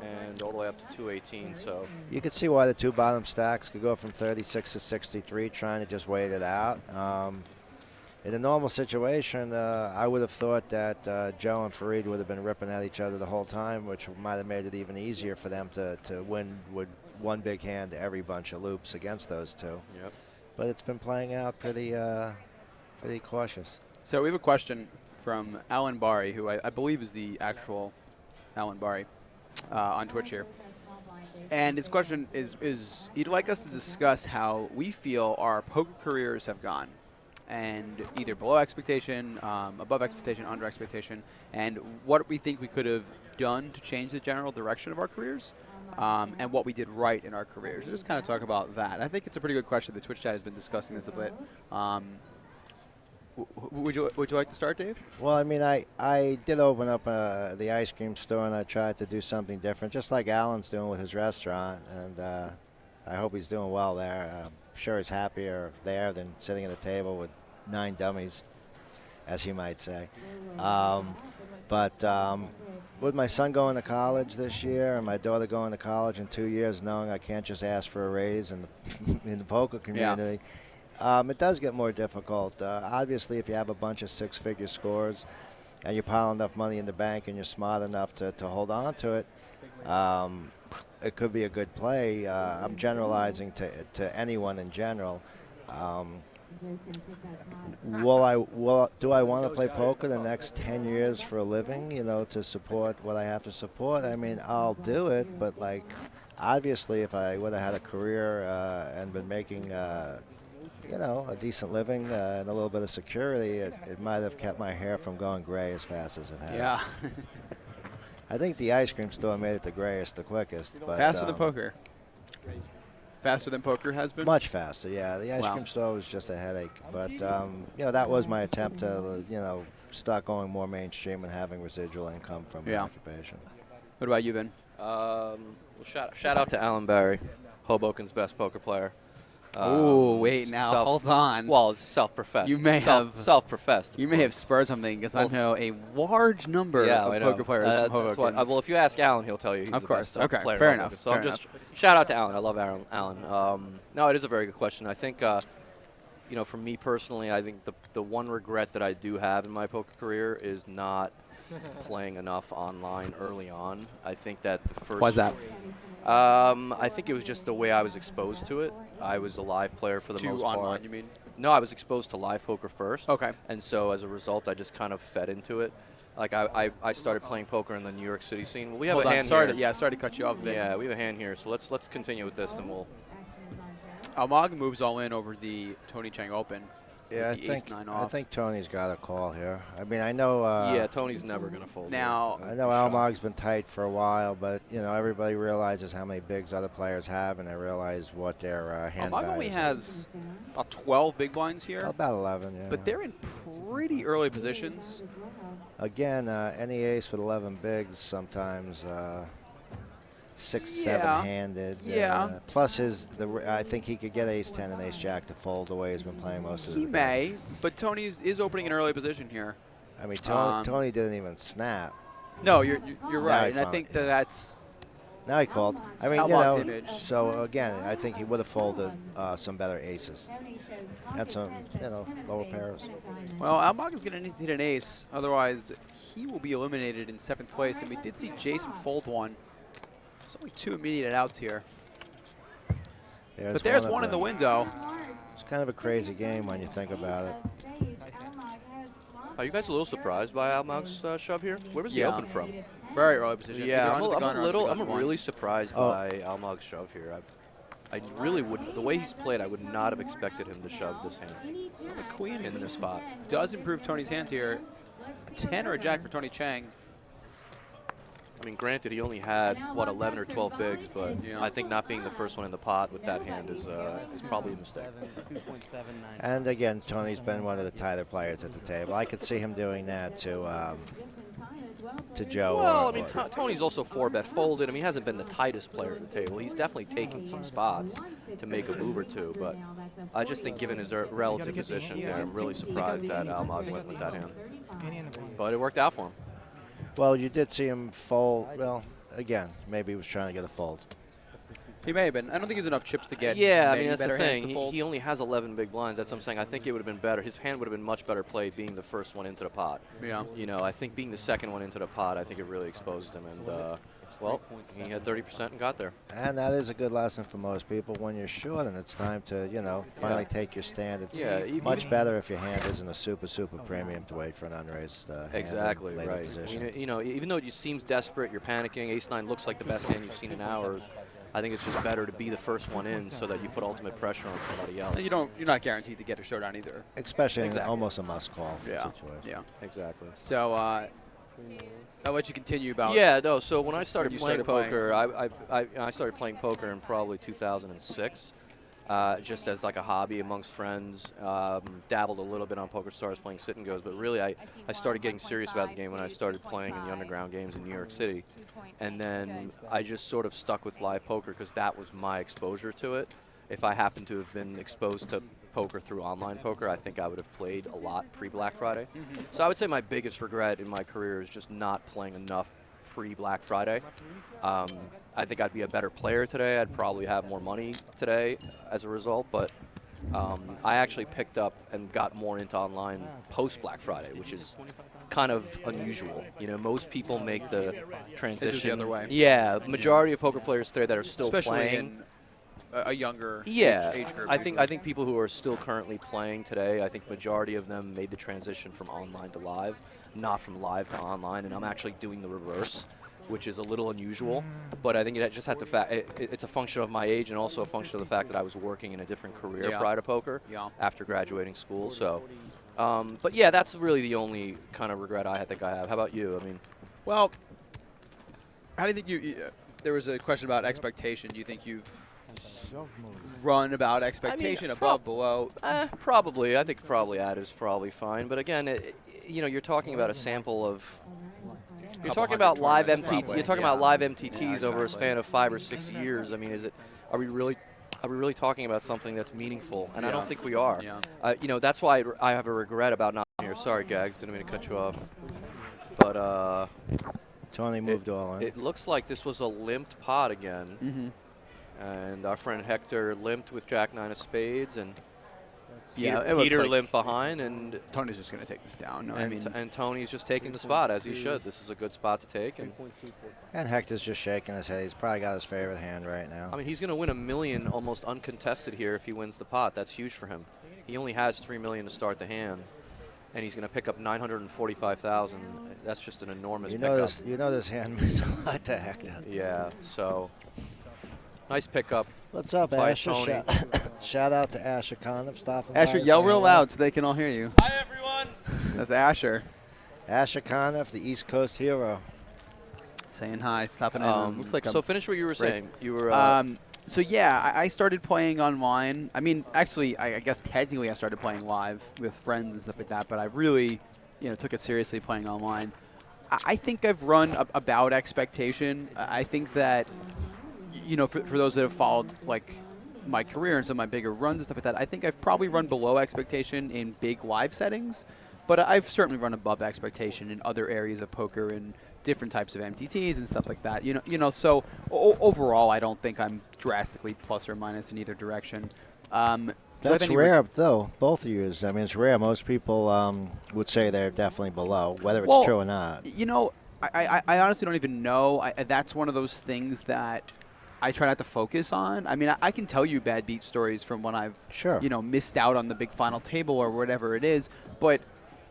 A: and all the way up to 218. So
C: You could see why the two bottom stacks could go from 36 to 63, trying to just wait it out. In a normal situation, I would have thought that Joe and Fareed would have been ripping at each other the whole time, which might have made it even easier for them to win with one big hand every bunch of loops against those two.
A: Yep.
C: But it's been playing out pretty cautious.
B: So we have a question from Alan Bari, who I believe is the actual Alan Bari on Twitch here. And his question is he'd like us to discuss how we feel our poker careers have gone, and either below expectation, above expectation, under expectation, and what we think we could have done to change the general direction of our careers, and what we did right in our careers. So just kind of talk about that. I think it's a pretty good question. The Twitch chat has been discussing this a bit. Would you like to start, Dave?
C: Well, I mean, I did open up the ice cream store, and I tried to do something different, just like Alan's doing with his restaurant, and I hope he's doing well there. I'm sure he's happier there than sitting at a table with 9 dummies, as he might say. But with my son going to college this year and my daughter going to college in 2 years, knowing I can't just ask for a raise in the poker community, it does get more difficult. Obviously, if you have a bunch of 6-figure scores and you pile enough money in the bank and you're smart enough to hold on to it, it could be a good play. I'm generalizing to anyone in general. Do I want to play poker the next 10 years for a living, to support what I have to support? I mean, I'll do it, but obviously if I would have had a career and been making a decent living and a little bit of security, it might have kept my hair from going gray as fast as it has.
B: Yeah.
C: I think the ice cream store made it the grayest the quickest. But,
B: faster than poker. Faster than poker has been?
C: Much faster, yeah. The ice cream store was just a headache. But, that was my attempt to, start going more mainstream and having residual income from my occupation.
B: What about you, Ben?
A: Well, shout out to Alan Barry, Hoboken's best poker player.
B: Oh, wait, now hold on.
A: Well, it's self-professed.
B: You may have
A: self-professed.
B: You may have spurred something because I know a large number of poker players from Hoboken.
A: Well, if you ask Alan, he'll tell you he's
B: of
A: the
B: course.
A: best player.
B: Fair
A: in
B: enough.
A: So shout out to Alan. I love Alan. No, it is a very good question. I think, for me personally, I think the one regret that I do have in my poker career is not playing enough online early on. I think that the first.
B: Why's that?
A: I think it was just the way I was exposed to it. I was a live player for the most part.
B: Online, you mean?
A: No, I was exposed to live poker first.
B: Okay.
A: And so as a result, I just kind of fed into it. Like I started playing poker in the New York City scene. Well, we have a hand here.
B: Sorry to cut you off a bit.
A: Yeah, we have a hand here. So let's continue with this, and we'll.
B: Almog moves all in over the Tony Chang Open.
C: Yeah, I think Tony's got a call here. I mean, I know.
A: Yeah, Tony's never going to fold.
B: Now,
C: I know Almog's been tight for a while, but everybody realizes how many bigs other players have, and they realize what their hand.
B: Almog only has about 12 big blinds here.
C: About 11, yeah.
B: But they're in pretty early positions.
C: Again, any ace with 11 bigs sometimes. 6, 7-handed.
B: Yeah.
C: Plus I think he could get ace 10 and ace jack to fold the way he's been playing most of the
B: He may, but Tony is opening an early position here.
C: I mean, Tony didn't even snap.
B: No, you're right, and I think that's
C: Now he called. I mean,
B: Almog's image.
C: so again, I think he would have folded some better aces and some, lower pairs.
B: Well, Almog is going to need to hit an ace. Otherwise, he will be eliminated in 7th place. And we did see Jason fold one. There's only 2 immediate outs here. But there's one in the window.
C: It's kind of a crazy game when you think about it.
A: Are you guys a little surprised by Almog's shove here? Where was he
B: Yeah.
A: open from?
B: Very early position.
A: Yeah,
B: Either
A: I'm
B: under the gun or under the gun one.
A: really surprised by Almog's shove here. I really would, the way he's played, I would not have expected him to shove this hand
B: The queen
A: in this spot.
B: does improve Tony's hands here. A 10 or a jack for Tony Chang.
A: I mean, granted, he only had, 11 or 12 bigs, but
B: Yeah.
A: I think not being the first one in the pot with that hand is probably a mistake.
C: And again, Tony's been one of the tighter players at the table. I could see him doing that to Joe.
A: Well, I mean, Tony's also 4-bet folded. I mean, he hasn't been the tightest player at the table. He's definitely taken some spots to make a move or two, but I just think given his relative position there, I'm really surprised that Almog went with that hand. But it worked out for him.
C: Well, you did see him fold. Well, again, maybe he was trying to get a fold.
B: He may have been. I don't think he's enough chips to get.
A: Yeah, I
B: many
A: mean, that's the
B: better hands
A: thing.
B: to fold.
A: He only has 11 big blinds. That's what I'm saying. I think it would have been better. His hand would have been much better played being the first one into the pot.
B: Yeah.
A: I think being the second one into the pot, I think it really exposed him. And, well, he had 30% and got there.
C: And that is a good lesson for most people. When you're short and it's time to, finally take your stand, it's much better if your hand isn't a super, super premium to wait for an unraised hand in
A: Exactly,
C: later
A: right.
C: position.
A: Even though it seems desperate, you're panicking, ace-9 looks like the best hand you've seen in hours, I think it's just better to be the first one in so that you put ultimate pressure on somebody else.
B: You're not guaranteed to get a showdown either.
C: Especially in almost a must-call situation.
B: Yeah.
A: Exactly.
B: So I'll let you continue about.
A: Yeah, no. So when I started
B: you
A: playing
B: started
A: poker, I started playing poker in probably 2006, just as like a hobby amongst friends. Dabbled a little bit on Poker Stars playing sit and goes, but really I started getting serious about the game when I started playing in the underground games in New York City, and then I just sort of stuck with live poker because that was my exposure to it. If I happened to have been exposed to poker through online poker, I think I would have played a lot pre-Black Friday. So I would say my biggest regret in my career is just not playing enough pre-Black Friday. I think I'd be a better player today. I'd probably have more money today as a result, but I actually picked up and got more into online post-Black Friday, which is kind of unusual. Most people make the transition
B: the other way.
A: Yeah, majority of poker players today that are still
B: Especially
A: playing.
B: in a younger age group.
A: I think people who are still currently playing today, I think majority of them made the transition from online to live, not from live to online, and I'm actually doing the reverse, which is a little unusual. But I think it just had to it's a function of my age and also a function of the fact that I was working in a different career prior to poker after graduating school. So, but yeah, that's really the only kind of regret I think I have. How about you? I mean,
B: well, how do you think you? There was a question about expectation. Do you think you've run about expectation, above, below?
A: Probably. I think probably at is probably fine. But again, you're talking about a sample of. You're talking about live MTT. You're talking about live MTTs over a span of 5 or 6 years. I mean, are we really talking about something that's meaningful? And I don't think we are. That's why I have a regret about not being here. Sorry, Gags, didn't mean to cut you off. But
C: Tony moved all in.
A: It looks like this was a limped pot again. And our friend Hector limped with Jack-9 of spades, and Peter limped behind, and
B: Tony's just going to take this down.
A: And Tony's just taking the spot, as he should. This is a good spot to take.
C: And Hector's just shaking his head. He's probably got his favorite hand right now.
A: I mean, he's going to win $1 million almost uncontested here if he wins the pot. That's huge for him. He only has $3 million to start the hand, and he's going to pick up $945,000. That's just an enormous pickup.
C: This hand means a lot to Hector.
A: Yeah, so nice pickup.
C: What's up,
A: by
C: Asher?
A: Tony.
C: Shout out to Asher Conniff stopping by.
B: Asher, yell real loud so they can all hear you.
A: Hi, everyone.
B: That's Asher.
C: Asher Conniff, the East Coast hero.
B: Saying hi, stopping in. Looks like
A: so finish what you were saying. You were.
B: So yeah, I started playing online. I mean, actually, I guess technically I started playing live with friends and stuff like that, but I really, took it seriously playing online. I think I've run about expectation. I think that, for those that have followed like my career and some of my bigger runs and stuff like that, I think I've probably run below expectation in big live settings, but I've certainly run above expectation in other areas of poker and different types of MTTs and stuff like that. So overall, I don't think I'm drastically plus or minus in either direction. Do you have
C: That's
B: any
C: rare, though. Both of you. I mean, it's rare. Most people would say they're definitely below, whether it's
B: Well,
C: true or not.
B: I honestly don't even know. That's one of those things that I try not to focus on. I mean, I can tell you bad beat stories from when I've
C: Sure.
B: missed out on the big final table or whatever it is, but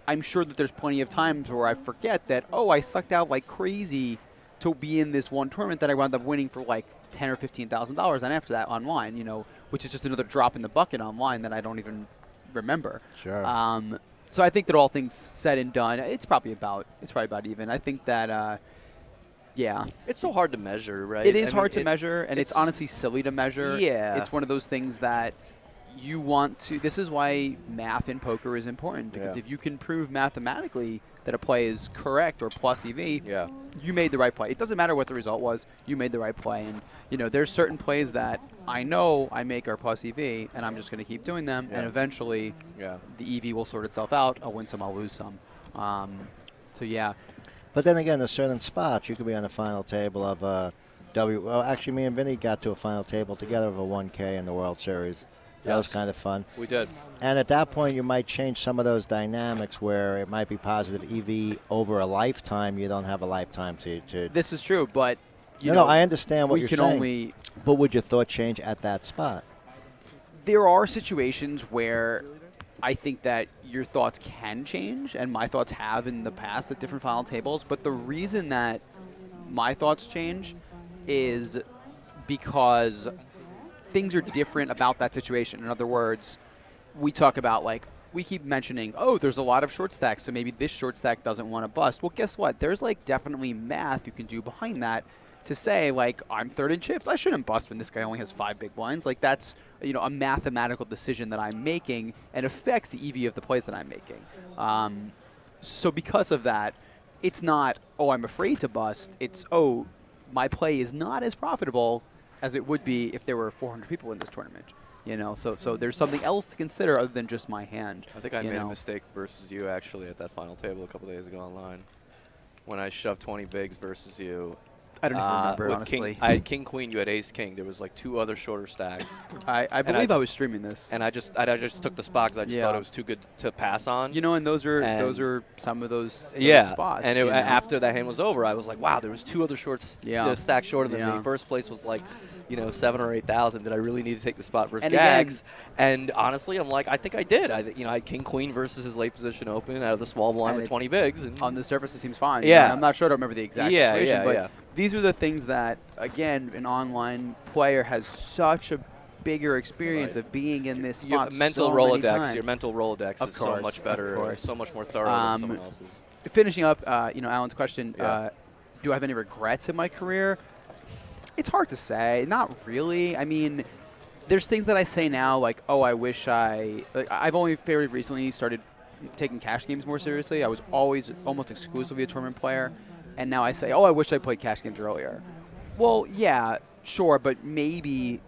B: I'm sure that there's plenty of times where I forget that, I sucked out like crazy to be in this one tournament that I wound up winning for like $10,000 or $15,000, and after that online, which is just another drop in the bucket online that I don't even remember.
C: Sure.
B: So I think that all things said and done, it's probably about even. I think that, yeah.
A: It's so hard to measure, right?
B: It is hard to measure, and it's honestly silly to measure.
A: Yeah.
B: It's one of those things that you want to. This is why math in poker is important, because if you can prove mathematically that a play is correct or plus EV, you made the right play. It doesn't matter what the result was. You made the right play. And, there's certain plays that I know I make are plus EV, and I'm just going to keep doing them, and eventually the EV will sort itself out. I'll win some, I'll lose some. So, yeah.
C: But then again, there's certain spots you could be on the final table of well, actually, me and Vinny got to a final table together of a 1K in the World Series. That was kind of fun.
A: We did.
C: And at that point, you might change some of those dynamics where it might be positive EV over a lifetime. You don't have a lifetime to
B: This is true, but
C: No, I understand what
B: we
C: you're
B: can
C: saying.
B: only.
C: But would your thought change at that spot?
B: There are situations where I think that your thoughts can change, and my thoughts have in the past at different final tables. But the reason that my thoughts change is because things are different about that situation. In other words, we talk about, like, we keep mentioning, there's a lot of short stacks, so maybe this short stack doesn't want to bust. Well, guess what? There's, like, definitely math you can do behind that to say, like, I'm third in chips. I shouldn't bust when this guy only has 5 big blinds. Like, that's, a mathematical decision that I'm making and affects the EV of the plays that I'm making. So because of that, it's not, I'm afraid to bust. It's, my play is not as profitable as it would be if there were 400 people in this tournament. So there's something else to consider other than just my hand.
A: I think I made a mistake versus you, actually, at that final table a couple days ago online. When I shoved 20 bigs versus you.
B: I don't even remember,
A: with
B: honestly.
A: I had king, queen, you had ace, king. There was like 2 other shorter stacks.
B: I believe I was streaming this.
A: And I just took the spot because I just thought it was too good to pass on.
B: And those are some of those spots.
A: And after that hand was over, I was like, wow, there was 2 other shorts stacks shorter than me. First place was like, 7,000 or 8,000. Did I really need to take the spot versus Gags? And honestly, I'm like, I think I did. I had king, queen versus his late position open out of the small blind with 20 bigs. And
B: on the surface, it seems fine.
A: Yeah.
B: I'm not sure. I don't remember the exact situation. But these are the things that, again, an online player has such a bigger experience of being in this spot.
A: Your mental Rolodex. Your mental Rolodex is so much better, so much more thorough than someone else's.
B: Finishing up, Alan's question, do I have any regrets in my career? It's hard to say. Not really. I mean, there's things that I say now, like, I wish I've only fairly recently started taking cash games more seriously. I was always almost exclusively a tournament player. And now I say, I wish I played cash games earlier. Well, yeah, sure, but maybe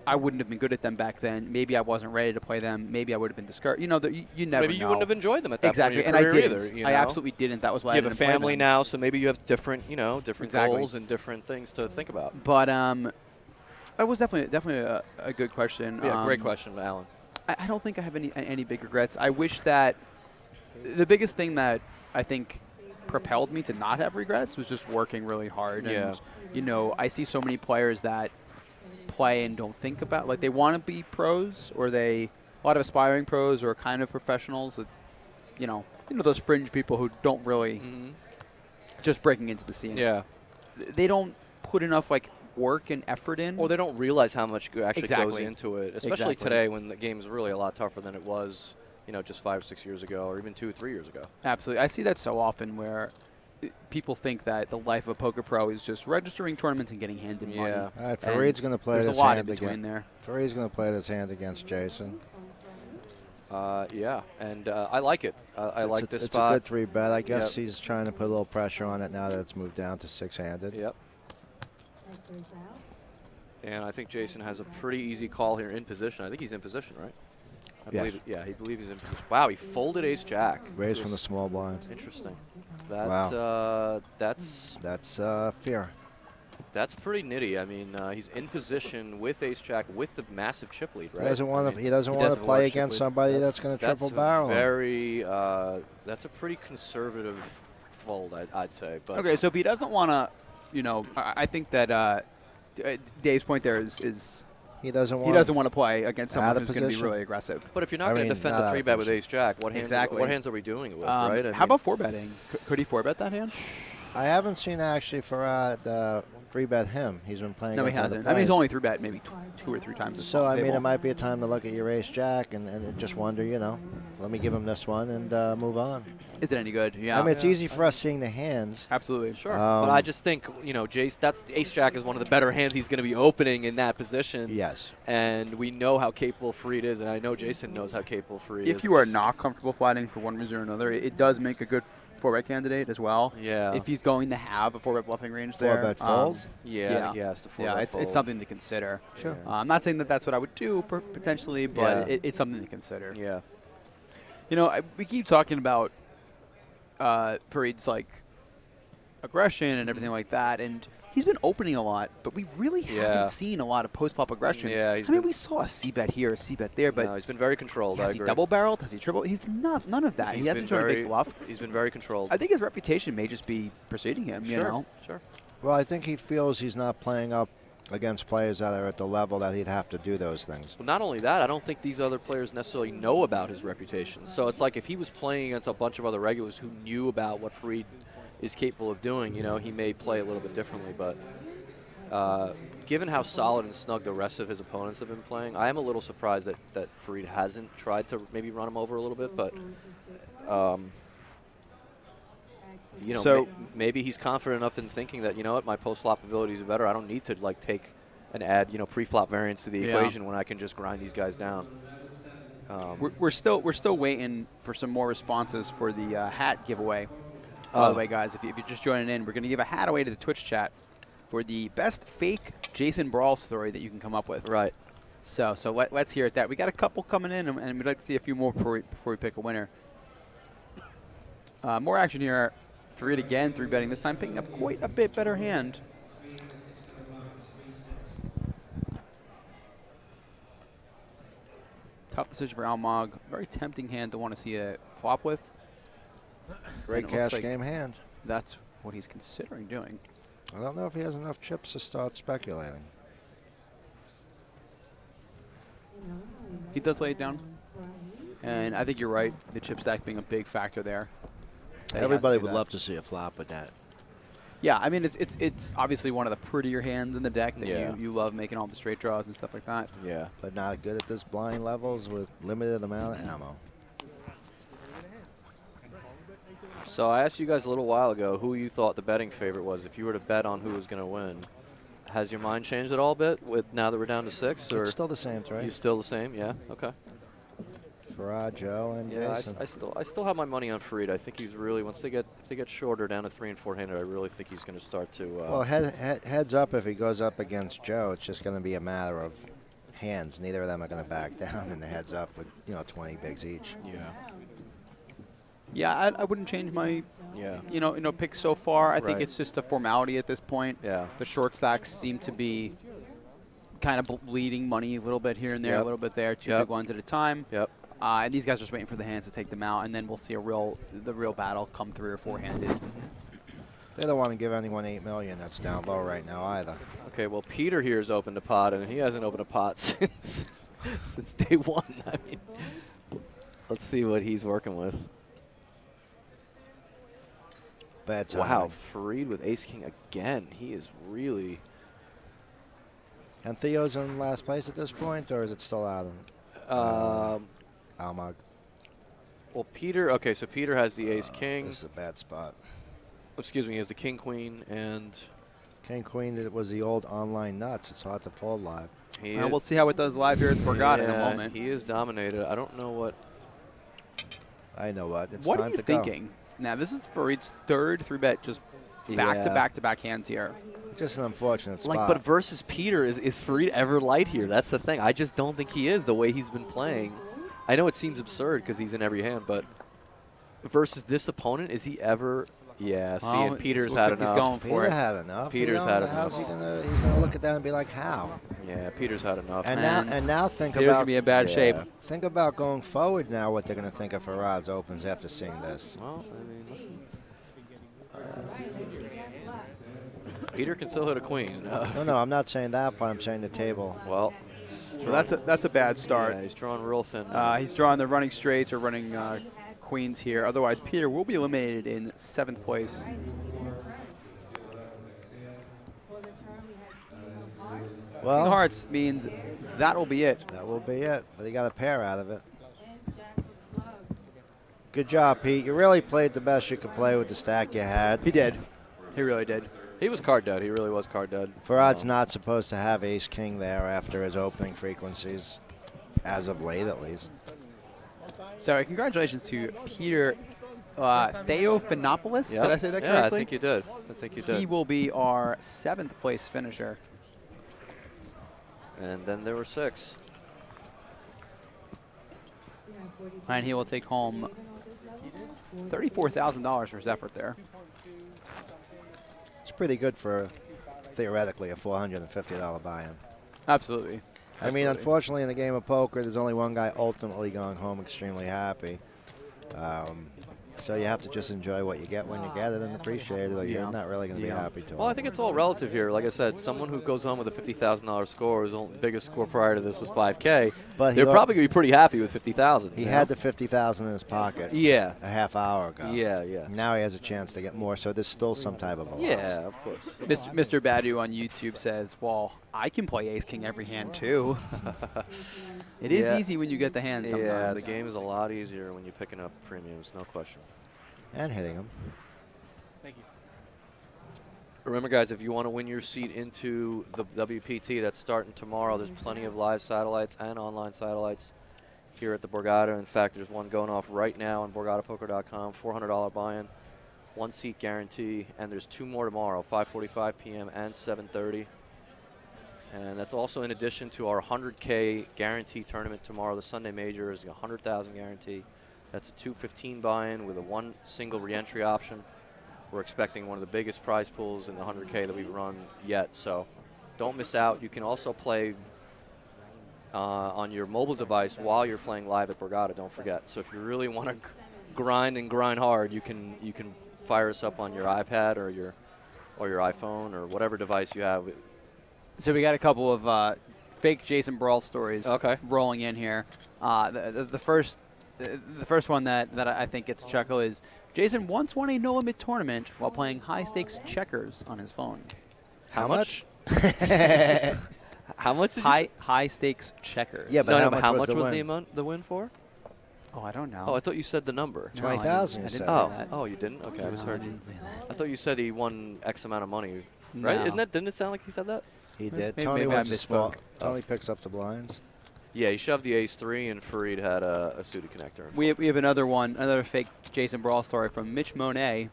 B: I wouldn't have been good at them back then. Maybe I wasn't ready to play them. Maybe I would have been discouraged. You never know.
A: Maybe you wouldn't have enjoyed them at that
B: point in your
A: career
B: and I didn't.
A: either.
B: I absolutely didn't. That was why I didn't play them.
A: You have a family now, so maybe you have different goals and different things to think about.
B: But that was definitely a good question.
A: Yeah, great question, Alan.
B: I don't think I have any big regrets. I wish that the biggest thing that I think propelled me to not have regrets was just working really hard.
A: Yeah.
B: And, I see so many players that play and don't think about, like, they want to be pros, or a lot of aspiring pros or kind of professionals that, those fringe people who don't really just breaking into the scene.
A: Yeah.
B: They don't put enough, like, work and effort in.
A: Or they don't realize how much actually goes into it, especially today when the game is really a lot tougher than it was, just 5 or 6 years ago, or even 2 or 3 years ago.
B: Absolutely. I see that so often where people think that the life of a poker pro is just registering tournaments and getting handed money.
C: All right, Fareed's going to play this hand.
B: There's a lot in between there.
C: Fareed's going to play this hand against Jason.
A: And I like it. I like this spot.
C: It's a good 3-bet. I guess he's trying to put a little pressure on it now that it's moved down to 6-handed.
A: Yep. And I think Jason has a pretty easy call here in position. I think he's in position, right? I
B: Yes.
A: believe, yeah, he believes he's in position. Wow, he folded ace jack.
C: Raised from the small blind.
A: Interesting. That,
C: Wow.
A: that's
C: Fear.
A: pretty nitty. I mean, he's in position with ace jack with the massive chip lead, right?
C: He doesn't want to. He doesn't
A: he
C: want to
A: doesn't
C: play
A: want chip
C: against
A: lead.
C: somebody that's going to triple barrel him.
A: Very. That's a pretty conservative fold, I'd say. But
B: Okay, so if he doesn't want to, I think that Dave's point there is
C: He doesn't want.
B: he doesn't want to play against someone
C: Out of
B: who's going to be
C: position.
B: really aggressive.
A: But if you're not
C: I
A: going to
C: mean,
A: defend
C: not
A: the
C: out
A: three
C: of
A: bet with
C: position.
A: ace jack, what hands?
B: Exactly.
A: What hands are we doing it with? Right? I
B: How
A: mean,
B: about 4-betting? Could he 4-bet that hand?
C: I haven't seen actually Farad free bet him. He's been playing.
B: No, he
C: against other
B: hasn't. I mean, he's
C: players.
B: only 3-bet maybe 2 or 3 times.
C: So I mean,
B: table.
C: it might be a time to look at your ace jack and just wonder, let me give him this one and move on.
B: Is it any good? Yeah.
C: I mean, it's easy for us seeing the hands.
B: Absolutely.
A: Sure. But I just think, Jace, that's ace jack is one of the better hands he's going to be opening in that position.
C: Yes.
A: And we know how capable Fareed is, and I know Jason knows how capable Fareed is.
B: If you are not comfortable flatting for one reason or another, it does make a good 4-bet candidate as well.
A: Yeah.
B: If he's going to have a 4-bet bluffing range there.
C: 4-bet fold?
A: Yeah, I think he has to fold.
B: Yeah,
A: that fold.
B: it's something to consider.
C: Sure.
B: I'm not saying that that's what I would do potentially, but
A: Yeah.
B: it's something to consider.
A: Yeah.
B: We keep talking about Fareed's aggression and everything like that, and he's been opening a lot, but we really haven't seen a lot of post-flop aggression.
A: Yeah,
B: we saw a C-bet here, a C-bet there, but
A: No, he's been very controlled. I
B: has he
A: agree.
B: double-barreled? Has he triple? He's not none of that. He hasn't shown a big bluff.
A: He's been very controlled.
B: I think his reputation may just be preceding him.
A: Sure. Sure.
C: Well, I think he feels he's not playing up against players that are at the level that he'd have to do those things.
A: Well, not only that, I don't think these other players necessarily know about his reputation. So it's like if he was playing against a bunch of other regulars who knew about what Fareed is capable of doing, he may play a little bit differently. But given how solid and snug the rest of his opponents have been playing, I am a little surprised that Fareed hasn't tried to maybe run him over a little bit. But,
B: So-
A: maybe he's confident enough in thinking that, my post-flop abilities are better. I don't need to, take and add, pre-flop variance to the equation when I can just grind these guys down.
B: We're still waiting for some more responses for the hat giveaway. By the way, guys, if you're just joining in, we're going to give a hat away to the Twitch chat for the best fake Jason Brawl story that you can come up with.
A: Right.
B: So let's hear it. That we got a couple coming in, and we'd like to see a few more before we pick a winner. More action here. Fareed again, 3-betting this time, picking up quite a bit better hand. Tough decision for Almog. Very tempting hand to want to see a flop with.
C: Great
B: And it looks
C: cash
B: like
C: game hand.
B: That's what he's considering doing.
C: I don't know if he has enough chips to start speculating.
B: He does lay it down. And I think you're right, the chip stack being a big factor there. That he has to
C: Everybody
B: do
C: would
B: that.
C: love to see a flop with that.
B: Yeah, I mean, it's obviously one of the prettier hands in the deck that
A: Yeah.
B: you love making all the straight draws and stuff like that.
A: Yeah.
C: But not good at this blind levels with limited amount of ammo.
A: So I asked you guys a little while ago who you thought the betting favorite was. If you were to bet on who was going to win, has your mind changed at all bit with now that we're down to 6? Or
C: It's still the same, right?
A: you still the same? Yeah. Okay.
C: Farad, Joe, and
A: Yeah,
C: Jason.
A: I still have my money on Fareed. I think he's really once they get shorter down to 3 and 4-handed, I really think he's going to start to.
C: Well, heads up if he goes up against Joe, it's just going to be a matter of hands. Neither of them are going to back down in the heads up with 20 bigs each.
A: yeah.
B: Yeah, I wouldn't change my
A: Yeah.
B: pick so far. I think
A: Right.
B: it's just a formality at this point.
A: Yeah.
B: The short stacks seem to be kind of bleeding money a little bit here and there,
A: Yep.
B: a little bit there, two
A: Yep.
B: big ones at a time.
A: Yep.
B: And these guys are just waiting for the hands to take them out, and then we'll see the real battle come 3 or 4-handed.
C: They don't want to give anyone $8 million. That's down low right now either.
A: Okay. Well, Peter here has opened a pot, and he hasn't opened a pot since day one. I mean, let's see what he's working with.
C: Bad timing.
A: Wow, Fareed with Ace King again. He is really.
C: And Theo's in last place at this point, or is it still out? Almog.
A: Well, Peter. Okay, so Peter has the Ace King.
C: This is a bad spot.
A: Excuse me, he has the King Queen, and
C: King Queen, it was the old online nuts. It's hard to fold live.
A: he
B: We'll see how it does live here at Borgata in a
A: yeah,
B: moment.
A: He is dominated. I don't know what.
C: I know what. It's
B: What
C: time
B: are you
C: to go.
B: thinking? Now, this is Fareed's third 3-bet just back-to-back-to-back hands here.
C: Just an unfortunate spot.
A: Like, but versus Peter, is Fareed ever light here? That's the thing. I just don't think he is the way he's been playing. I know it seems absurd because he's in every hand, but versus this opponent, is he ever? Yeah, see, and Peter's had enough.
B: He's going for
C: Peter
B: it.
C: had enough.
A: Peter's had enough.
C: How's he gonna? He's gonna look at that and be like, how?
A: Yeah, Peter's had enough.
C: And now think
B: Peter's
C: about
B: gonna be in bad shape.
C: think about going forward now. What they're gonna think of Farad's opens after seeing this.
A: Well, I mean, listen. Peter can still hit a queen.
C: No, I'm not saying that, but I'm saying the table.
A: Well,
B: So that's a bad start.
A: yeah, he's drawing real thin.
B: He's drawing the running straights or running queens here. Otherwise, Peter will be eliminated in 7th place. King
C: Well,
B: of Hearts means that'll be it.
C: that will be it. But he got a pair out of it. Good job, Pete. You really played the best you could play with the stack you had.
B: He did. He really did.
A: He was card dead. He really was card dead.
C: Farad's not supposed to have ace-king there after his opening frequencies, as of late at least.
B: So congratulations to Peter Theophanopoulos.
A: Yep.
B: Did I say that correctly?
A: Yeah, I think you did. I think you did.
B: He will be our 7th place finisher.
A: And then there were 6.
B: And he will take home $34,000 for his effort there.
C: It's pretty good for, theoretically, a $450 buy-in.
B: Absolutely.
C: I mean, unfortunately, in the game of poker, there's only one guy ultimately going home extremely happy. So you have to just enjoy what you get when you get it and appreciate it, or you're not really going to be happy to it.
A: Well, I think it's all relative here. Like I said, someone who goes home with a $50,000 score, his biggest score prior to this was $5K.
C: But
A: They're probably going to be pretty happy with $50,000.
C: He had the $50,000 in his pocket
A: Yeah.
C: a half hour ago.
A: Yeah, yeah.
C: Now he has a chance to get more, so there's still some type of a loss.
A: Yeah, of course.
B: Mr. Badu on YouTube says, well, I can play ace-king every hand, too. It is
A: Yeah.
B: easy when you get the hand sometimes.
A: Yeah, the game is a lot easier when you're picking up premiums, no question.
C: And hitting him.
A: Remember, guys, if you want to win your seat into the WPT that's starting tomorrow, there's plenty of live satellites and online satellites here at the Borgata. In fact, there's one going off right now on BorgataPoker.com, $400 buy-in, 1 seat guarantee, and there's 2 more tomorrow, 5:45 p.m. and 7:30. And that's also in addition to our 100K guarantee tournament tomorrow. The Sunday Major is a 100,000 guarantee. That's a 215 buy-in with a 1 single re-entry option. We're expecting one of the biggest prize pools in the 100K that we've run yet, so don't miss out. You can also play on your mobile device while you're playing live at Borgata, don't forget. So if you really want to grind hard, you can fire us up on your iPad or your iPhone or whatever device you have.
B: So we got a couple of fake Jason Brawl stories rolling in here. The first one that I think gets a chuckle is Jason once won a no-limit tournament while playing high-stakes checkers on his phone.
A: How much? How much?
B: High-stakes checkers.
C: Yeah, but
A: how much
C: the
A: was
C: win?
A: the win for?
B: Oh, I don't know.
A: Oh, I thought you said the number.
B: No,
C: 20,000.
B: I didn't say
A: Oh,
B: that.
A: oh, you didn't? Okay, I misheard you.
B: didn't say that.
A: I thought you said he won X amount of money, right?
B: No.
A: Didn't it sound like he said that?
C: He did.
B: Maybe
C: Tony
B: I
C: wins the small.
B: misspoke.
C: Tony picks up the blinds.
A: Yeah, he shoved the ace-3, and Fareed had a suited connector.
B: We have another fake Jason Brawl story from Mitch Monet.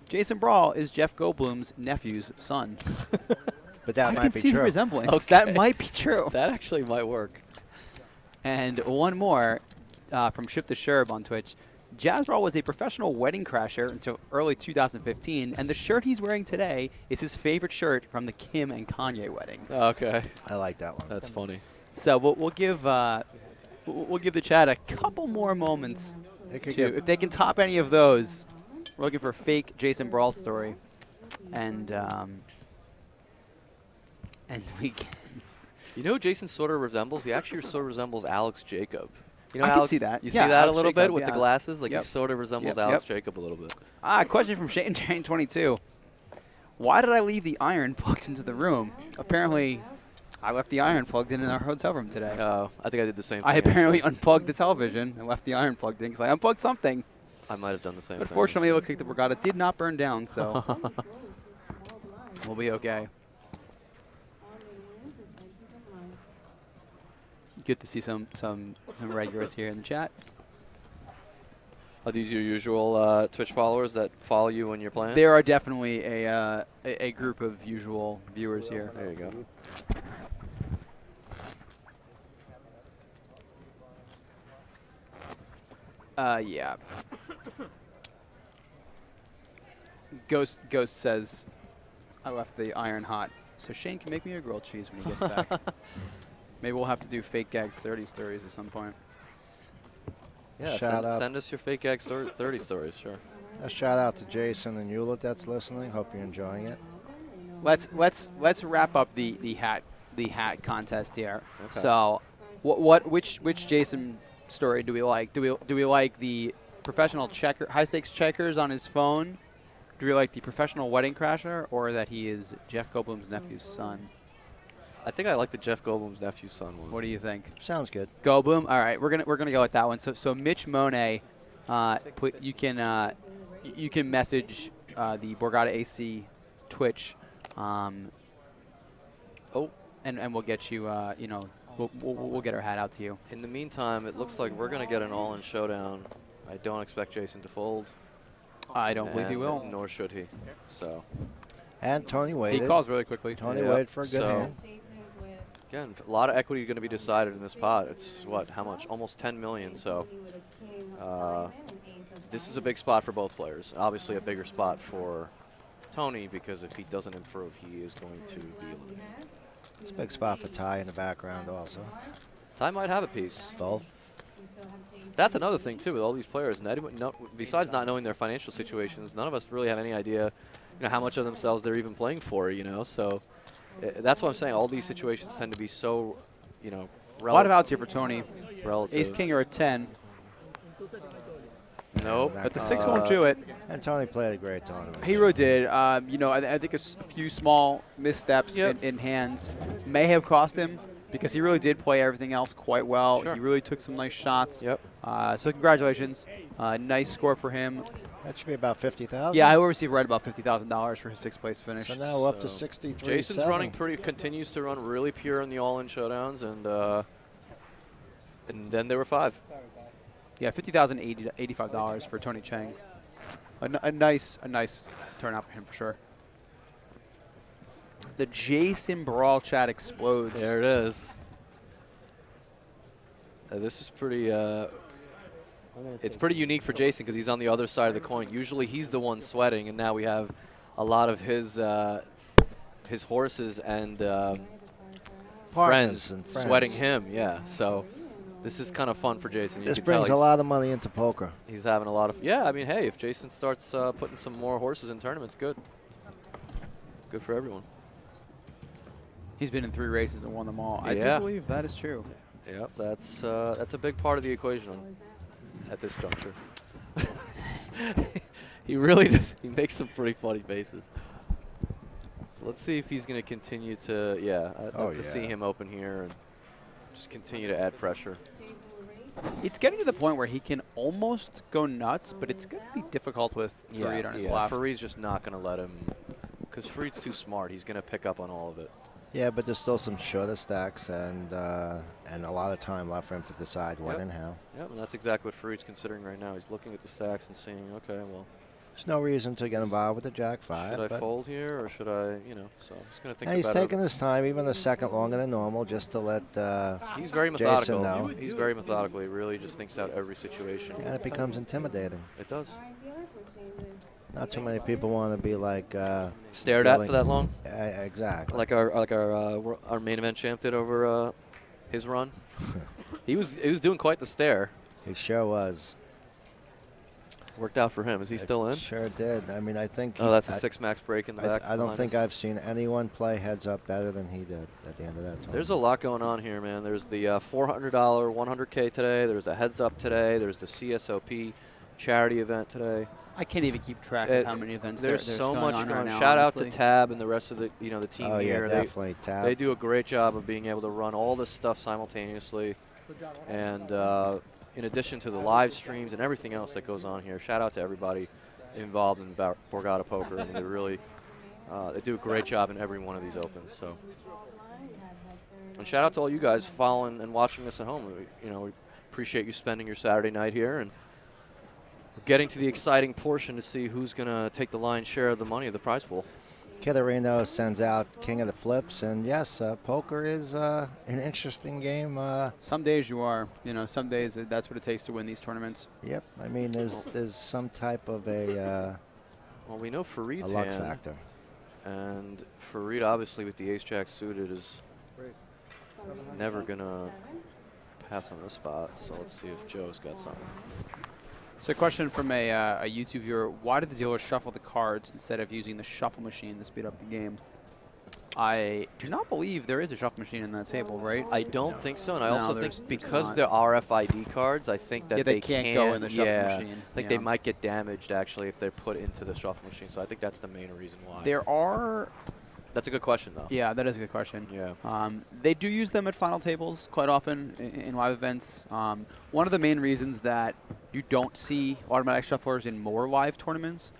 B: Jason Brawl is Jeff Goldblum's nephew's son.
C: But that
B: I
C: might
B: can
C: be
B: see
C: true.
B: the resemblance.
A: Okay.
B: That might be true.
A: That actually might work.
B: And one more from Ship the Sherb on Twitch. Jazz Brawl was a professional wedding crasher until early 2015, and the shirt he's wearing today is his favorite shirt from the Kim and Kanye wedding.
A: Okay,
C: I like that one.
A: that's funny.
B: So we'll give the chat a couple more moments
C: It could
B: to,
C: get
B: if they can top any of those. We're looking for a fake Jason Brawl story, and we can.
A: You know who Jason sort of resembles? He actually sort of resembles Alex Jacob. You know
B: I can
A: Alex,
B: see that.
A: You
B: Yeah,
A: see that
B: Alex
A: a little
B: Jacob,
A: bit with the
B: yeah.
A: glasses? Like
B: Yep.
A: he sort of resembles
B: Yep,
A: Alex
B: yep.
A: Jacob a little bit.
B: Question from Shane Jane 22. Why did I leave the iron plugged into the room? Apparently, I left the iron plugged in our hotel room today.
A: I think I did the same thing.
B: I apparently unplugged the television and left the iron plugged in because I unplugged something.
A: I might have done the same
B: But
A: thing.
B: fortunately, it looks like the Borgata did not burn down, so we'll be okay. Good to see some regulars here in the chat.
A: Are these your usual Twitch followers that follow you when you're playing?
B: There are definitely a group of usual viewers here.
A: There you go.
B: Yeah. Ghost says, I left the iron hot, so Shane can make me a grilled cheese when he gets back. Maybe we'll have to do fake gags 30 stories at some point.
A: Yeah,
C: Shout out.
A: send us your fake egg 30 stories, sure.
C: A shout out to Jason and Hewlett that's listening. Hope you're enjoying it.
B: Let's wrap up the hat contest here.
A: Okay.
B: So, which Jason story do we like? Do we like the professional high stakes checkers on his phone? Do we like the professional wedding crasher, or that he is Jeff Goldblum's nephew's son?
A: I think I like the Jeff Goldblum's nephew's son one.
B: What do you think?
C: Sounds good.
B: Goldblum. All right, we're gonna go with that one. So Mitch Monet, you can message the Borgata AC Twitch, and we'll get you. We'll get our hat out to you.
A: In the meantime, it looks like we're going to get an all-in showdown. I don't expect Jason to fold.
B: I don't believe he will.
A: Nor should he. So
C: And Tony waited.
B: He calls really quickly.
C: Tony
A: Yeah.
C: waited for a good
A: So-
C: hand.
A: again, a lot of equity going to be decided in this pot. It's what? How much? Almost 10 million. So this is a big spot for both players. Obviously, a bigger spot for Tony because if he doesn't improve, he is going to be eliminated.
C: It's a big spot for Ty in the background also.
A: Ty might have a piece.
C: Both.
A: That's another thing too with all these players. Besides not knowing their financial situations, none of us really have any idea, how much of themselves they're even playing for. So that's what I'm saying. All these situations tend to be so,
B: A lot of outs here for Tony.
A: relative.
B: Ace King or a 10,
A: Nope.
B: but the 6 won't do it.
C: And Tony played a great tournament.
B: Hero did. I think a few small missteps in hands may have cost him because he really did play everything else quite well.
A: Sure.
B: He really took some nice shots.
A: Yep.
B: So congratulations. Nice score for him.
C: That should be about 50,000.
B: Yeah, I will receive right about $50,000 for his 6th place finish.
C: So now up to
A: So
C: 63.
A: Jason's continues to run really pure in the all-in showdowns, and then there were 5.
B: Yeah, $50,085 for Tony Chang. A nice turnout for him for sure. The Jason Brawl chat explodes.
A: There it is. This is pretty. It's pretty unique for Jason because he's on the other side of the coin. Usually he's the one sweating, and now we have a lot of his horses and friends sweating him. Yeah, so this is kind of fun for Jason.
C: This brings a lot of money into poker.
A: He's having a lot of. Yeah, I mean, hey, if Jason starts putting some more horses in tournaments, good. Good for everyone.
B: He's been in 3 races and won them all. I
A: Yeah.
B: do believe that is true.
A: Yep, that's a big part of the equation at this juncture. He really does. He makes some pretty funny faces. So let's see if he's going to continue to. Yeah, I'd like to see him open here and just continue to add pressure.
B: It's getting to the point where he can almost go nuts, but it's going to be difficult with Fareed on his left.
A: Fareed's just not going to let him, because Fareed's too smart. He's going to pick up on all of it.
C: Yeah, but there's still some shorter stacks and a lot of time left for him to decide when and how.
A: Yep, and that's exactly what Fareed's considering right now. He's looking at the stacks and seeing, okay, well.
C: There's no reason to get involved with the Jack 5.
A: Should I fold here or should I, so he's going to think about it.
C: He's taking his time, even a second longer than normal, just to let
A: He's very methodical.
C: Jason know.
A: He's very methodical. He really just thinks out every situation.
C: And it becomes intimidating.
A: It does.
C: Not too many people want to be like
A: Stared at for that long?
C: Exactly.
A: Like our main event champ did over his run. He was doing quite the stare.
C: He sure was.
A: Worked out for him. Is he still in?
C: Sure did. I mean, I think.
A: Oh, that's a 6 max break in the back.
C: I don't think I've seen anyone play heads up better than he did at the end of that tournament.
A: There's a lot going on here, man. There's the $400 100K today. There's a heads up today. There's the CSOP charity event today.
B: I can't even keep track of how many events
A: there's
B: so
A: much
B: on
A: going
B: right now.
A: Shout
B: honestly.
A: out to Tab and the rest of the the team
C: oh,
A: here.
C: Yeah, definitely Tab.
A: They do a great job of being able to run all this stuff simultaneously, and in addition to the live streams and everything else that goes on here, shout out to everybody involved in Borgata Poker. I mean, they really they do a great job in every one of these opens. So, and shout out to all you guys following and watching this at home. We appreciate you spending your Saturday night here, and we're getting to the exciting portion to see who's going to take the lion's share of the money of the prize pool.
C: Kitterino sends out king of the flips, and yes, poker is an interesting game.
B: Some days you are, some days that's what it takes to win these tournaments.
C: Yep, I mean there's some type of a
A: Well, we know Farid's
C: luck
A: hand,
C: factor.
A: and Farid obviously with the ace-jack suited is never going to pass on this spot. So let's see if Joe's got something.
B: So a question from a YouTube viewer, why did the dealer shuffle the cards instead of using the shuffle machine to speed up the game? I do not believe there is a shuffle machine in that table, right?
A: I don't think so, and I
B: No,
A: also
B: there's
A: think because
B: not.
A: they're RFID cards, I think that
B: they can't go in the shuffle
A: yeah,
B: machine.
A: I think they might get damaged actually if they're put into the shuffle machine. So I think that's the main reason why.
B: There are...
A: That's a good question, though.
B: Yeah, that is a good question.
A: Yeah.
B: They do use them at final tables quite often in live events. One of the main reasons that you don't see automatic shufflers in more live tournaments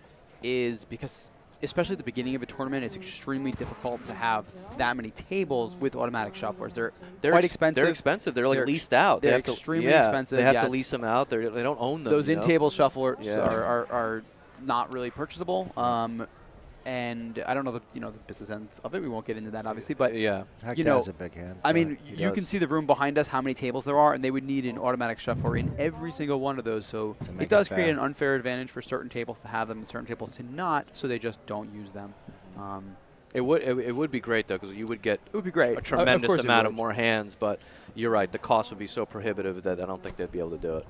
B: is because, especially at the beginning of a tournament, it's extremely difficult to have that many tables with automatic shufflers. They're quite expensive.
A: They're expensive. They're like
B: They're
A: leased out.
B: They're
A: They have
B: extremely
A: to, yeah,
B: expensive.
A: They have
B: yes.
A: to lease them out. They don't own them.
B: Those in-table shufflers
A: Yeah.
B: are not really purchasable. And I don't know the business end of it. We won't get into that, obviously. But
A: yeah,
C: Hector has a big hand.
B: I mean,
C: He
B: you
C: does.
B: can see the room behind us, how many tables there are, and they would need an automatic shuffler in every single one of those. So
C: To make
B: it does
C: it
B: create
C: fair.
B: an unfair advantage for certain tables to have them and certain tables to not, so they just don't use them.
A: It would be great though, because you would get
B: It would be great.
A: a tremendous
B: course it
A: amount of
B: would.
A: more hands. But you're right, the cost would be so prohibitive that I don't think they'd be able to do it.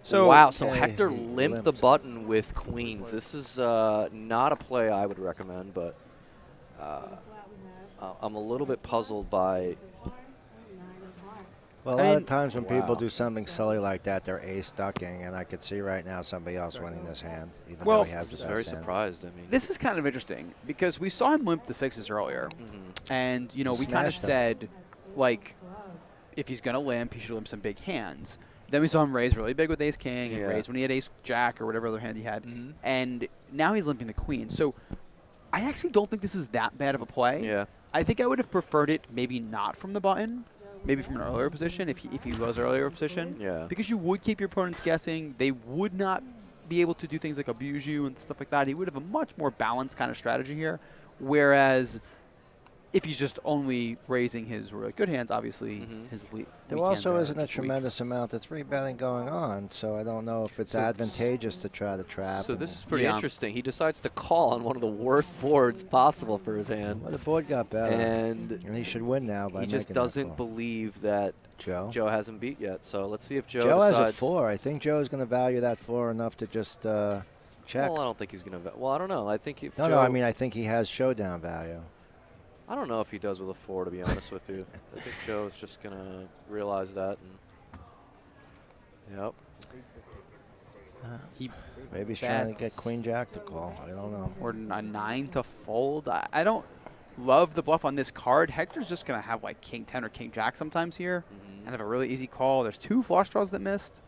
B: So
A: wow, so
C: Okay,
A: Hector
C: he
A: limped the
C: limped.
A: button with queens. This is not a play I would recommend, but I'm a little bit puzzled by.
C: Well,
B: I
C: a lot
B: mean-
C: of times when people
A: Wow.
C: do something silly like that, they're ace ducking, and I could see right now somebody else winning this hand, even
B: Well,
C: though he
A: I
C: has
A: was
C: the
A: very
C: best hand.
A: surprised. I mean,
B: This is kind of interesting because we saw him limp the sixes earlier, and we kind of
C: Smashed them.
B: said, like, if he's gonna limp, he should limp some big hands. Then we saw him raise really big with ace king and
A: Yeah.
B: raise when he had ace jack or whatever other hand he had, and now he's limping the queen. So I actually don't think this is that bad of a play.
A: yeah.
B: I think I would have preferred it maybe not from the button, maybe from an earlier position if he was earlier position.
A: Yeah.
B: Because you would keep your opponents guessing. They would not be able to do things like abuse you and stuff like that. He would have a much more balanced kind of strategy here. Whereas if he's just only raising his really good hands, obviously his weak
C: There
B: weak
C: also
B: hands are
C: isn't a
B: just weak.
C: tremendous amount of three betting going on, so I don't know if it's
A: So
C: advantageous to try to trap.
A: So
C: and-
A: this is pretty
B: Yeah.
A: interesting. He decides to call on one of the worst boards possible for his hand,
C: Well, the board got better,
A: and
C: and he should win now by
A: he just
C: making that
A: doesn't
C: call.
A: believe that
C: Joe.
A: Joe hasn't beat yet. So let's see if Joe
C: Joe has
A: decides.
C: a 4. I think Joe's going to value that 4 enough to just check.
A: Well, I don't think he's gonna. Well, I don't know. I think if
C: No,
A: Joe,
C: no, I mean I think he has showdown value.
A: I don't know if he does with a 4, to be honest with you. I think Joe's just gonna realize that. And yep.
B: He
C: Maybe he's trying to get
B: bets.
C: Queen Jack to call. I don't know.
B: or a 9 to fold. I don't love the bluff on this card. Hector's just going to have like king 10 or king jack sometimes here and have a really easy call. There's 2 flush draws that missed.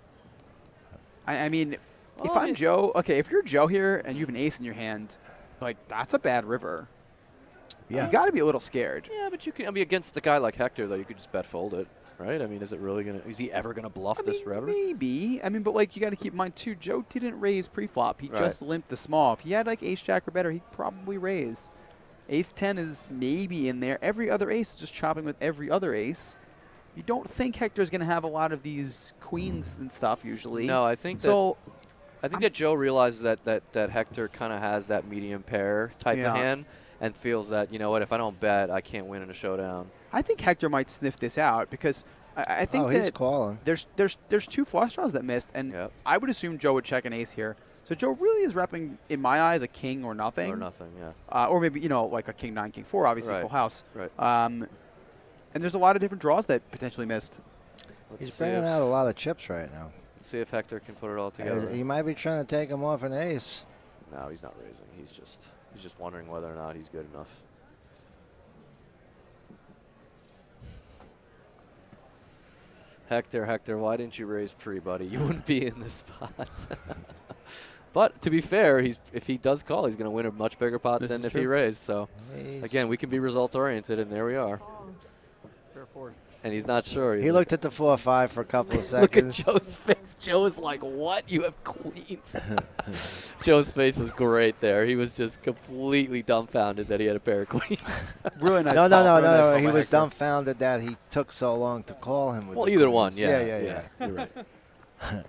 B: I mean, if
A: Oh,
B: I'm
A: yeah.
B: Joe, okay, if you're Joe here and you have an ace in your hand, like that's a bad river.
C: Yeah.
B: You got to be a little scared.
A: Yeah, but you can. I mean, against a guy like Hector, though, you could just bet fold it, right? I mean, is it really gonna? Is he ever gonna bluff
B: I
A: this
B: mean,
A: river?
B: maybe. I mean, but like you got to keep in mind too, Joe didn't raise pre-flop. He
A: Right.
B: just limped the small. If he had like ace jack or better, he'd probably raise. Ace 10 is maybe in there. Every other ace is just chopping with every other ace. You don't think Hector's going to have a lot of these queens and stuff usually.
A: No, I think
B: So
A: that Joe realizes that Hector kind of has that medium pair type
B: Yeah.
A: of hand, and feels that if I don't bet, I can't win in a showdown.
B: I think Hector might sniff this out because I think
C: Oh, he's
B: that
C: calling.
B: there's 2 flush draws that missed, and
A: Yep.
B: I would assume Joe would check an ace here. So Joe really is repping, in my eyes, a king or nothing.
A: Or nothing, yeah.
B: Or maybe, like a king 9, king 4, obviously
A: Right.
B: full house.
A: Right.
B: And there's a lot of different draws that potentially missed.
A: Let's
C: He's
A: see
C: bringing
A: if,
C: out a lot of chips right now.
A: let's see if Hector can put it all together.
C: He might be trying to take him off an ace.
A: No, he's not raising. He's just wondering whether or not he's good enough. Hector, why didn't you raise pre, buddy? You wouldn't be in this spot. But to be fair, if he does call, he's going to win a much bigger pot
B: This
A: than
B: is
A: if he
B: true.
A: raised. So
C: He's-
A: again, we can be result oriented, and there we are.
B: Fair forward.
A: and he's not sure. He's
C: He
A: like,
C: looked at the 4-5 for a couple of
A: look at
C: seconds.
A: Joe's face. Joe is like, what? You have queens? Joe's face was great there. He was just completely dumbfounded that he had a pair of queens.
B: Really nice
C: No,
B: call.
C: no, no,
B: Really nice
C: no.
B: call
C: He
B: by
C: was
B: Hector.
C: dumbfounded that he took so long to call him. With
A: Well,
C: the
A: either
C: queens.
A: one, yeah.
C: Yeah.
A: You're right.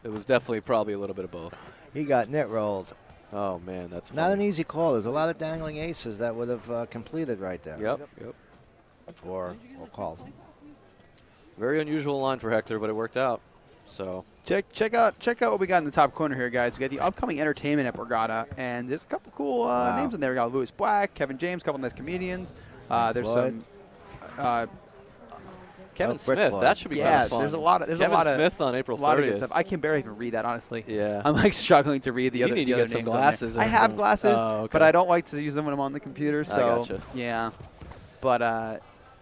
A: It was definitely probably a little bit of both.
C: He got net rolled.
A: Oh, man, that's
C: Not an
A: funny.
C: easy call. There's a lot of dangling aces that would have completed right there.
A: Yep.
C: Or called.
A: Very unusual line for Hector, but it worked out. So
B: Check out what we got in the top corner here, guys. We got the upcoming entertainment at Borgata, and there's a couple cool names in there. We got Louis Black, Kevin James, a couple nice comedians. There's
C: Floyd.
B: some.
A: Kevin
C: Brick
A: Smith,
C: Floyd.
A: that should be kind
B: Yeah,
A: of fun.
B: there's a lot of
A: Kevin Smith on April
B: a lot of good
A: 30th.
B: stuff. I can barely even read that, honestly.
A: Yeah.
B: I'm like struggling to read the
A: You
B: other.
A: need
B: the
A: to
B: other
A: get some
B: names on there.
A: glasses or
B: I have
A: something.
B: glasses,
A: Oh, okay.
B: but I don't like to use them when I'm on the computer. So
A: gotcha.
B: yeah, but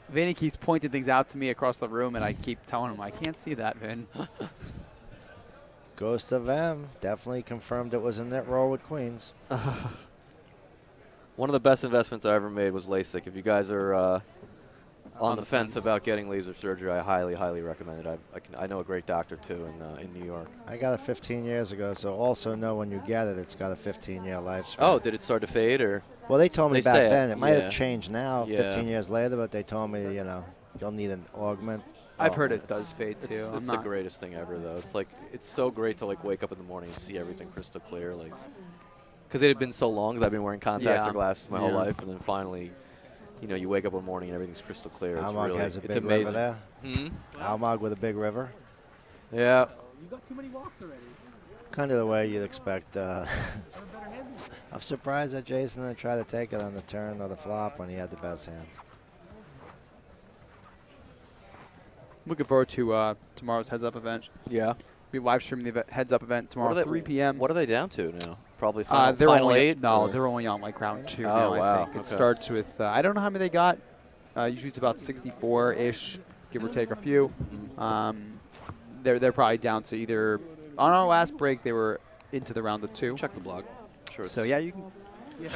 B: Vinny keeps pointing things out to me across the room, and I keep telling him I can't see that, Vin.
C: Goes to Vem. Definitely confirmed it was a net roll with queens.
A: One of the best investments I ever made was LASIK. If you guys are on the fence about getting laser surgery, I highly, highly recommend it. I know a great doctor, too, in New York.
C: I got it 15 years ago, so also know when you get it, it's got a 15-year lifespan.
A: Oh, did it start to fade, or?
C: Well, they told me
A: They
C: back
A: say it,
C: then. It might
A: yeah.
C: have changed now,
A: Yeah.
C: 15 years later, but they told me, you'll need an augment.
B: I've
A: Oh,
B: heard it
A: it's-
B: does fade too.
A: It's,
B: I'm
A: it's the
B: not-
A: greatest thing ever, though. It's like it's so great to like wake up in the morning and see everything crystal clear, like because it had been so long that I've been wearing contacts
B: Yeah.
A: or glasses my whole
B: Yeah.
A: life, and then finally, you wake up one morning and everything's crystal clear. It's
C: Almog
A: really,
C: has a
A: it's
C: big
A: amazing.
C: river there.
A: Hmm?
C: Almog with a big river.
A: Yeah.
D: You got too many walks already.
C: Kind of the way you'd expect.
D: Have a better hand.
C: I'm surprised that Jason didn't try to take it on the turn or the flop when he had the best hand.
B: Looking forward to tomorrow's heads up event.
A: Yeah.
B: Be live streaming the heads up event tomorrow,
A: What are they-
B: 3 p.m.
A: What are they down to now? Probably final,
B: They're
A: final
B: only
A: 8?
B: No,
A: or-
B: they're only on like round 2
A: Oh,
B: now. I
A: wow.
B: think it
A: Okay.
B: starts with I don't know how many they got. Usually it's about 64-ish, give or take a few. They're probably down to either on our last break they were into the round of 2.
A: Check the blog. Sure.
B: So yeah, you can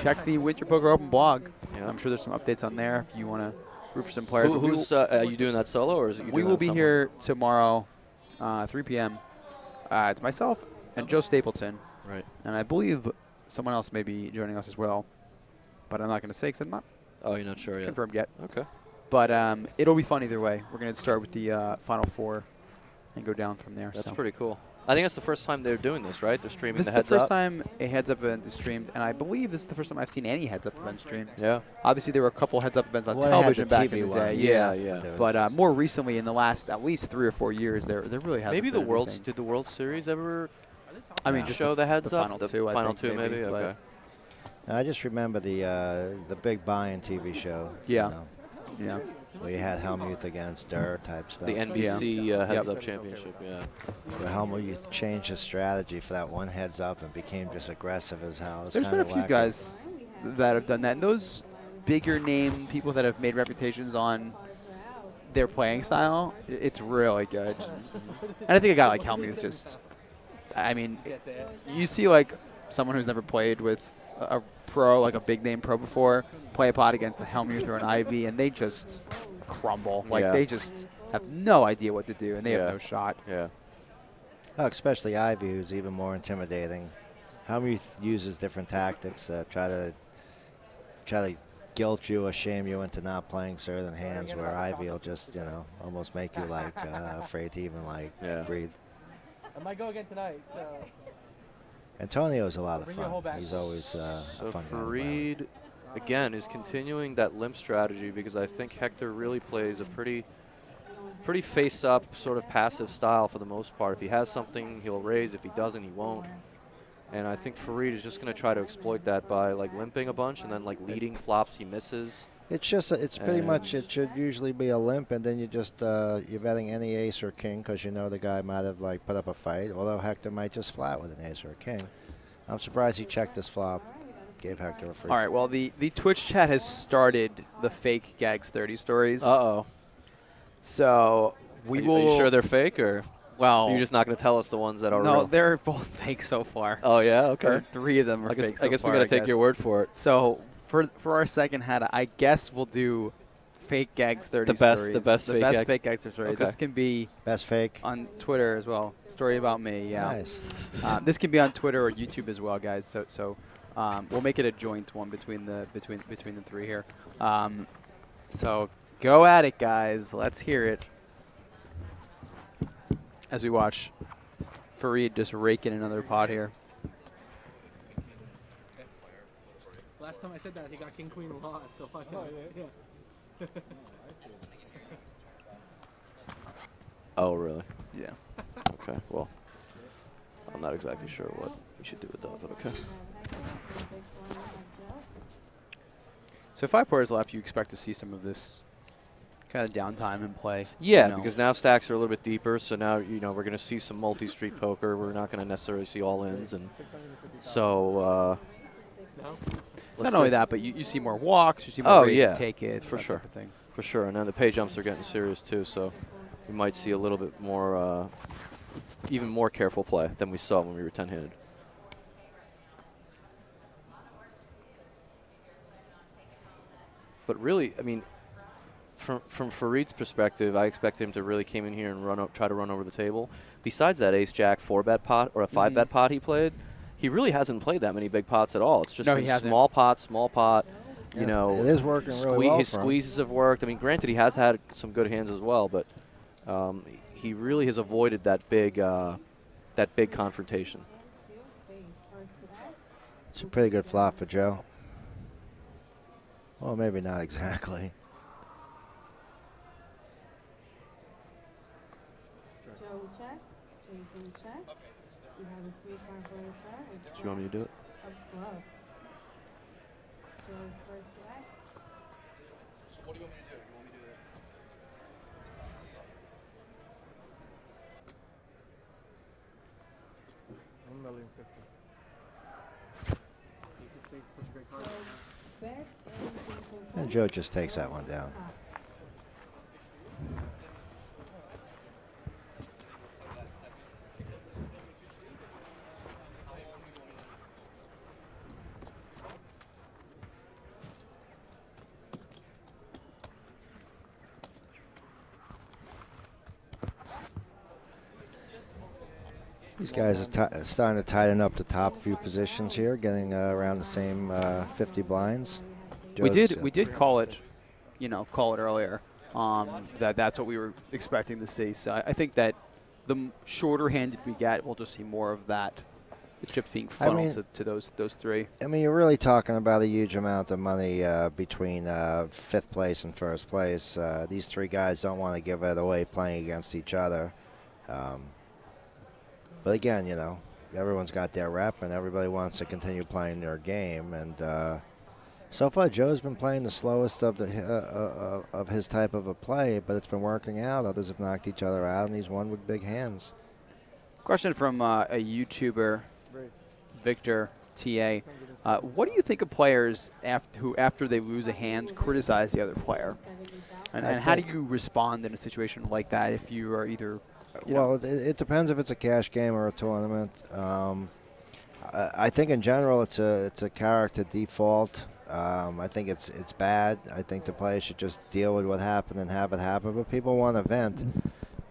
B: check the Winter Poker Open blog.
A: Yeah.
B: I'm sure there's some updates on there if you want to root for some players. But
A: Who's are you doing that solo, or is it you
B: we
A: doing
B: will
A: that
B: be
A: with
B: here tomorrow, 3 p.m. It's myself and Joe Stapleton,
A: someone? Right.
B: and I believe someone else may be joining us as well, but I'm not going to say because I'm not
A: Oh, you're not sure yet.
B: confirmed yet.
A: Okay.
B: But it'll be fun either way. We're going to start with the Final Four and go down from there.
A: That's
B: so.
A: pretty cool. I think that's the first time they're doing this, right? They're streaming
B: This
A: the
B: is
A: heads
B: the first
A: up.
B: time a heads-up event is streamed, and I believe this is the first time I've seen any heads-up event streamed.
A: Yeah.
B: Obviously, there were a couple heads-up events on
C: Well, they had
B: television
C: the
B: back
C: TV
B: in the day.
C: ones.
A: Yeah.
C: They were-
B: But more recently, in the last at least 3 or 4 years, there really hasn't
A: Maybe the
B: been
A: World
B: anything.
A: did the World Series ever
B: I mean, just
A: show the heads up?
B: final
A: The
B: two, I
A: final
B: think,
A: two, maybe.
B: but-
A: Okay.
C: I just remember the big buy-in TV show.
B: Yeah. Yeah.
C: Where you had Helmuth against Durr type stuff.
A: The NBC heads
B: Yep.
A: up championship. Yeah.
C: Where Helmuth changed his strategy for that one heads up and became just aggressive as hell. It was
B: There's been a
C: kinda
B: few
C: wacky.
B: guys that have done that. And those bigger name people that have made reputations on their playing style, it's really good. And I think a guy like Helmuth just, I mean, you see like someone who's never played with a pro, like a big name pro before, play a pot against the Helmuth or an Ivy, and they just crumble. Like
A: Yeah.
B: they just have no idea what to do, and they
A: Yeah.
B: have no shot.
A: Yeah.
C: Oh, especially Ivy, who's even more intimidating. Helmuth uses different tactics, try to guilt you or shame you into not playing certain hands, where Ivy will just, almost make you like afraid to even
A: Yeah.
C: breathe.
D: I might go again tonight. So
C: Antonio's a lot of
D: Bring your whole
C: fun.
D: back.
C: He's always
A: So
C: a fun guy to play with.
A: Fareed, again, is continuing that limp strategy because I think Hector really plays a pretty face-up, sort of passive style for the most part. If he has something, he'll raise. If he doesn't, he won't. And I think Fareed is just going to try to exploit that by like limping a bunch and then like leading flops he misses.
C: It's just, it's pretty much,
A: And-
C: it should usually be a limp, and then you just, you're betting any ace or king because you know the guy might have like put up a fight, although Hector might just flat with an ace or a king. I'm surprised he checked this flop, gave Hector a free.
B: All right, well, the Twitch chat has started the fake Gags 30 stories.
A: Uh-oh.
B: So we
A: Are
B: will.
A: you sure they're fake, or
B: Well,
A: you're just not going to tell us the ones that are
B: no,
A: real?
B: they're both fake so far.
A: Oh, yeah?
B: Or
A: Okay.
B: 3 of them are
A: I guess,
B: fake.
A: I guess
B: so
A: we
B: far,
A: got to take your
B: guess.
A: word for it.
B: So for our second hat, I guess we'll do fake gangster
A: The
B: stories.
A: best fake
B: gangster story.
A: Okay.
B: This can be
C: Best fake.
B: on Twitter as well. Story about me. Yeah.
C: Nice.
B: This can be on Twitter or YouTube as well, guys. So we'll make it a joint one between the three here. So go at it, guys. Let's hear it. As we watch Fareed just rake in another pot here.
D: Last time I said that, he got king queen lost. So watch out. Yeah.
A: Oh, really?
B: Yeah.
A: Okay. Well, I'm not exactly sure what we should do with that, but okay.
B: So 5 players left. You expect to see some of this kind of downtime in play.
A: Yeah,
B: you know.
A: because now stacks are a little bit deeper, so now we're going to see some multi-street poker. We're not going to necessarily see all-ins, and so
B: Not only that, but you see more walks. You see more ready
A: yeah,
B: to take it.
A: for
B: that
A: sure,
B: type of thing.
A: for sure. And then the pay jumps are getting serious too, so we might see a little bit more, even more careful play than we saw when we were 10-handed. But really, I mean, from Fareed's perspective, I expect him to really came in here and try to run over the table. Besides that ace-jack 4-bet pot or a 5-bet pot he played, he really hasn't played that many big pots at all. It's just been small pot.
C: Yeah,
A: You know,
C: it is working really well
A: his
C: for him.
A: squeezes have worked. I mean, granted, he has had some good hands as well, but he really has avoided that big confrontation.
C: It's a pretty good flop for Joe. Well, maybe not exactly.
E: Joe check, Jason check. You have a 3 cards on the turn.
A: Do you want me to do it?
E: Of club. Joe's first to act.
A: So what do you want me to do? You want me to do it?
E: Bet and Jason
C: And Joe just takes that one down. These guys are starting to tighten up the top few positions here, getting around the same 50 blinds.
B: We
C: Joe's,
B: did call it, call it earlier. That's what we were expecting to see. So I think that the shorter handed we get, we'll just see more of that. The chips being funneled to those three.
C: I mean, you're really talking about a huge amount of money between 5th place and 1st place. These 3 guys don't want to give it away playing against each other. But again, everyone's got their rep, and everybody wants to continue playing their game. And so far, Joe's been playing the slowest of of his type of a play, but it's been working out. Others have knocked each other out, and he's won with big hands.
B: Question from a YouTuber, Victor TA. What do you think of players who, after they lose a hand, criticize the other player? And how do you respond in a situation like that if you are either...
C: Well, it depends if it's a cash game or a tournament. I think in general it's a character default. I think it's bad. I think the players should just deal with what happened and have it happen. But people want to vent,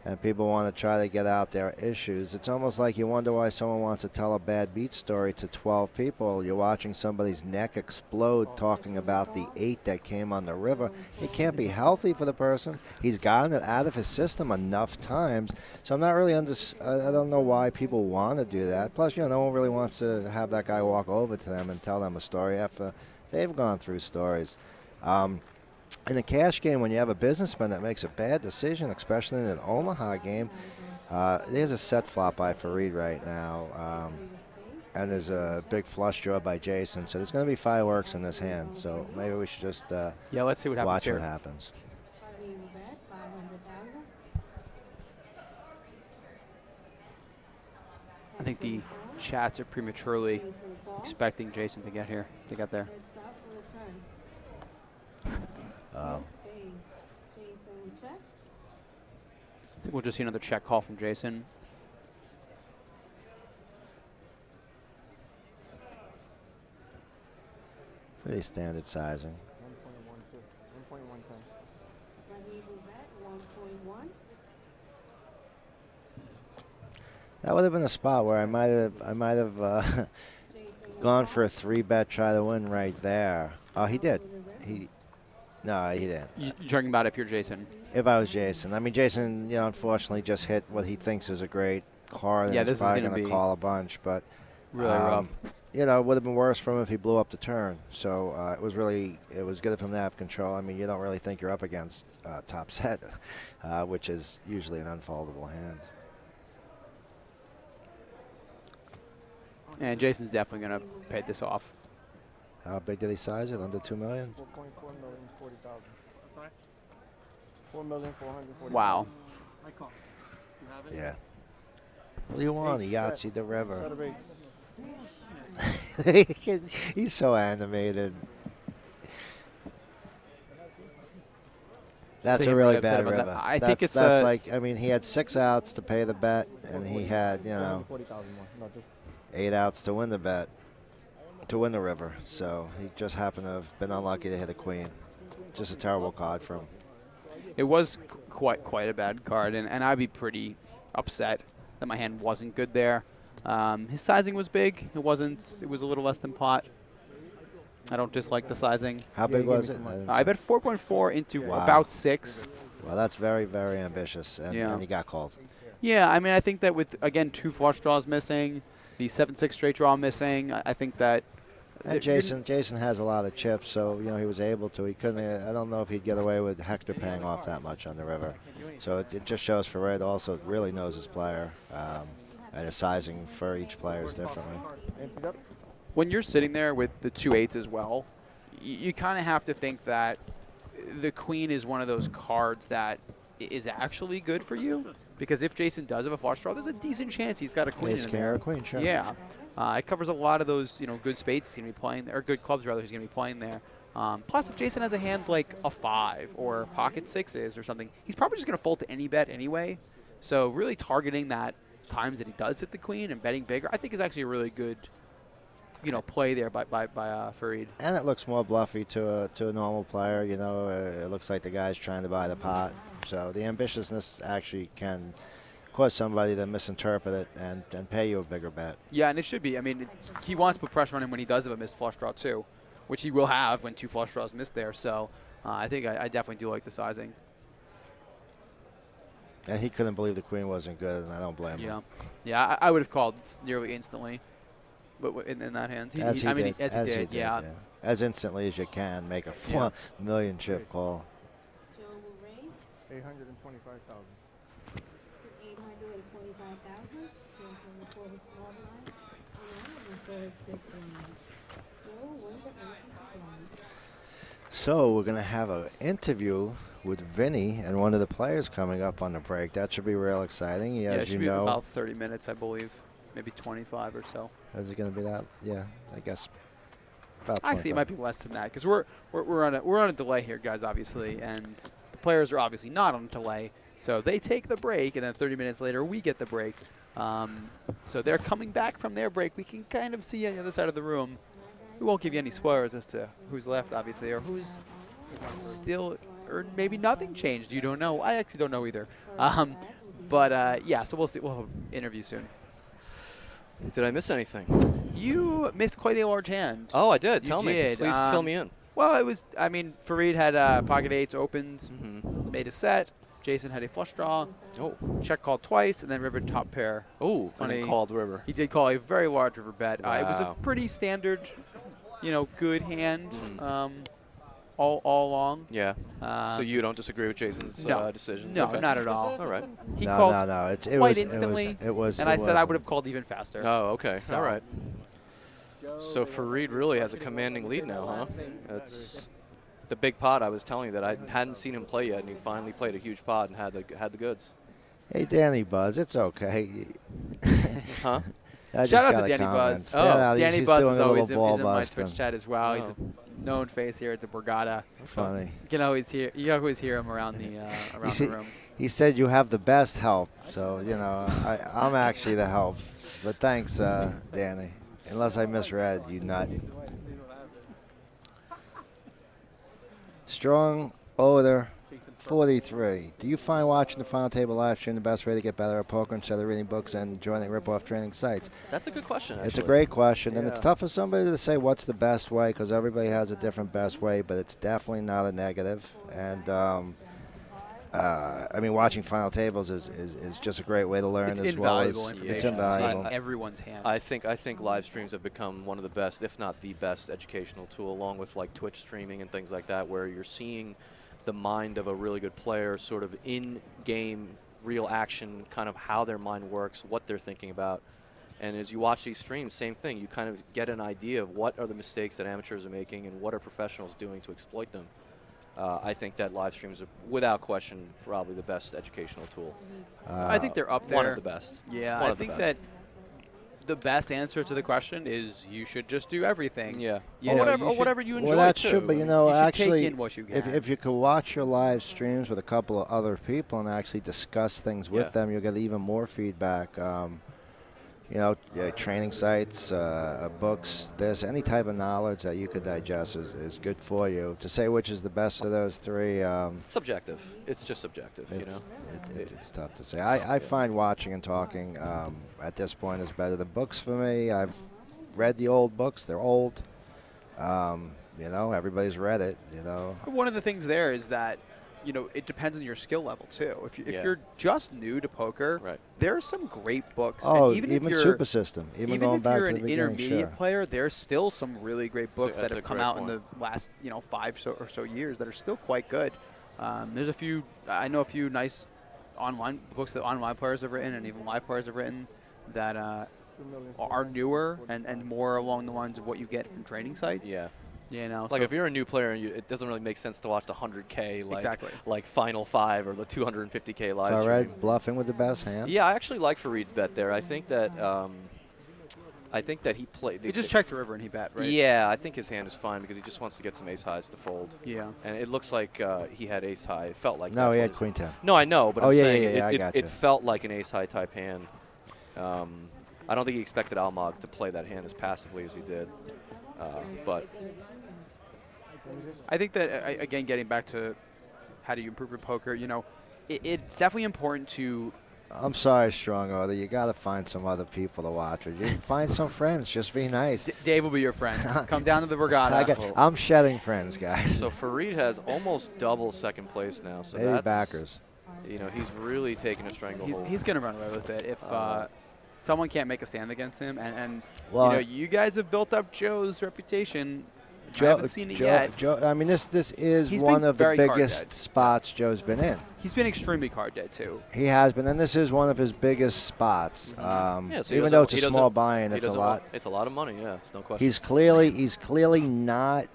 C: and people want to try to get out their issues. It's almost like you wonder why someone wants to tell a bad beat story to 12 people. You're watching somebody's neck explode talking about the 8 that came on the river. It can't be healthy for the person. He's gotten it out of his system enough times. So I'm not really I don't know why people want to do that. Plus, no one really wants to have that guy walk over to them and tell them a story after they've gone through stories. In a cash game, when you have a businessman that makes a bad decision, especially in an Omaha game, there's a set flop by Fareed right now, and there's a big flush draw by Jason. So there's going to be fireworks in this hand. So maybe we should just
B: let's see what happens
C: watch
B: here.
C: what happens.
B: I think the chats are prematurely expecting Jason to get there. We'll just see another check call from Jason.
C: Pretty standard sizing. That would have been a spot where I might have gone for a 3-bet, try to win right there. Oh, he did. No, he didn't.
B: You're talking about if you're Jason.
C: If I was Jason, I mean, Jason, unfortunately just hit what he thinks is a great card,
B: Yeah,
C: and
B: this
C: he's
B: is
C: probably
B: gonna
C: going to
B: be
C: call a bunch, but
B: really rough.
C: It would have been worse for him if he blew up the turn. So it was good of him to have control. I mean, you don't really think you're up against top set, which is usually an unfoldable hand.
B: And Jason's definitely going to pay this off.
C: How big did he size it? Under 2 million?
G: 4.4 million, 40,000. 4,440,000.
B: Wow.
D: I call. You have it?
C: Yeah. What do you want?
G: Eight
C: Yahtzee
G: set.
C: the river.
G: Set of eights.
C: He's so animated. That's
B: So
C: a
B: you're
C: really
B: really upset
C: bad
B: about
C: river.
B: that. I think it's
C: that's like, I mean, he had 6 outs to pay the bet, and he had
G: 40,000 more. No, just
C: 8 outs to win the bet, to win the river. So he just happened to have been unlucky to hit a queen. Just a terrible card for him.
B: It was quite a bad card, and I'd be pretty upset that my hand wasn't good there. His sizing was big. It was a little less than pot. I don't dislike the sizing.
C: How big
G: give
C: was
G: me
C: it?
G: some money.
B: I bet 4.4 into
C: Wow.
B: about 6.
C: Well, that's very, very ambitious, and,
B: Yeah.
C: and he got called.
B: Yeah, I mean, I think that with, again, 2 flush draws missing, the 7-6 straight draw missing, I think that...
C: And Jason has a lot of chips, so he was able to. He couldn't. I don't know if he'd get away with Hector paying off that much on the river. So it just shows Ferret also really knows his player, and his sizing for each player is differently.
G: emptied up.
B: When you're sitting there with the 2 8s as well, you kind of have to think that the queen is one of those cards that is actually good for you. Because if Jason does have a flush draw, there's a decent chance he's got a queen
C: Ace,
B: in
C: king,
B: there.
C: or queen, sure.
B: Yeah. It covers a lot of those, good spades he's going to be playing, or good clubs rather he's going to be playing there. Plus, if Jason has a hand like a 5 or pocket 6s or something, he's probably just going to fold to any bet anyway. So really targeting that times that he does hit the queen and betting bigger, I think is actually a really good, play there by Farid.
C: And it looks more bluffy to a normal player. It looks like the guy's trying to buy the pot. So the ambitiousness actually can cause somebody to misinterpret it and pay you a bigger bet.
B: Yeah, and it should be. I mean, he wants to put pressure on him when he does have a missed flush draw too, which he will have when 2 flush draws missed there. So I think I definitely do like the sizing.
C: And he couldn't believe the queen wasn't good, and I don't blame him.
B: Yeah, I would have called nearly instantly, but in that hand,
C: As he did.
B: as he did, yeah.
C: As instantly as you can, make a 4 million chip call.
E: Joe will raise
G: 825,000.
E: to 825,000. Joe can report his small blind. And the third big blind. Joe wins the ace blind.
C: So we're going to have an interview with Vinny and one of the players coming up on the break. That should be real exciting.
B: Yeah, it
C: As
B: should
C: you
B: be
C: know,
B: about 30 minutes, I believe, maybe 25 or so.
C: is it going to be that? Yeah, I guess. About
B: Actually, it
C: 25.
B: might be less than that because we're on a delay here, guys, obviously, and the players are obviously not on a delay. So they take the break, and then 30 minutes later we get the break. So they're coming back from their break. We can kind of see on the other side of the room. We won't give you any spoilers as to who's left, obviously, or who's still, or maybe nothing changed. You don't know. I actually don't know either. Yeah, so we'll see. We'll have an interview soon.
A: Did I miss anything?
B: You missed quite a large hand.
A: Oh, I did.
B: You
A: Tell me.
B: did.
A: Please fill me in.
B: Well, it was, Farid had pocket 8s opens, made a set. Jason had a flush draw.
A: Oh.
B: Check called twice, and then river top pair.
A: Oh,
B: On
A: and then
B: a-
A: called river.
B: He did call a very large river bet. It was a
A: Wow.
B: pretty standard, good hand all along.
A: Yeah. So
B: Um,
A: you don't disagree with Jason's
B: no.
A: decisions?
B: No,
A: Okay.
B: not at all.
A: All right.
B: He
C: No,
B: called
C: no. It
B: quite
C: was
B: instantly,
C: It was.
B: and I said I would have called even faster.
A: Oh, okay.
B: So-
A: All right. So Farid really has a commanding lead now, huh? That's the big pot. I was telling you that I hadn't seen him play yet, and he finally played a huge pot and had the goods.
C: Hey, Danny Buzz, it's okay.
A: Huh?
C: I just
B: Shout out
C: got
B: to
C: a
B: Danny
C: comment.
B: Buzz.
C: Stand out.
B: Danny
C: He's
B: Buzz
C: doing
B: is
C: a
B: always
C: little ball
B: in my
C: busting.
B: Twitch chat as well. He's
A: Oh.
B: a known face here at the Borgata.
C: Funny.
B: You can always hear him around the
C: see-
B: room.
C: He said you have the best help, so I'm actually the help. But thanks, Danny. Unless I misread, you nut. Strong odor
D: decent.
C: 43. Do you find watching the Final Table live stream the best way to get better at poker instead of reading books and joining rip-off training sites?
A: That's a good question, actually.
C: It's a great question, and it's
A: Yeah.
C: tough for somebody to say what's the best way because everybody has a different best way, but it's definitely not a negative. And I mean, watching Final Tables is just a great way to learn
B: It's
C: as well as
B: invaluable information.
C: it's invaluable.
B: in everyone's hand.
A: I think live streams have become one of the best, if not the best, educational tool, along with like Twitch streaming and things like that, where you're seeing the mind of a really good player sort of in-game, real action, kind of how their mind works, what they're thinking about. And as you watch these streams, same thing. You kind of get an idea of what are the mistakes that amateurs are making and what are professionals doing to exploit them. I think that live streams are, without question, probably the best educational tool.
B: I think they're up there.
A: One of the best.
B: Yeah,
A: One
B: I
A: of the
B: think
A: best.
B: that the best answer to the question is you should just do everything.
A: Yeah.
B: You
A: Or
B: know,
A: whatever,
B: you
A: or
B: should-
A: whatever you enjoy,
C: Well, that's
A: too.
C: true, but you know,
B: You should
C: actually,
B: take in what you
C: if
B: can.
C: you could watch your live streams with a couple of other people and actually discuss things with
A: Yeah.
C: them, you'll get even more feedback. You know, training sites, books, any type of knowledge that you could digest is good for you. To say which is the best of those three,
A: Subjective. It's just subjective, you know.
C: it's tough to say. I find watching and talking at this point is better than books for me. I've read the old books; they're old. You know, everybody's read it. You know,
B: One of the things there is that, you know, it depends on your skill level too. If
A: Yeah.
B: you're just new to poker,
A: Right.
B: there's some great books.
C: oh,
B: and
C: even
B: if you're,
C: Super System, even going
B: if
C: back
B: you're
C: to
B: an
C: the beginning,
B: intermediate
C: sure.
B: player, there's still some really great books that
A: that's
B: have
A: a
B: come
A: great
B: out in
A: point.
B: the last 5 or so years that are still quite good. There's a few. I know a few nice online books that online players have written and even live players have written that are newer and more along the lines of what you get from training sites.
A: Yeah.
B: You know,
A: Like
B: so
A: if you're a new player, and it doesn't really make sense to watch the 100K
B: Exactly.
A: like Final Five or the 250K live
C: All
A: stream.
C: right, bluffing with the best hand.
A: Yeah, I actually like Fareed's bet there. I think that he played.
B: he just checked the river and he bet, right?
A: Yeah, I think his hand is fine because he just wants to get some ace highs to fold.
B: Yeah.
A: And it looks like he had ace high. It felt like
C: No,
A: that's
C: he
A: what
C: had
A: his-
C: Queen 10.
A: No, I know, but
C: Oh,
A: I'm
C: yeah,
A: saying
C: yeah, yeah, I
A: it,
C: gotcha.
A: it felt like an ace high type hand. I don't think he expected Almog to play that hand as passively as he did. But
B: I think that, again, getting back to how do you improve your poker, you know, it's definitely important to
C: I'm sorry, Strong Order. You got to find some other people to watch with. You find some friends. Just be nice.
B: Dave will be your friend. Come down to the Borgata.
C: I'm shedding friends, guys.
A: so Fareed has almost double second place now. So
C: Maybe
A: that's
C: backers.
A: You know, he's really taking a stranglehold.
B: He's going to run away with it if someone can't make a stand against him. And
C: Well,
B: you know, you guys have built up Joe's reputation. I haven't seen it yet.
C: Joe, I mean, this is
B: He's
C: one
B: been
C: of the
B: very card
C: biggest
B: dead.
C: spots Joe's been in.
B: He's been extremely card dead, too.
C: He has been, and this is one of his biggest spots.
A: Yeah, so he
C: Even
A: doesn't-
C: though it's
A: he
C: a
A: doesn't-
C: small buy-in,
A: he
C: it's a
A: doesn't
C: lot.
A: want- It's a lot of money. Yeah, it's no question.
C: He's clearly not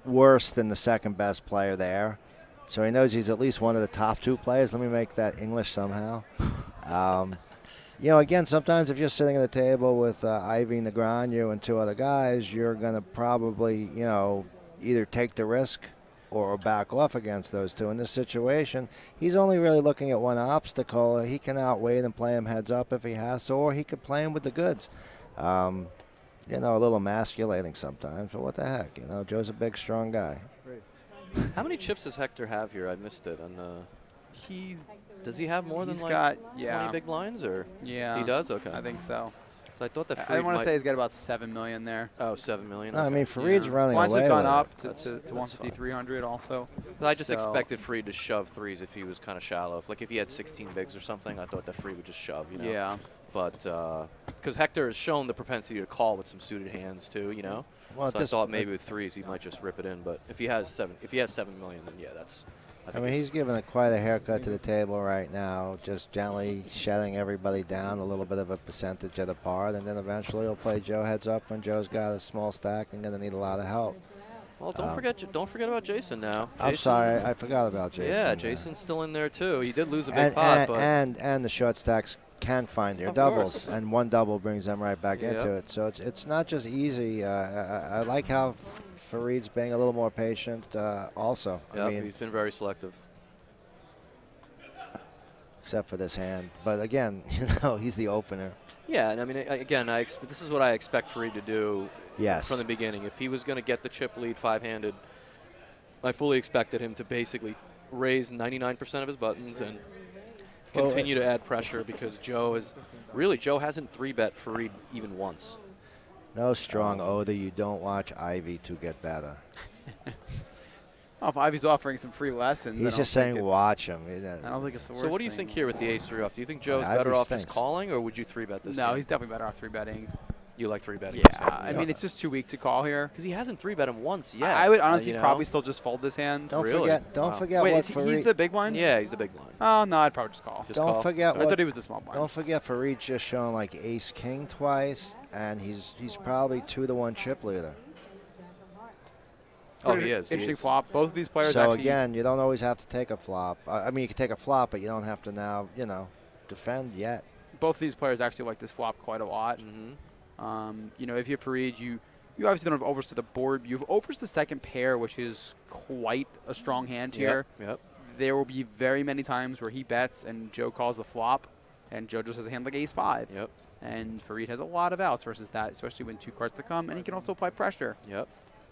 C: worse than the second best player there. So he knows he's at least one of the top two players. Let me make that English somehow. You know, again, sometimes if you're sitting at a table with Ivy Negreanu and two other guys, you're going to probably, you know, either take the risk or back off against those two. In this situation, he's only really looking at one obstacle. He can outweigh and play him heads up if he has to, or he could play him with the goods. You know, a little emasculating sometimes, but what the heck? You know, Joe's a big, strong guy.
A: How many chips does Hector have here? I missed it.
B: He's
A: Does he have more than
B: He's
A: like
B: got-
A: 20
B: yeah.
A: big blinds, or
B: yeah.
A: he does? Okay.
B: I think so.
A: So I thought that
B: I
A: Fareed
B: want to
A: might-
B: say he's got about 7 million there.
A: Oh, 7 million.
C: No, I
A: okay.
C: mean, Fareed's
B: Yeah.
C: running
B: Blinds
C: away
B: have gone
C: with it.
B: up to
A: That's
B: 150, 300 also.
A: I just
B: So-
A: expected Fareed to shove threes if he was kind of shallow. Like if he had 16 bigs or something, I thought that Fareed would just shove. You know?
B: Yeah.
A: But because Hector has shown the propensity to call with some suited hands too, you know.
C: Well,
A: So I thought maybe with threes he might just rip it in. But if he has 7 million, then yeah, that's.
C: I
A: think
C: mean, he's giving it quite a haircut to the table right now, just gently shutting everybody down a little bit of a percentage of the par, and then eventually he'll play Joe heads up when Joe's got a small stack and going to need a lot of help.
A: Well, don't forget about Jason now.
C: I'm
A: Jason-
C: sorry, I forgot about Jason.
A: Yeah, Jason's still in there too. He did lose a big
C: and,
A: pot,
C: and,
A: but
C: and the short stacks can find their
A: Of
C: doubles,
A: course.
C: and one double brings them right back
A: Yeah.
C: into it. So it's not just easy. I like how Fareed's being a little more patient also.
A: yeah,
C: I mean,
A: he's been very selective.
C: except for this hand. But again, you know, he's the opener.
A: Yeah, and I mean, again, this is what I expect Fareed to do
C: Yes.
A: from the beginning. If he was going to get the chip lead 5-handed, I fully expected him to basically raise 99% of his buttons and continue to add pressure because Joe hasn't 3-bet Fareed even once.
C: No strong Oda. You don't watch Ivy to get better.
B: Oh, if Ivy's offering some free lessons, I
C: He's
B: don't
C: just
B: think
C: saying
B: it's-
C: watch him.
B: I don't think it's the worst.
A: So what do you
B: thing.
A: think here with the ace-3 off? Do you think Joe's
C: Ivy
A: better off just
C: stinks.
A: calling, or would you 3-bet this
B: No,
A: hand?
B: he's definitely better off 3-betting.
A: You like 3-betting?
B: Yeah, I mean it's just too weak to call here.
A: Because he hasn't 3-bet him once yet.
B: I would honestly
A: you know?
B: probably still just fold this hand.
C: Don't
A: Really?
C: forget. Don't
A: Wow.
C: forget
B: Wait,
C: what
B: he's
C: Fareed.
B: the big one?
A: Yeah, he's the big blind.
B: Oh no, I'd probably just call.
A: Just
C: Don't
A: call?
C: forget
B: I
C: what.
B: thought he was the small blind.
C: Don't forget Fareed just showing like Ace King twice, and he's probably 2-1 chip leader.
A: Oh, he is.
B: Interesting flop. Both of these players
C: So
B: actually.
C: again, you don't always have to take a flop. I mean, you can take a flop, but you don't have to now, defend yet.
B: Both of these players actually like this flop quite a lot. You know, if you have Fareed, you obviously don't have overs to the board. You have overs to second pair, which is quite a strong hand here.
A: Yep.
B: There will be very many times where he bets and Joe calls the flop, and Joe just has a hand like ace-5.
A: Yep.
B: And Fareed has a lot of outs versus that, especially when 2 cards to come, and he can also apply pressure.
A: Yep.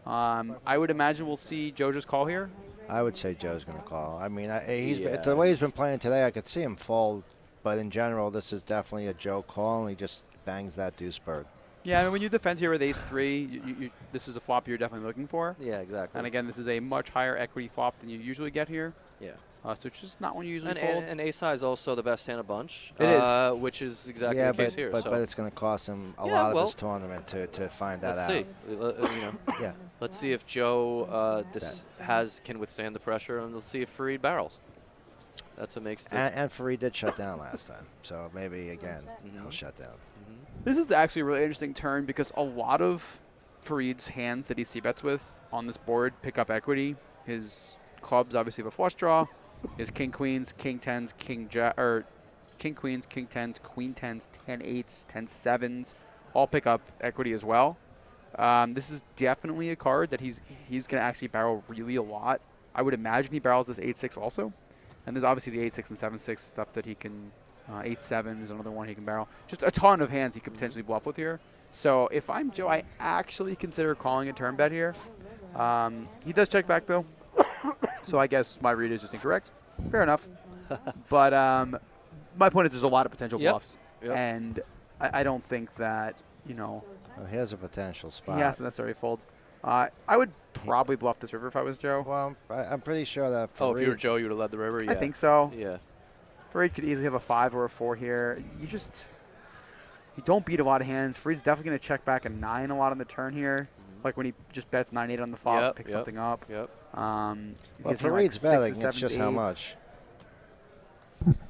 B: I would imagine we'll see Joe just call here.
C: I would say Joe's going to call. I mean,
A: Yeah.
C: the way he's been playing today, I could see him fold. But in general, this is definitely a Joe call, and he just bangs that deuce bird.
B: Yeah, I mean, when you defend here with ace-3, this is a flop you're definitely looking for.
A: Yeah, exactly.
B: And again, this is a much higher equity flop than you usually get here.
A: Yeah.
B: So it's just not one you usually
A: And,
B: fold.
A: and ace high is also the best hand of bunch.
B: It is.
A: Which is exactly
C: Yeah,
A: the case here.
C: but
A: so
C: it's going to cost him a
A: Yeah,
C: lot
A: well,
C: of this tournament to find that
A: let's
C: out.
A: see.
C: Yeah.
A: Let's see if Joe can withstand the pressure, and let's see if Fareed barrels. That's what makes the
C: And Fareed did shut down last time, so maybe again he'll shut down.
B: This is actually a really interesting turn because a lot of Fareed's hands that he c-bets with on this board pick up equity. His clubs obviously have a flush draw. His king queens, king tens, king queens, king tens, queen tens, 10-8s, 10-7s, all pick up equity as well. This is definitely a card that he's going to actually barrel really a lot. I would imagine he barrels this 8-6 also. And there's obviously the 8-6 and 7-6 stuff that he can. 8-7 is another one he can barrel. Just a ton of hands he could potentially bluff with here. So if I'm Joe, I actually consider calling a turn bet here. He does check back though, so I guess my read is just incorrect. Fair enough. But my point is there's a lot of potential bluffs, and I don't think that
C: Well, here's a potential spot.
B: he has to necessarily fold. I would probably bluff this river if I was Joe.
C: Well, I'm pretty sure that.
A: if you were
C: Fareed-
A: Joe, you would have led the river. Yeah.
B: I think so.
A: Yeah.
B: Fareed could easily have a 5 or a 4 here. You don't beat a lot of hands. Fareed's definitely going to check back a 9 a lot on the turn here. Like when he just bets 9-8 on the flop, picks something up.
A: Yep.
C: Well,
B: He's hitting, like,
C: Fareed's betting.
B: sixes,
C: It's just
B: sevens,
C: how
B: eights.
C: much.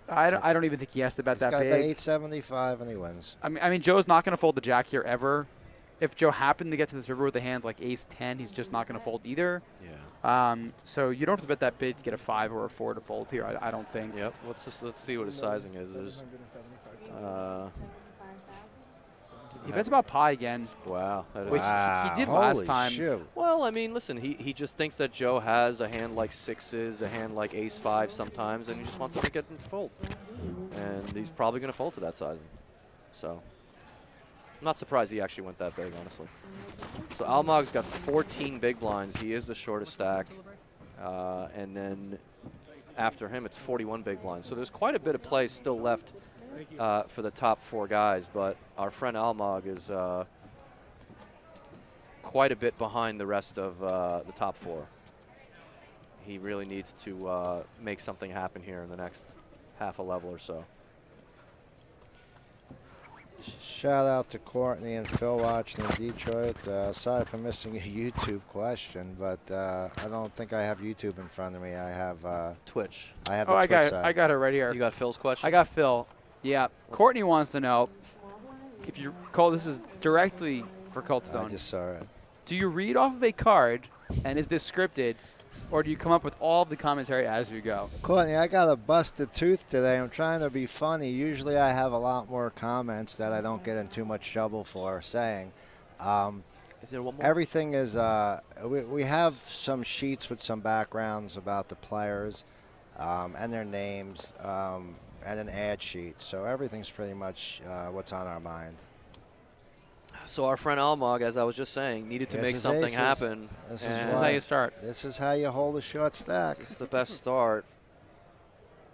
B: I don't even think he has to bet
C: He's
B: that
C: got
B: big.
C: 875 and he wins.
B: I mean, Joe's not going to fold the jack here ever. If Joe happened to get to this river with a hand like ace-10, he's just not going to fold either.
A: Yeah.
B: So you don't have to bet that big to get a 5 or a 4 to fold here. I don't think.
A: Yep. Let's see what his sizing is.
B: He bets about pi again.
A: Wow. That is
B: Which he did last
C: Holy
B: time.
C: shoot.
A: Well, I mean, listen, he just thinks that Joe has a hand like 6s, a hand like ace-5 sometimes, and he just wants him to get him to fold. And he's probably going to fold to that sizing. So I'm not surprised he actually went that big, honestly. So Almog's got 14 big blinds. He is the shortest stack. And then after him, it's 41 big blinds. So there's quite a bit of play still left for the top 4 guys, but our friend Almog is quite a bit behind the rest of the top 4. He really needs to make something happen here in the next half a level or so.
C: Shout out to Courtney and Phil watching in Detroit. Sorry for missing a YouTube question, but I don't think I have YouTube in front of me. I have
A: Twitch.
C: I have.
B: Oh,
C: the
B: I
C: Twitch
B: got
C: side.
B: it right here.
A: You got Phil's question?
B: I got Phil. Yeah. Courtney wants to know if you call this is directly for
C: I
B: Cultstone.
C: just saw it.
B: Do you read off of a card, and is this scripted, or do you come up with all of the commentary as you go?
C: Courtney, I got a busted tooth today. I'm trying to be funny. Usually I have a lot more comments that I don't get in too much trouble for saying.
A: Is there one more?
C: Everything is, we have some sheets with some backgrounds about the players and their names and an ad sheet. So everything's pretty much what's on our mind.
A: So our friend Almog, as I was just saying, needed to
C: Yes,
A: make
C: his
A: something
C: aces.
A: happen.
C: This is
A: and
B: This is how you start.
C: This is how you hold a short stack.
A: This is the best start.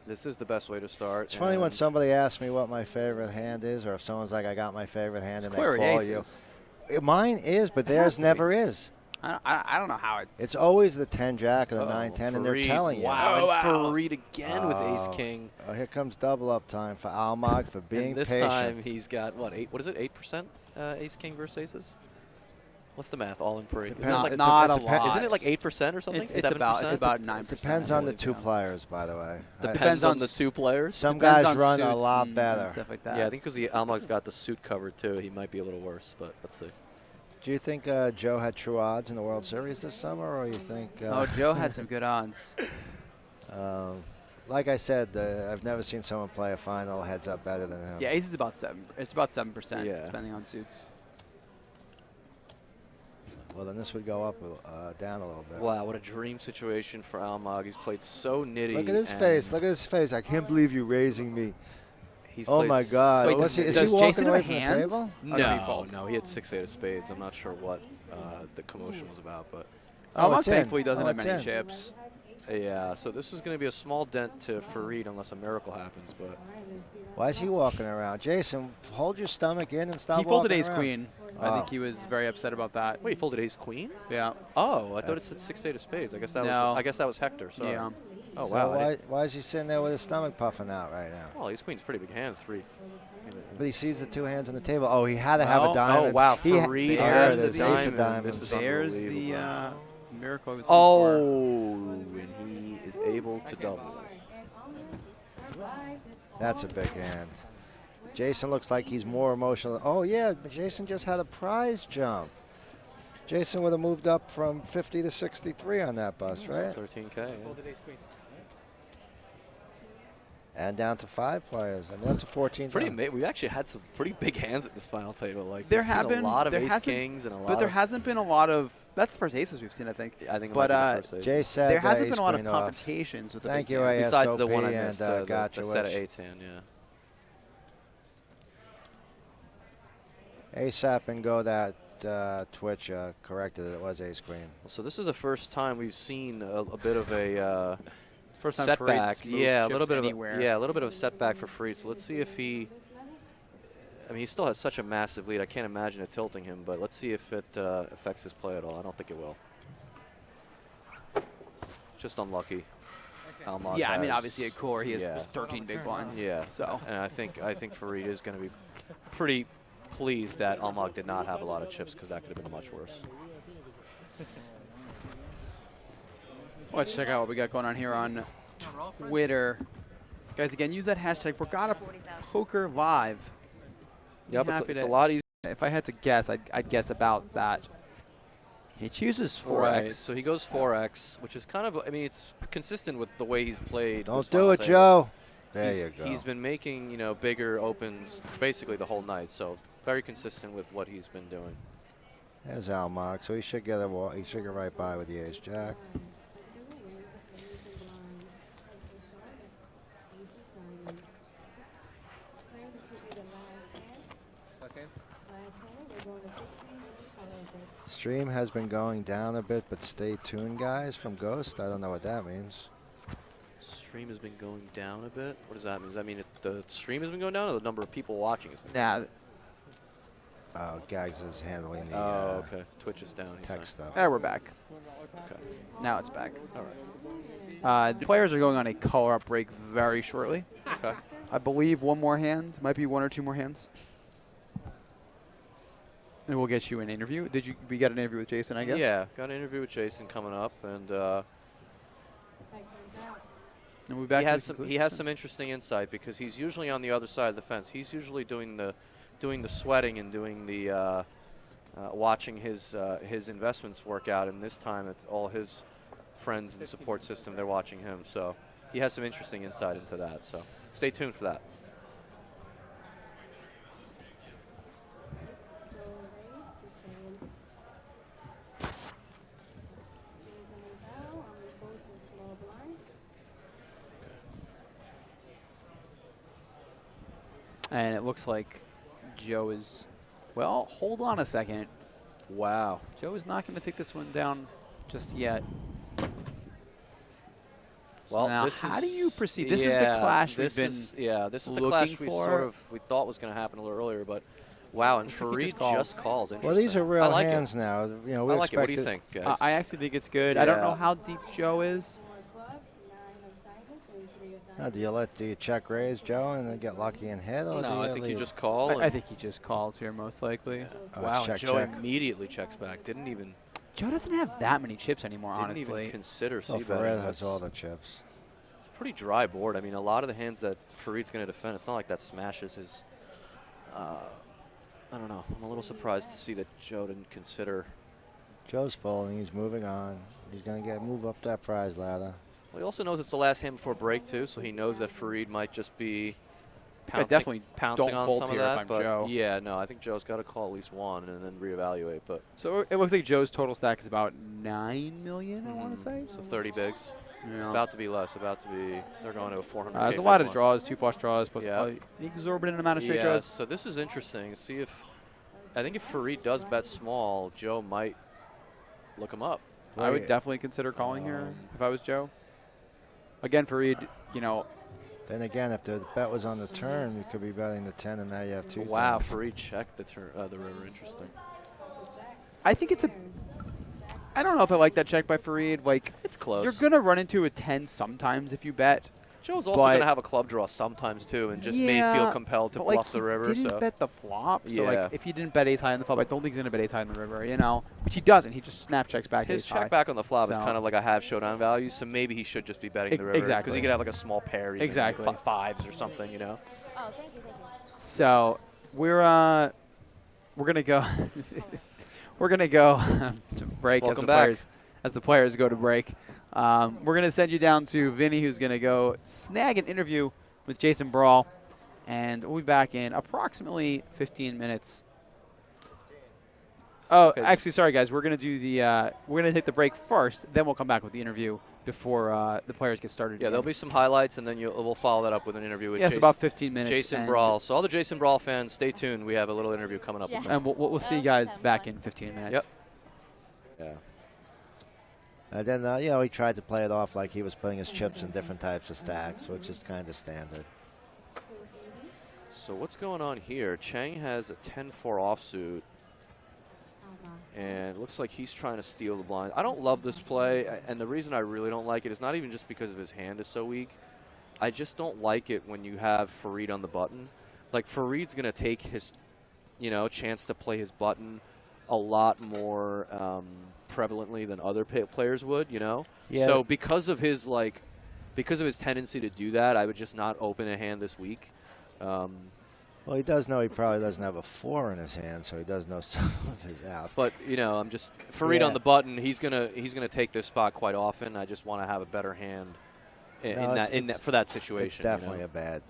A: This is the best way to start.
C: It's funny when
A: and
C: somebody asks me what my favorite hand is, or if someone's like, I got my favorite hand, and they
B: Clearly
C: call
B: aces.
C: you. Mine is, but theirs never is.
B: I don't know how
C: It's always the 10 jack or the
A: Uh-oh,
C: 9-10, and they're
A: Fareed.
C: telling you.
A: Wow,
B: Wow.
A: and Fareed again with Ace
C: Oh.
A: King.
C: Oh, here comes double up time for Almog for being
A: And this
C: patient.
A: time he's got, what, 8% Ace King versus Aces? What's the math? All in pre. Isn't it
C: Depends-
A: like,
C: it
B: not
C: de-
B: a
C: it depen-
B: lot.
A: isn't it like 8% or something?
B: It's about
A: 7%?
B: 9%.
C: Depends
B: I
C: on the
B: believe,
C: two
B: yeah.
C: players, by the way.
A: Depends on the
B: s-
A: two players.
C: Some
B: Depends
C: guys
B: on
C: run a
B: suits
C: lot
B: and
C: better.
B: stuff like that.
A: Yeah, I think because Almog's got the suit covered too, he might be a little worse, but let's see.
C: Do you think Joe had true odds in the World Series this summer, or you think?
B: Oh, Joe had some good odds.
C: Like I said, I've never seen someone play a final heads up better than him.
B: Yeah, ace is about 7. It's about 7%,
A: Yeah.
B: depending on suits.
C: Well, then this would go up, down a little bit.
A: Wow, what a dream situation for Almog. He's played so nitty.
C: Look at his
A: and
C: face. Look at his face. I can't believe you raising me.
A: He's
C: Oh
A: played
C: my God!
A: so
C: What's he, is
B: does
C: he walking
B: Jason
C: away
B: have
C: from the
B: hands?
C: table?
B: Or do he fold?
A: No, he had 6-8 of spades. I'm not sure what the commotion was about, but
C: Oh,
B: Almog
C: it's in.
B: thankfully doesn't
C: Oh,
B: have
C: it's
B: many
C: in.
B: chips.
A: yeah. So this is going to be a small dent to Fareed unless a miracle happens. But
C: Why is he walking around? Jason, hold your stomach in and stop
B: He folded
C: walking
B: ace
C: around.
B: queen. I
C: Oh.
B: think he was very upset about that.
A: wait, he folded Ace Queen?
B: Yeah.
A: Oh, I thought it said 6-8 of spades. I guess that
B: No.
A: was. I guess that was Hector. Sorry.
B: Yeah.
A: Oh
C: So
A: wow. I didn't-
C: why is he sitting there with his stomach puffing out right now?
A: Well, Ace Queen's a pretty big hand. 3.
C: But he sees the two hands on the table. Oh, he had to have
B: Well,
C: a diamond.
A: Oh wow,
C: He ha-
A: Fareed
C: oh, there
A: has
C: it
A: the
C: is. Ace of
A: diamond.
C: diamonds.
A: This is
B: There's the
A: unbelievable.
B: miracle I was
A: Oh, and he is able to double.
C: That's a big hand. Jason looks like he's more emotional. Oh, yeah, but Jason just had a prize jump. Jason would have moved up from 50 to 63 on that bust, right?
A: 13K. Yeah.
C: And down to 5 players. I mean, that's a 14.
A: Pretty we actually had some pretty big hands at this final table. Like
B: There
A: we've seen
B: have been
A: a lot of
B: there
A: Ace
B: hasn't-
A: Kings and a lot.
B: But there
A: of,
B: hasn't been a lot of. That's the first aces we've seen, I think.
A: I think it
B: but,
A: might be the first ace.
C: Jay said
B: There hasn't
C: ace
B: been a lot of
C: queen off.
B: confrontations with the
C: Thank
B: big
C: you,
B: hands.
A: Besides the
C: ASOP,
A: one I
C: and,
A: missed,
C: gotcha,
A: the set of
C: which-
A: eights hand. Yeah.
C: ASAP and go that Twitch corrected it. It was ace queen.
A: So this is the first time we've seen a bit of a
B: First time
A: setback.
B: Fareed's moved
A: Yeah, a little
B: chips
A: bit
B: anywhere.
A: of a little bit of a setback for Fareed. So let's see if he. I mean, he still has such a massive lead. I can't imagine it tilting him, but let's see if it affects his play at all. I don't think it will. Just unlucky. Almog
B: Yeah, I mean,
A: has-
B: obviously at core he has
A: yeah.
B: 13 big blinds.
A: Yeah.
B: So
A: And I think Fareed is going to be pretty pleased that Almog did not have a lot of chips because that could have been much worse.
B: let's check out what we got going on here on Twitter. Guys, again, use that hashtag Borgata Poker Live.
A: Yep,
B: Happy
A: it's
B: to-
A: a lot easier.
B: If I had to guess, I'd guess about that. He chooses 4x.
A: Right, so he goes 4x, which is kind of, I mean, it's consistent with the way he's played.
C: Don't
A: this
C: do
A: final
C: it,
A: table.
C: Joe. There
A: He's-
C: you go.
A: He's been making, bigger opens basically the whole night, so very consistent with what he's been doing.
C: There's Almog, so he should get he should get right by with the ace jack. Stream has been going down a bit, but stay tuned, guys, from Ghost. I don't know what that means.
A: Stream has been going down a bit. What does that mean? Does that mean the stream has been going down, or the number of people watching has been?
B: Nah,
C: Oh, Gags is handling the
A: Oh, okay. Twitch is down. He's
C: tech stuff.
B: there we're back.
A: Okay.
B: Now it's back.
A: All right.
B: The players are going on a color-up break very shortly.
A: Okay.
B: I believe one more hand, might be 1 or 2 more hands. And we'll get you an interview. We got an interview with Jason, I guess?
A: Yeah, got an interview with Jason coming up, and
B: And we'll be back
A: he
B: to
A: has
B: the
A: some
B: conclusion.
A: interesting insight because he's usually on the other side of the fence. He's usually doing the sweating and doing the watching his investments work out, and this time it's all his friends and support system. They're watching him, so he has some interesting insight into that. So stay tuned for that.
B: And it looks like Joe is Well, hold on a second.
A: Wow.
B: Joe is not going to take this one down just yet.
A: Well,
B: now,
A: this
B: how
A: is,
B: do you proceed? This is the clash we've been
A: this is the
B: looking
A: clash
B: for.
A: we thought was going to happen a little earlier, but wow, and
B: Looks like he
A: Fareed
B: just calls.
A: just calls.
C: Well,
A: Interesting.
C: these are real
A: I like
C: hands
A: it.
C: now. You know, we
A: I like it. What do you
C: expected-
A: think, guys?
B: I actually think it's good. I don't know
A: Yeah.
B: how deep Joe is.
E: Four clubs, 9 of diamonds, and 3 of
C: Now,
E: diamonds.
C: do you check raise, Joe, and then get lucky and hit? Or do
A: No,
C: you
A: I think you
C: leave?
A: just call.
B: I
A: and-
B: think he just calls here most likely.
A: wow,
C: check,
A: Joe
C: check.
A: immediately checks back. Didn't even
B: Joe doesn't have that many chips anymore,
A: didn't
B: honestly.
A: even consider
C: Well,
A: c-betting.
C: Fareed has
A: That's-
C: all the chips.
A: It's a pretty dry board. I mean, a lot of the hands that Fareed's going to defend, it's not like that smashes his. I don't know. I'm a little surprised to see that Joe didn't consider.
C: Joe's folding. He's moving on. He's going to move up that prize ladder.
A: Well, he also knows it's the last hand before break too, so he knows that Fareed might just be pouncing,
B: definitely
A: pouncing
B: don't
A: on
B: fold
A: some
B: here
A: of
B: if
A: that.
B: I'm
A: But
B: Joe.
A: yeah, no, I think Joe's got to call at least one and then reevaluate. But
B: So it looks like Joe's total stack is about 9 million, I want to say.
A: so 30 bigs,
B: Yeah.
A: about to be less. About to be. They're going to a 400.
B: There's a lot of draws, 2 flush draws, plus
A: Yeah.
B: an exorbitant amount of straight
A: Yeah,
B: draws.
A: so this is interesting. See if I think if Fareed does bet small, Joe might look him up.
B: I would
C: Right.
B: definitely consider calling here if I was Joe. Again, Fareed, you know,
C: Then again, if the bet was on the turn, you could be betting the 10, and now you have 2
A: Wow,
C: tens.
A: Fareed checked the river. Interesting.
B: I think it's a. I don't know if I like that check by Fareed. Like,
A: It's close.
B: you're gonna run into a 10 sometimes if you bet.
A: Joe's also
B: but-
A: going to have a club draw sometimes too, and just may feel compelled to
B: but, like,
A: bluff the river.
B: He didn't
A: So
B: bet the flop, so
A: Yeah.
B: like if he didn't bet ace high on the flop, I don't think he's gonna bet ace high on the river, you know. Which he doesn't. He just snap checks back
A: his
B: ace high.
A: check back on the flop is
B: So-
A: kind of like a half showdown value. So maybe he should just be betting the river because
B: exactly.
A: he could have like a small pair, even,
B: Exactly.
A: like fives or something, you know.
F: Oh, thank you.
B: So we're gonna go we're gonna go to break
A: Welcome back.
B: as the players go to break. We're gonna send you down to Vinny, who's gonna go snag an interview with Jason Brawl, and we'll be back in approximately 15 minutes. Oh,
A: Okay,
B: actually, sorry guys, we're gonna do we're gonna take the break first, then we'll come back with the interview before the players get started.
A: Yeah,
B: again.
A: there'll be some highlights, and then we'll follow that up with an interview with
B: Yes,
A: Jason,
B: about 15 minutes.
A: Jason
B: and-
A: Brawl. So all the Jason Brawl fans, stay tuned. We have a little interview coming up with him.
B: And we'll see you guys back in 15 minutes.
A: Yep. Yeah.
C: And then, you know, he tried to play it off like he was putting his chips in different types of stacks, which is kind of standard.
A: So what's going on here? Chang has a 10-4 offsuit, and it looks like he's trying to steal the blind. I don't love this play, and the reason I really don't like it is not even just because of his hand is so weak. I just don't like it when you have Fareed on the button. Like, Fareed's going to take his, chance to play his button a lot more prevalently than other players would,
C: Yeah.
A: So because of his tendency to do that, I would just not open a hand this week.
C: Well, he does know he probably doesn't have a 4 in his hand, so he does know some of his outs.
A: But I'm just Fareed
C: Yeah.
A: on the button. He's gonna take this spot quite often. I just want to have a better hand for that situation.
C: It's definitely a bad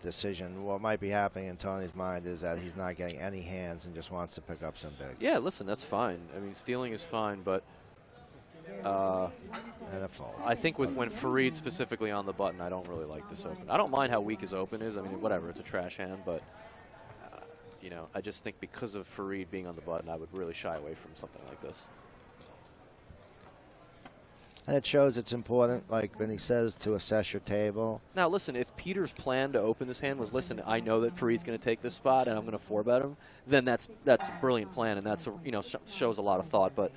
C: decision. What might be happening in Tony's mind is that he's not getting any hands and just wants to pick up some bigs.
A: Yeah, listen, that's fine. I mean, stealing is fine, but
C: And a fold.
A: I think when Fareed specifically on the button, I don't really like this open. I don't mind how weak his open is. I mean, whatever, it's a trash hand, but I just think because of Fareed being on the button, I would really shy away from something like this.
C: And it shows it's important, like when he says, to assess your table.
A: Now, listen, if Peter's plan to open this hand was, listen, I know that Fareed's going to take this spot and I'm going to 4-bet him, then that's a brilliant plan, and that's shows a lot of thought. But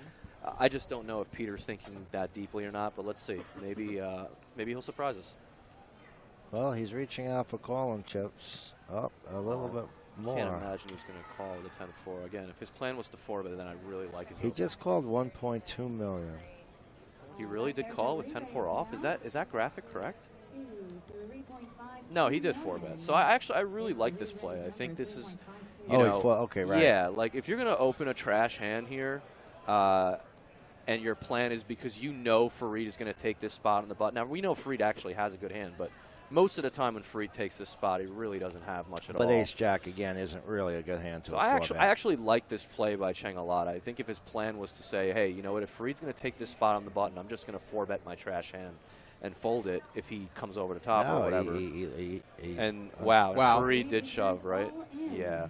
A: I just don't know if Peter's thinking that deeply or not. But let's see. Maybe he'll surprise us.
C: Well, he's reaching out for calling chips. Up a little bit more.
A: Can't imagine he's going to call with a 10-4 again. If his plan was to 4-bet, then I really like his.
C: He
A: open.
C: just called 1.2 million.
A: He really did call with 10-4 off. Is that graphic correct? No, he did 4-bet. So I really like this play. I think this is,
C: Okay, right.
A: Yeah, like if you're going to open a trash hand here, and your plan is because Fareed is going to take this spot on the button. Now, we know Fareed actually has a good hand, but most of the time when Fareed takes this spot, he really doesn't have much at all.
C: But ace-jack, again, isn't really a good hand to
A: So
C: a
A: I
C: 4-bet.
A: actually like this play by Cheng a lot. I think if his plan was to say, hey, you know what, if Fareed's going to take this spot on the button, I'm just going to 4-bet my trash hand and fold it if he comes over the top or whatever. Wow,
B: Wow.
A: Fareed did shove, right? Yeah.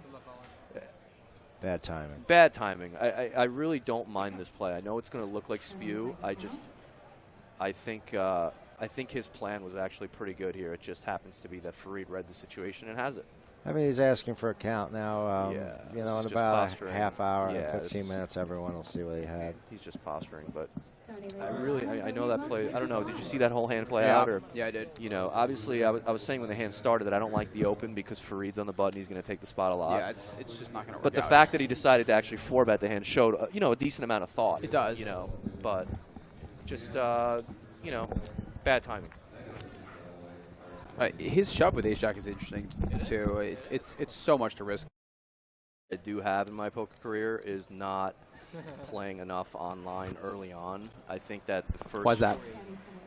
C: Bad timing.
A: Bad timing. I really don't mind this play. I know it's going to look like spew. I think his plan was actually pretty good here. It just happens to be that Farid read the situation and has it.
C: I mean, he's asking for a count now.
A: Yeah,
C: you
A: this
C: know,
A: is
C: in
A: just
C: about
A: posturing.
C: a half hour,
A: Yeah,
C: and 15 minutes, everyone will see what he had.
A: He's just posturing, but I know that play. I don't know. Did you see that whole hand play
B: Yeah.
A: out? Or,
B: Yeah, I did.
A: You know, obviously, I was saying when the hand started that I don't like the open because Farid's on the button. He's going to take the spot a lot.
B: Yeah, it's just not going to work
A: But the
B: out.
A: fact that he decided to actually 4-bet the hand showed, a decent amount of thought.
B: It does.
A: You know, but just, bad timing.
B: His shove with ace-jack is interesting, too. It's so much to risk.
A: I do have in my poker career is not playing enough online early on. I think that the first.
B: Why's that?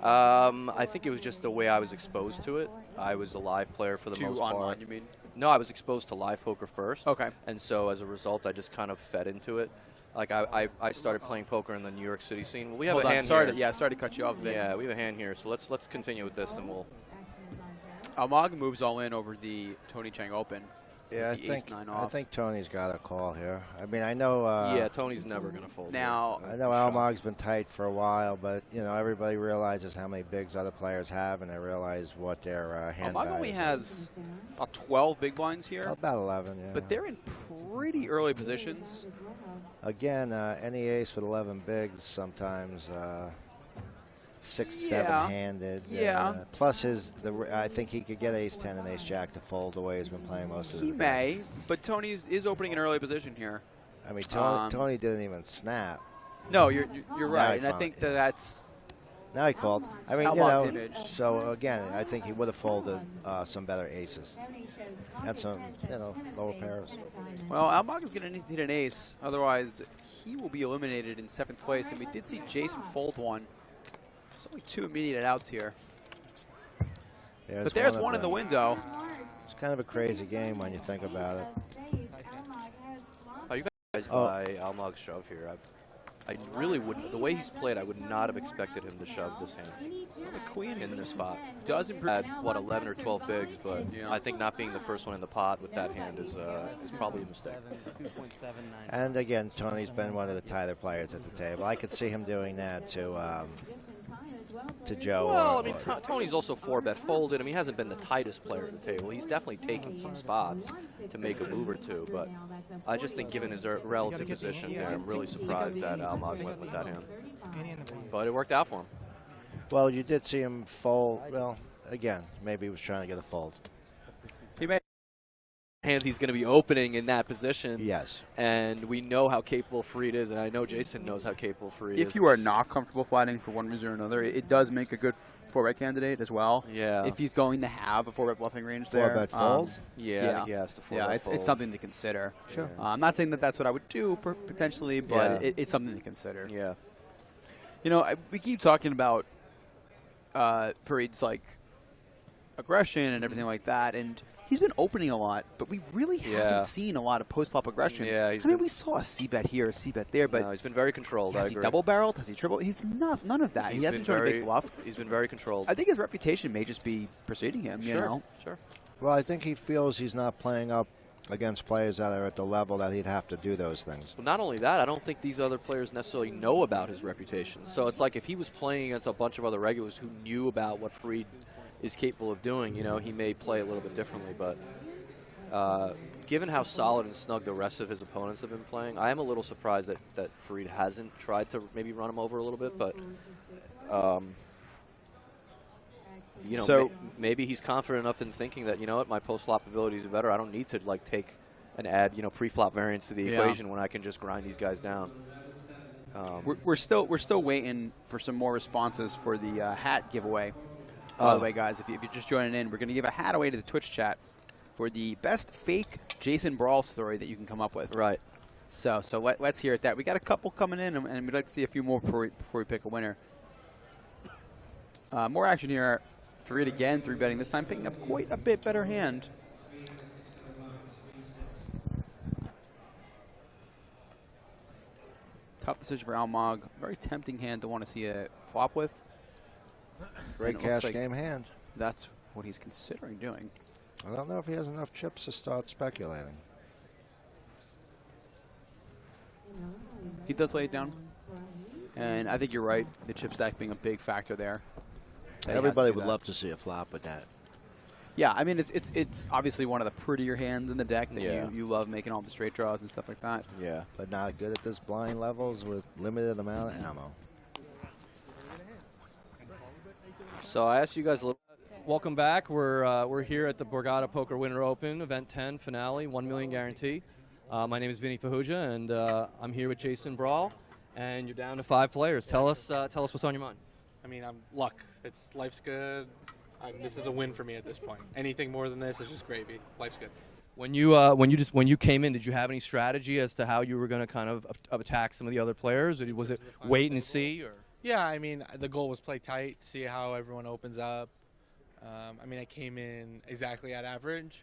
A: I think it was just the way I was exposed to it. I was a live player for the most part.
B: Online, you mean?
A: No, I was exposed to live poker first.
B: Okay.
A: And so as a result, I just kind of fed into it. Like I started playing poker in the New York City scene. Well, we have
B: Hold
A: a
B: on,
A: hand
B: sorry
A: here.
B: to cut you off a bit.
A: Yeah, we have a hand here. So let's continue with this, and we'll.
B: Almog moves all in over the Tony Chang Open.
C: Yeah,
B: with the ace-9 off.
C: I think Tony's got a call here. I mean, I know.
A: Yeah, Tony's never going to fold.
B: Now,
C: I know Almog's been tight for a while, but everybody realizes how many bigs other players have, and they realize what their hand
B: Almog
C: value
B: only
C: is.
B: has about 12 big blinds here,
C: About 11, yeah.
B: but they're in pretty early positions.
C: Again, any ace with 11 bigs sometimes 6,
B: Yeah.
C: 7-handed.
B: Yeah.
C: Plus I think he could get ace-10 and ace-jack to fold the way he's been playing most of the
B: He
C: game.
B: may, but Tony is opening an early position here.
C: I mean, Tony didn't even snap.
B: No, you're right,
C: I
B: and I
C: found
B: think
C: it.
B: that's
C: Now he called. I mean,
B: Almog's image.
C: So again, I think he would have folded some better aces and some, lower pairs.
B: well. Almog is going to need to hit an ace, otherwise he will be eliminated in 7th place. And we did see Jason fold one. There's only 2 immediate outs here, but there's one in the window.
C: It's kind of a crazy game when you think about it.
A: Oh, you guys buy Almog's shove here. I really wouldn't. The way he's played, I would not have expected him to shove this hand.
B: The queen
A: In this spot.
B: does improve.
A: Had, 11 or 12 bigs, but
B: Yeah.
A: I think not being the first one in the pot with that hand is probably a mistake.
G: 2.79.
C: And again, Tony's been one of the tighter players at the table. I could see him doing that to Joe.
A: Well, I mean, Tony's also 4-bet folded. I mean, he hasn't been the tightest player at the table. He's definitely taken some spots to make a move or two, but I just think given his relative position there, I'm really surprised that Almog went with that hand. But it worked out for him.
C: Well, you did see him fold. Well, again, maybe he was trying to get a fold.
B: He may.
A: Hands he's going to be opening in that position.
C: Yes.
A: And we know how capable Farid is, and I know Jason knows how capable Farid is.
B: If you are not comfortable flatting for one reason or another, it does make a good 4-bet candidate as well.
A: Yeah.
B: If he's going to have a 4-bet bluffing range there.
C: 4-bet fold?
A: Yeah, I think he has to 4-bet
B: Yeah,
A: fold.
B: it's something to consider.
C: Sure.
B: I'm not saying that that's what I would do potentially, but
A: Yeah.
B: it's something to consider.
A: Yeah.
B: We keep talking about Farid's aggression and everything like that, and he's been opening a lot, but we really haven't seen a lot of post-flop aggression.
A: Yeah,
B: we saw a C-bet here, a C-bet there, but
A: No, he's been very controlled. I
B: has he
A: agree.
B: double-barreled? Has he triple? He's none of that. He hasn't shown a big bluff.
A: He's been very controlled.
B: I think his reputation may just be preceding him, you know?
A: Sure.
C: Well, I think he feels he's not playing up against players that are at the level that he'd have to do those things.
A: Well, not only that, I don't think these other players necessarily know about his reputation. So it's like if he was playing against a bunch of other regulars who knew about what Farid is capable of doing, he may play a little bit differently. But given how solid and snug the rest of his opponents have been playing, I am a little surprised that Farid hasn't tried to maybe run him over a little bit. But maybe he's confident enough in thinking that, my post-flop abilities are better. I don't need to take and add, pre-flop variance to the equation when I can just grind these guys down.
B: We're still waiting for some more responses for the hat giveaway. By the way, guys, if you're just joining in, we're going to give a hat away to the Twitch chat for the best fake Jason Brawl story that you can come up with.
A: Right.
B: So let's hear it. We got a couple coming in, and we'd like to see a few more before we pick a winner. More action here. Farid again, 3-betting this time, picking up quite a bit better hand. Tough decision for Almog. Very tempting hand to want to see a flop with.
C: Great cash game hand.
B: That's what he's considering doing.
C: I don't know if he has enough chips to start speculating.
B: He does lay it down. And I think you're right. The chip stack being a big factor there.
C: Everybody would love to see a flop with that.
B: Yeah, I mean, it's obviously one of the prettier hands in the deck that
A: Yeah.
B: you love making all the straight draws and stuff like that.
C: Yeah, but not good at this blind levels with limited amount of ammo.
A: So I asked you guys a little. Welcome back. We're here at the Borgata Poker Winter Open, Event 10 finale, 1 million guarantee. My name is Vinny Pahuja, and I'm here with Jason Brawl, and you're down to 5 players. Tell us what's on your mind.
D: I mean, I'm luck. Life's good. This is a win for me at this point. Anything more than this is just gravy. Life's good.
A: When you came in, did you have any strategy as to how you were going to kind of attack some of the other players, or was it wait and see? Or
D: Yeah, I mean, the goal was play tight, see how everyone opens up. I mean, I came in exactly at average.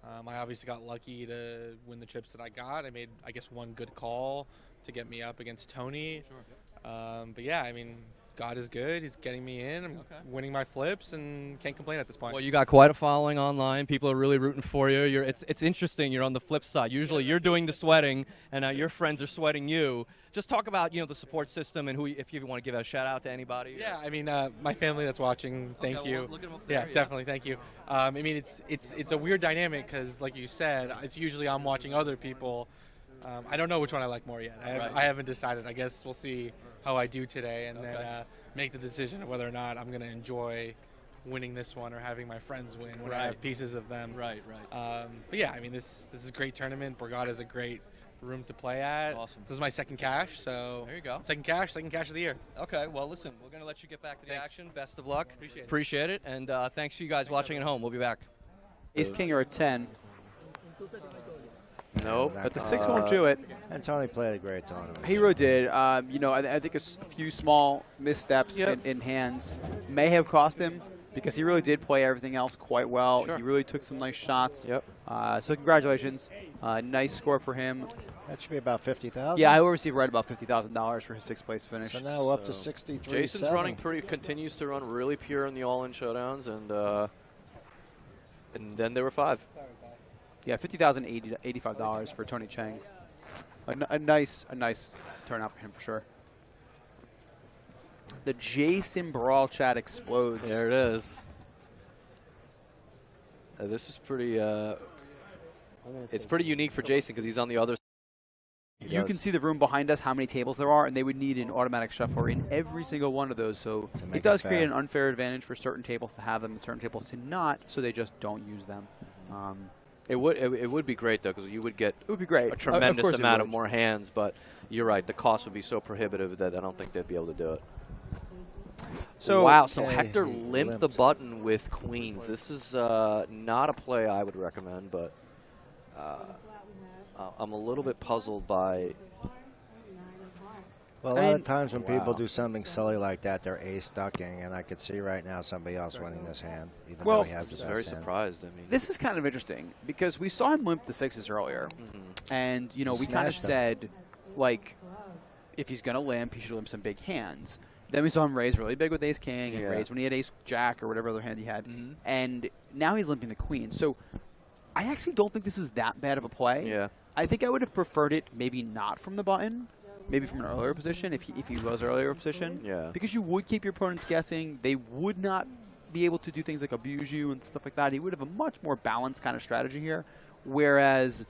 D: I obviously got lucky to win the chips that I got. I made, I guess, one good call to get me up against Tony. Sure. But yeah, I mean, God is good. He's getting me in. I'm winning my flips and can't complain at this point.
A: well, you got quite a following online. People are really rooting for you. It's interesting. You're on the flip side. Usually, you're doing the sweating, and your friends are sweating you. Just talk about the support system and who, if you want to give a shout out to anybody.
D: Yeah, I mean, my family that's watching, thank you.
A: Well, look at 'em up there,
D: yeah, definitely, thank you. I mean, it's a weird dynamic because, like you said, it's usually I'm watching other people. I don't know which one I like more yet. I haven't decided. I guess we'll see how I do today, and then make the decision of whether or not I'm going to enjoy winning this one or having my friends win when I have pieces of them.
A: Right.
D: But yeah, I mean, this is a great tournament. Borgata is a great room to play at.
A: Awesome.
D: This is my second cash, so
A: There you go.
D: Second cash of the year.
A: Okay, well, listen, we're going to let you get back to the
D: Thanks.
A: action. Best of luck.
D: Appreciate it.
A: And thanks to you guys watching at home. We'll be back.
B: Ace King or a 10,
A: Nope.
B: but the 6 won't do it.
C: And Tony played a great tournament.
B: Hero did. I think a few small missteps in hands may have cost him because he really did play everything else quite well.
A: Sure.
B: He really took some nice shots.
A: Yep.
B: So congratulations. Nice score for him.
C: That should be about 50,000.
B: Yeah, I will receive right about $50,000 for his 6th place finish.
C: So now up to 63.
A: Jason's continues to run really pure in the all-in showdowns, and then there were 5.
B: Yeah, $50,085 for Tony Chang. A nice turnout for him for sure. The Jason Brawl chat explodes.
A: There it is. This is pretty. It's pretty unique for Jason because he's on the other.
B: You can see the room behind us, how many tables there are, and they would need an automatic shuffler in every single one of those. So
C: make
B: it does
C: it
B: create
C: fair.
B: an unfair advantage for certain tables to have them and certain tables to not, so they just don't use them.
A: It would be great though because you would get
B: It would be great.
A: a tremendous
B: course it
A: amount of
B: would.
A: more hands, but you're right. The cost would be so prohibitive that I don't think they'd be able to do it.
B: So
A: wow, so
C: Okay,
A: Hector
C: he
A: limped the
C: limped.
A: button with queens. This is not a play I would recommend, but I'm a little bit puzzled by.
C: Well, a lot of times when people do something silly like that, they're ace ducking, and I could see right now somebody else winning this hand, even
B: Well,
C: though he has the
A: I was
C: best
A: very
C: hand.
A: surprised. I mean,
B: this is kind of interesting because we saw him limp the 6s earlier, and we kind of
C: smashed them.
B: said, like, if he's going to limp, he should limp some big hands. Then we saw him raise really big with Ace King and
A: Yeah.
B: raise when he had Ace Jack or whatever other hand he had, and now he's limping the Queen. So I actually don't think this is that bad of a play.
A: yeah.
B: I think I would have preferred it maybe not from the button, maybe from an earlier position if he was earlier position.
A: Yeah.
B: Because you would keep your opponents guessing. They would not be able to do things like abuse you and stuff like that. He would have a much more balanced kind of strategy here. Whereas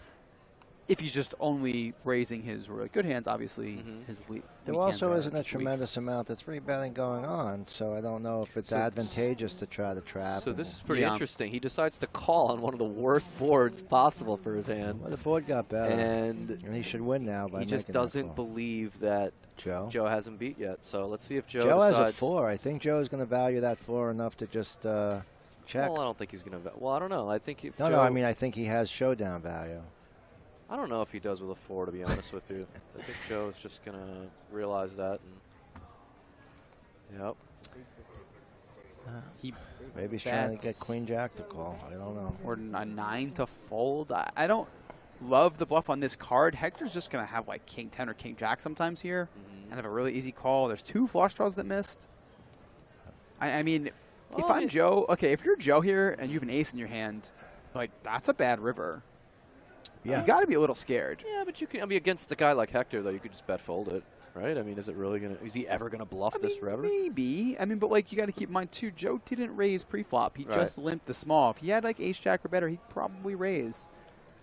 B: if he's just only raising his really good hands, obviously his weak
C: There
B: weak
C: also
B: hands are
C: isn't a
B: just weak.
C: tremendous amount of 3-betting going on, so I don't know if it's
A: So-
C: advantageous to try to trap.
A: So
C: him.
A: this is pretty
B: Yeah.
A: interesting. He decides to call on one of the worst boards possible for his hand,
C: Well, the board got better,
A: and
C: and he should win now by
A: he just
C: making that
A: doesn't
C: call.
A: believe that
C: Joe.
A: Joe hasn't beat yet. So let's see if Joe,
C: Joe has
A: decides.
C: a 4. I think Joe's going to value that 4 enough to just check.
A: Well, I don't think he's going to. Well, I don't know. I think if
C: No,
A: Joe,
C: I mean, I think he has showdown value.
A: I don't know if he does with a 4, to be honest with you. I think Joe's just going to realize that. And, yep.
C: Maybe he's trying to get
B: That's-
C: Queen Jack to call. I don't know.
B: Or a 9 to fold. I don't love the bluff on this card. Hector's just going to have like King 10 or King Jack sometimes here and have a really easy call. There's 2 flush draws that missed. I mean, if I'm Joe, okay, if you're Joe here and you have an ace in your hand, like, that's a bad river.
C: Yeah.
B: You got to be a little scared.
A: Yeah, but you can. I mean, against a guy like Hector, though, you could just bet fold it, right? I mean, is it really gonna? Is he ever gonna bluff this forever?
B: Maybe. I mean, but like you got to keep in mind too. Joe didn't raise pre-flop. He
A: Right.
B: just limped the small. If he had like ace jack or better, he'd probably raise.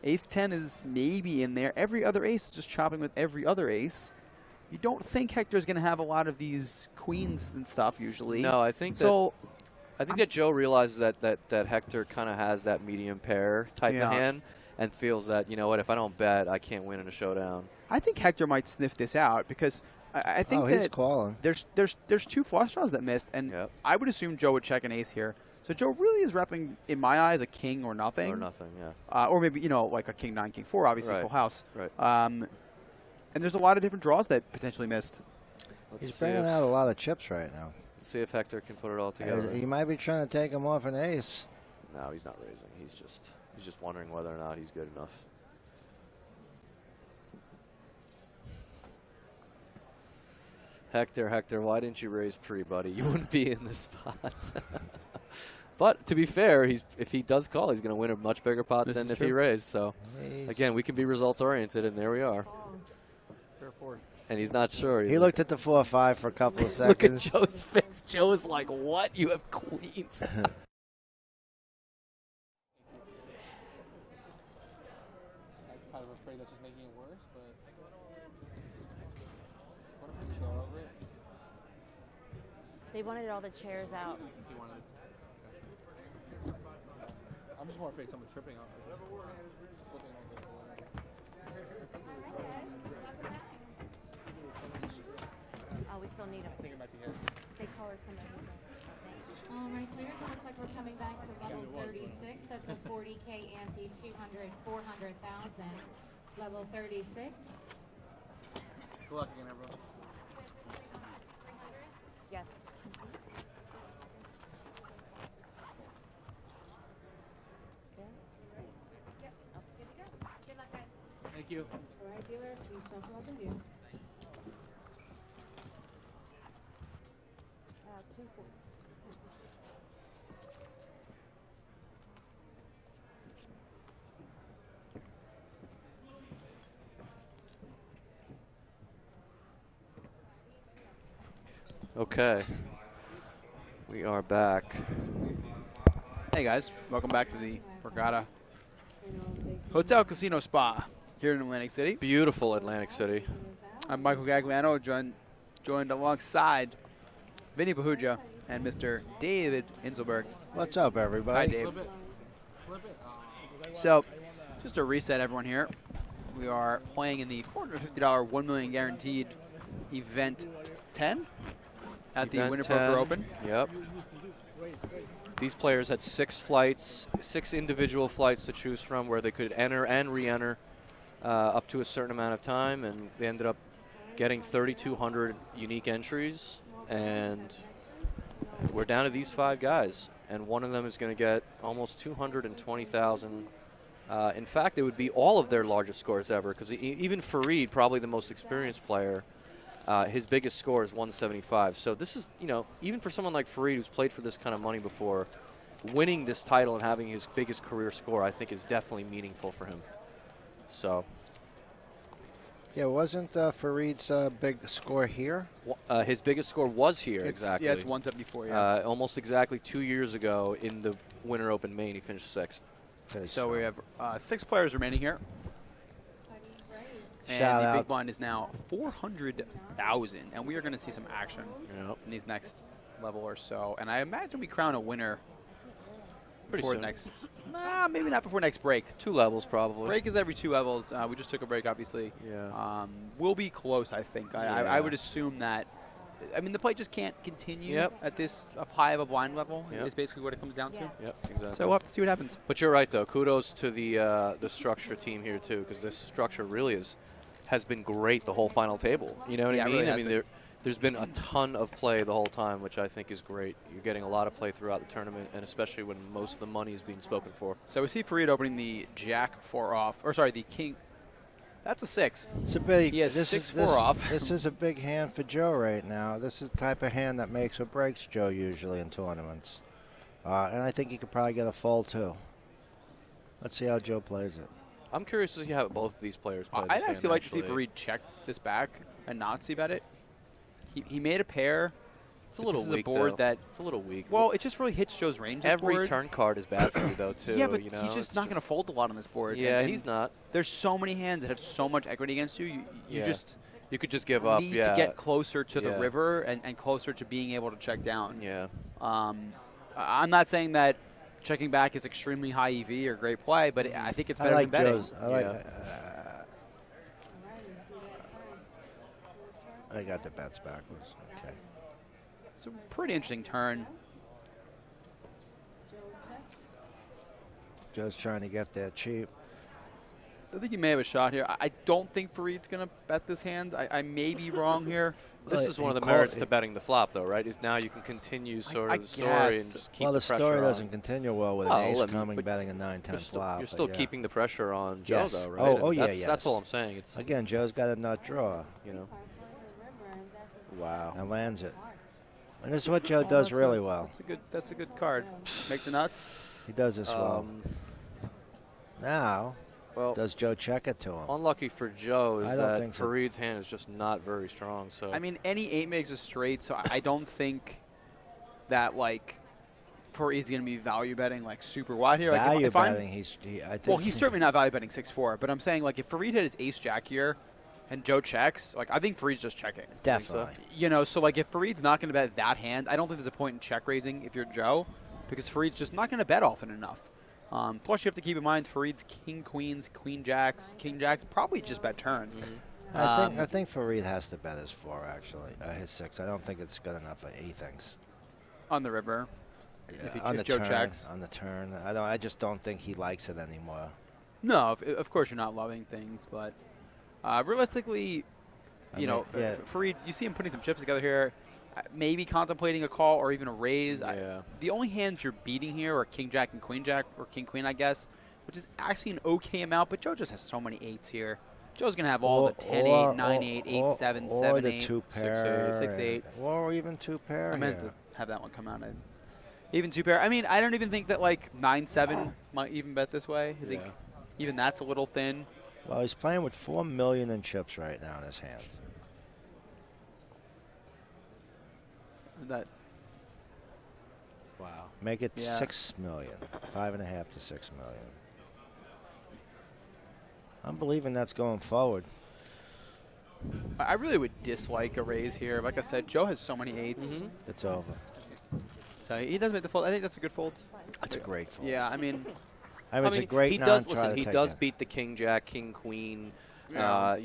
B: Ace 10 is maybe in there. Every other ace is just chopping with every other ace. You don't think Hector's going to have a lot of these queens and stuff usually.
A: No, I think
B: so.
A: that Joe realizes that Hector kind of has that medium pair type
B: Yeah.
A: of hand, and feels that, you know what, if I don't bet, I can't win in a showdown.
B: I think Hector might sniff this out because I think
C: he's
B: that
C: calling.
B: there's two flush draws that missed, and
A: Yep.
B: I would assume Joe would check an ace here. So Joe really is repping, in my eyes, a king or nothing.
A: Or nothing, yeah.
B: Or maybe, like a king 9, king 4, obviously,
A: Right.
B: full house.
A: Right.
B: And there's a lot of different draws that potentially missed.
A: Let's
C: He's
A: see
C: bringing
A: if-
C: out a lot of chips right now.
A: Let's see if Hector can put it all together.
C: He might be trying to take him off an ace.
A: No, he's not raising. He's just wondering whether or not he's good enough. Hector, why didn't you raise pre, buddy? You wouldn't be in this spot. But to be fair, if he does call, he's going to win a much bigger pot
B: This
A: than
B: is
A: if he
B: true.
A: raised. So again, we can be results oriented, and there we are.
G: Fair forward.
A: And he's not sure.
C: He looked at the 4-5 for a couple of
A: Look at
C: seconds.
A: Joe's face. Joe is like, "What? You have queens?"
D: I'm kind of afraid that's just making it worse, but what if we chair over it?
F: They wanted all the chairs out.
D: He wanted. I'm just more afraid someone tripping off it. Flipping over it or whatever.
F: Oh, we still need them.
D: I think it might be his.
F: They call her somebody. All right, players, it looks like we're coming back to level 36. That's a 40K ante, 200, 400,000. Level 36.
D: Good luck again, everyone.
F: Yes. Yep. Oh, good to go. Good luck, guys.
D: Thank you.
E: All right, dealer, please shuffle up and deal.
F: 2-4.
A: Okay, we are back.
B: Hey guys, welcome back to the Borgata Hotel Casino Spa here in Atlantic City.
A: Beautiful Atlantic City.
B: I'm Michael Gagliano, joined alongside Vinny Pahuja and Mr. David Inselberg.
C: What's up, everybody?
B: Hi, Dave. So, just to reset everyone here, we are playing in the $450 $1 million guaranteed event 10 at the
A: Event
B: Winter
A: 10.
B: Poker Open.
A: Yep. These players had 6 individual flights to choose from where they could enter and re-enter up to a certain amount of time, and they ended up getting 3,200 unique entries, and we're down to these 5 guys, and one of them is going to get almost 220,000. In fact, it would be all of their largest scores ever, because even Fareed, probably the most experienced player, his biggest score is 175. So this is, even for someone like Fareed who's played for this kind of money before, winning this title and having his biggest career score, I think, is definitely meaningful for him. So.
C: Yeah, wasn't Fareed's big score here?
A: His biggest score was here, exactly.
B: Yeah, it's 174, yeah.
A: Almost exactly 2 years ago in the Winter Open Main, he finished 6th.
B: So we have 6 players remaining here. And
C: Shout
B: the
C: out.
B: big blind is now 400,000, and we are going to see some action
A: Yep.
B: in these next level or so. And I imagine we crown a winner
A: Pretty
B: before
A: soon.
B: next. Maybe not before next break.
A: 2 levels, probably.
B: Break is every 2 levels. We just took a break, obviously.
A: Yeah.
B: We'll be close, I think. I
A: Yeah.
B: would assume that. I mean, the play just can't continue
A: Yep.
B: at this high of a blind level.
A: Yep.
B: Is basically what it comes down to.
A: Yep, exactly.
B: So we'll have to see what happens.
A: But you're right, though. Kudos to the structure team here, too, because this structure really has been great the whole final table. You know what
B: Yeah,
A: I
B: it
A: mean?
B: really
A: I
B: has
A: mean,
B: been.
A: there's been a ton of play the whole time, which I think is great. You're getting a lot of play throughout the tournament, and especially when most of the money is being spoken for.
B: So we see Fareed opening the Jack 4 off, or sorry, the King. That's a 6.
C: It's a big.
B: He has
C: this
B: 6-4
C: is,
B: off.
C: This is a big hand for Joe right now. This is the type of hand that makes or breaks Joe usually in tournaments. And I think he could probably get a fold too. Let's see how Joe plays it.
A: I'm curious to see how both of these players play.
B: I'd
A: this hand,
B: actually like to see Fareed check this back and not see bet it. He made a pair.
A: It's a little
B: this is
A: weak,
B: a board
A: though.
B: that
A: It's a little weak.
B: Well, it just really hits Joe's range. This
A: Every
B: board.
A: turn card is bad for you, though, too.
B: Yeah, but
A: you know?
B: he's just not going to fold a lot on this board.
A: Yeah,
B: and
A: he's not.
B: There's so many hands that have so much equity against you. You
A: Yeah.
B: just
A: You could just give up.
B: need
A: Yeah.
B: to get closer to the
A: Yeah.
B: river and closer to being able to check down.
A: Yeah.
B: I'm not saying that checking back is extremely high EV or great play, but I think it's better
C: I like
B: than betting.
C: Joe's. I like.
A: Yeah.
C: I got the bets backwards. Okay.
B: It's a pretty interesting turn.
C: Joe's trying to get there cheap.
B: I think he may have a shot here. I don't think Fareed's going to bet this hand. I may be wrong here.
A: This is one of the merits to betting the flop, though, right? Is now you can continue sort
B: I
A: of the story and
B: guess.
A: just keep
C: Well, the
A: pressure
C: story
A: on.
C: doesn't continue well with
A: Well,
C: an ace
A: I mean,
C: coming,
A: but
C: betting a 9-10 flop.
A: You're still
C: but yeah.
A: keeping the pressure on Joe,
C: Yes.
A: though, right?
C: Oh,
A: And
C: yeah,
A: that's, That's
C: yes.
A: all I'm saying. It's
C: Again, Joe's got a nut draw
A: you know. Wow.
C: and lands it. And this is what Joe does really well.
B: That's a good card. Make the nuts.
C: He does this well. Now,
A: Well,
C: does Joe check it to him?
A: unlucky for Joe is
C: I don't
A: that
C: think so.
A: Fareed's hand is just not very strong. So
B: I mean, any 8 makes a straight, so I don't think that, like, Fareed's going to be value betting, like, super wide here. Like,
C: Value
B: if I'm,
C: betting, I think.
B: well, he's certainly not value betting 6-4, but I'm saying, like, if Fareed had his ace-jack here and Joe checks, like, I think Fareed's just checking.
C: Definitely.
B: You know, so, like, if Fareed's not going to bet that hand, I don't think there's a point in check raising if you're Joe, because Fareed's just not going to bet often enough. Plus, you have to keep in mind Fareed's king queens, queen jacks, king jacks, probably just bet turn.
C: I think Fareed has to bet his 4, actually. His 6. I don't think it's good enough that he thinks.
B: On the river.
C: On the
B: Joe
C: turn,
B: checks.
C: on the turn. I just don't think he likes it anymore.
B: No, of course you're not loving things, but realistically, Fareed, you see him putting some chips together here, maybe contemplating a call or even a raise.
A: Yeah.
B: The only hands you're beating here are king jack and queen jack, or king queen, I guess, which is actually an okay amount, but Joe just has so many 8s here. Joe's going to have all the 10-8, 9-8, 8-7, 7-8.
C: Or the 2-pair.
B: 6-8.
C: Or even 2-pair.
B: I meant to have that one come out. Even 2-pair. I mean, I don't even think that, like, 9-7 might even bet this way. I think even that's a little thin.
C: Well, he's playing with $4 million in chips right now in his hand.
B: That
A: wow.
C: Make it
B: Yeah.
C: $6 million. 5.5 to $6 million. I'm believing that's going forward.
B: I really would dislike a raise here. Like I said, Joe has so many 8s.
C: It's over.
B: So he does make the fold. I think that's a good fold.
C: That's a great fold.
B: Yeah, I mean,
C: it's a great
A: he does
C: non-try
A: listen.
C: to
A: He
C: take
A: does
C: it.
A: beat the king jack, king queen.
B: Yeah.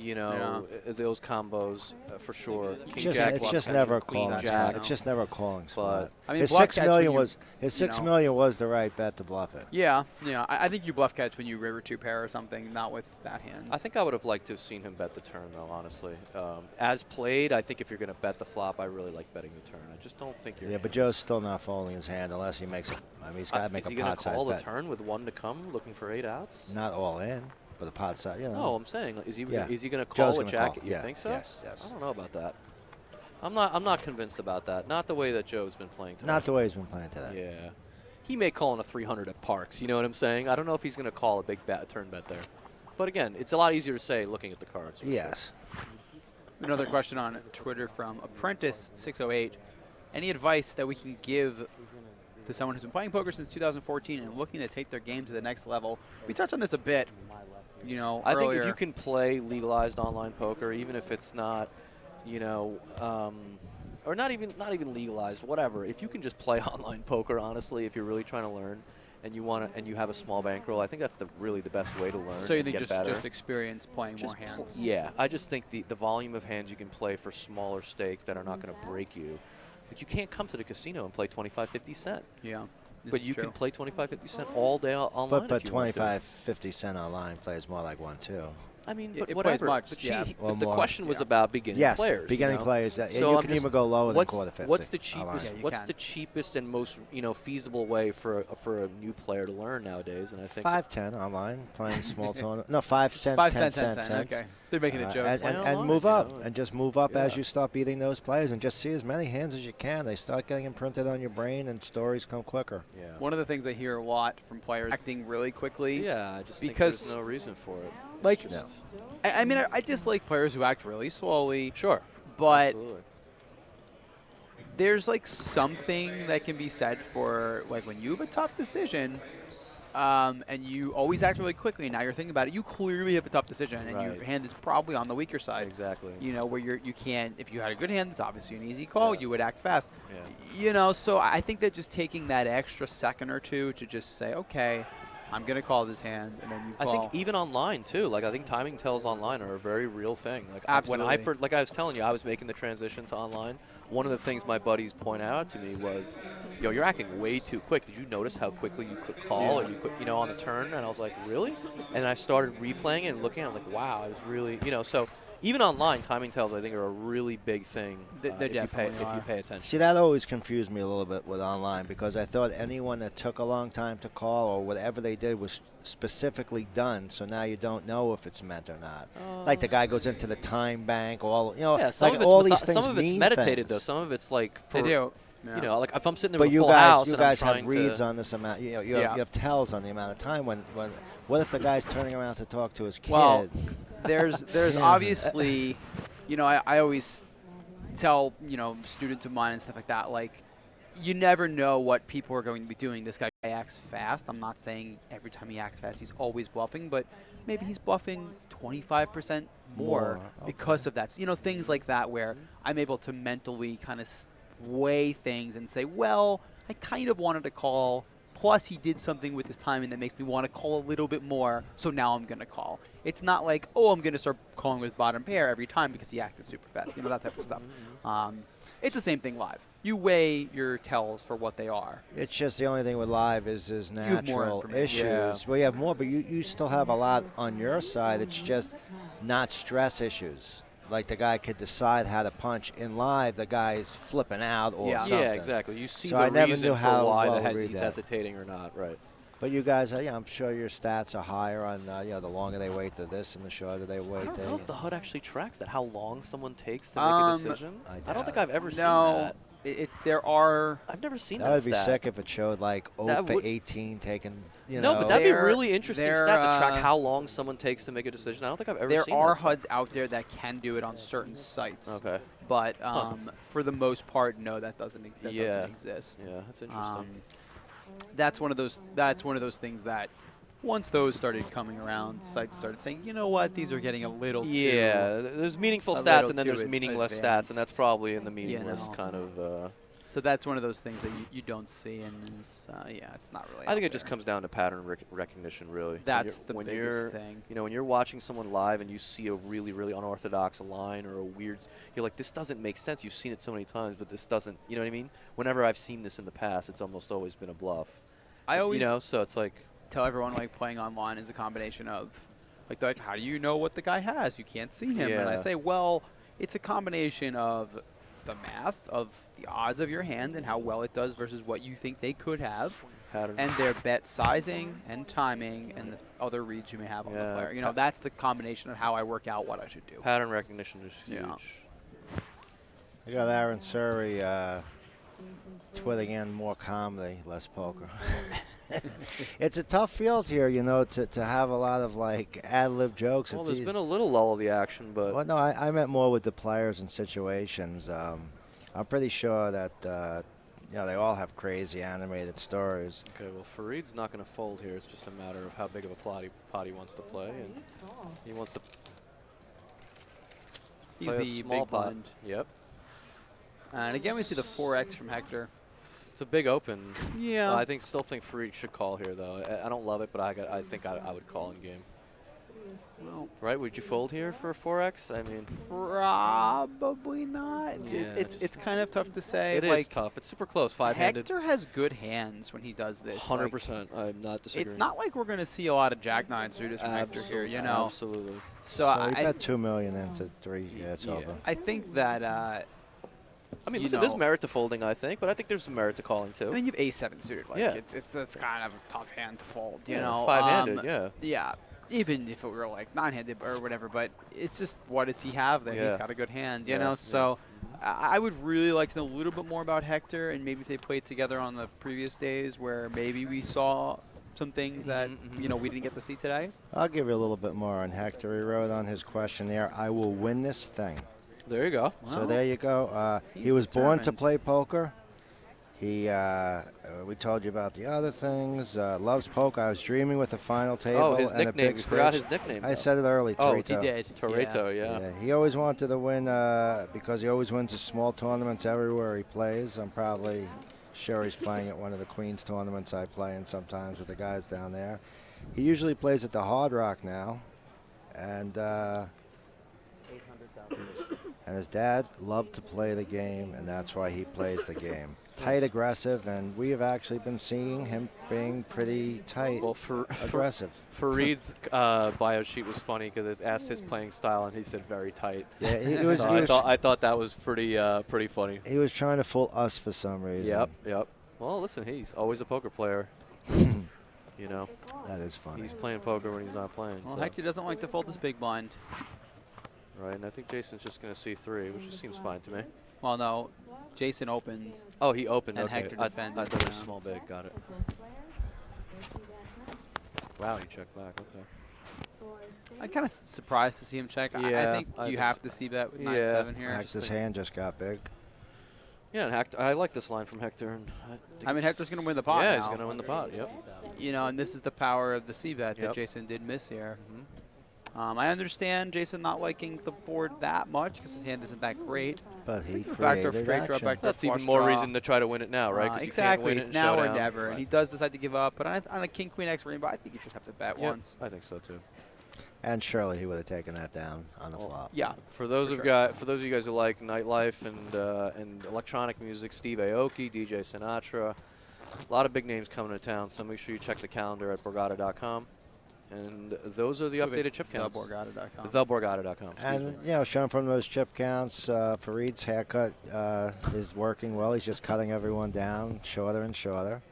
A: Those combos for sure. King
C: It's
A: jack,
C: just
A: bluff
C: never a
A: catching, queen
C: calling
A: jack.
C: spot. It's just never a calling spot.
B: I mean,
C: his
B: bluff
C: 6
B: catch
C: million
B: when
C: was
B: you
C: $6
B: know.
C: million was the right bet to bluff it.
B: yeah. I think you bluff catch when you river 2-pair or something, not with that hand.
A: I think I would have liked to have seen him bet the turn, though, honestly. As played, I think if you're going to bet the flop, I really like betting the turn. I just don't think you're.
C: Yeah, but Joe's still not folding his hand unless he makes it. I mean, he's got to make
A: is
C: a
A: he going to
C: pot-sized
A: call the
C: bet.
A: turn with 1 to come, looking for 8 outs?
C: Not all in, but a pot size. You know.
A: No, I'm saying, is he
C: Yeah.
A: is he going to
C: Joe's
A: call a
C: gonna
A: jack?
C: call.
A: You
C: Yeah.
A: think so?
C: Yes.
A: I don't know about that. I'm not convinced about that. Not the way that Joe's been playing today.
C: Not the way he's been playing today.
A: Yeah. He may call in a 300 at Parks. You know what I'm saying? I don't know if he's going to call a big turn bet there. But again, it's a lot easier to say looking at the cards. for
C: Yes.
B: Another question on Twitter from Apprentice608. Any advice that we can give to someone who's been playing poker since 2014 and looking to take their game to the next level? We touched on this a bit,
A: I
B: earlier.
A: think if you can play legalized online poker, even if it's not, or not even legalized, whatever. If you can just play online poker, honestly, if you're really trying to learn, and you have a small bankroll, I think that's really the best way to learn.
B: So you
A: and
B: think
A: get
B: just
A: better.
B: experience playing more hands?
A: Yeah, I just think the volume of hands you can play for smaller stakes that are not going to break you. But you can't come to the casino and play 25, 50 cent.
B: Yeah.
A: But you can play 25, 50 cent all day online
C: But
A: if you want to.
C: 25, 50 cent online plays more like 1-2.
A: I mean,
B: It
A: but
B: plays
A: whatever.
B: much,
A: But
B: yeah.
C: Or
A: the
C: more.
A: question was
B: Yeah.
A: about beginning
C: Yes,
A: players.
C: beginning
A: you know?
C: players.
A: So
C: you
A: I'm
C: can
A: just-
C: even go lower than
A: what's,
C: quarter 50.
A: What's the
C: online.
A: cheapest?
B: Yeah, you
A: what's
B: can.
A: the cheapest and most feasible way for a new player to learn nowadays? And I think
C: 5-10 online, playing small tournament. No, 5 cent,
B: 5
C: 10
B: cent, 10 cent. Okay. They're making a joke.
C: And,
A: Play
C: and
A: online,
C: move
A: you
C: up,
A: know,
C: and just move up as
A: yeah.
C: you start beating those players, and just see as many hands as you can. They start getting imprinted on your brain, and stories come quicker.
A: yeah.
B: One of the things I hear a lot from players acting really quickly.
A: Yeah, I just think
B: Because-
A: there's no reason for it.
B: Like,
A: It's just-
B: I mean, I dislike players who act really slowly,
A: sure,
B: but
A: absolutely.
B: there's like something that can be said for like when you have a tough decision and you always act really quickly and now you're thinking about it, you clearly have a tough decision and
A: Right.
B: your hand is probably on the weaker side.
A: Exactly.
B: You know, where you can't, if you had a good hand, it's obviously an easy call,
A: Yeah.
B: you would act fast.
A: Yeah.
B: You know, so I think that just taking that extra second or two to just say, okay, I'm going to call this hand, and then you
A: I
B: call.
A: think even online too. Like I think timing tells online are a very real thing. Like when I
B: Absolutely.
A: first, like I was telling you, I was making the transition to online. One of the things my buddies pointed out to me was, yo, you're acting way too quick. Did you notice how quickly you could call or you could, on the turn? And I was like, really? And I started replaying it and looking at it, like, wow, I was really, so even online, timing tells, I think, are a really big thing
B: They
A: if
B: definitely
A: you
B: are.
A: pay attention.
C: See, that always confused me a little bit with online because I thought anyone that took a long time to call or whatever they did was specifically done. So now you don't know if it's meant or not. It's like the guy goes into the time bank,
A: Yeah, some
C: like
A: of it's
C: all these things
A: some of it's
C: mean
A: meditated
C: things.
A: though. Some of it's like for,
B: They do. Yeah.
A: like if I'm sitting there
C: But
A: with a
C: you
A: full house
C: guys
A: and I'm
C: have
A: trying
C: reads
A: to,
C: on this amount. You
B: Yeah.
C: have tells on the amount of time. When what if the guy's turning around to talk to his kid?
B: Well, there's obviously, I always tell, students of mine and stuff like that, like, you never know what people are going to be doing. This guy acts fast. I'm not saying every time he acts fast he's always bluffing, but maybe he's bluffing 25% more because of that. So, things like that where I'm able to mentally kind of weigh things and say, well, I kind of wanted to call, plus he did something with his timing that makes me want to call a little bit more, so now I'm going to call. It's not like, oh, I'm going to start calling with bottom pair every time because he acted super fast, that type of stuff. It's the same thing live. You weigh your tells for what they are.
C: It's just the only thing with live is
B: have more
C: natural
B: information.
C: issues.
A: Yeah.
C: Well, you have more, but you still have a lot on your side. It's just not stress issues. Like the guy could decide how to punch. In live, the guy's flipping out or
B: Yeah.
C: something.
A: yeah, exactly. You see
C: So
A: the
C: I never
A: reason
C: knew
A: for
C: how
A: why
C: well to
A: he's
C: read that.
A: hesitating or not, right?
C: But you guys, I'm sure your stats are higher on, the longer they wait to this and the shorter they wait.
A: I don't
C: to,
A: know if the HUD actually tracks that, how long someone takes to make a decision.
C: I
A: I don't think I've ever seen
B: No,
A: that.
B: there are.
A: I've never seen
C: That
A: that
C: would be
A: stat.
C: sick if it showed like 0
A: That
C: for
A: would-
C: 18 taken.
A: No, but that'd be a
B: There-
A: really interesting
B: there,
A: stat to track
B: uh,
A: how long someone takes to make a decision. I don't think I've ever
B: There
A: seen
B: are
A: that.
B: HUDs out there that can do it on certain sites.
A: Okay.
B: But for the most part, no, that doesn't
A: Yeah.
B: doesn't exist.
A: Yeah, that's interesting.
B: That's one of those things that once those started coming around, sites started saying, you know what, these are getting a little
A: Yeah,
B: too.
A: there's meaningful
B: a
A: stats
B: little
A: and then
B: too
A: there's meaningless stats,
B: advanced,
A: and that's probably in the meaningless
B: know.
A: kind of.
B: So that's one of those things that you don't see, and it's, it's not really.
A: I think
B: out
A: it just
B: there.
A: comes down to pattern recognition, really.
B: That's the
A: when
B: biggest
A: you're,
B: thing.
A: when you're watching someone live and you see a really, really unorthodox line or a weird, you're like, this doesn't make sense. You've seen it so many times, but this doesn't. You know what I mean? Whenever I've seen this in the past, it's almost always been a bluff.
B: I always
A: so it's like.
B: tell everyone like playing online is a combination of like they're like, how do you know what the guy has? You can't see him. And I
A: Yeah.
B: say, well, it's a combination of the math of the odds of your hand and how well it does versus what you think they could have,
A: Pattern.
B: and their bet sizing and timing and the other reads you may have on the
A: Yeah.
B: player. That's the combination of how I work out what I should do.
A: Pattern recognition is huge.
B: Yeah.
C: I got Aaron Surrey twitting in more calmly, less poker. It's a tough field here, to have a lot of like ad-lib jokes.
A: Well,
C: It's
A: there's
C: easy.
A: been a little lull of the action, but
C: Well, no, I meant more with the players and situations. I'm pretty sure that they all have crazy animated stories.
A: okay. Well, Farid's not going to fold here. It's just a matter of how big of a pot he wants to play, and he wants to
B: He's
A: play a
B: the
A: small
B: big
A: pot.
B: blind.
A: Yep.
B: And again, we see the 4x from Hector.
A: It's a big open.
B: Yeah.
A: I still think Farid should call here, though. I don't love it, but I think I would call in game.
B: Well,
A: Right? Would you fold here for a 4x? I mean,
B: probably not.
A: Yeah,
B: It's kind of tough to say.
A: it
B: like,
A: is tough. It's super close. 5-handed.
B: Hector has good hands when he does this.
A: 100%. I'm not disagreeing.
B: It's not like we're going to see a lot of Jack 9 suited from Hector here, you know.
A: Absolutely.
B: So
C: So he
B: I
C: bet $2 million into 3. Yeah, it's over.
B: I think that
A: I mean,
B: you
A: listen, there's
B: know-
A: merit to folding, I think, but I think there's some merit to calling, too.
B: I mean, you have A7 suited. Like,
A: Yeah.
B: it's kind of a tough hand to fold, you
A: Yeah,
B: know.
A: 5-handed, yeah.
B: Yeah, even if it were like 9-handed or whatever, but it's just what does he have there?
A: Yeah.
B: He's got a good hand, you
A: Yeah,
B: know.
A: yeah.
B: So I would really like to know a little bit more about Hector, and maybe if they played together on the previous days where maybe we saw some things that you know we didn't get to see today.
C: I'll give you a little bit more on Hector. He wrote on his questionnaire, "I will win this thing."
A: There you go.
C: So
B: Well,
C: there you go. He
B: he's
C: was born to
B: determined.
C: play poker. He, we told you about the other things. Loves poker. I was dreaming with a final table
A: Oh, his
C: and a
A: nickname.
C: big
A: You forgot
C: stage.
A: his nickname.
C: I
A: though.
C: said it early.
A: Oh,
C: Torito.
B: He did.
A: Toretto, yeah.
C: Yeah, he always wanted to win because he always wins the small tournaments everywhere he plays. I'm probably sure he's playing at one of the Queens tournaments I play in sometimes with the guys down there. He usually plays at the Hard Rock now, and his dad loved to play the game, and that's why he plays the game. Tight, aggressive, and we have actually been seeing him being pretty tight,
A: Well, for
C: aggressive.
A: Fareed's bio sheet was funny because it asked his playing style, and he said very tight.
C: Yeah, he was,
A: So
C: he was,
A: I thought that was pretty funny.
C: he was trying to fool us for some reason.
A: Yep. Well, listen, he's always a poker player. You know,
C: That is funny.
A: he's playing poker when he's not playing.
B: Well,
A: so.
B: Hector doesn't like to fold this big blind.
A: Right, and I think Jason's just going to see 3, which just seems fine to me.
B: Well, no, Jason opened.
A: Oh, he opened.
B: And
A: Okay,
B: Hector
A: I
B: defended,
A: thought it was
B: yeah.
A: small big. Got it. Wow, he checked back. Okay.
B: I'm kind of surprised to see him check. I
A: Yeah,
B: think
A: I
B: you
A: think
B: have
A: so.
B: to see bet with
A: Yeah.
B: 9-7 here.
C: Hector's
B: just to-
C: hand just got big.
A: Yeah, and Hector, I like this line from Hector. And
B: I mean, Hector's going to win the pot
A: Yeah,
B: now.
A: he's going to win the pot. Yep.
B: You know, and this is the power of the C-bet that
A: Yep.
B: Jason did miss here. I understand Jason not liking the board that much because his hand isn't that great.
C: But he
B: Backdoor
C: created
B: straight draw,
C: action.
B: backdoor
A: That's even
B: flush
A: more
B: draw.
A: reason to try to win it now, right? 'Cause you can't
B: Exactly.
A: win it
B: It's
A: in
B: now or
A: showdown.
B: never. And he does decide to give up. But on a King Queen X rainbow, I think you just have to bet
A: Yep,
B: once.
A: I think so too.
C: And surely he would have taken that down on the flop.
B: Yeah.
A: For those
B: For
A: of you guys who like nightlife and electronic music, Steve Aoki, DJ Sinatra, a lot of big names coming to town. So make sure you check the calendar at Borgata.com. And those are the updated chip counts.
B: TheBorgata.com.
A: TheBorgata.com. Excuse me.
C: And, you know, shown from those chip counts, Fareed's haircut is working well. He's just cutting everyone down shorter and shorter.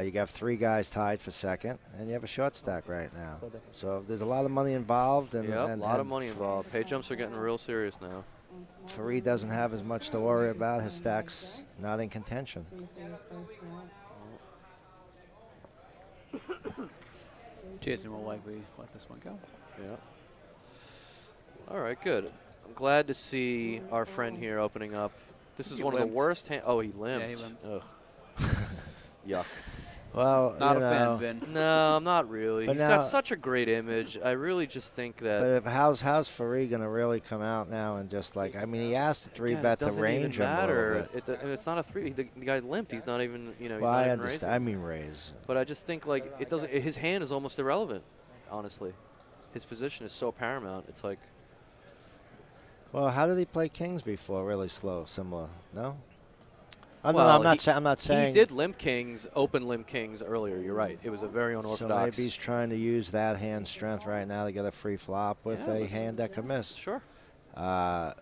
C: You got 3 guys tied for second, and you have a short stack right now. So there's a lot of money involved. And,
A: Yep, a
C: and,
A: lot of
C: and
A: money involved. Pay jumps are getting real serious now.
C: Fareed doesn't have as much to worry about. His stack's not in contention.
B: Jason will likely let this one go.
A: Yeah. All right, good. I'm glad to see our friend here opening up. This is
B: He
A: one of the
B: limped.
A: worst hands. Oh, he limped.
B: Yeah, he limped.
A: Ugh. Yuck.
C: Well,
B: Not
C: you
B: a
C: know,
B: fan, Vin.
A: No, I'm not really.
C: But
A: He's
C: now-
A: got such a great image. I really just think that.
C: But if how's Fareed going to really come out now and just like, I mean, he asked the 3
A: Again,
C: bet
A: it
C: to
A: doesn't
C: range
A: even
C: him a little
A: matter.
C: bit.
A: And it's not a 3. The guy limped. He's not even, he's
C: Well,
A: not
C: I
A: even
C: understand.
A: raising.
C: I mean, raise.
A: But I just think like it doesn't. His hand is almost irrelevant, honestly. His position is so paramount. It's like.
C: Well, how did he play kings before? Really slow, similar. No. I'm
A: Well,
C: not. I'm not saying.
A: He did limp kings, open limp kings earlier. You're right. It was a very
C: So
A: unorthodox.
C: maybe he's trying to use that hand strength right now to get a free flop with
A: Yeah,
C: a
A: listen.
C: hand that could miss.
A: Sure.
C: Uh,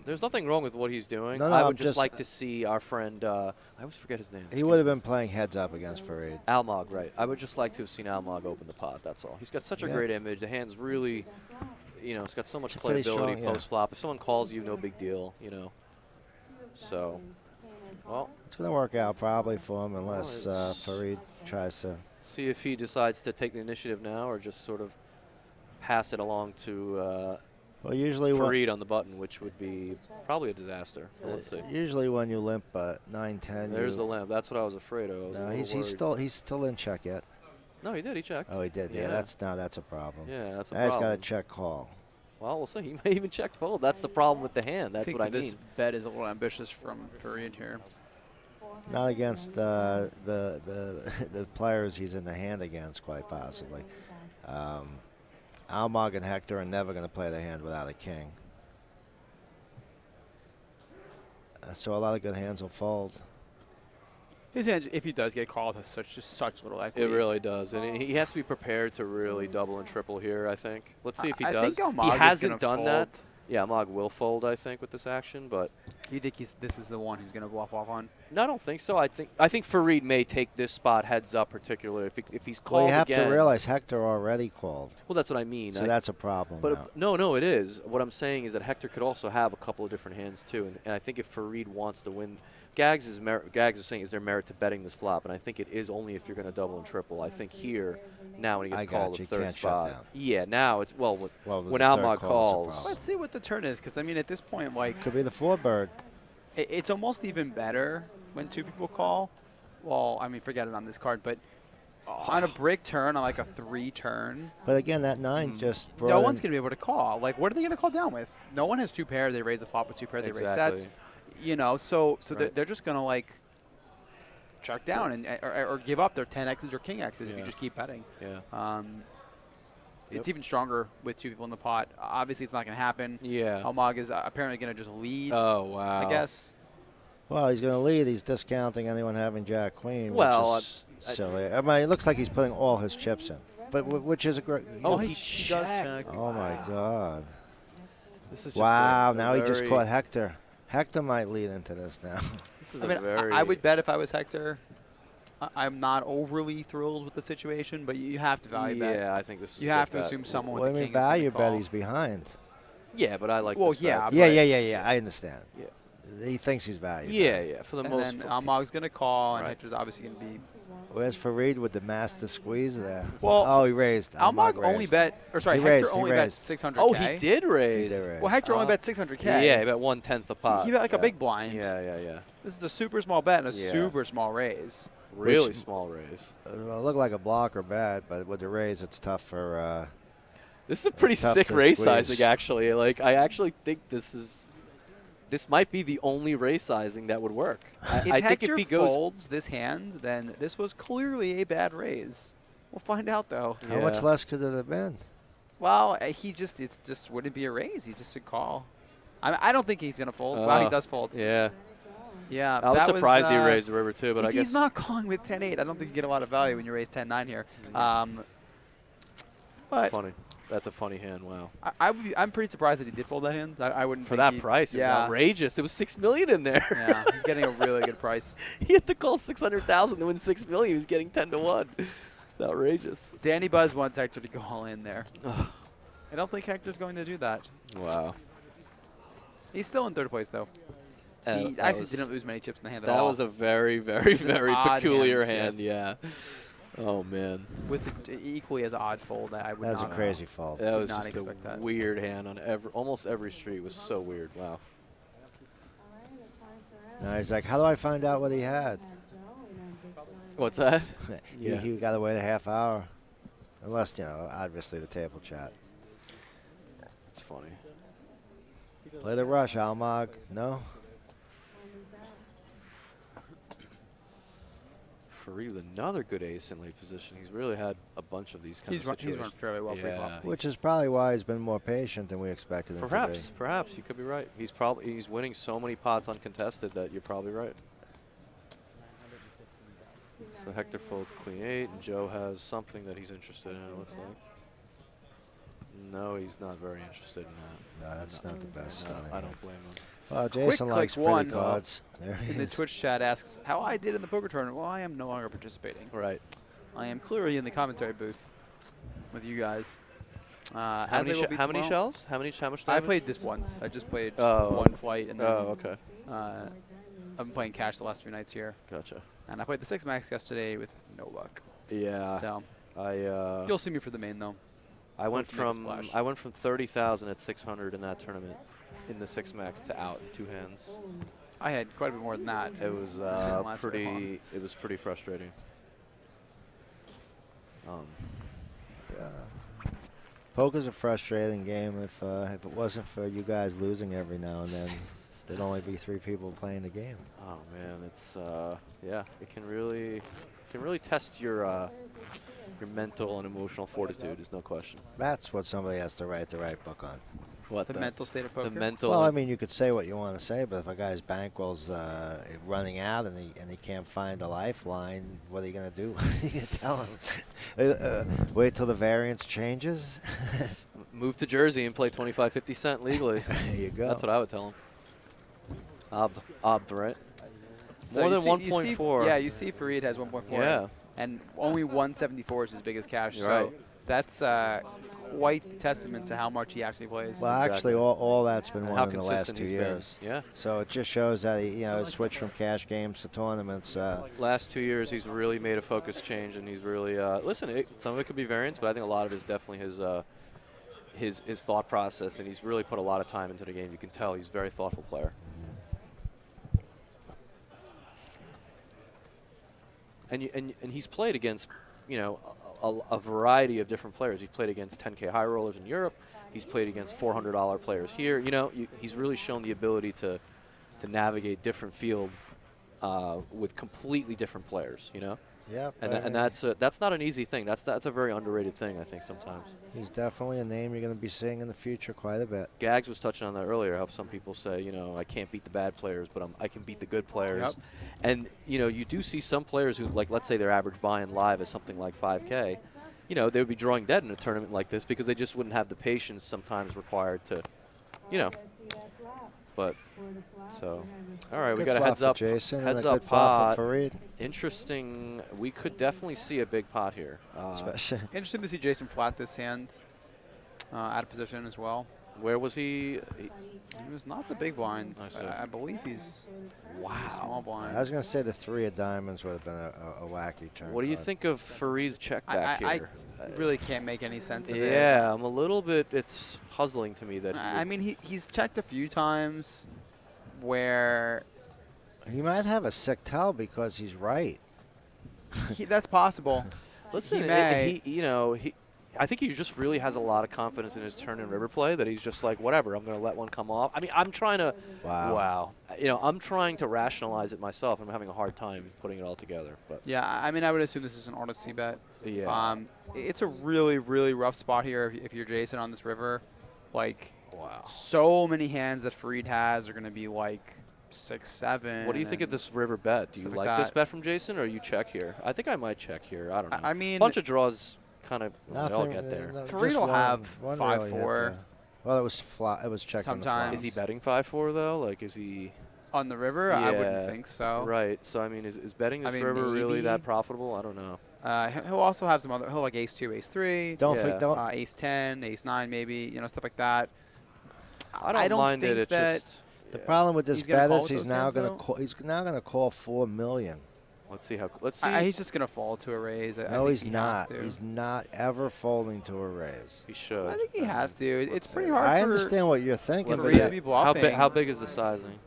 A: There's nothing wrong with what he's doing.
C: No, no,
A: I
C: I'm
A: would just
C: just-
A: like to see our friend. I always forget his name.
C: he would have been playing heads up against Fareed.
A: Almog, right? I would just like to have seen Almog open the pot. That's all. He's got such a
C: Yeah.
A: great image. The hand's really, it's got so much
C: It's pretty
A: playability
C: strong, yeah.
A: post flop. If someone calls you, no big deal. So, well,
C: It's going to work out probably for him unless
A: Well, it's-
C: Fareed tries to.
A: see if he decides to take the initiative now or just sort of pass it along to
C: Well, usually
A: Fareed on the button, which would be probably a disaster. But let's see.
C: Usually when you limp 9-10.
A: There's the limp. That's what I was afraid of. I was a
C: No,
A: little
C: he's still in check yet.
A: No, he did. He checked.
C: Oh, he did. Yeah, that's a problem.
A: Yeah, that's a
C: Now he's got
A: problem.
C: a check call.
A: Well, we'll see. He may even check fold. That's the problem with the hand. That's
B: think
A: what I
B: that this
A: mean.
B: bet is a little ambitious from Fareed here.
C: Not against the the players he's in the hand against, quite possibly. Almog and Hector are never going to play their hand without a king. So a lot of good hands will fold.
B: His hand, if he does get called, has such little equity.
A: It really does, and he has to be prepared to really double and triple here, I think. Let's see if he
B: I
A: does.
B: think Almog
A: He
B: is
A: hasn't
B: gonna
A: done
B: fold.
A: that. Yeah, Almog will fold, I think, with this action, but
B: You think this is the one he's going to bluff off on?
A: no, I don't think so. I think Farid may take this spot heads up, particularly if he's called
C: Well, you have
A: again.
C: to realize Hector already called.
A: Well, that's what I mean.
C: So that's a problem
A: But
C: now.
A: no, it is. What I'm saying is that Hector could also have a couple of different hands too, and I think if Farid wants to win, Gags is saying is there merit to betting this flop, and I think it is only if you're going to double and triple. I think here now when he gets
C: I
A: called
C: got
A: the
C: you.
A: third
C: Can't shut
A: spot.
C: down.
A: Yeah, now it's when
C: with
A: when
C: the third
A: Almog
C: call, it's a
A: calls.
C: problem.
B: Let's see what the turn is, because I mean, at this point, like,
C: Could be the 4-bird.
B: it's almost even better when two people call. Well, I mean, forget it on this card, but on a brick turn, on like a 3 turn,
C: But again, that 9 just brought
B: no
C: in-
B: one's going to be able to call. Like, what are they going to call down with? No one has 2 pair. They raise a flop with 2 pair. They raise sets. You know, so
A: Right.
B: they're just going to, like, chuck down and or give up their 10x's or king x's if you just keep betting.
A: Yeah.
B: It's even stronger with 2 people in the pot. Obviously, it's not going to happen.
A: Yeah.
B: Almog is apparently going to just lead,
A: Oh wow.
B: I guess.
C: Well, he's going to lead. He's discounting anyone having Jack Queen,
A: Well,
C: which is silly. I mean, it looks like he's putting all his chips in, but which is a great.
A: Oh,
B: he
A: he
B: does
A: checked.
B: check.
C: Oh my God!
A: This is just
C: Wow!
A: a
C: Now he just
A: very-
C: caught Hector. Hector might lead into this now.
A: This is
B: I
A: a
B: mean,
A: very.
B: I would bet if I was Hector. I'm not overly thrilled with the situation, but you have to value bet.
A: Yeah, I think this is.
B: You
A: a good
B: have to
A: bet.
B: assume someone
C: Well,
B: with
C: I
B: the
C: mean,
B: king is going
C: value
B: to
C: bet
B: call.
C: he's behind.
A: Yeah, but I like.
B: Well,
A: this
B: yeah,
A: bet.
C: Yeah. I understand.
A: Yeah.
C: He thinks he's valued.
A: Yeah, for the
B: And
A: most.
B: then Almog's going to call, and
A: Right.
B: Hector's obviously going to be.
C: Where's Farid with the master squeeze there?
B: Well,
C: oh, he raised.
B: Almog
C: raised.
B: only bet, or sorry,
C: He
B: Hector
C: raised, he
B: only bet
C: raised.
B: 600K.
A: Oh, he did raise.
C: He did raise.
B: Well, Hector only bet 600K.
A: Yeah, he bet 1/10 a pot.
B: He bet like a
A: Yeah.
B: big blind.
A: Yeah.
B: This is a super small bet and a
A: Yeah.
B: super small raise.
A: Really
C: Which-
A: small raise.
C: Well, it looked like a blocker bet, but with the raise, it's tough for.
A: This is a pretty
C: It's tough
A: sick
C: to
A: raise
C: squeeze.
A: sizing, actually. Like, I actually think this might be the only raise sizing that would work.
B: If
A: I think
B: Hector
A: if he goes,
B: folds this hand, then this was clearly a bad raise. We'll find out, though.
C: How much
A: Yeah.
C: less could it have been?
B: Well, it's just wouldn't be a raise. He just should call. I don't think he's going to fold. Wow, he
A: Oh.
B: does fold.
A: yeah,
B: Yeah,
A: I was
B: that
A: surprised he
B: uh,
A: raised the river too, but
B: if
A: I guess
B: he's not calling with 10-8, I don't think you get a lot of value when you raise 10-9 here. But
A: it's funny. That's a funny hand. Wow.
B: I'm pretty surprised that he did fold that hand. I wouldn't
A: For
B: think
A: that
B: he-
A: price, it was
B: yeah.
A: outrageous. It was $6 million in there.
B: Yeah, he's getting a really good price.
A: He had to call 600,000 to win $6 million. He was getting 10-1. It's outrageous.
B: Danny Buzz wants Hector to go all in there. I don't think Hector's going to do that.
A: Wow.
B: He's still in 3rd place, though. He
A: that
B: actually
A: was-
B: didn't lose many chips in the hand at
A: That
B: all.
A: was a very, very,
B: It's an
A: very
B: odd
A: peculiar
B: hand,
A: hand.
B: yes.
A: Yeah. Oh man.
B: With an equally as odd fold, I would
C: That's a
B: not
C: crazy fold.
A: That
B: Did
A: was
B: not
A: just a
B: expect that.
A: weird hand on almost every street. It was so weird. Wow.
C: Now he's like, how do I find out what he had?
A: What's that?
C: he,
A: Yeah.
C: he got to wait a half hour. Unless, obviously the table chat.
A: It's funny.
C: Play the rush, Almog. No?
A: Farid with another good ace in late position. He's really had a bunch of these kind
B: He's
A: of
B: run
A: situations.
B: fairly well
A: Yeah.
B: pre-flop.
C: Which is probably why he's been more patient than we expected him
A: Perhaps you could be right. He's winning so many pots uncontested that you're probably right. So Hector folds Queen 8, and Joe has something that he's interested in. It looks like. No, he's not very interested in that.
C: to be. No, that's not the best.
A: No, I don't blame him.
C: Well, Jason
B: click
C: likes
B: one.
C: pretty cards. There he
B: In the
C: is.
B: Twitch chat asks how I did in the poker tournament. Well, I am no longer participating.
A: Right.
B: I am clearly in the commentary booth with you guys.
A: How
B: as
A: many,
B: I will be
A: how many
B: tomorrow.
A: shells? How much damage?
B: I played this once. I just played
A: Oh.
B: one flight, and then
A: Oh, okay.
B: I've been playing cash the last 2 nights here.
A: Gotcha.
B: And I played the 6 max yesterday with no luck.
A: Yeah.
B: So
A: I
B: you'll see me for the main though.
A: I went
B: to make a
A: from
B: splash.
A: 30,000 at 600 in that tournament in the 6 max to out in 2 hands.
B: I had quite a bit more than that.
A: It was
B: Didn't last very long.
A: It was pretty frustrating.
C: Poker's a frustrating game. If it wasn't for you guys losing every now and then, there'd only be 3 people playing the game.
A: Oh man, it's yeah, it can really test your Your mental and emotional fortitude is no question.
C: That's what somebody has to write the right book on.
A: What
B: The mental state of poker.
A: The mental.
C: Well, I mean, you could say what you want to say, but if a guy's bankroll's running out and he can't find a lifeline, what are you going to do? You tell him, wait till the variance changes.
A: Move to Jersey and play 25, 50 cent legally.
C: There you go.
A: That's what I would tell him. Right?
B: So
A: More
B: you
A: than
B: see- you see-
A: 1.4.
B: Yeah, you see Fareed has 1.4.
A: Yeah.
B: And only 174 is his biggest cash.
A: You're
B: so
A: right.
B: that's quite the testament to how much he actually plays.
C: Well,
A: Exactly.
C: actually, all that's been
A: And
C: won
A: how
C: in the last
A: consistent
C: 2
A: he's been.
C: years.
A: Yeah.
C: So it just shows that he, switched from cash games to tournaments.
A: Last 2 years, he's really made a focus change, and he's really listen. Some of it could be variance, but I think a lot of it is definitely his thought process, and he's really put a lot of time into the game. You can tell he's a very thoughtful player. And he's played against, a variety of different players. He's played against 10K high rollers in Europe. He's played against $400 players here. He's really shown the ability to navigate different field with completely different players.
C: Yep.
A: And that's not an easy thing. That's a very underrated thing, I think, sometimes.
C: He's definitely a name you're going to be seeing in the future quite a bit.
A: Gags was touching on that earlier, how some people say, I can't beat the bad players, but I can beat the good players.
B: Yep.
A: And, you do see some players who, like, let's say their average buy-in live is something like 5K. They would be drawing dead in a tournament like this because they just wouldn't have the patience sometimes required to, But, so, all right, we
C: Good
A: got a
C: flop
A: heads
C: for
A: up.
C: Jason,
A: Heads
C: and a
A: up
C: good flop
A: pot.
C: for Fareed.
A: Interesting. We could definitely see a big pot here.
C: Especially.
B: Interesting to see Jason flat this hand, out of position as well.
A: Where was he?
B: He was not the big blind.
A: I see.
B: I believe he's the small blind.
C: I was going to say the 3 of diamonds would have been a wacky turn.
A: What do you
C: card.
A: think of Fareed's check back
B: I
A: here?
B: really can't make any sense of it.
A: Yeah, I'm a little bit. It's puzzling to me that.
B: I mean, he's checked a few times where
C: He might have a sick tell because he's right.
B: that's possible.
A: Listen,
B: he may.
A: I think he just really has a lot of confidence in his turn and river play that he's just like, whatever, I'm going to let one come off. I mean, I'm trying to.
C: Wow.
A: I'm trying to rationalize it myself. I'm having a hard time putting it all together. But
B: Yeah, I mean, I would assume this is an auto C bet.
A: yeah.
B: It's a really, really rough spot here if you're Jason on this river. Like,
A: Wow.
B: so many hands that Fareed has are going to be like 6, 7.
A: What do you think of this river bet? Do you
B: stuff
A: like
B: like
A: this
B: that.
A: bet from Jason, or you check here? I think I might check here. I don't know.
B: I mean,
A: bunch of draws, kind of. They all
C: Nothing.
A: get there.
C: No,
B: Fareed
C: just
B: will
C: one-
B: have
C: one
B: 5-4.
C: really hit there. Well, it was flat. It was checked on the flop.
B: Sometimes.
A: Is he betting 5-4 though? Like, is he?
B: On the river, I
A: Yeah.
B: wouldn't think so.
A: Right. So I mean, is betting
B: I
A: this
B: mean,
A: river really
B: maybe.
A: that profitable? I don't know.
B: He'll also have some other. He'll like ace 2, ace 3,
C: Don't
A: Yeah.
C: think. Don't.
B: ace 10, ace 9, maybe stuff like that.
A: I don't mind
B: think
A: it. It's
B: that
A: just.
C: The
A: yeah.
C: problem with this
B: He's gonna
C: bet
B: call
C: is
B: with
C: he's
B: those
C: now
B: hands,
C: going to
B: though?
C: call. He's now going to call 4 million.
A: Let's see how. Let's see.
B: He's just gonna fall to a raise. I
C: No,
B: think
C: he's
B: he
C: not.
B: Has to.
C: He's not ever folding to a raise.
A: he should.
B: I think he has to. It's
A: let's
B: pretty
A: see.
B: hard
C: I
B: for
C: understand what you're thinking,
A: Let's
C: but
B: Fareed
A: see.
B: to be
A: How
B: bluffing.
A: big? How big is the sizing?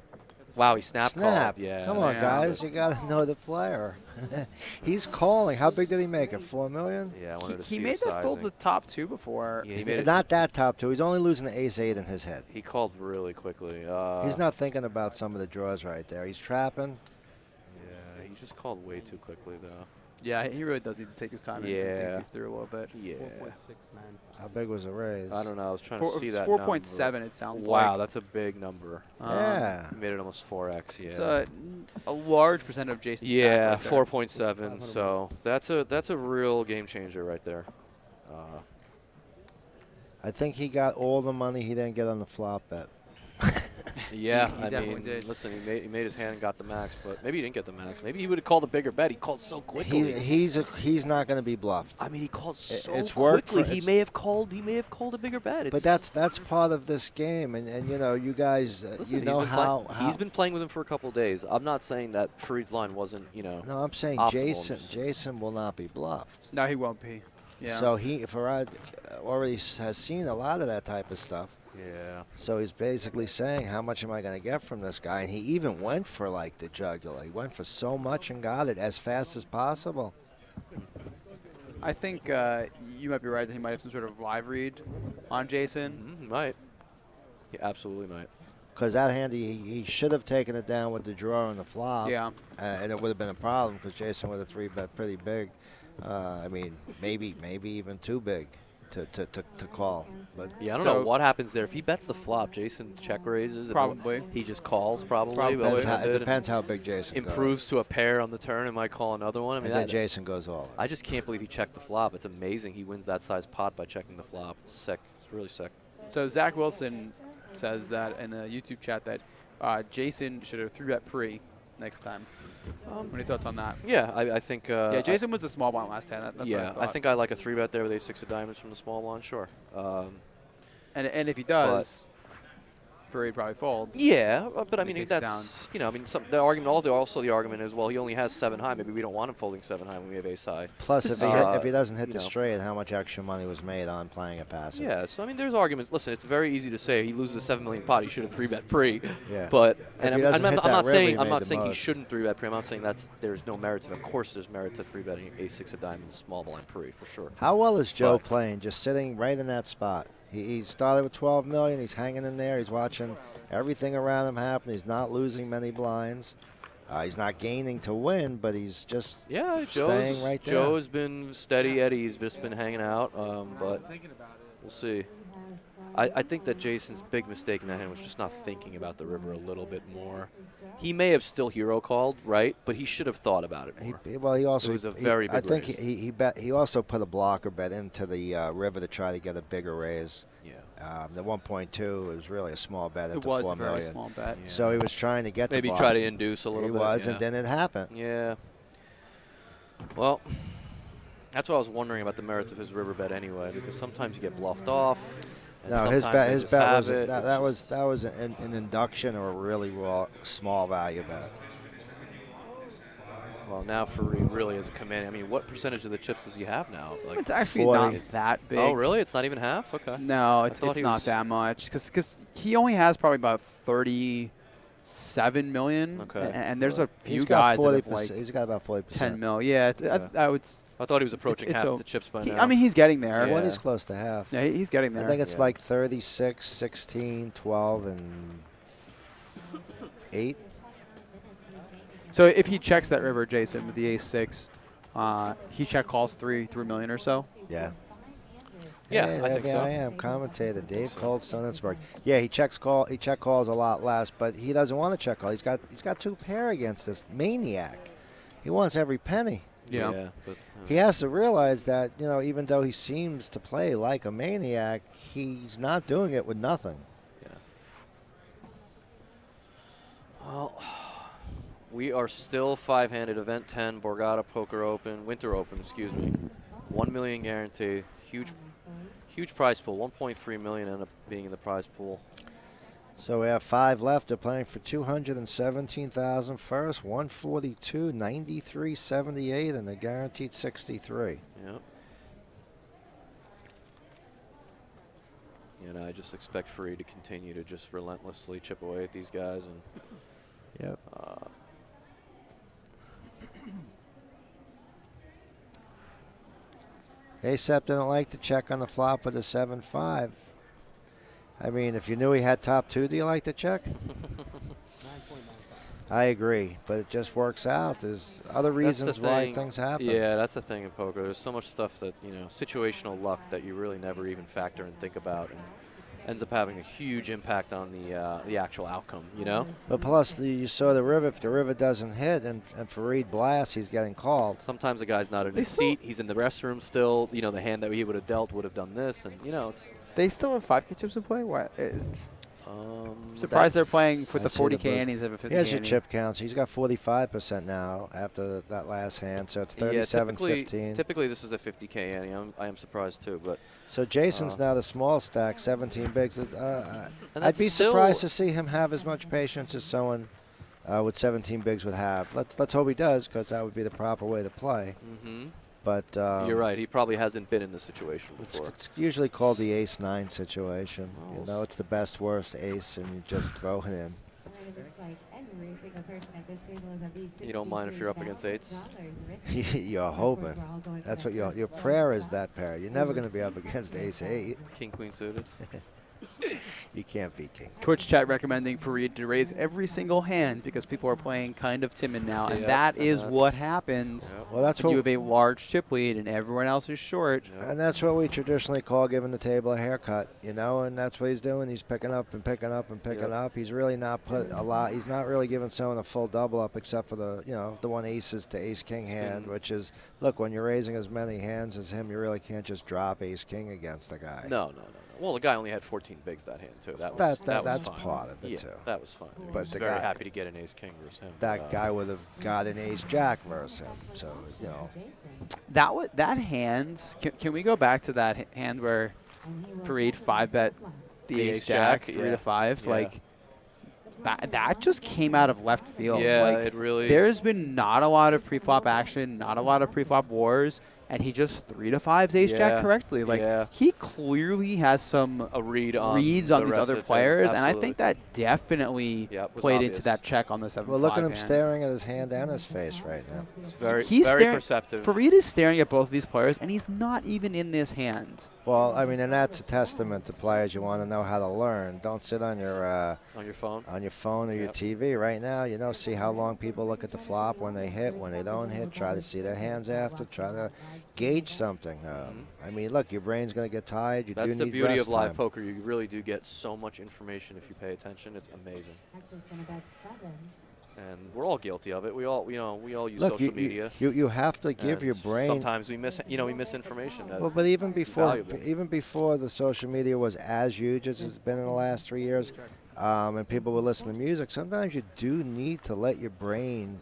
A: Wow, he snap
C: snap.
A: called. Yeah.
C: Come on,
B: Yeah.
C: guys. You got to know the player. He's calling. How big did he make it? 4 million?
A: Yeah, I wanted to see
B: He
A: the
B: made that fold
A: sizing.
B: with top 2 before.
A: Yeah, he made it.
C: Not that top 2. He's only losing the ace 8 in his head.
A: He called really quickly.
C: He's not thinking about some of the draws right there. He's trapping.
A: Yeah, he just called way too quickly though.
B: Yeah, he really does need to take his time and
A: Yeah.
B: think these through a little bit.
A: Yeah.
G: 4.6, man.
C: How big was the raise?
A: I don't know. I was trying
B: Four,
A: to see
B: it's
A: that.
B: 4.7. It sounds
A: number. Wow,
B: like.
A: that's a big number.
C: Yeah.
A: He made it almost 4x. Yeah.
B: It's a large percent of Jason's stack
A: Yeah,
B: right there.
A: 4.7. So that's a real game changer right there.
C: I think he got all the money he didn't get on the flop bet.
A: Yeah,
B: He
A: I
B: definitely
A: mean,
B: did.
A: listen, he made his hand and got the max, but maybe he didn't get the max. Maybe he would have called a bigger bet. He called so quickly.
C: He's not going to be bluffed.
A: I mean, he called so
C: it's worked
A: quickly.
C: for-
A: He
C: it's-
A: may have called a bigger bet.
C: But that's part of this game, and you guys,
A: listen,
C: you know how
A: he's been playing with him for a couple of days. I'm not saying that Fareed's line wasn't,
C: No, I'm saying
A: optimal.
C: Jason will not be bluffed.
B: No, he won't be. Yeah.
C: So Farad already has seen a lot of that type of stuff.
A: Yeah.
C: So he's basically saying, how much am I going to get from this guy? And he even went for like the jugular. He went for so much and got it as fast as possible.
B: I think you might be right that he might have some sort of live read on Jason.
A: He might. He absolutely might.
C: Because that hand, he should have taken it down with the draw on the flop.
B: Yeah.
C: And it would have been a problem because Jason would have 3-bet pretty big. I mean, maybe even too big to call. But
A: Yeah, I don't
B: So-
A: know what happens there. If he bets the flop, Jason check raises. and
B: Probably.
A: He just calls probably.
B: Probably.
A: but
C: depends how, it
A: open-ended,
C: depends how big Jason
A: improves to a pair on the turn and might call another one. I
C: goes.
A: mean,
C: And then
A: that,
C: Jason goes all in.
A: I just can't believe he checked the flop. It's amazing he wins that size pot by checking the flop. It's sick. It's really sick.
B: So Zach Wilson says that in the YouTube chat that Jason should have 3-bet pre next time. What are your thoughts on that?
A: Yeah, I think.
B: Yeah, Jason was the small blind last time. That's what
A: yeah,
B: I thought.
A: I think I like a 3-bet there with ace-6 of diamonds from the small blind. Sure.
B: And if he does, Fareed probably folds.
A: Yeah, but I
B: And he
A: mean
B: takes it
A: that's the argument. The argument is, well, he only has 7 high. Maybe we don't want him folding 7 high when we have ace high.
C: Plus, if he doesn't hit
A: you
C: the
A: know.
C: straight, how much extra money was made on playing a passive?
A: Yeah, so I mean, there's arguments. Listen, it's very easy to say he loses a 7 million pot. He should have 3-bet pre.
C: Yeah.
A: But
C: If
A: and
C: he doesn't hit that river, he
A: I'm
C: made
A: not
C: the
A: saying he
C: most.
A: shouldn't 3-bet pre. I'm not saying there's no merit to it. Of course, there's merit to 3-betting ace-6 of diamonds small blind pre for sure.
C: How well is Joe
A: But-
C: playing? Just sitting right in that spot. He started with 12 million. He's hanging in there. He's watching everything around him happen. He's not losing many blinds. He's not gaining to win, but he's just
A: Yeah,
C: staying right there.
A: Joe's been steady Eddie. He's just been hanging out, but we'll see. I think that Jason's big mistake in that hand was just not thinking about the river a little bit more. He may have still hero called, right? But he should have thought about it more.
C: He also
A: It was a very
C: I
A: big
C: think
A: raise.
C: he bet. He also put a blocker bet into the river to try to get a bigger raise.
A: Yeah.
C: The 1.2 was really a small bet at
B: It
C: the
B: was
C: 4
B: a very
C: million.
B: small bet.
A: Yeah.
C: So he was trying to get
A: Maybe
C: the
A: try
C: block.
A: to induce a little
C: He
A: bit.
C: was,
A: yeah.
C: and then it happened.
A: Yeah. Well, that's what I was wondering about the merits of his river bet anyway, because sometimes you get bluffed off. And
C: No, his
A: sometimes
C: bet.
A: they
C: His
A: just
C: bet
A: have
C: was
A: it.
C: that,
A: It's
C: that was
A: just-
C: that was an induction or a really raw small value bet.
A: Well, now Fareed really is commanding. I mean, what percentage of the chips does he have now? Like,
B: It's actually
C: 40.
B: not that big.
A: oh, really? It's not even half? Okay.
B: No, it's
A: thought he
B: not
A: was-
B: that much because he only has probably about 37 million.
A: Okay.
B: And there's a few
C: He's got
B: guys that have
C: 40%.
B: like
C: He's got about 40%.
B: 10 mil. Yeah, I would.
A: I thought he was approaching
B: it's
A: half
B: a-
A: the chips by
B: He,
A: now.
B: I mean, he's getting there.
A: Yeah.
C: Well, he's close to half.
B: Yeah, he's getting there.
C: I think it's
A: Yeah.
C: like 36, 16, 12, and 8.
B: So if he checks that river, Jason, with the ace-6, he check calls 3 million or so.
C: Yeah.
A: Yeah,
C: Hey,
A: I think
C: there
A: so.
C: I am, commentator Dave Cold, Sonnensburg. Yeah, he check calls a lot less, but he doesn't want to check call. He's got 2 pair against this maniac. He wants every penny.
B: Yeah.
A: But,
C: He has to realize that, even though he seems to play like a maniac, he's not doing it with nothing.
A: yeah. Well, we are still 5-handed. Event 10, Borgata Poker Open, Winter Open, excuse me. 1 million guarantee. Huge prize pool. 1.3 million ended up being in the prize pool.
C: So we have 5 left. They're playing for 217,000 first, 142, 93, 78, and they're guaranteed 63.
A: Yep. And I just expect Fareed to continue to just relentlessly chip away at these guys. And
C: Yep. ASAP didn't like to check on the flop with a 7-5. I mean, if you knew he had top 2, do you like to check?
E: 9.95.
C: I agree, but it just works out. There's other
A: That's the
C: reasons why
A: thing.
C: things happen.
A: Yeah, that's the thing in poker. There's so much stuff that, situational luck that you really never even factor and think about, and ends up having a huge impact on the actual outcome,
C: But plus, you saw the river. If the river doesn't hit and Fareed blasts, he's getting called.
A: Sometimes a guy's not in his
B: still-
A: seat. He's in the restroom still. The hand that he would have dealt would have done this, and, it's...
B: They still have 5K chips to play? What? It's
A: I'm
B: surprised they're playing with
C: I
B: the
C: see
B: 40K
C: the boost.
B: and he's have a 50K.
C: Here's your
B: ante.
C: chip counts. He's got 45% now after that last hand, so it's 37, 15.
A: Typically this is a 50K ante. I am surprised too, but
C: So Jason's now the small stack, 17 bigs.
A: and
C: I'd
A: that's
C: be
A: still-
C: surprised to see him have as much patience as someone with 17 bigs would have. Let's hope he does, because that would be the proper way to play.
A: Mhm.
C: But
A: You're right. He probably hasn't been in this situation before.
C: It's usually called the ace-9 situation.
A: Oh,
C: It's the best, worst ace, and you just throw it in.
E: And it looks like every single person at this table is at least
A: You don't mind if you're up against eights?
E: $63,000 rich.
C: You're
E: Of course,
C: hoping.
E: we're all going for
C: That's
E: that
C: what your
E: first
C: prayer
E: blow.
C: is, that pair. You're never going to be up against ace-8.
A: King, queen suited.
C: You can't beat king.
B: Twitch chat recommending Fareed to raise every single hand because people are playing kind of timid now, and
A: Yep,
B: that
A: and
B: is what
A: that's-
B: happens
A: Yep.
C: Well, that's
B: when you
C: what
B: have a large chip lead and everyone else is short.
A: Yep.
C: and that's what we traditionally call giving the table a haircut, you know, and that's what he's doing. He's picking up and picking up and picking
A: Yep.
C: up. He's really not put a lot. He's not really giving someone a full double up except for the, you know, the one aces to ace king hand, which is, look, when you're raising as many hands as him, you really can't just drop ace king against the guy.
A: No. Well, the guy only had 14 bigs that hand too. That was
C: That-
A: was
C: that's
A: fine.
C: part of it,
A: yeah,
C: too.
A: that was fine.
C: But
A: But was
C: the
A: very
C: guy-
A: happy to get an ace king versus him.
C: That guy would have got an ace jack versus him. So, you know,
B: That hand, can we go back to that hand where Fareed 5-bet the ace jack 3 to 5?
A: Yeah.
B: Like, that just came out of left field.
A: Yeah,
B: like,
A: it really.
B: There's been not a lot of pre-flop action, not a lot of pre-flop wars, and he just 3 to 5s ace jack
A: Yeah,
B: correctly. Like,
A: yeah.
B: he clearly has some
A: a read on
B: reads on
A: the
B: these
A: rest
B: other
A: of the table.
B: players, and I
A: Absolutely.
B: think that definitely
A: Yep, was
B: played
A: obvious.
B: into that check on the 7-5
C: well, look at him
B: hand.
C: staring at his hand and his face right now.
A: It's very,
B: He's
A: very
B: staring-
A: perceptive.
B: Fareed is staring at both of these players, and he's not even in this hand.
C: Well, I mean, and that's a testament to players. You want to know how to learn. Don't sit on your
A: on your phone.
C: or your
A: Yep.
C: TV right now. You know, see how long people look at the flop when they hit, when they don't hit. Try to see their hands after. Try to gauge something. I mean, look, your brain's going to get tired. You
A: That's
C: do
A: the
C: need
A: beauty
C: rest
A: of live
C: time.
A: poker. You really do get so much information if you pay attention. It's amazing,
E: Hector's gonna bet 7.
A: and we're all guilty of it. We all use
C: Look,
A: social media.
C: you have to give
A: and
C: your brain.
A: Sometimes we miss information.
C: Well, but even
A: valuable.
C: before the social media was as huge as it's been in the last 3 years, and people would listen to music, sometimes you do need to let your brain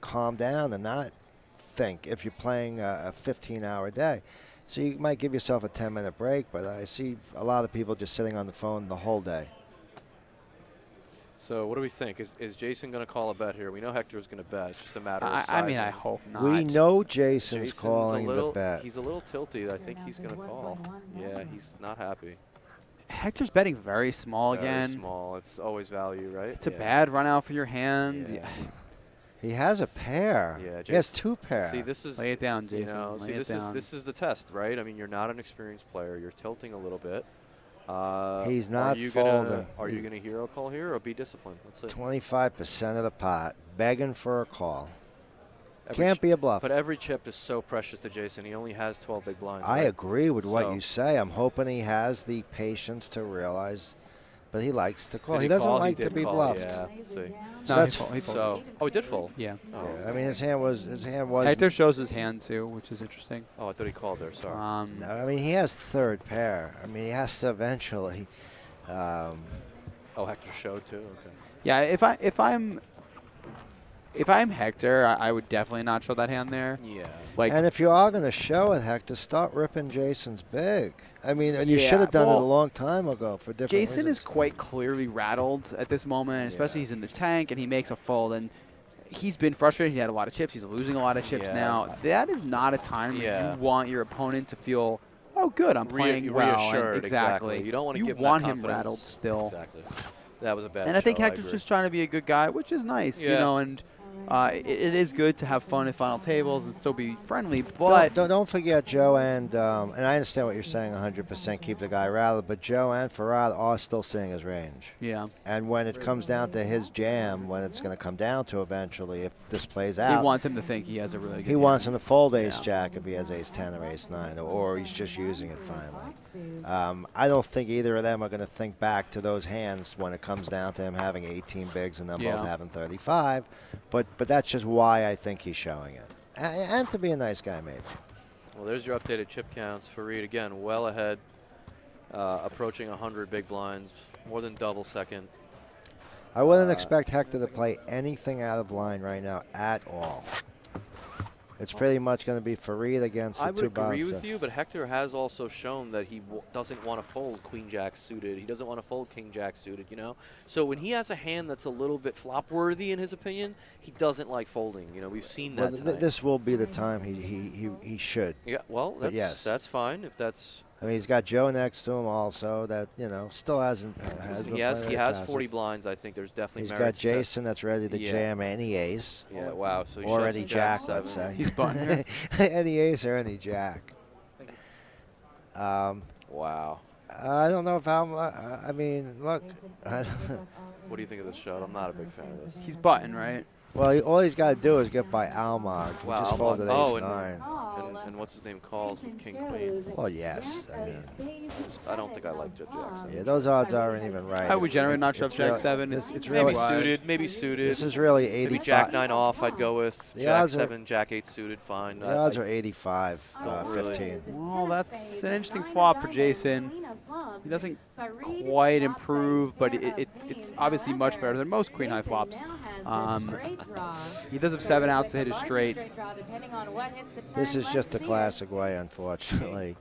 C: calm down and not think if you're playing a 15-hour day. So you might give yourself a 10-minute break, but I see a lot of people just sitting on the phone the whole day.
A: So what do we think? Is Jason going to call a bet here? We know Hector's going to bet. It's just a matter of
B: I
A: sizing.
B: mean, I hope not.
C: We know Jason's
A: Jason's
C: calling
A: a little,
C: the bet.
A: He's a little tilty. I think he's going to call. Yeah, he's not happy.
B: Hector's betting very small
A: Very
B: again.
A: small. It's always value, right?
B: It's a bad run out for your hand.
A: Yeah.
C: He has a pair.
A: Yeah,
C: he has
A: Jason-
C: 2 pairs.
A: See, this is
B: Lay it down,
A: you
B: Jason.
A: know,
B: Lay
A: see,
B: it down.
A: this is the test, right? I mean, you're not an experienced player. You're tilting a little bit.
C: He's not
A: are you
C: folding.
A: Are you gonna hero call here or be disciplined? Let's see.
C: 25% of the pot, begging for a call.
A: Every
C: Can't
A: ch-
C: be a bluff.
A: But every chip is so precious to Jason. He only has 12 big blinds.
C: I
A: right?
C: agree with what
A: So-
C: you say. I'm hoping he has the patience to realize, but he likes to call.
A: Did
C: He doesn't
A: call?
C: like
A: He
C: to
A: did
C: be
A: call,
C: bluffed.
A: Yeah. See.
C: So
B: No,
C: that's
B: he
A: So, he did fold.
B: Yeah.
A: Oh,
C: I mean, his hand was.
B: Hector shows his hand too, which is interesting.
A: oh, I thought he called there. Sorry.
C: No, I mean, he has third pair. I mean, he has to eventually.
A: Oh, Hector showed too. Okay.
B: Yeah, if I'm Hector, I would definitely not show that hand there.
A: Yeah.
B: Like,
C: And if you are going to show it, Hector, start ripping Jason's big. I mean, and you
B: Yeah,
C: should have done it
B: well,
C: a long time ago for different
B: Jason
C: reasons.
B: is quite clearly rattled at this moment, especially he's in the tank and he makes a fold and he's been frustrated. He had a lot of chips. He's losing a lot of chips
A: Yeah.
B: now. That is not a time
A: Yeah.
B: that you want your opponent to feel, oh, good, I'm playing well. And
A: Reassured.
B: exactly.
A: You don't want to
B: You
A: give him
B: want
A: that
B: him
A: confidence.
B: rattled still.
A: Exactly. That was a bad.
B: And I think
A: show,
B: Hector's
A: agree.
B: just trying to be a good guy, which is nice, you
A: Yeah.
B: know, and it is good to have fun at final tables and still be friendly, but
C: Don't forget Joe and I understand what you're saying 100%, keep the guy rattled, but Joe and Farad are still seeing his range.
B: yeah,
C: And when it comes down to his jam, when it's going to come down to eventually, if this plays
B: he
C: out,
B: wants him to think he has a really good
C: he
B: hand.
C: wants him to fold ace
B: Yeah.
C: jack if he has ace 10 or ace 9, or he's just using it finally. I don't think either of them are going to think back to those hands when it comes down to him having 18 bigs and them
B: Yeah.
C: both having 35. But that's just why I think he's showing it. And to be a nice guy, maybe.
A: Well, there's your updated chip counts. Fareed again, well ahead, approaching 100 big blinds, more than double second.
C: I wouldn't expect Hector to play anything out of line right now at all. It's pretty much going to be Fareed against the
A: I would
C: two
A: agree
C: bottom
A: with you, but Hector has also shown that he doesn't want to fold queen jack suited. He doesn't want to fold king jack suited, you know? So when he has a hand that's a little bit flop worthy in his opinion, he doesn't like folding. You know, we've seen that
C: Well,
A: tonight.
C: this will be the time he should.
A: Yeah, well,
C: But yes.
A: that's fine if that's
C: I mean, he's got Joe next to him also that, still hasn't.
A: he has 40 blinds. I think there's definitely
C: He's got
A: merit to set-
C: Jason that's ready to
A: Yeah.
C: jam any ace.
A: Yeah, wow. So he
C: Or
A: shoves
C: any
A: the
C: jack,
A: seven.
C: let's say.
B: He's button.
C: Any ace or any jack.
A: Wow.
C: I don't know if I mean, look.
A: What do you think of this shot? I'm not a big fan of this.
B: He's button, right?
C: Well, all he's got to do is get by Almog. He
A: Wow,
C: just
A: Almog.
C: folded
A: Oh,
C: ace nine.
A: And what's his name calls with king queen.
C: Well, yes. I mean,
A: I don't think I like Jack 7.
C: yeah, those odds aren't even right.
B: I would generally not shove Jack
C: really-
B: 7.
C: It's
B: It's
C: really
A: Maybe suited. Maybe suited.
C: This is really
A: Maybe
C: 85.
A: Jack 9 off. I'd go with
C: The
A: Jack
C: odds are-
A: 7, Jack 8 suited. Fine.
C: The odds are 85,
A: Don't really.
C: 15.
B: Well, that's an interesting flop for Jason. He doesn't quite improve, but it's obviously much better than most queen high flops. He does have 7 outs to hit his straight.
C: This is just a classic way, unfortunately.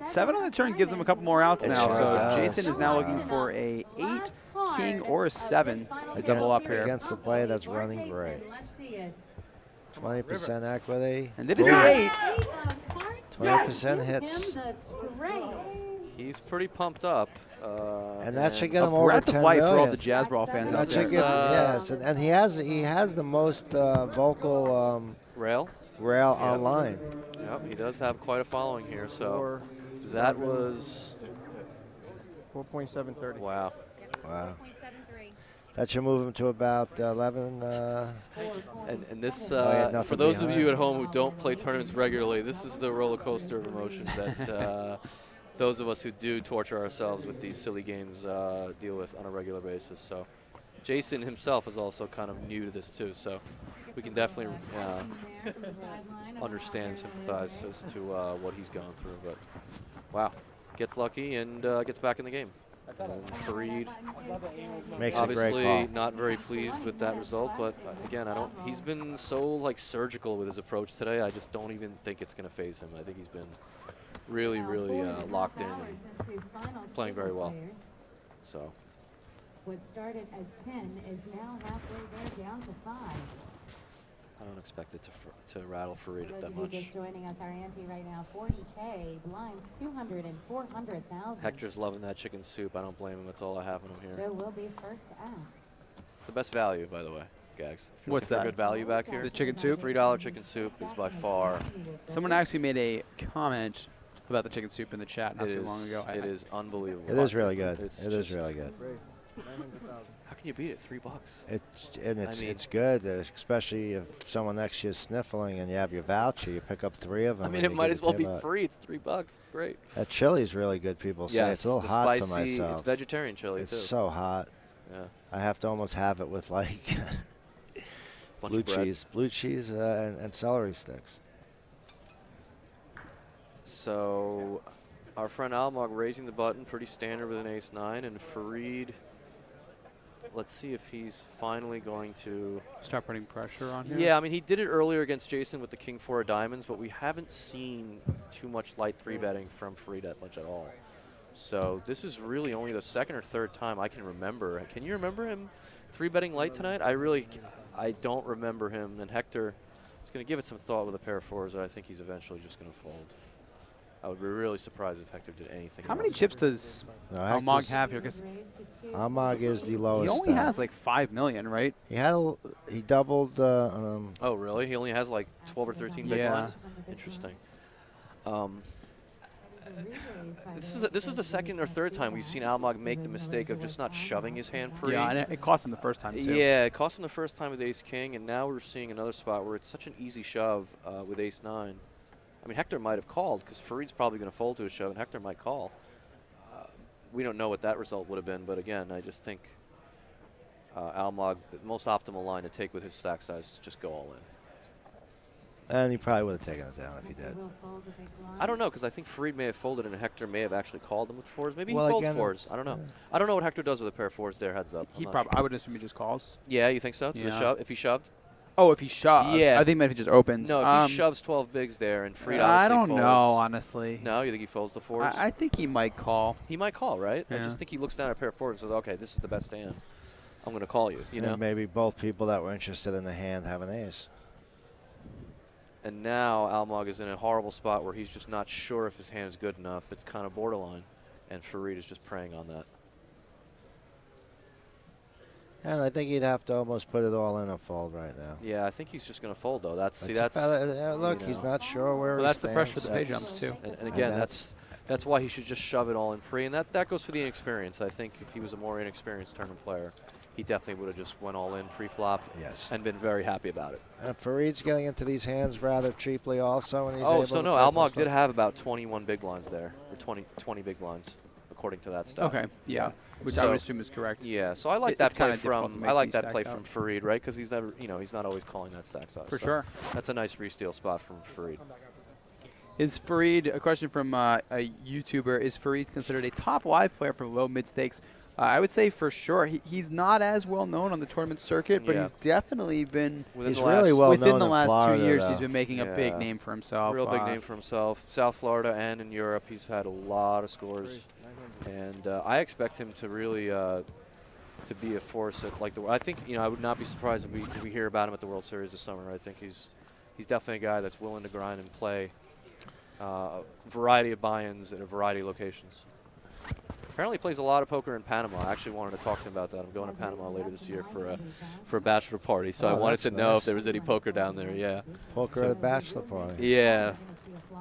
B: 7 on the turn gives him a couple more outs
C: It
B: now,
C: sure
B: so
C: does.
B: Jason is now looking for a 8, king, or a 7 to double up here.
C: Against the play that's running great. 20% equity.
B: And it is the 8.
C: 20% hits.
A: He's pretty pumped up.
C: And that should get
B: A
C: him over
B: breath
C: 10
B: of life for all
C: million.
B: the jazz ball fans out
C: That should
B: there.
C: get, yes, and he has the most vocal
A: Rail.
C: rail online.
A: Yep, he does have quite a following here. So that was
G: 4.730.
A: wow.
C: Wow. That should move him to about 11.
A: And this,
C: he had
A: for
C: nothing
A: those of you
C: behind.
A: at home who don't play tournaments regularly, this is the roller coaster of emotions that those of us who do torture ourselves with these silly games deal with on a regular basis. So Jason himself is also kind of new to this too, so we can definitely understand and sympathize as to what he's gone through. But wow, gets lucky and gets back in the game. And Fareed
C: Makes a great
A: obviously
C: call.
A: not very pleased with that result, but again, he's been so like surgical with his approach today. I just don't even think it's going to phase him. I think he's been really locked in and playing very well. So
E: What started as 10 is now halfway there, down to 5.
A: I don't expect it to rattle Fareed
E: For
A: it
E: those
A: that
E: of you
A: much.
E: just joining us, our ante right now, 40K, blinds 200 and 400,000.
A: Hector's loving that chicken soup. I don't blame him. That's all I have in him here.
E: There will be first out.
A: It's the best value, by the way, Gags. If you're
B: What's
A: looking for
B: that?
A: good value back here?
B: The chicken soup?
A: $3 chicken soup is by far.
B: Someone actually made a comment about the chicken soup in the chat not
A: It
B: too
A: is.
B: long ago.
A: It is unbelievable.
C: It is really good.
A: It's
C: It is
A: just-
C: really good.
A: How can you beat it? $3.
C: It's
A: mean-
C: it's good, especially if someone next to you is sniffling and you have your voucher. You pick up 3 of them.
A: I mean,
C: and
A: it
C: you
A: might
C: get
A: as
C: the
A: well be
C: payback.
A: free. It's $3. It's great.
C: That chili's really good. People say
A: Yes,
C: it's a little
A: the
C: hot
A: spicy.
C: for myself.
A: It's vegetarian chili
C: It's
A: too.
C: so hot.
A: Yeah.
C: I have to almost have it with like
A: Bunch
C: blue
A: of bread.
C: cheese, and celery sticks.
A: So our friend Almog raising the button, pretty standard with an ace-9, and Fareed, let's see if he's finally going to
B: Start putting pressure on here.
A: Yeah, I mean, he did it earlier against Jason with the king-4 of diamonds, but we haven't seen too much light 3-betting from Fareed that much at all. So this is really only the second or third time I can remember. Can you remember him 3-betting light tonight? I don't remember him, and Hector is going to give it some thought with a pair of 4s, but I think he's eventually just going to fold. I would be really surprised if Hector did anything
B: How many
A: else.
B: chips does
C: No,
B: Almog
C: Hector's-
B: have here? Because
C: Almog is the
B: he
C: lowest.
B: only has like 5 million, right?
C: He doubled.
A: Oh, really? He only has like 12 or 13 big
B: Yeah.
A: blinds? Interesting. This is the second or third time we've seen Almog make the mistake of just not shoving his hand pre.
B: Yeah, and it cost him the first time too.
A: Yeah, it cost him the first time with ace-king, and now we're seeing another spot where it's such an easy shove with ace-9. I mean, Hector might have called, because Fareed's probably going to fold to a shove, and Hector might call. We don't know what that result would have been, but again, I just think Almog, the most optimal line to take with his stack size is just go all in.
C: And he probably would have taken it down if he did.
A: I don't know, because I think Fareed may have folded and Hector may have actually called him with 4s. Maybe
C: Well,
A: he folds
C: again,
A: 4s. I don't know. I don't know what Hector does with a pair of 4s there, heads up.
B: He
A: I'm not
B: probably.
A: sure.
B: I would assume he just calls.
A: Yeah, you think so? To the
B: Yeah.
A: shove? If he shoved?
B: Oh, if he shoves.
A: Yeah.
B: I think maybe he just opens.
A: No, if he shoves 12 bigs there and Fareed
B: I
A: obviously
B: don't
A: folds.
B: know, honestly.
A: No, you think he folds the 4s?
B: I think he might call.
A: He might call, right? I
B: Yeah.
A: just think he looks down at a pair of 4s and says, okay, this is the best hand. I'm going to call you, you know?
C: And maybe both people that were interested in the hand have an ace.
A: And now Almog is in a horrible spot where he's just not sure if his hand is good enough. It's kind of borderline, and Fareed is just preying on that.
C: And I think he'd have to almost put it all in a fold right now.
A: Yeah, I think he's just going to fold, though. That's
C: Look,
A: you
C: he's
A: know.
C: not sure where
B: Well,
C: he
B: that's the pressure
C: stands.
B: the pay jumps too.
A: And again,
C: And
A: that's That's why he should just shove it all in pre, and that goes for the inexperience. I think if he was a more inexperienced tournament player, he definitely would have just went all in pre-flop
C: Yes.
A: and been very happy about it.
C: Fareed's getting into these hands rather cheaply also. And he's
A: Oh,
C: able
A: so
C: to
A: no,
C: play
A: Almog
C: most
A: did
C: of-
A: have about 21 big blinds there, or 20 big blinds, according to that stat.
B: Okay, yeah, which I
A: So-
B: would assume is correct.
A: Yeah, so I like
B: It's
A: that play
B: kinda difficult to
A: from
B: make
A: I like
B: these
A: that play
B: stacks
A: from Fareed, right? Because he's never, he's not always calling that stack size.
B: For
A: so
B: sure.
A: That's a nice re-steal spot from Fareed.
B: Is Fareed, a question from a YouTuber, is Fareed considered a top live player for low mid stakes? I would say for sure. He's not as well known on the tournament circuit, but
A: Yeah.
B: he's definitely been
C: He's really well
B: within
C: known
B: the
C: in
B: last
C: Florida,
B: 2 years.
C: though.
B: He's been making a big
A: Yeah.
B: name for himself.
A: Real big name for himself. South Florida and in Europe, he's had a lot of scores, and I expect him to really to be a force at like the. I think I would not be surprised if we hear about him at the World Series this summer. I think he's definitely a guy that's willing to grind and play a variety of buy-ins at a variety of locations. Apparently, he plays a lot of poker in Panama. I actually wanted to talk to him about that. I'm going to Panama later this year for a bachelor party, so I
C: Oh,
A: wanted
C: that's
A: to know
C: nice.
A: if there was any poker down there. Yeah.
C: Poker at a bachelor party.
A: Yeah.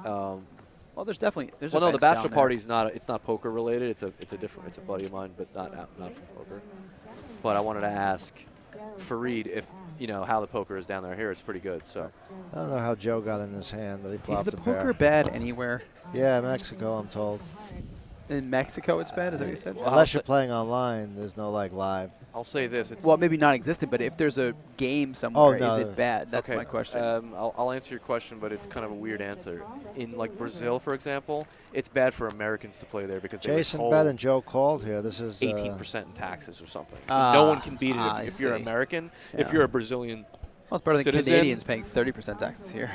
B: Well, there's definitely
A: Well, no, the
B: events down
A: bachelor
B: there.
A: party's not. It's not poker related. It's a buddy of mine, but not from poker. But I wanted to ask Fareed if how the poker is down there. Here, it's pretty good. So
C: I don't know how Joe got in his hand, but he
B: Is
C: flopped
B: the
C: a
B: poker
C: pair.
B: bad anywhere?
C: Yeah, Mexico, I'm told.
B: In Mexico, it's bad. Is that what you said?
A: Well,
C: Unless you're playing online, there's no live.
A: I'll say this. It's
B: Well, maybe non-existent, but if there's a game somewhere,
C: no.
B: is it bad? That's
A: okay,
B: my question.
A: I'll answer your question, but it's kind of a weird answer. In like Brazil, for example, it's bad for Americans to play there because they
C: Jason
A: withhold
C: Bet and Joe called here. This is
A: 18% in taxes or something. So no one can beat it
B: I
A: if you're
B: see.
A: American.
B: Yeah.
A: If you're a Brazilian.
B: Well, it's better than
A: citizen.
B: Canadians paying 30% taxes here.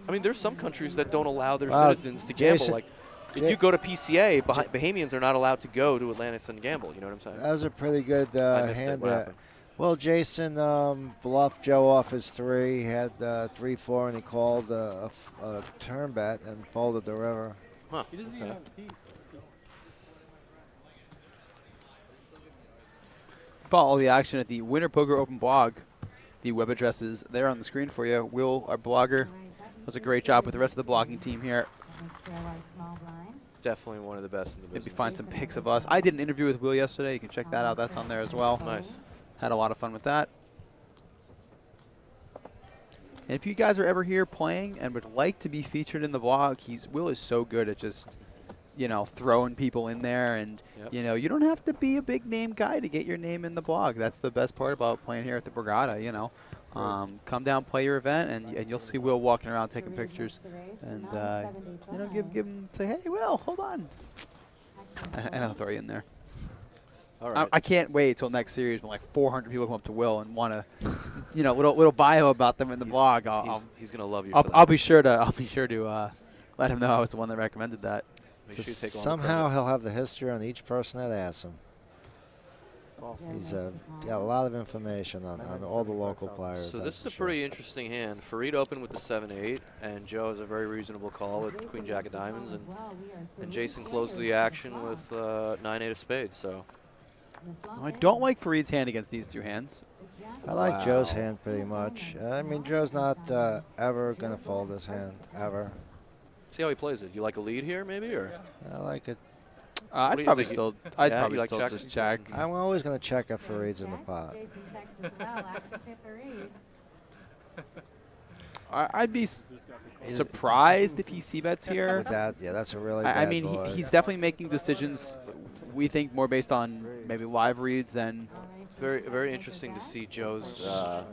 A: I mean, there's some countries that don't allow their
C: Wow,
A: citizens to gamble.
C: Jason-
A: Like, if you go to PCA, Bahamians are not allowed to go to Atlantis and gamble. You know what I'm saying?
C: that was a pretty good
A: I missed it.
C: hand.
A: What happened?
C: Well, Jason bluffed Joe off his 3. He had 3-4, and he called a turn bet and folded the river.
A: Huh.
D: Okay.
B: Follow the action at the Winter Poker Open blog. The web address is there on the screen for you. Will, our blogger, does a great job with the rest of the blogging team here.
A: Definitely one of the best in the business.
B: Maybe find some pics of us. I did an interview with Will yesterday. You can check that out. That's on there as well.
A: Nice.
B: Had a lot of fun with that. And if you guys are ever here playing and would like to be featured in the blog, Will is so good at just, throwing people in there. And,
A: Yep.
B: you don't have to be a big name guy to get your name in the blog. That's the best part about playing here at the Borgata, Come down, play your event, and you'll see Will walking around taking pictures. And, give him, say, hey, Will, hold on. And I'll throw you in there.
A: All right.
B: I can't wait till next series when like 400 people come up to Will and want to, little bio about them in the blog.
A: He's gonna love you.
B: I'll,
A: for that.
B: I'll be sure to let him know I was the one that recommended that.
A: Make sure you take all the
C: Somehow
A: credit.
C: he'll have the history on each person that asks him. He's got a lot of information on all the local players.
A: So
C: that's
A: this is
C: for
A: a
C: sure.
A: pretty interesting hand. Fareed opened with the 7-8, and Joe has a very reasonable call with Queen Jack of Diamonds, and Jason closes the action with 9-8 of spades. So
B: I don't like Fareed's hand against these two hands.
C: I like Joe's hand pretty much. I mean, Joe's not ever going to fold his hand, ever.
A: see how he plays it. You like a lead here, maybe, or
C: I like it.
A: do
B: I'd
A: you
B: probably
A: think?
B: still,
A: Yeah, you like check?
B: just check.
C: I'm always going to check if Fareed's in the pot.
F: Jason checks as well. Action tip Fareed.
B: I'd be surprised if he c-bets here.
C: With that, yeah, that's a really
B: I
C: bad
B: mean,
C: board.
B: he's definitely making decisions, we think, more based on maybe live reads than.
A: very very interesting to see Joe's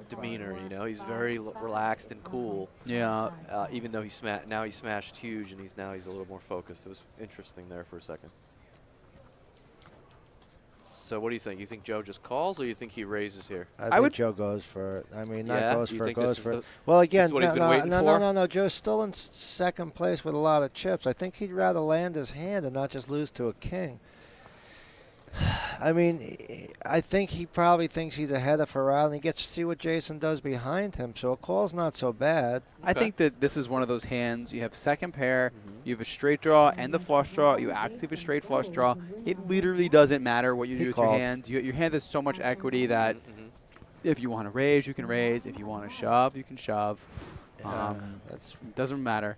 A: demeanor. He's very relaxed and cool.
B: Yeah.
A: Even though he smashed huge, and he's a little more focused. It was interesting there for a second. So what do you think? You think Joe just calls, or you think he raises here?
C: I think
B: would-
C: Joe goes for it. I mean,
A: Yeah?
C: not goes
A: You
C: for it,
A: think
C: goes
A: this is
C: for it.
A: the-
C: Well, again,
A: what he's been
C: no,
A: waiting
C: no,
A: for?
C: no. Joe's still in second place with a lot of chips. I think he'd rather land his hand and not just lose to a king. I mean, I think he probably thinks he's ahead of Farrell, and he gets to see what Jason does behind him. So a call's not so bad.
B: I
A: Okay.
B: think that this is one of those hands. You have second pair, you have a straight draw and the flush draw. You actually have a straight flush draw. It literally doesn't matter what you
C: He
B: do with your
C: calls.
B: hand. Your hand has so much equity that if you want to raise, you can raise. If you want to shove, you can shove.
C: That's
B: It doesn't matter.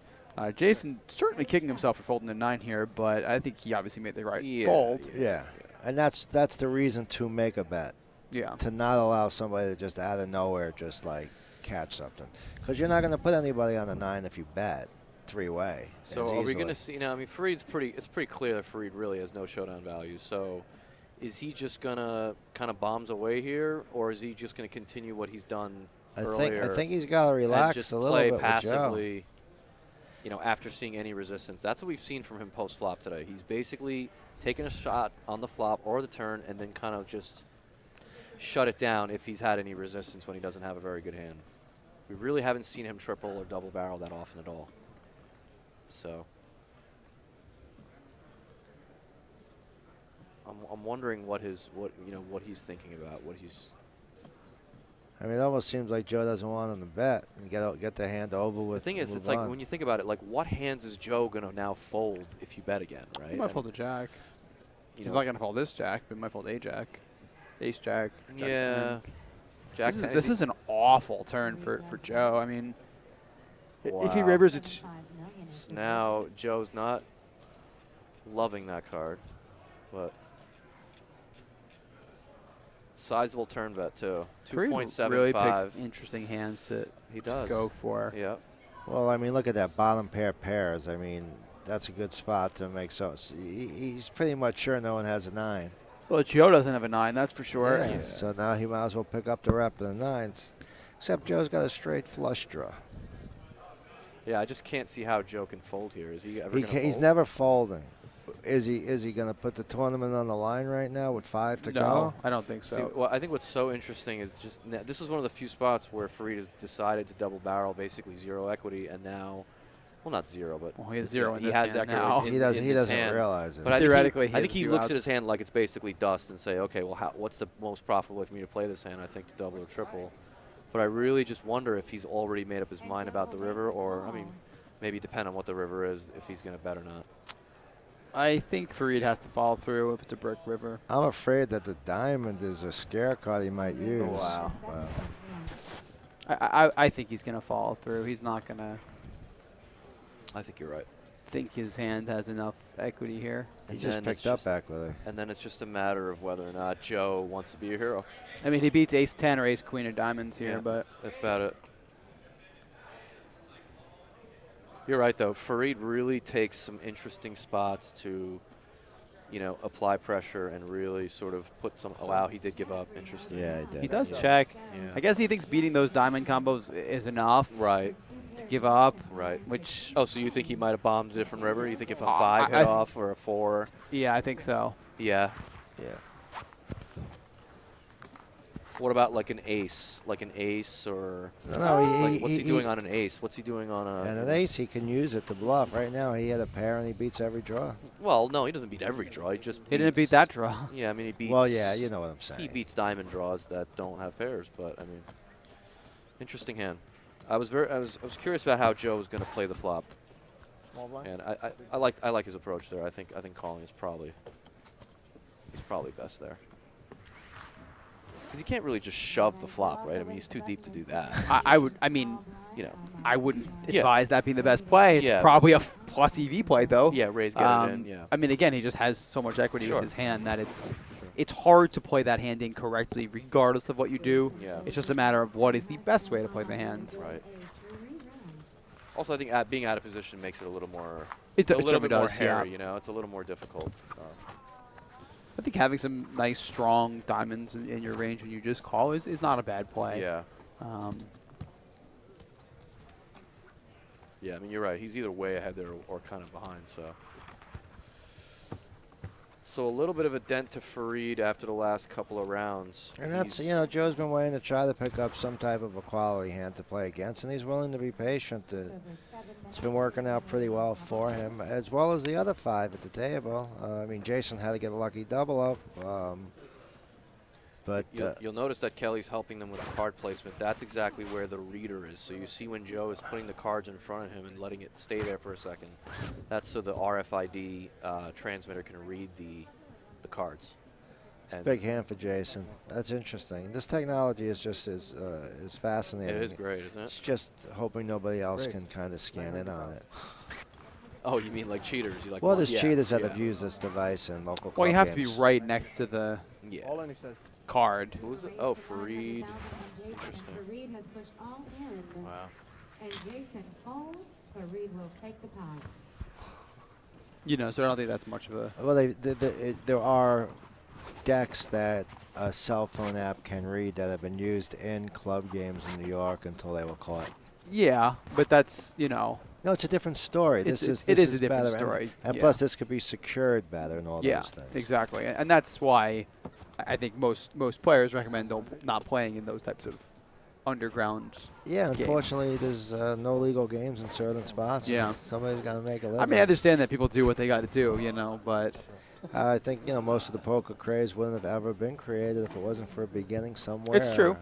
B: Jason certainly kicking himself for folding the 9 here, but I think he obviously made the right fold.
C: Yeah, and that's the reason to make a bet.
B: Yeah.
C: To not allow somebody to just out of nowhere just like catch something, because you're not going to put anybody on the 9 if you bet 3-way.
A: So are we going to see now? I mean, Fareed's it's pretty clear that Fareed really has no showdown value. So is he just going to kind of bombs away here, or is he just going to continue what he's done earlier?
C: I think he's got to relax
A: and just
C: a little
A: play
C: bit
A: passively. You know, after seeing any resistance. That's what we've seen from him post-flop today. He's basically taken a shot on the flop or the turn and then kind of just shut it down if he's had any resistance when he doesn't have a very good hand. We really haven't seen him triple or double barrel that often at all. So I'm wondering what he's thinking about, what he's.
C: I mean, it almost seems like Joe doesn't want him to bet and get the hand over with.
A: The thing is, it's like when you think about it, like what hands is Joe going to now fold if you bet again, right?
B: He might fold a jack. He's not going to fold this jack, but he might fold a jack. Ace jack.
A: Yeah. Jack
B: this is an awful turn for Joe. I mean, if he
A: Wow.
B: rivers, it's.
A: Now Joe's not loving that card, but sizable turn bet too.
B: Fareed
A: 2.75.
B: really picks interesting hands to go for.
A: Yeah.
C: Well, I mean, look at that bottom pair pairs. I mean, that's a good spot to make. So he's pretty much sure no one has a 9.
B: Well, Joe doesn't have a 9, that's for sure.
C: Yeah. So now he might as well pick up the rep of the 9s. Except Joe's got a straight flush draw.
A: Yeah, I just can't see how Joe can fold here. Is he ever going to fold?
C: He's never folding. Is he going to put the tournament on the line right now with 5 to go?
B: No, I don't think so.
A: See, well, I think what's so interesting is just this is one of the few spots where Fareed has decided to double barrel, basically 0 equity, and now, well, not 0, but
B: he has 0 in
A: he
B: this
A: has
B: hand
A: equity
B: now.
A: in
C: He doesn't
A: his hand.
C: realize it.
A: But
B: theoretically,
A: I think he looks
B: outs.
A: at his hand like it's basically dust and say, okay, well, what's the most profitable way for me to play this hand? I think the double or triple. But I really just wonder if he's already made up his mind about the river, or, I mean, maybe depend on what the river is, if he's going to bet or not.
B: I think Fareed has to follow through if it's a brick river.
C: I'm afraid that the diamond is a scare card he might use.
A: Wow.
B: I think he's going to follow through. He's not going to
A: I think you're right.
B: think his hand has enough equity here.
C: He just picked up equity.
A: And then it's just a matter of whether or not Joe wants to be a hero.
B: I mean, he beats ace-10 or ace-queen of diamonds here,
A: Yeah,
B: but
A: that's about it. You're right, though. Fareed really takes some interesting spots to, apply pressure and really sort of put some. Oh, wow, he did give up. Interesting.
C: Yeah, he did.
B: he does check.
A: Yeah.
B: I guess he thinks beating those diamond combos is enough
A: Right.
B: to give up.
A: Right.
B: Which,
A: Oh, so you think he might have bombed a different river? You think if a 5 hit off or a 4?
B: yeah, I think so.
A: Yeah.
C: Yeah.
A: What about like an ace? Like an ace or.
C: No,
A: Like, what's he doing on an ace? What's he doing on a.
C: And an ace, he can use it to bluff. Right now, he had a pair and he beats every draw.
A: Well, no, he doesn't beat every draw. He just.
B: He didn't beat
A: beats-
B: that draw.
A: Yeah, I mean, he beats.
C: Well, yeah, you know what I'm saying.
A: He beats diamond draws that don't have pairs, but I mean, interesting hand. I was curious about how Joe was going to play the flop, and I like his approach there. I think calling is probably best there. Because you can't really just shove the flop, right? I mean, he's too deep to do that.
B: I wouldn't
A: Yeah.
B: advise that being the best play. It's
A: Yeah.
B: probably a plus EV play, though.
A: Yeah, raise, get it in, yeah.
B: I mean, again, he just has so much equity
A: Sure.
B: with his hand that it's hard to play that hand in correctly regardless of what you do.
A: Yeah.
B: It's just a matter of what is the best way to play the hand.
A: Right. Also, I think being out of position makes it a little more.
B: It
A: a little
B: certainly
A: bit more
B: does, yeah.
A: hairy, It's a little more difficult.
B: I think having some nice, strong diamonds in your range when you just call is not a bad play.
A: Yeah.
B: Um,
A: Yeah, I mean, you're right. He's either way ahead there or kind of behind, So a little bit of a dent to Fareed after the last couple of rounds.
C: And that's,
A: He's-
C: Joe's been waiting to try to pick up some type of a quality hand to play against, and he's willing to be patient. It's been working out pretty well for him, as well as the other 5 at the table. I mean, Jason had to get a lucky double up. But
A: You'll notice that Kelly's helping them with card placement. That's exactly where the reader is. So you see when Joe is putting the cards in front of him and letting it stay there for a second. That's so the RFID transmitter can read the cards. And
C: big hand for Jason. That's interesting. This technology is just is fascinating.
A: it is great, isn't
C: It's
A: it?
C: just hoping nobody else can kind of scan in on it.
A: Oh, you mean like cheaters? You like?
C: Well,
A: one-
C: there's
A: yeah,
C: cheaters that
A: yeah.
C: have used this device in local
B: Well, you
C: club
B: have to be
C: games.
B: right next to the
A: Yeah.
G: All in, he says.
B: card.
A: Who was it? Oh, Fareed.
E: Interesting. Fareed has pushed all in.
A: Wow.
E: And Jason folds. Fareed will take the pot.
B: You know, so I don't think that's much of a.
C: Well, there are decks that a cell phone app can read that have been used in club games in New York until they were caught.
B: Yeah, but that's, you know.
C: No, it's a different story.
B: It
C: This
B: is
C: is
B: a different
C: better,
B: story,
C: and
B: yeah.
C: plus this could be secured better and all
B: Yeah,
C: those things.
B: exactly. And that's why I think most players recommend not playing in those types of underground.
C: Yeah,
B: games.
C: unfortunately, there's no legal games in certain spots.
B: Yeah.
C: And somebody's got to make a living.
B: I mean, I understand that people do what they got to do, you know, but
C: I think most of the poker craze wouldn't have ever been created if it wasn't for a beginning somewhere.
B: it's true.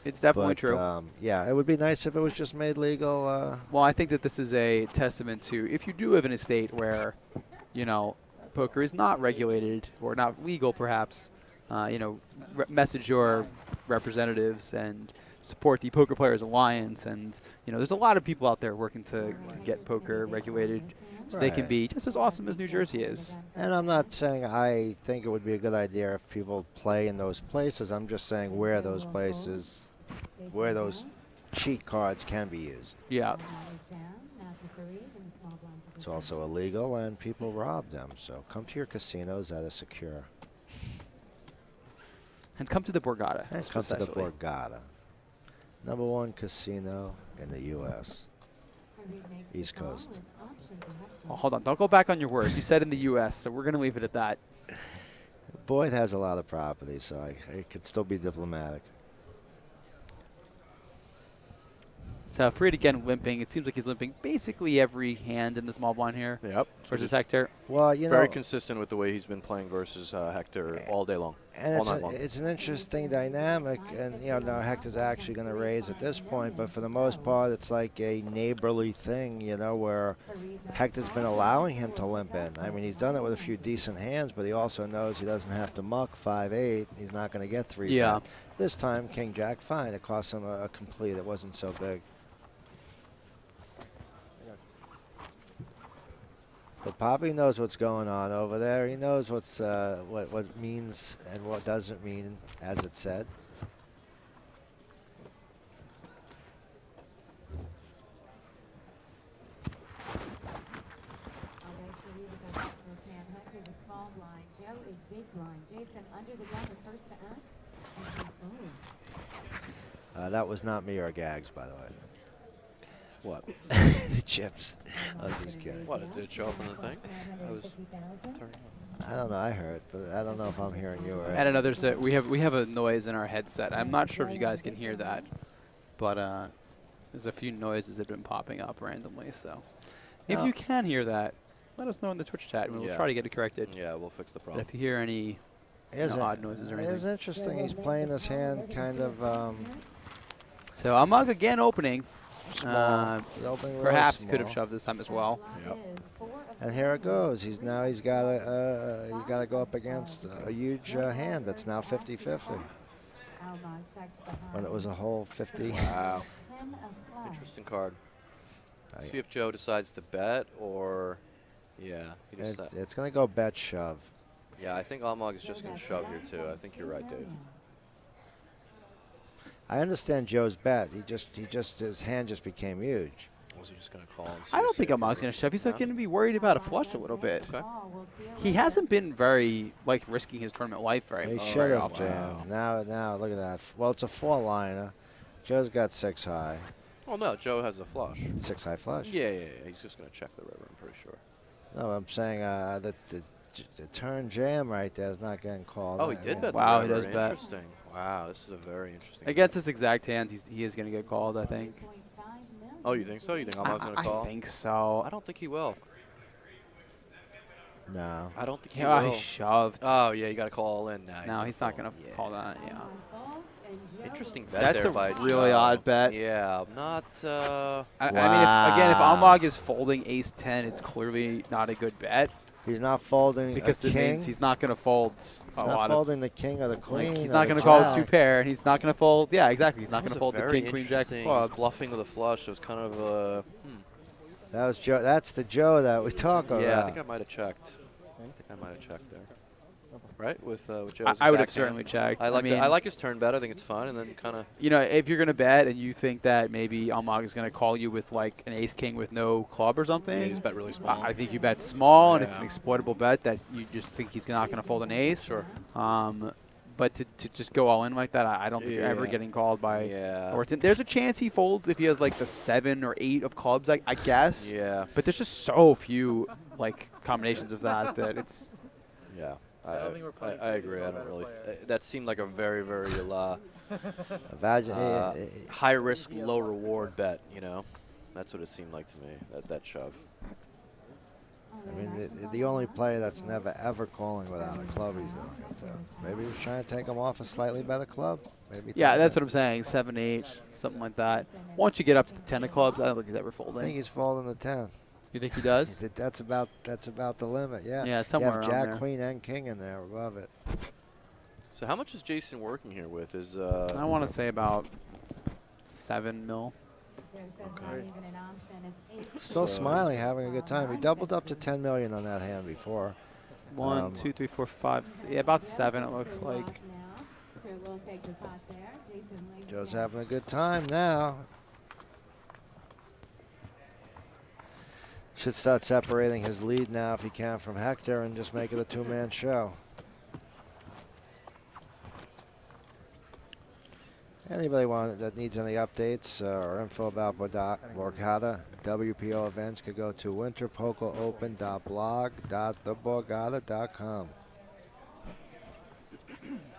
B: It's definitely
C: But,
B: true.
C: yeah, it would be nice if it was just made legal.
B: Well, I think that this is a testament to if you do live in a state where, you know, poker is not regulated or not legal, perhaps, message your representatives and support the Poker Players Alliance. And, there's a lot of people out there working to get poker regulated so they can
C: Right.
B: be just as awesome as New Jersey is.
C: And I'm not saying I think it would be a good idea if people play in those places. I'm just saying where those places, where those cheat cards can be used.
B: Yeah.
C: It's also illegal, and people rob them. So come to your casinos that are secure.
B: And come to the Borgata.
C: And come to the
B: especially.
C: Borgata, #1 casino in the U.S. East Coast.
B: Oh, hold on. Don't go back on your word. You said in the U.S., so we're going to leave it at that.
C: Boyd has a lot of property, so I could still be diplomatic.
B: So Fareed again limping. It seems like he's limping basically every hand in the small blind here
A: Yep.
B: versus Hector.
C: Well,
A: Very consistent with the way he's been playing versus Hector all day long.
C: And
A: all night long.
C: it's an interesting dynamic, and now Hector's actually going to raise at this point, but for the most part, it's like a neighborly thing, where Hector's been allowing him to limp in. I mean, he's done it with a few decent hands, but he also knows he doesn't have to muck 5-8. He's not going to get 3.
B: Yeah.
C: This time, King Jack, fine. It cost him a complete. It wasn't so big. But Poppy knows what's going on over there. He knows what's what means and what doesn't mean, as it said. That was not me or Gags, by the way.
A: What?
C: The chips. I was just kidding.
A: What? Did it show up on the thing?
C: I don't know. I heard, but I don't know if I'm hearing you or.
B: I don't know. We have a noise in our headset. I'm not sure if you guys can hear that, but there's a few noises that have been popping up randomly. So if you can hear that, let us know in the Twitch chat, and we'll try to get it corrected.
A: Yeah, we'll fix the
B: But
A: problem.
B: if you hear any odd noises or
C: It's
B: anything.
C: interesting. He's playing this hand kind of
B: So Amag again opening.
C: small. He's opening real
B: Perhaps
C: small.
B: could have shoved this time as well.
A: Yep.
C: And here it goes. He's got to go up against a huge hand that's now 50-50. When it was a whole 50.
A: Wow. Interesting card. See if Joe decides to bet or, yeah. He decides.
C: It's going to go bet shove.
A: Yeah, I think Almog is just going to shove here too. I think you're right, Dave.
C: I understand Joe's bet. His hand just became huge.
A: Was he just going to call and see
B: I don't
A: if
B: think
A: he
B: Amag's going to shove. He's like going to be worried about a flush a little bit.
A: Okay.
B: He hasn't been very risking his tournament life very
C: He
B: much.
C: should have
A: often.
C: jammed. Now look at that. Well, it's a 4-liner. Joe's got 6 high.
A: Oh, no, Joe has a flush.
C: 6 high flush.
A: Yeah. He's just going to check the river, I'm pretty sure.
C: No, I'm saying that the turn jam right there is not getting called.
A: Oh, he did bet
B: Wow,
A: the
B: he
A: river.
B: does bet.
A: Interesting. Wow, this is a very interesting.
B: Against this exact hand, he is going to get called, I think.
A: Oh, you think so? You think Almog's going to call?
B: I think so.
A: I don't think he will.
C: No.
A: I don't think he
B: Yeah,
A: will.
B: he shoved.
A: Oh, yeah, you got to call in.
B: No, he's not going to call that. Yeah.
A: Interesting bet
B: That's
A: there
B: a
A: by
B: really
A: Joe.
B: odd bet.
A: Yeah, not.
B: I mean, if Almog is folding ace 10, it's clearly not a good bet
C: He's not folding
B: because
C: a
B: it
C: king.
B: means he's not going to fold
C: He's
B: a
C: not
B: lot
C: folding the king or the
B: of.
C: queen.
B: He's
C: or
B: not
C: the
B: going to call
C: jack.
B: 2 pair, and he's not going to fold. Yeah, exactly. He's not
A: That
B: going
A: was
B: to fold
A: a
B: the
A: very
B: king, queen, jack of
A: interesting-
B: clubs.
A: He's bluffing with a flush. It was kind of
C: That was Joe. That's the Joe that we talk about.
A: Yeah, I think I might have checked. There. Right with Joe's.
B: I would have
A: exact hand.
B: certainly checked.
A: I like
B: mean,
A: I like his turn bet. I think it's fine, and then kind of.
B: You know, if you're gonna bet and you think that maybe Almag is gonna call you with like an ace king with no club or something,
A: Yeah, he's bet really small.
B: I think you bet small, and it's
A: Yeah.
B: an exploitable bet that you just think he's not gonna fold an ace.
A: Sure.
B: But to just go all in like that, I don't think you're ever
A: Yeah.
B: getting called by.
A: Yeah.
B: Overton. There's a chance he folds if he has like the 7 or 8 of clubs, I guess.
A: Yeah.
B: But there's just so few like combinations of that that it's.
A: Yeah.
G: I don't think we're playing
A: I agree. I don't really. That seemed like a very, very high risk, low reward bet. You know, that's what it seemed like to me. That shove.
C: I mean, the only player that's never ever calling without a club he's looking to. Maybe he was trying to take him off a slightly better club. Maybe.
B: Yeah, that's what I'm saying. 7, 8, something like that. Once you get up to the 10 of clubs, I don't think he's ever
C: I think
B: folding.
C: he's folding the 10.
B: You think he does?
C: That's about the limit. Yeah.
B: Yeah, somewhere
C: you have
B: around
C: Jack,
B: there.
C: Queen, and King in there. Love it.
A: So how much is Jason working here with? Is
B: I want to say about 7 mil.
F: Joe says not even an option. It's 8.
C: Still
A: So-
C: smiling, having a good time. He doubled up to 10 million on that hand before.
B: 1, 2, 3, 4, 5. Yeah, about 7 it looks like.
F: Joe will take the pot there. Jason lays
C: Joe's
F: down.
C: having a good time now. Should start separating his lead now if he can from Hector and just make it a 2-man show. Anybody that needs any updates or info about Borgata WPO events could go to winterpokeropen.blog.theborgata.com.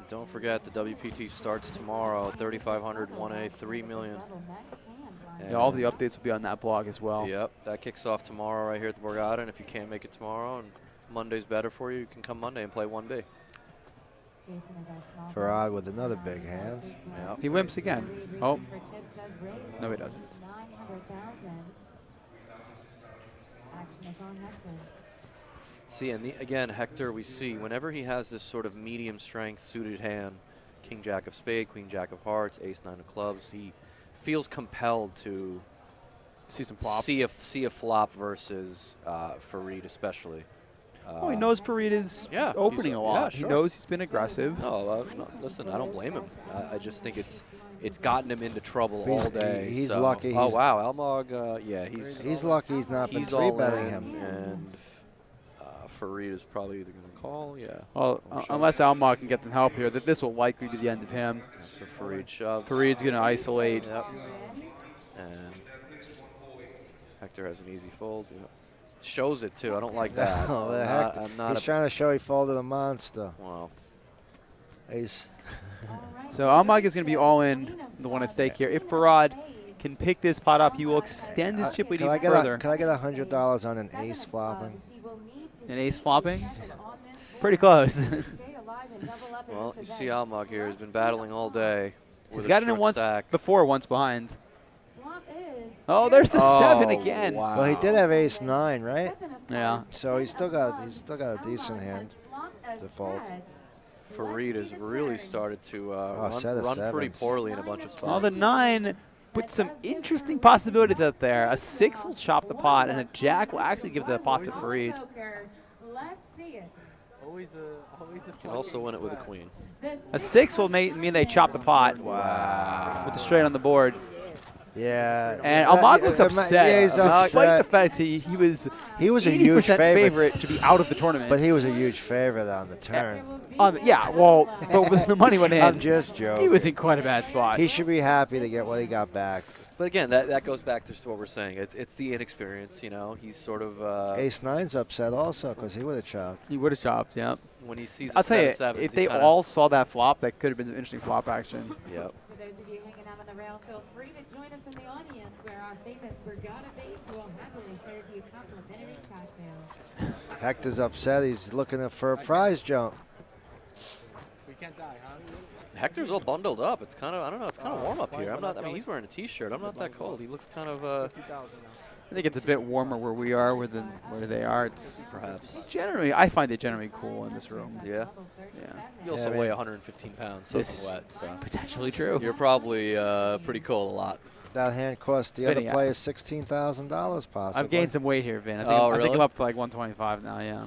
A: Don't forget the WPT starts tomorrow. 3,500 1A 3 million.
F: Double next hand, Brian.
B: Yeah, all the updates will be on that blog as well.
A: Yep, that kicks off tomorrow right here at the Borgata. And if you can't make it tomorrow and Monday's better for you, you can come Monday and play 1B.
F: Jason is our small
C: Farad with another big hand.
A: Yep.
B: He wimps again. Oh,
F: for chips does raise.
B: no, he doesn't.
F: 900,000. Action is on Hector.
A: See, and again, Hector, we see whenever he has this sort of medium strength suited hand, King Jack of Spade, Queen Jack of Hearts, Ace 9 of Clubs, he feels compelled to
B: See some flops.
A: see a flop versus Farid especially.
B: Oh, he knows Farid is
A: Yeah,
B: opening
A: he's-
B: a lot.
A: yeah,
B: He
A: sure.
B: knows he's been aggressive.
A: No, listen, I don't blame him. I just think it's gotten him into trouble all day.
C: He's
A: so-
C: lucky
A: Oh
C: he's-
A: wow, Almog, yeah,
C: He's lucky he's not been
A: he's all
C: three-betting
A: in,
C: him.
A: and Farid is probably either going to call, yeah.
B: Well, unless Almog can get some help here, this will likely be the end of him.
A: So Farid shoves.
B: Farid's going to isolate.
A: Yep. And Hector has an easy fold. Yep. Shows it too. I don't like that.
C: Oh, the heck.
A: I'm not
C: He's trying to show he folded a monster.
A: Wow.
C: Ace.
B: So Almog is going to be all in, the one at stake here. If Farad can pick this pot up, he will extend his chip lead
C: Can I
B: even
C: get
B: further.
C: can I get $100 on an ace flopping?
B: An ace flopping? Pretty close.
A: Well, you see Almog here has been battling all day.
B: He's
A: with a
B: gotten it
A: short
B: once
A: stack.
B: before, once behind.
F: Flop is
B: Oh, there's the 7
A: Oh,
B: again.
A: Wow.
C: Well, he did have ace 9, right?
B: Yeah.
C: So he's still got a decent hand. to fold.
A: Farid has really started to
C: set of
A: run pretty
C: sevens.
A: poorly in a bunch of spots.
B: Well, the 9 puts some interesting possibilities out there. A 6 will chop the pot, and a Jack will actually give the pot to Farid.
F: Let's see it.
G: Always a
A: Can also win it with a queen.
B: A 6 will mean they chop the pot. Wow. With the straight on the board.
C: Yeah.
B: And Almog looks upset,
C: Yeah, he's
B: despite
C: upset.
B: the fact he was
C: He was a
B: 80%
C: huge favorite.
B: to be out of the tournament.
C: But he was a huge favorite on the turn.
B: Yeah, well, but when the money went in,
C: I'm just joking.
B: he was in quite a bad spot.
C: He should be happy to get what he got back.
A: But again, that goes back to what we're saying. It's the inexperience, you know. He's sort of
C: Ace 9's upset also because he would have chopped.
B: He would have chopped, yeah.
A: when he sees.
B: I'll
A: a
B: tell
A: set
B: you,
A: of sevens,
B: if
A: he
B: they
A: kinda-
B: all saw that flop, that could have been some interesting flop action.
A: Yep.
F: For those of you hanging out on the rail, feel free to join us in the audience where our famous Borgata Bates will happily serve you complimentary cocktails.
C: Hector's upset. He's looking for a prize jump.
G: We can't die, huh?
A: Hector's all bundled up. It's kind of, I don't know, it's kind of warm up here. I mean, he's wearing a t-shirt. I'm not that cold. He looks kind of,
G: 50,000 now.
B: I think it's a bit warmer where we are where they are. It's
A: perhaps.
B: generally, I find it generally cool in this room.
A: Yeah.
B: Yeah.
A: You also
C: Yeah,
A: weigh
C: man.
A: 115 pounds,
B: This
A: soaking
B: is
A: wet, so
B: potentially true.
A: you're probably pretty cold a lot.
C: that hand cost the
B: Vinny,
C: other players $16,000 possibly.
B: I've gained some weight here, Vin. I think,
A: Oh,
B: I think
A: really?
B: I'm up to like 125 now. Yeah.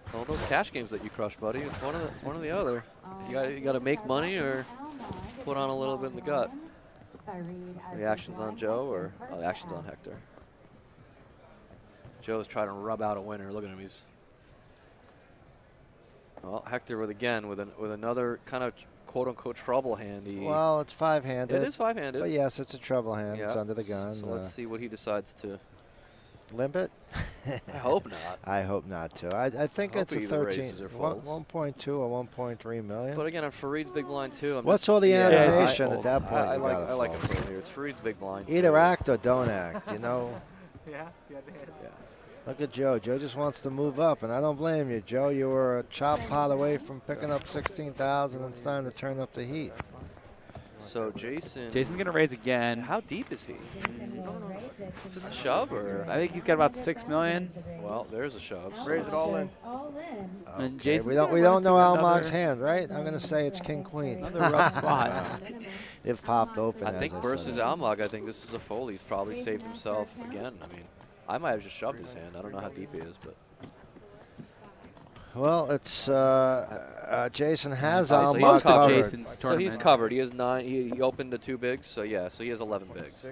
A: Some of those cash games that you crush, buddy. It's one or the other. You got to make money or put on a little bit in the gut. The action's on Joe or the action's on Hector. Joe's trying to rub out a winner. Look at him. He's well, Hector with another kind of quote unquote trouble hand.
C: Well, it's five-handed.
A: It is five-handed.
C: But yes, it's a trouble hand.
A: Yeah.
C: It's under the gun.
A: So let's see what he decides to.
C: Limp it?
A: I hope not.
C: I hope not to. I think it's a
A: either
C: 13,
A: raises or folds.
C: 1.2 or 1.3 million.
A: But again, on Fareed's big blind too.
C: What's all the
B: Yeah,
C: animation
B: I
C: at that point?
A: I
C: You gotta
A: like a
C: fold.
A: fold here. It's Fareed's big blind.
C: Either
A: too.
C: act or don't act, you know.
G: Yeah, you had the hand.
A: Yeah.
C: Look at Joe. Joe just wants to move up, and I don't blame you, Joe. You were a chop pot away from picking up 16,000 and it's time to turn up the heat.
A: So Jason's
B: gonna raise again.
A: How deep is he? Is this a shove or?
B: I think he's got about 6 million.
A: Well, there's a shove. So
G: Raise it all in.
B: And
C: Okay,
B: Jason's
C: we
B: gonna
C: don't
B: run
C: know
B: to
C: Almog's
B: another-
C: hand, right? I'm gonna say it's King Queen.
B: Another rough spot.
C: It popped open.
A: I
C: as
A: think
C: said.
A: versus Almog, I think this is a fold. He's probably saved himself again. I mean, I might have just shoved his hand. I don't know how deep he is, but.
C: Well, it's Jason has
A: Oh, so he's
C: Almog
A: covered.
C: covered.
B: Jason's
A: So he's
B: tournament.
A: covered. He has 9. He opened the 2 bigs. So yeah. So he has 11 bigs.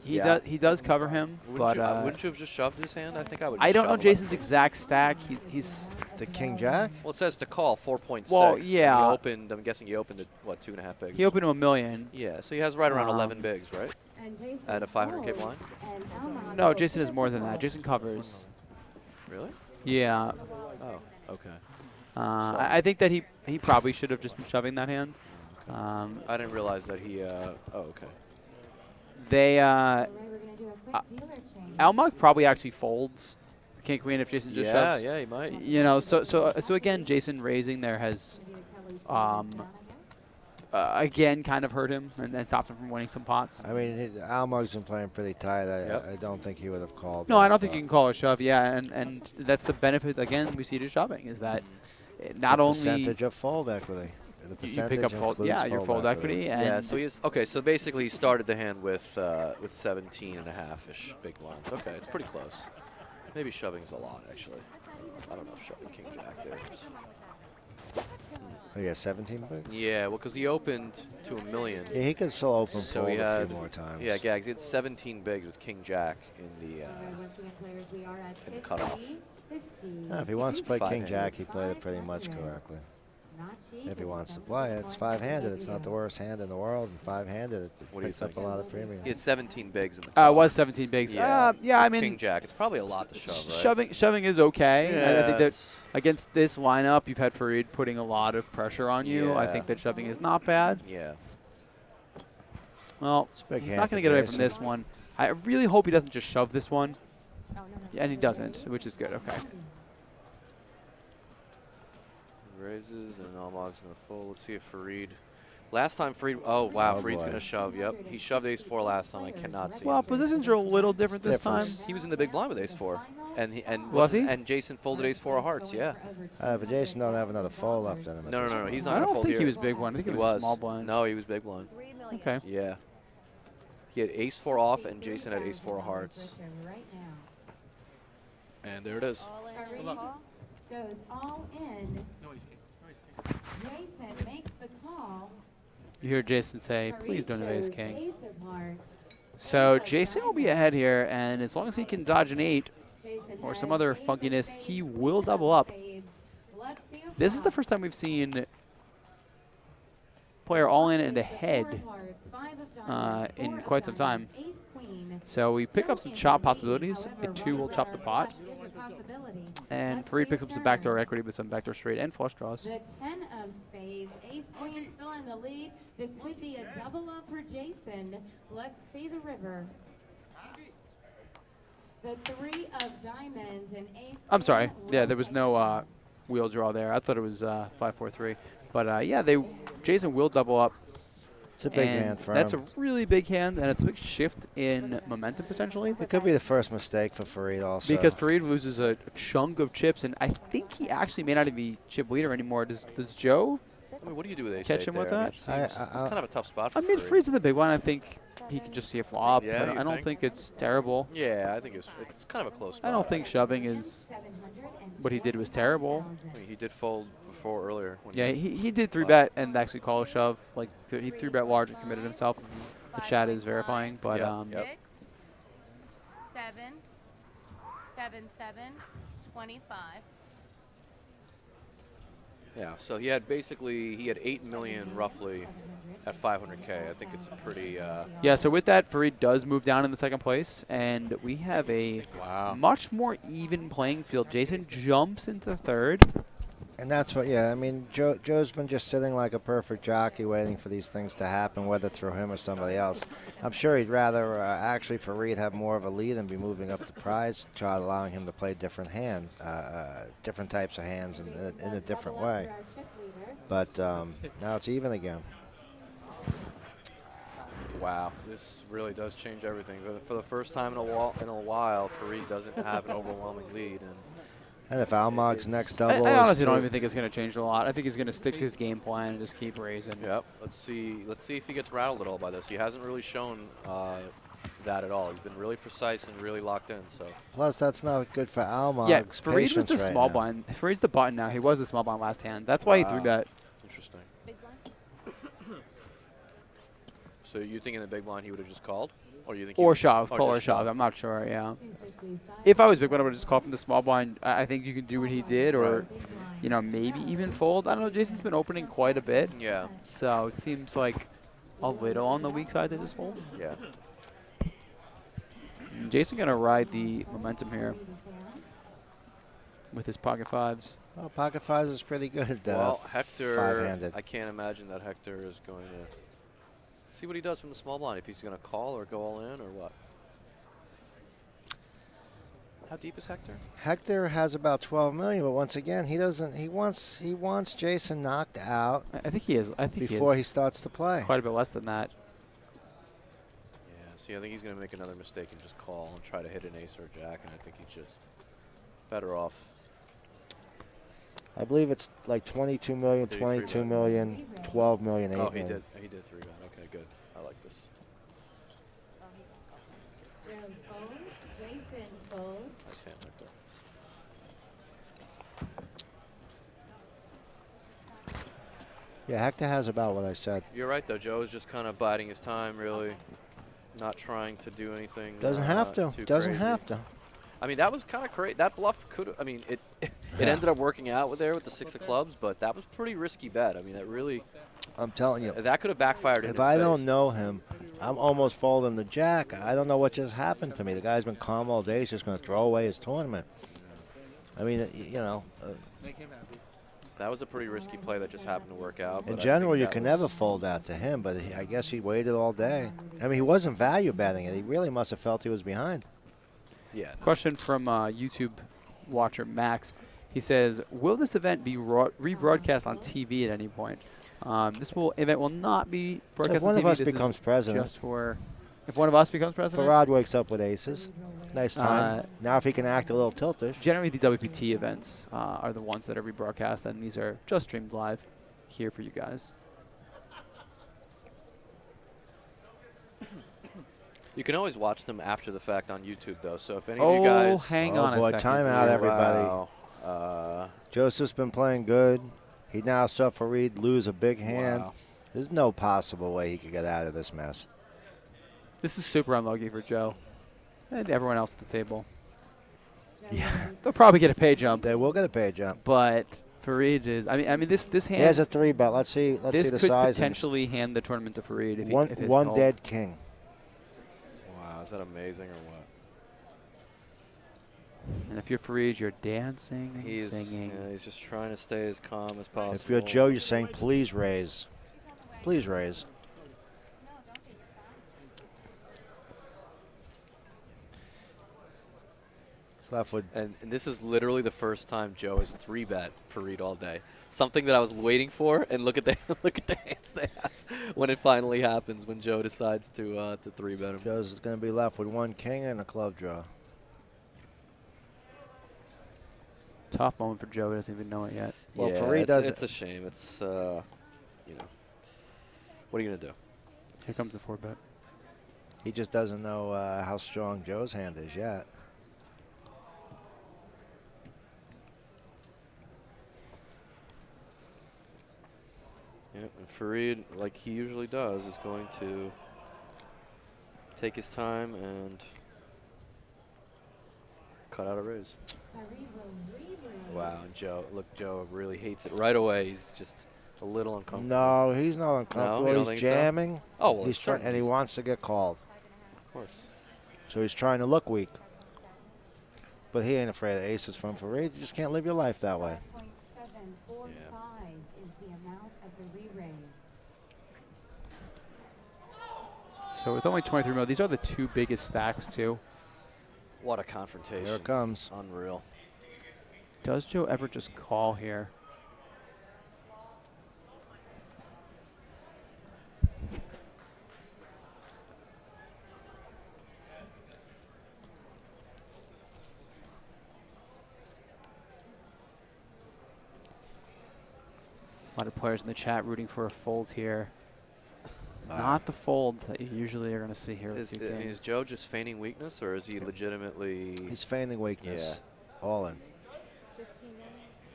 A: Yeah.
B: He does cover him, but
A: Wouldn't you have just shoved his hand? I think I would.
B: I
A: just
B: don't know
A: shove 11
B: Jason's
A: bigs.
B: exact stack. He's
C: The King Jack.
A: Well, it says to call 4.6.
B: Well, yeah.
A: He opened. I'm guessing he opened at what 2.5 bigs.
B: he opened to $1 million.
A: Yeah. So he has right around 11
B: Um,
A: bigs, right? At a 500K blind.
B: No, Jason has more than that. Jason covers.
A: Really?
B: Yeah.
A: Oh. Okay.
B: I think that he probably should have just been shoving that hand.
A: I didn't realize that he. Oh, okay.
B: They Almog probably actually folds King Queen if Jason just
A: Yeah.
B: shoves.
A: Yeah. He might.
B: You know, so again, Jason raising there has again kind of hurt him and stopped him from winning some pots.
C: I mean, Almog's been playing pretty tight.
A: Yep.
C: I don't think he would have called.
B: No, I
C: that,
B: don't think you can call it a shove. Yeah, and that's the benefit again we see to shoving is that not
C: the
B: only
C: percentage of fold equity. The
B: you
C: percentage
B: pick up fold,
C: includes
B: yeah, your fold equity, and
A: Yeah. So he's okay. So basically, he started the hand with 17.5 ish big blinds. Okay, it's pretty close. Maybe shoving's a lot actually. I don't know if shoving King Jack there is.
C: Oh, yeah, 17 bigs.
A: Yeah. Well, because he opened to $1 million.
C: Yeah, he could still open
A: So
C: fold
A: he
C: a
A: had
C: few more times.
A: Yeah, Gags. He had 17 bigs with King Jack in the cutoff.
C: Yeah, if he wants to play King
A: Five-handed.
C: Jack, he played it pretty much correctly. If he wants to play it, it's five-handed. It's not the worst hand in the world. And five-handed, it
A: What do you
C: picks up a
A: think?
C: lot of premium.
A: He had 17 bigs in the
B: it
A: cutoff.
B: was 17 bigs.
A: Yeah.
B: Yeah, I
A: King
B: mean,
A: Jack. It's probably a lot to shove, right?
B: shoving is okay. I think that
A: it's-
B: against this lineup, you've had Fareed putting a lot of pressure on you. I
A: Yeah.
B: think that shoving is not bad.
A: Yeah.
B: Well,
C: It's a big
B: he's
C: hand
B: not going to
C: for
B: get away
C: Jason.
B: from this one. I really hope he doesn't just shove this one. And he doesn't, which is good. Okay.
A: Raises and Almog's going to fold. Let's see if Fareed. Last time Fareed. Oh, wow.
C: Oh,
A: Fareed's
C: boy.
A: going to shove. Yep. He shoved ace-4 last time. I cannot see.
B: Well, positions are a little different this time.
C: Different.
A: He was in the big blind with ace-4. And
B: Was he?
A: And Jason folded ace-4 of hearts. Yeah.
C: But Jason don't have another fold left in him.
A: No. He's not
B: I
A: going to
B: don't
A: fold
B: think
A: here.
B: he was big one. I think
A: He
B: it was
A: was.
B: small blind.
A: No, he was big blind.
B: Okay.
A: Yeah. He had ace-4 off, and Jason had ace-4 of hearts. And there it is.
E: Goes all in.
G: No, he's king. No, he's king.
E: Jason makes the call.
B: You hear Jason say, please don't have ace
E: Shows
B: king.
E: ace of hearts.
B: So Jason will be ahead here, and as long as he can dodge an 8
E: Jason
B: or
E: has
B: some other
E: ace of
B: funkiness,
E: spades,
B: he will
E: queen of
B: double up.
E: spades. Let's see a
B: This is the
E: flop.
B: first time we've seen player all in and
E: Ace of
B: ahead
E: hearts, five of diamonds,
B: in
E: four of
B: quite some time.
E: diamonds, ace queen.
B: So we pick up
E: Still
B: some
E: in
B: chop
E: the lead,
B: possibilities.
E: however,
B: A 2 will
E: one
B: chop the pot.
E: is a possibility.
B: And
E: Let's
B: Fareed
E: see
B: picks
E: a
B: up some
E: turn.
B: backdoor equity with some backdoor straight and flush draws.
E: The 10 of spades, ace queen still in the lead. This could be a double up for Jason. Let's see the river. The 3 of diamonds and ace.
B: I'm sorry.
E: queen
B: Yeah,
E: will
B: there was
E: take
B: no
E: it.
B: wheel draw there. I thought it was 5-4-3. But yeah, Jason will double up.
C: It's a big
B: and
C: hand for
B: that's
C: him.
B: a really big hand, and it's a big shift in momentum potentially.
C: It could be the first mistake for Fareed also.
B: Because Fareed loses a chunk of chips, and I think he actually may not even be chip leader anymore. Does Joe?
A: I mean, what do you do with ace
B: Catch
A: eight
B: him with
A: there? I mean,
B: that?
A: it seems, it's kind of a tough spot for
B: I mean,
A: Fareed.
B: Fareed's in the big one. I think he can just see a flop.
A: Yeah,
B: but
A: you
B: I don't
A: think?
B: think it's terrible.
A: Yeah, I think it's kind of a close spot.
B: I don't think shoving is what he did was terrible.
A: I mean, he did fold before earlier. When
B: Yeah, he did 3-bet and actually call a shove. Like he 3-bet large and committed himself. The chat is verifying, but
A: Yep.
F: 6, 7, 7, 7, 25.
A: Yeah, so he had 8 million roughly at 500K. I think it's pretty.
B: yeah. So with that, Fareed does move down in the second place, and we have a
A: Wow.
B: much more even playing field. Jason jumps into third.
C: And that's what, yeah, I mean, Joe's been just sitting like a perfect jockey waiting for these things to happen, whether through him or somebody else. I'm sure he'd rather actually Fareed have more of a lead and be moving up the prize chart, allowing him to play different hands, different types of hands in a different way. But now it's even again.
A: Wow, this really does change everything. For the first time in a while, Fareed doesn't have an overwhelming lead.
C: And if Almog's next double
B: I
C: is
B: honestly don't
C: through-
B: even think it's going to change a lot. I think he's going to stick to his game plan and just keep raising.
A: Yep. Let's see if he gets rattled at all by this. He hasn't really shown that at all. He's been really precise and really locked in. So.
C: Plus, that's not good for Almog's
B: Yeah, Fareed was the
C: patience right
B: small
C: now.
B: blind. Fareed's the button now. He was the small blind last hand. That's why he 3-bet.
A: Interesting. So you think in the big blind he would have just called? Or you think
B: Or shove, call or
A: just
B: shove. I'm not sure, yeah. If I was big blind, I would have just called from the small blind. I think you can do what he did or, you know, maybe even fold. I don't know. Jason's been opening quite a bit.
A: Yeah.
B: So it seems like a little on the weak side to just fold.
A: Yeah.
B: Jason going to ride the momentum here with his pocket fives.
C: Well, pocket fives is pretty good.
A: Well, Hector,
C: five-handed.
A: I can't imagine that Hector is going to see what he does from the small blind, if he's going to call or go all in or what. How deep is Hector?
C: Hector has about 12 million, but once again, he doesn't. He wants Jason knocked out.
B: I think he is. I think
C: before
B: he
C: he starts to play.
B: Quite a bit less than that.
A: Yeah. See, I think he's going to make another mistake and just call and try to hit an ace or a jack, and I think he's just better off.
C: I believe it's like 22 million, 22 million, 12 million, 8
A: Oh,
C: million.
A: he did 3-bet. Okay, good. I like this.
E: Joe folds, Jason folds.
A: Nice hand, Hector.
C: Yeah, Hector has about what I said.
A: You're right, though. Joe is just kind of biding his time, really, not trying to do anything.
C: Doesn't have to.
A: Too
C: Doesn't
A: crazy.
C: have to.
A: I mean, that was kind of crazy. That bluff could. I mean, it ended up working out with the 6 of clubs, but that was pretty risky bet. I mean, that really.
C: I'm telling you.
A: That could have backfired in his
C: If I
A: face.
C: don't know him, I'm almost folding the jack. I don't know what just happened to me. The guy's been calm all day. He's just going to throw away his tournament. I mean, you know.
A: That was a pretty risky play that just happened to work out.
C: In
A: but I
C: general,
A: think
C: you
A: that
C: can
A: was-
C: never fold out to him, but I guess he waited all day. I mean, he wasn't value betting it. He really must have felt he was behind.
A: Yeah.
B: Question from YouTube watcher Max. He says, will this event be rebroadcast on TV at any point? This event will not be broadcast
C: If one
B: on TV.
C: of us
B: This is
C: becomes president.
B: Just for, if one of us becomes president?
C: Farad wakes up with aces. Nice time. Now if he can act a little tiltish.
B: Generally, the WPT events are the ones that are rebroadcast, and these are just streamed live here for you guys.
A: You can always watch them after the fact on YouTube, though. So if any of you guys.
B: hang
C: Oh,
B: on
C: boy,
B: a second.
C: timeout, everybody.
A: Wow.
C: Joseph's been playing good. He now saw Fareed lose a big hand.
A: Wow.
C: There's no possible way he could get out of this mess.
B: This is super unlucky for Joe and everyone else at the table. Yeah, they'll probably get a pay jump,
C: They will get a pay jump.
B: but Fareed is. I mean, this hand.
C: He has a 3-bet. Let's see. Let's
B: this
C: see the
B: could
C: size.
B: potentially hand the tournament to Fareed if
C: One
B: he, if it's
C: one
B: called.
C: dead king.
A: Wow. Is that amazing or what?
B: And if you're Fareed, you're dancing and singing.
A: Yeah, he's just trying to stay as calm as possible.
C: If you're Joe, you're saying please raise. Please raise. It's left with
A: And this is literally the first time Joe has 3-bet Fareed all day. Something that I was waiting for, and look at the look at the hands they have when it finally happens. When Joe decides to 3-bet him.
C: Joe's going to be left with one king and a club draw.
B: Tough moment for Joe. He doesn't even know it yet.
C: Well,
A: yeah,
C: Fareed does
A: it's a shame. It's you know, what are you gonna do?
B: Here comes the 4-bet.
C: He just doesn't know how strong Joe's hand is yet.
A: Yeah, and Fareed, like he usually does, is going to take his time and cut out a raise. Wow, and Joe, look, Joe really hates it right away. He's just a little uncomfortable.
C: No, he's not
A: No,
C: uncomfortable.
A: you don't
C: he's
A: think so?
C: jamming.
A: Oh, well,
C: he's
A: certainly
C: and he
A: he's-
C: wants to get called.
A: Of course.
C: So he's trying to look weak. But he ain't afraid of aces from Fareed. You just can't live your life that way.
E: 5.745 is the amount of the re-raise.
B: So with only 23 mil, these are the two biggest stacks too.
A: What a confrontation.
C: Here it comes.
A: Unreal.
B: Does Joe ever just call here? A lot of players in the chat rooting for a fold here. Not the fold that you usually are going to see here.
A: Is,
B: with
A: I
B: two
A: mean,
B: kings.
A: is Joe just feigning weakness, or is he legitimately?
C: He's feigning weakness. All in.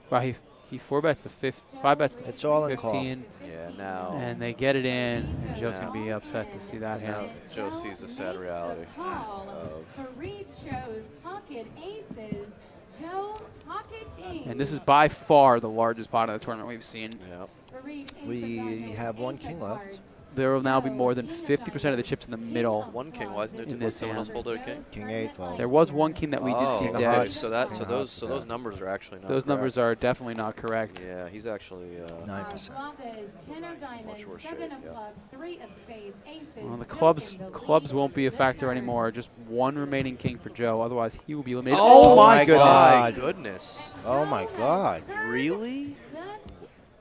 B: Wow, he 4-bets the 5-bets the
C: It's all in call.
B: 15,
A: Yeah, now.
B: and they get it in, and Joe's going to be upset to see that
A: Now
B: hand.
A: Joe sees the sad reality of.
E: Fareed shows pocket aces. Joe pocket kings.
B: And this is by far the largest pot of the tournament we've seen.
A: Yep.
E: Fareed, ace of
C: We
E: diamonds,
C: have one
E: ace
C: king
E: of
C: left.
E: hearts.
B: There will now be more than 50% of the chips in the middle.
A: One king. Why isn't
B: In
A: there
B: this
A: someone else
B: hand.
A: folded a king?
C: King 8 fold.
B: There was one king that we did see
A: Oh,
C: dead.
A: okay. So that,
C: King
A: so
C: of
A: those,
C: hearts,
A: so those numbers are actually not.
B: Those numbers
A: correct.
B: are definitely not correct.
A: Yeah, he's actually.
C: 9%.
E: Clubs, 10 of diamonds,
A: worse
E: 7
A: shape,
E: of
A: yeah.
E: clubs, 3 of spades, aces.
B: Well, the
E: still
B: clubs
E: in the
B: clubs
E: lead.
B: won't be a
E: The
B: factor
E: turn.
B: anymore. Just one remaining king for Joe. Otherwise, he will be eliminated.
A: Oh,
B: my
C: my
B: goodness!
C: God.
A: Goodness.
C: Oh my God.
A: Really?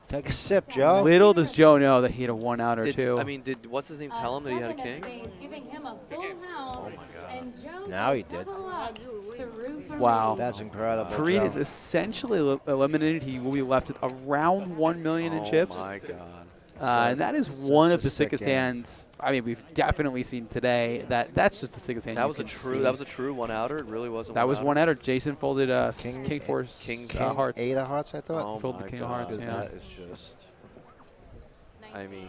C: Take a sip, Joe.
B: Little does Joe know that he had a 1 out or
A: Did,
B: 2.
A: I mean, did what's his name tell him that he had a king?
E: Spades, giving him a full house.
A: Oh my God.
E: And Joe
C: Now he
E: will
C: did.
E: double up through
B: Wow.
C: That's incredible.
B: Fareed
C: Joe.
B: is essentially eliminated. He will be left with around 1 million in chips.
A: Oh my God.
B: And that is one of
C: a
B: the
C: sick
B: sickest
C: game.
B: hands. I mean, we've definitely seen today. That's just the sickest hand.
A: That
B: you
A: was a
B: can
A: true.
B: see.
A: That was a true one outer. It really wasn't.
B: That was one
A: outer.
B: outer. Jason folded
C: King-
B: king four
C: King
B: hearts.
C: 8 of hearts, I thought.
A: Oh
B: Fold the
A: my
B: king of
A: God.
B: hearts, yeah.
A: That is just. I mean,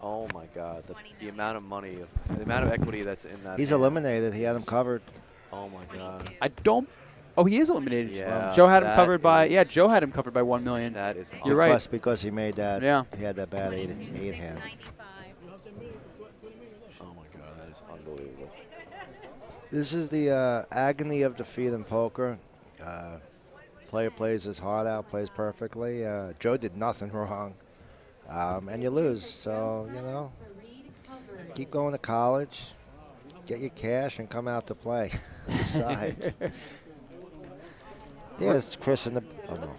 A: oh my God. The amount of money, the amount of equity that's in that.
C: He's
A: hand.
C: eliminated. He had him covered.
A: Oh my God.
B: I don't. Oh, he is eliminated.
A: Yeah,
B: Joe had him
A: that
B: covered by.
A: is-
B: Yeah, Joe had him covered by 1 million.
A: That is.
B: You're right.
C: Plus, because he made that.
B: Yeah.
C: He had that bad 8 hand.
A: Oh my God. That is unbelievable.
C: This is the agony of defeat in poker. Player plays his heart out, plays perfectly. Joe did nothing wrong. And you lose. So, you know, keep going to college, get your cash, and come out to play. Decide. There's Chris in the. Oh, no.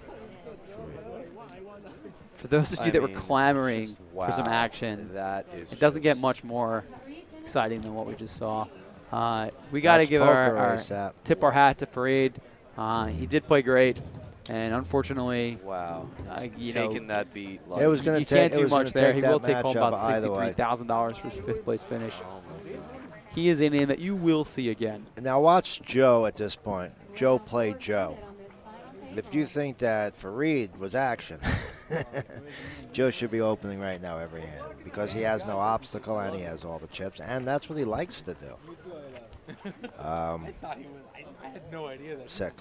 B: For those of you
A: I
B: that were
A: mean,
B: clamoring
A: just-
B: for some
A: wow,
B: action,
A: That is.
B: it doesn't get
A: just-
B: much more exciting than what we just saw. We got to
C: That's
B: give
C: poker
B: our
C: ASAP.
B: tip our hat to Fareed. He did play great, and unfortunately,
A: Wow.
B: you know,
A: Taking that beat. Like,
C: It was gonna
B: you
C: take-
B: can't
C: it
B: do
C: was
B: much
C: gonna
B: there.
C: take
B: He will
C: that
B: take home
C: matchup
B: about
C: either way.
B: $63,000 for his 5th place finish.
A: Oh my God.
B: He is in a name that you will see again.
C: Now watch Joe at this point. Joe played Joe. If you think that Fareed was action, Joe should be opening right now every hand because he has no obstacle and he has all the chips, and that's what he likes to do.
D: I had no idea that.
C: Sick.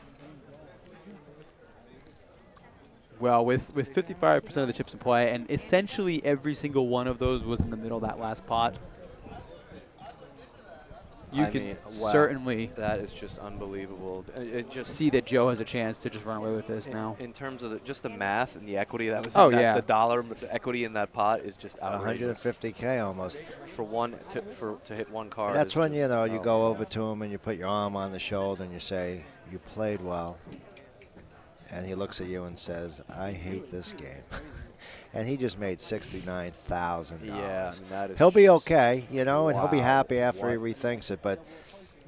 B: Well, with 55% of the chips in play, and essentially every single one of those was in the middle of that last pot, you
A: I
B: can
A: mean, wow.
B: certainly
A: That is just unbelievable. It just
B: see that Joe has a chance to just run away with this now.
A: in terms of just the math and the equity that was.
B: Oh,
A: in that,
B: yeah.
A: the dollar the equity in that pot is just outrageous.
C: 150K almost.
A: For one to hit one card.
C: That's
A: is
C: when,
A: just,
C: you know, you
A: oh,
C: go over to him and you put your arm on the shoulder and you say, you played well. And he looks at you and says, I hate this game. And he just made $69,000.
A: Yeah, I mean, that is.
C: He'll be
A: just-
C: okay, you know, and he'll be
A: wow.
C: happy after he
A: What-
C: rethinks it. But,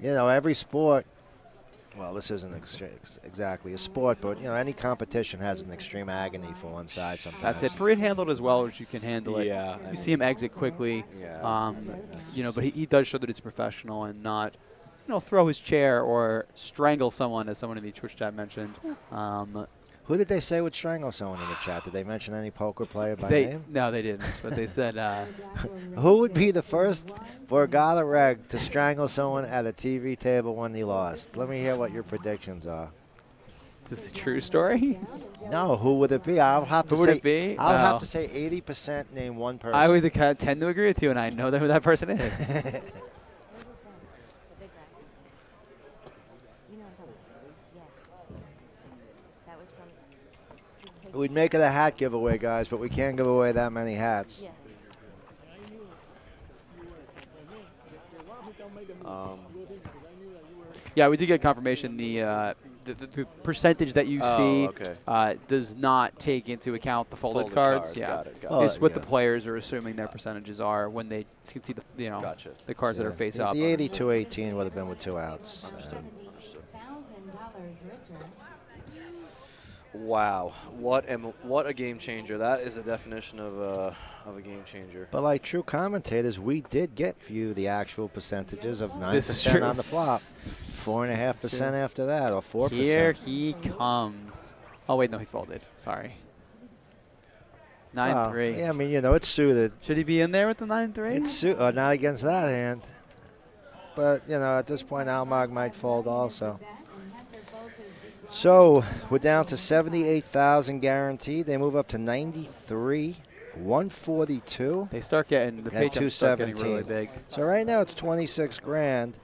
C: you know, every sport well, this isn't exactly a sport, but any competition has an extreme agony for one side sometimes.
B: That's it. For it handled as well as you can handle it.
A: Yeah,
B: You see him exit quickly.
A: Yeah.
B: But he does show that it's professional and not, throw his chair or strangle someone, as someone in the Twitch chat mentioned.
C: Who did they say would strangle someone in the chat? Did they mention any poker player by name?
B: No, they didn't. But they said,
C: Who would be the first Borgata reg to strangle someone at a TV table when he lost? Let me hear what your predictions are.
B: is this a true story?
C: No, who would it be? I'll have to
B: Who would
C: say,
B: it be?
C: I'll have to say 80% name one person.
B: I would tend to agree with you, and I know who that person is.
C: We'd make it a hat giveaway, guys, but we can't give away that many hats.
B: Yeah, we did get confirmation. The percentage that you see does not take into account the folded cards. Yeah,
A: Got it.
B: It's what the players are assuming their percentages are when they can see the the cards that are face up.
C: The 82-18 would have been with 2 outs.
A: Understood.
E: $1,000 richer.
A: Wow, what a game changer! That is a definition of a game changer.
C: But like true commentators, we did get for you the actual percentages of
B: This is
C: 9%
B: true.
C: on the flop, 4.5% after that, or 4%.
B: Here he comes. Oh wait, no, he folded. Sorry. 9-3.
C: Yeah, I mean, it's suited.
B: Should he be in there with the 9-3?
C: It's not against that hand. But, at this point, Almog might fold also. So, we're down to 78,000 guaranteed. They move up to 93, 142.
B: They start getting the paychecks start getting really big.
C: So right now it's 26 grand,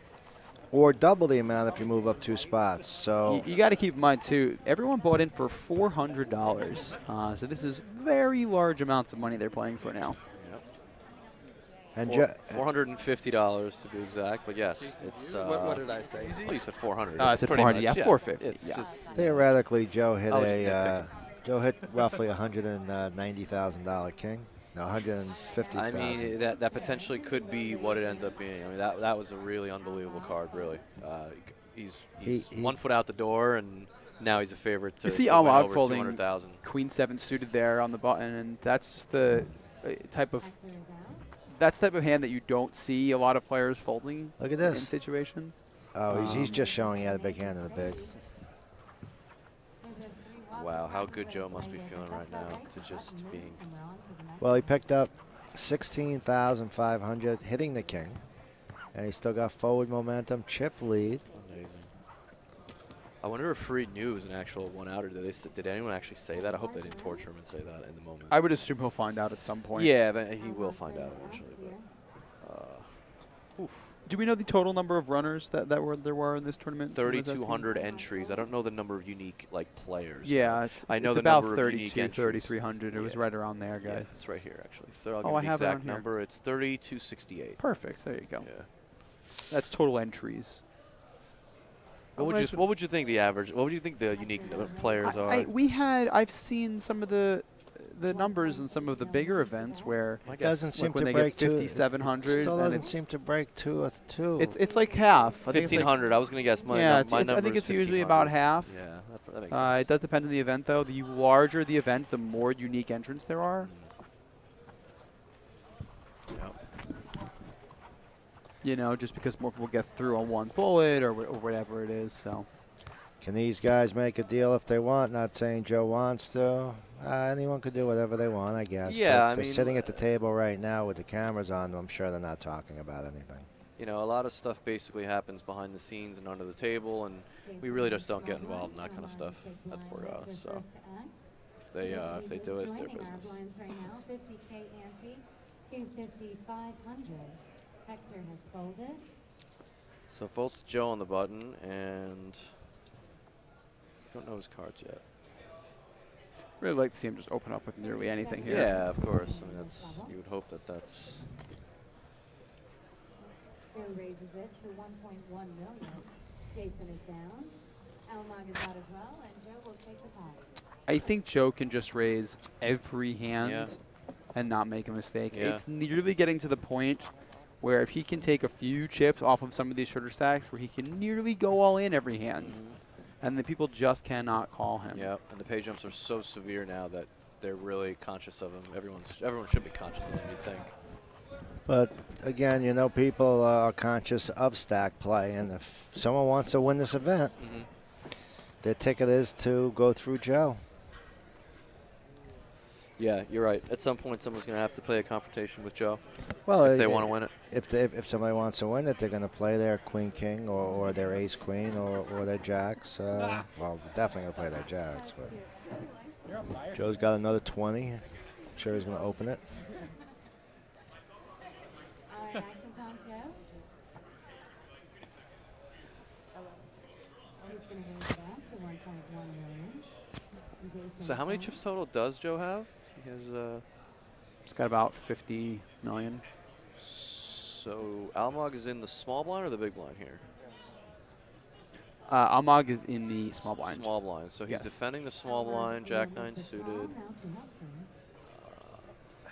C: or double the amount if you move up 2 spots. So
B: You got to keep in mind too. Everyone bought in for $400, so this is very large amounts of money they're playing for now.
C: and
A: $450 to be exact, but yes, it's.
B: What did I say?
A: Well, you said 400.
B: I
A: It's
B: said
A: pretty
B: 400.
A: much,
B: Yeah, 450.
A: It's
B: Yeah.
A: just
C: theoretically, Joe hit
A: I was just
C: Joe hit roughly $190,000 king. No, 150,000.
A: I mean, that potentially could be what it ends up being. I mean, that was a really unbelievable card, really. He's
C: He-
A: 1 foot out the door, and now he's a favorite to,
B: You see
A: to win
B: Almog
A: over
B: folding
A: 200,000.
B: Queen 7 suited there on the button, and that's just the type of hand that you don't see a lot of players folding.
C: Look at
B: in
C: this.
B: situations.
C: Oh, he's just showing you had a big hand in the big.
A: Wow, how good Joe must be feeling right now to just being.
C: Well, he picked up 16,500, hitting the king, and he still got forward momentum, chip lead.
A: Amazing. I wonder if Freed knew it was an actual one-outer. Did anyone actually say that? I hope they didn't torture him and say that in the moment.
B: I would assume he'll find out at some point.
A: Yeah, but he will find out eventually. But,
B: Do we know the total number of runners that there were in this tournament?
A: 3,200 entries. I don't know the number of unique players.
B: Yeah,
A: I know
B: it's
A: the
B: about
A: number of unique
B: 32,
A: entries.
B: 3,300. It was right around there, guys.
A: Yeah, it's right here actually. I'll
B: Oh, I
A: give
B: have
A: the
B: it on
A: exact
B: here.
A: number. It's 3,268.
B: Perfect. There you go.
A: Yeah.
B: That's total entries.
A: What would you think the average? What would you think the unique players are?
B: I've seen some of the numbers in some of the bigger events where
A: I guess
C: Doesn't seem
B: when
C: to
B: they
C: break
B: get 5,700.
C: Still
B: and
C: doesn't
B: it's-
C: seem to break two.
B: It's like half. I think it's like-
A: 1,500. I was gonna guess my
B: yeah,
A: my
B: I
A: number
B: think
A: is
B: it's usually
A: 1,500.
B: about half.
A: Yeah, that makes sense.
B: It does depend on the event, though. The larger the event, the more unique entrants there are. Just because more people get through on one bullet or whatever it is. So.
C: Can these guys make a deal if they want? Not saying Joe wants to. Anyone could do whatever they want, I guess.
A: Yeah,
C: but
A: I
C: they're
A: mean,
C: sitting at the table right now with the cameras on them. I'm sure they're not talking about anything.
A: A lot of stuff basically happens behind the scenes and under the table, and we really just don't get involved in that kind of stuff at Borgata. So if they do it, it's their business.
E: Right now, 50K ante, 250,500. Hector has folded.
A: So folds Joe on the button, and don't know his cards yet.
B: Really like to see him just open up with nearly anything here.
A: Yeah, of course. I mean, you would hope that's.
E: Joe raises it to 1.1 million. Jason is down. Almog is out as well, and Joe will take the pot.
B: I think Joe can just raise every hand
A: Yeah.
B: and not make a mistake.
A: Yeah.
B: It's literally getting to the point where if he can take a few chips off of some of these shorter stacks where he can nearly go all in every hand, and the people just cannot call him.
A: Yeah, and the pay jumps are so severe now that they're really conscious of him. Everyone should be conscious of him, you'd think.
C: But again, you know, people are conscious of stack play, and if someone wants to win this event, their ticket is to go through Joe.
A: Yeah, you're right. At some point, someone's going to have to play a confrontation with Joe
C: Well,
A: if they want to win it.
C: If somebody wants to win it, they're going to play their queen king or their ace queen or their jacks. Well, definitely going to play their jacks. But Joe's got another 20. I'm sure he's going to open it.
E: All right, action's on Joe. He's going to raise that to 1.1 million. Jason
A: So how many
E: Nicole.
A: chips total does Joe have? He has,
B: It's got about 50 million.
A: so Almog is in the small blind or the big blind here?
B: Almog is in the small blind.
A: Small blind. So he's
B: Yes.
A: defending the small blind, Jack 9 suited.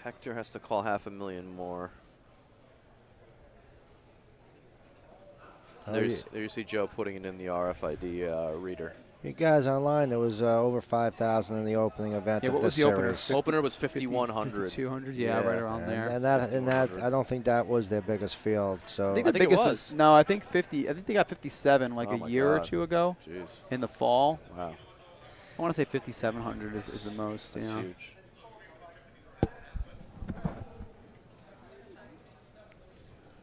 A: Hector has to call $500,000 more. There you see Joe putting it in the RFID reader.
C: You guys online, there was over 5,000 in the opening event
B: Yeah,
C: of
B: what
C: this
B: was the opener?
C: series.
A: Opener was 5,100.
B: 200, yeah, right around there.
C: And that I don't think that was their biggest field. So
B: I think the
A: think it
B: biggest
A: was.
B: no, I think 50. I think they got 57 like
A: Oh
B: a
A: my
B: year or
A: God.
B: two ago
A: Jeez.
B: in the fall.
A: Wow.
B: I want to say 5,700 is the most.
A: That's
B: Yeah.
A: huge.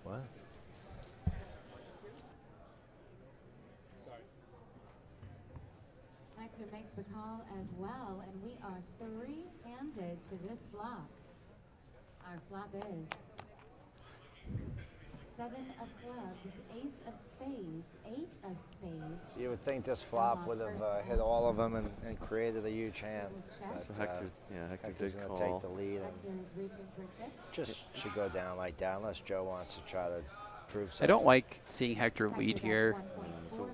C: what?
E: Hector makes the call as well, and we are three-handed to this flop. Our flop is 7 of clubs, ace of spades, 8 of spades.
C: You would think this flop would have hit all of them and created a huge hand.
E: Check.
A: So
C: But,
A: Hector
C: Hector's
A: did
C: going to
A: call.
C: take the lead and
E: Hector is reaching for chips.
C: just should go down like that unless Joe wants to try to prove something.
B: I don't like seeing Hector
E: Hector
B: lead
E: gets
B: here.
E: 1.4 million.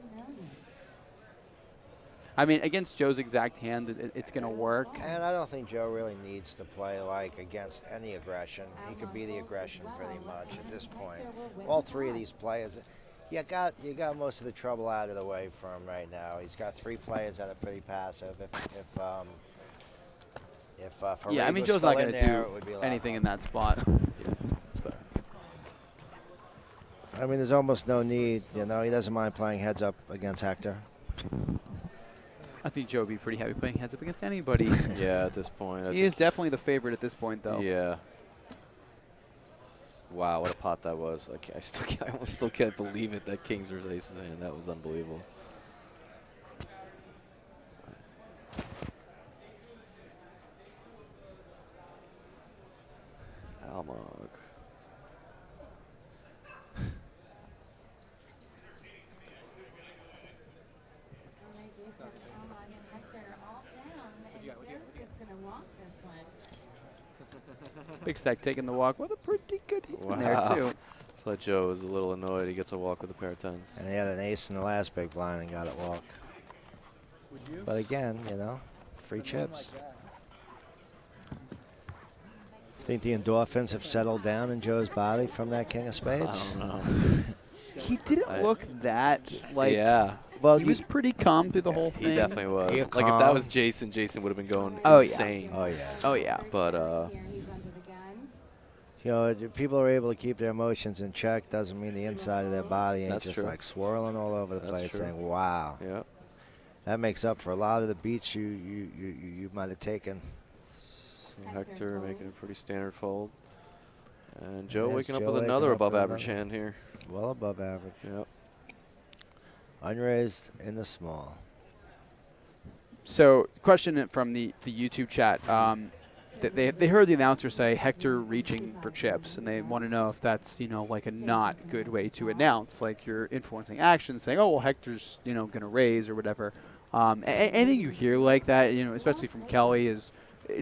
B: I mean, against Joe's exact hand, it's going to work.
C: And I don't think Joe really needs to play like against any aggression. He could be the aggression pretty much at this point. All three of these players, you got most of the trouble out of the way for him right now. He's got 3 players that are pretty passive. If Fareed
B: Yeah, I mean,
C: was
B: Joe's not
C: still
B: going
C: in
B: to
C: there, it
B: do
C: would be a lot
B: anything
C: more.
B: in that spot.
A: It's better.
C: I mean, there's almost no need. You know, he doesn't mind playing heads up against Hector.
B: I think Joe would be pretty happy playing heads up against anybody.
A: Yeah, at this point. I
B: He
A: think
B: is definitely the favorite at this point, though.
A: Yeah. Wow, what a pot that was. I almost still can't believe it that Kings versus Aces hand. That was unbelievable. Almog.
E: All right, Jason, Almog, and Hector all down, and Joe's just going to walk this one.
B: Big Stack taking the walk with a pretty good hit in there,
A: Wow.
B: too.
A: So Joe is a little annoyed. He gets a walk with a pair of tens.
C: And he had an ace in the last big blind and got it walk. But again, you know, free chips. Think the endorphins have settled down in Joe's body from that king of spades?
A: I don't know.
B: He didn't look that, like,
A: yeah,
C: Well,
B: he was pretty calm through the whole thing.
A: he definitely was.
C: He
A: Like if that
C: calm.
A: was Jason would have been going
B: Oh, yeah.
A: insane.
C: Oh yeah.
B: Oh, yeah.
A: But
E: Here, he's under the gun.
C: You know, if people are able to keep their emotions in check, doesn't mean the inside of their body ain't
A: That's
C: just
A: true.
C: like swirling all over the
A: That's
C: place,
A: true.
C: saying, "Wow."
A: yeah.
C: That makes up for a lot of the beats you might have taken.
A: So Hector making a pretty standard fold. And Joe
C: There's
A: waking up
C: Joe
A: with
C: waking
A: another
C: up with
A: above average
C: another.
A: hand here.
C: Well above average.
A: Yep.
C: Unraised in the small.
B: So, question from the YouTube chat. They heard the announcer say Hector reaching for chips, and they want to know if that's, you know, like a not good way to announce, like you're influencing action, saying, oh, well, Hector's, you know, going to raise or whatever. Anything you hear like that, you know, especially from Kelly, is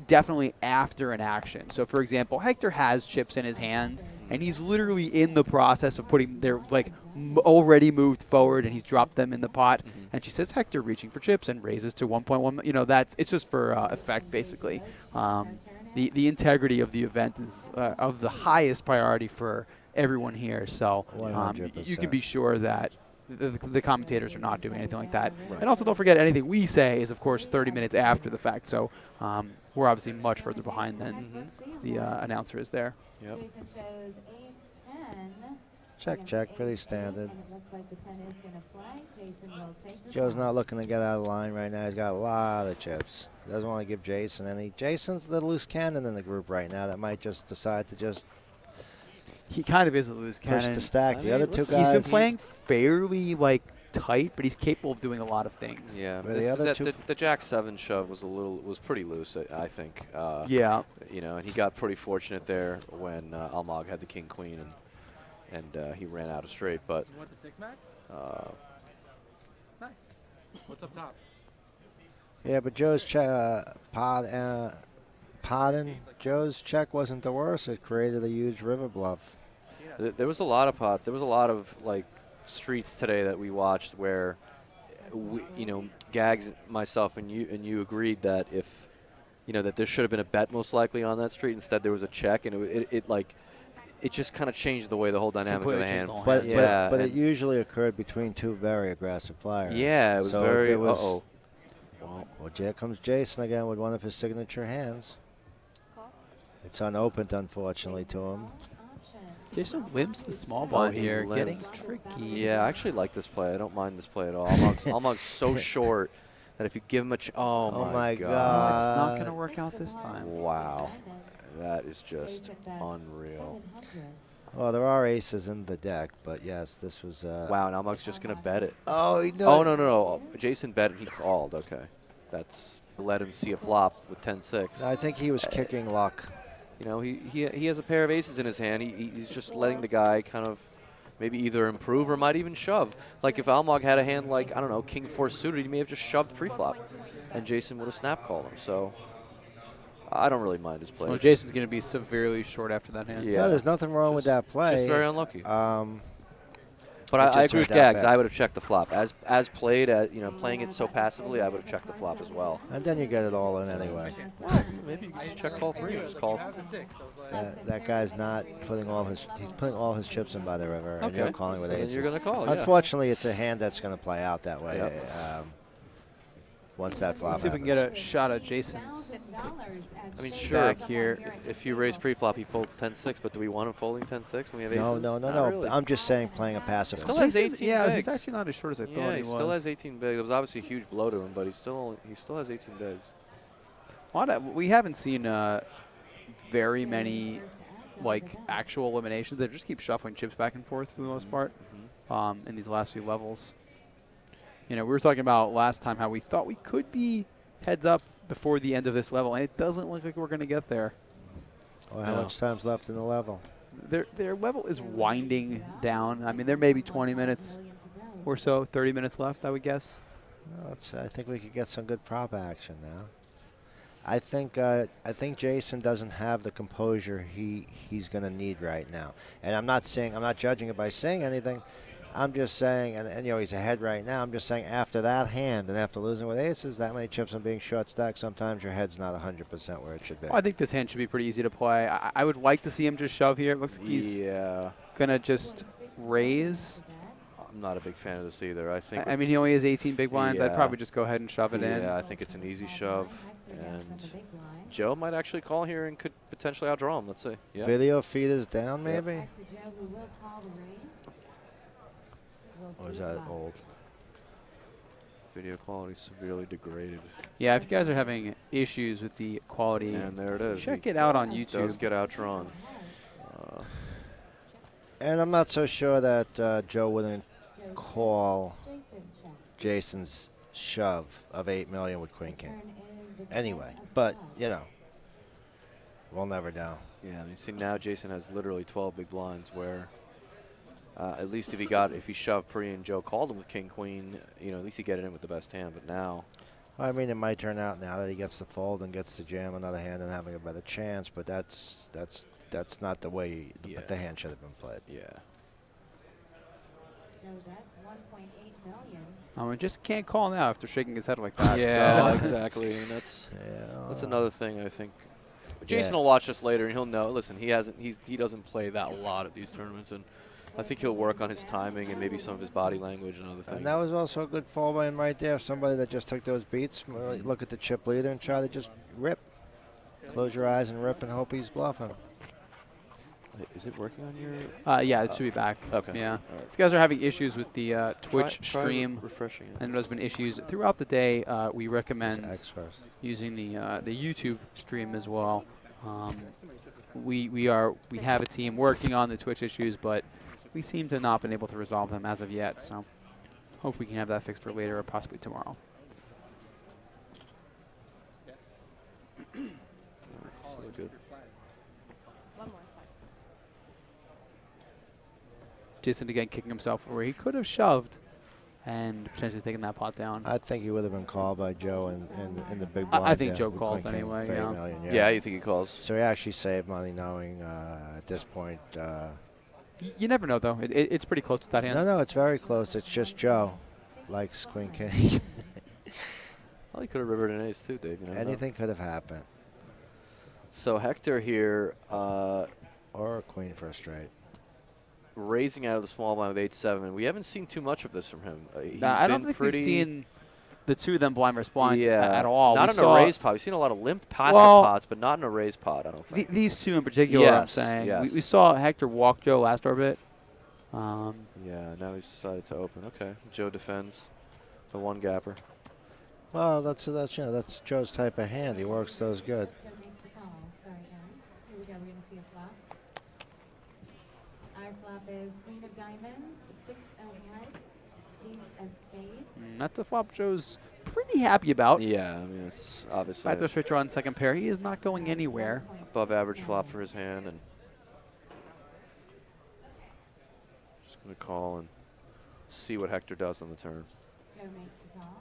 B: definitely after an action. So, for example, Hector has chips in his hand, and he's literally in the process of putting their, like, already moved forward, and he's dropped them in the pot. And she says Hector reaching for chips and raises to 1.1. You know, it's just for effect, basically. The integrity of the event is of the highest priority for everyone here. So you
C: 100%.
B: can be sure that the commentators are not doing anything like that. And also don't forget anything we say is, of course, 30 minutes after the fact. So we're obviously much further behind than the announcer is there.
A: Yep.
E: Jason shows ace 10.
C: Check, check, pretty standard.
E: And it looks like the 10 is going to play. Jason will take the
C: Joe's
E: flop.
C: not looking to get out of line right now. He's got a lot of chips. Doesn't want to give Jason any. Jason's the loose cannon in the group right now that might just decide to just
B: He kind of is a loose
C: push
B: cannon.
C: the stack.
A: I
C: The
A: mean,
C: other two
A: listen,
B: He's
C: guys.
B: been playing fairly tight, but he's capable of doing a lot of things.
A: Yeah,
C: But the other two-
A: the Jack 7 shove was pretty loose, I think.
B: Yeah.
A: You know, and he got pretty fortunate there when Almog had the King Queen and he ran out of straight. But
G: You want the 6 max? Nice. What's up top?
C: Yeah, but Joe's Joe's check wasn't the worst. It created a huge river bluff.
A: there was a lot of pot. There was a lot of like streets today that we watched where, Gags, myself, and you agreed that if, that there should have been a bet most likely on that street. Instead, there was a check, and it just kind of changed the way the whole dynamic of the hand.
C: But
A: Yeah,
C: but it
A: and-
C: usually occurred between two very aggressive players.
A: Yeah, it was
C: So
A: very.
C: there was-
A: Uh-oh.
C: Well, here comes Jason again with one of his signature hands. It's unopened, unfortunately, to him.
B: Jason limps the small blind
A: he
B: here, getting
A: limped.
B: tricky.
A: Yeah, I actually like this play. I don't mind this play at all. Almog's so short that if you give him a
C: Oh my
B: Oh, it's
C: God.
B: not going to work out this time.
A: Wow, that is just unreal.
C: Well, there are aces in the deck, but yes, this was.
A: Wow, and Almog's just gonna bet it.
C: Oh, he
A: Oh no! Jason bet it. He called. Okay, that's let him see a flop with 10-6.
C: I think he was kicking luck.
A: He has a pair of aces in his hand. He's just letting the guy kind of maybe either improve or might even shove. Like if Almog had a hand like, I don't know, King 4 suited, he may have just shoved pre-flop, and Jason would have snap called him. So I don't really mind his play.
B: Well, Jason's going to be severely short after that hand.
A: Yeah.
C: No, there's nothing wrong with that play.
A: Just very unlucky.
C: It
A: But I
C: just
A: agree with
C: turned out
A: Gags.
C: bad.
A: I would have checked the flop. As played, playing it so passively, I would have checked the flop as well.
C: And then you get it all in anyway.
A: Maybe you just check call 3 and just call.
G: Have the 6. I was like,
C: That guy's not putting he's putting all his chips in by the river, and you're
A: Okay.
C: calling with
A: So then
C: aces.
A: you're gonna call, yeah.
C: Unfortunately, it's a hand that's going to play out that way.
A: Yep.
C: Once that flop
B: Let's see if we can
C: happens.
B: get a shot at Jason's.
A: I mean,
B: Back
A: sure.
B: here.
A: If you raise pre-flop, he folds 10-6. But do we want him folding 10-6 when we have
C: No,
A: aces?
C: no.
A: Not really.
C: I'm just saying playing a passive.
A: Still
C: hand.
A: has 18
B: Yeah, he's
A: bigs.
B: actually not as short as I thought
A: Yeah,
B: he
A: he
B: was.
A: still has 18 bigs. It was obviously a huge blow to him, but he still has 18 bigs.
B: We haven't seen very many actual eliminations. They just keep shuffling chips back and forth for the most part in these last few levels. We were talking about last time how we thought we could be heads up before the end of this level, and it doesn't look like we're going to get there.
C: Well, how
A: No.
C: much time's left in the level?
B: Their level is winding down. I mean, there may be 20 minutes or so, 30 minutes left, I would guess.
C: Well, I think we could get some good prop action now. I think Jason doesn't have the composure he's going to need right now. And I'm not judging it by saying anything. I'm just saying, and he's ahead right now. I'm just saying after that hand and after losing with aces, that many chips and being short stacked, sometimes your head's not 100% where it should be.
B: Well, I think this hand should be pretty easy to play. I would like to see him just shove here. It looks like he's
A: Yeah,
B: going to just raise.
A: I'm not a big fan of this either. I think.
B: I mean, he only has 18 big blinds. I'd
A: Yeah.
B: probably just go ahead and shove it in.
A: Yeah, I think it's an easy shove, and Joe might actually call here and could potentially outdraw him. Let's see. Yeah.
C: Video feed is down, maybe?
E: Back to Joe, who will call the raise. We'll
C: Or is
E: see
C: that
E: why.
C: old?
A: Video quality severely degraded,
B: Yeah, if you guys are having issues with the quality,
A: and there it is.
B: check
A: He
B: it out on
A: does
B: YouTube.
A: get outdrawn.
C: And I'm not so sure that Joe wouldn't call
E: Jason checks.
C: Jason's shove of 8 million with Queen King.
E: Turn is the
C: Anyway,
E: top of
C: but,
E: clubs.
C: we'll never know.
A: Yeah, you see now Jason has literally 12 big blinds where at least if he shoved pre and Joe called him with King Queen, at least he get it in with the best hand. But now,
C: I mean, it might turn out now that he gets to fold and gets to jam another hand and having a better chance, but that's not the way the hand should have been played.
A: yeah.
E: Joe, that's 1.8 million.
B: We just can't call now after shaking his head like that.
A: Yeah,
B: So.
A: exactly. And that's
C: Yeah.
A: another thing I think Jason will watch this later and he'll know. Listen, he doesn't play that a lot at these tournaments, and I think he'll work on his timing and maybe some of his body language and other things.
C: And that was also a good fall by him right there. Somebody that just took those beats, look at the chip leader and try to just rip. Close your eyes and rip and hope he's bluffing.
A: Is it working on your?
B: Yeah, it should be back.
A: Okay.
B: Yeah.
A: Right.
B: If you guys are having issues with the Twitch
A: Try
B: stream,
A: refreshing it.
B: and there's been issues throughout the day, we recommend
C: X first.
B: using the YouTube stream as well. We have a team working on the Twitch issues, but we seem to not been able to resolve them as of yet. So hope we can have that fixed for later or possibly tomorrow.
A: Good.
B: Jason again kicking himself where he could have shoved and potentially taken that pot down.
C: I think he would have been called by Joe in the big blind.
B: I think
C: there.
B: Joe
C: We
B: calls
C: think
B: anyway,
C: $30
B: yeah.
C: million,
A: Yeah, you think he calls?
C: So he actually saved money knowing at this point.
B: You never know, though. It's pretty close to that hand.
C: No, it's very close. It's just Joe likes Queen King.
A: Well, he could have rivered an ace too, Dave. You know
C: Anything could have happened.
A: So Hector here
C: Or a queen for a straight.
A: raising out of the small blind with 8-7. We haven't seen too much of this from him. He's
B: I don't
A: been
B: think
A: pretty
B: we've seen the two of them blind versus blind
A: yeah,
B: at all.
A: Not
B: We
A: in
B: saw
A: a raised pot. We've seen a lot of limped passive
B: Well,
A: pots, but not in a raised pot, I don't think.
B: These two in particular, I'm
A: Yes,
B: saying.
A: yes.
B: We saw Hector walk Joe last orbit.
A: Yeah, now he's decided to open. Okay, Joe defends the one gapper.
C: Well, that's Joe's type of hand. He works those good.
E: Joe makes the call. Sorry, guys. Here we go. We're going to see a flop. Our flop is Queen of Diamonds, 6 of Hearts, Deuce of Spades.
B: That's a flop Joe's pretty happy about.
A: Yeah, I mean, it's obviously
B: Backdoor straight draw on second pair. He is not going anywhere.
A: above average flop for his hand, and just going to call and see what Hector does on the turn.
E: Joe makes the call.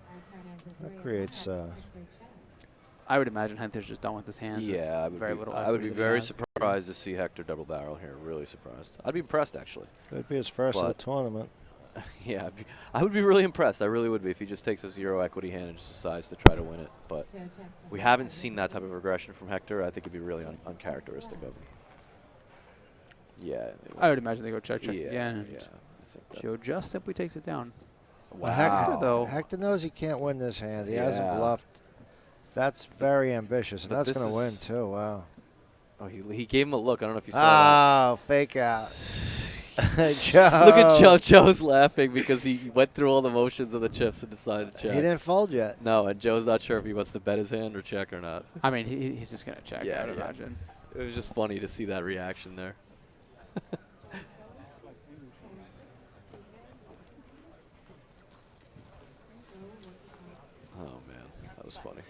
E: Our turn is a
C: That
E: 3 of
C: creates,
E: Hearts. Hector checks.
B: I would imagine Hector's just done with his hand.
A: Yeah,
B: Very little
A: I would be
B: equity
A: very
B: he has.
A: surprised to see Hector double barrel here. Really surprised. I'd be impressed, actually.
C: Could be his first of the
A: But-
C: tournament.
A: Yeah, I would be really impressed. I really would be if he just takes a zero equity hand and just decides to try to win it. But
E: Joe checks the
A: we
E: flop.
A: haven't seen that type of aggression from Hector. I think it'd be really uncharacteristic of him. Yeah.
B: I would imagine they go check
A: yeah,
B: again. And
A: yeah. I think that-
B: Joe just simply takes it down.
C: Well,
B: Hector, though.
C: Hector knows he can't win this hand. He hasn't
A: Yeah.
C: bluffed. That's very ambitious. And
A: But
C: that's
A: this
C: going to win,
A: is-
C: too. Wow.
A: Oh, he gave him a look. I don't know if you saw
C: Oh, fake out.
A: that.
C: Joe.
A: Look at Joe. Joe's laughing because he went through all the motions of the chips and decided to check.
C: He didn't fold yet.
A: No, and Joe's not sure if he wants to bet his hand or check or not.
B: I mean, he's just going to check,
A: Yeah,
B: I would
A: yeah.
B: imagine.
A: It was just funny to see that reaction there. Oh, man. That was funny.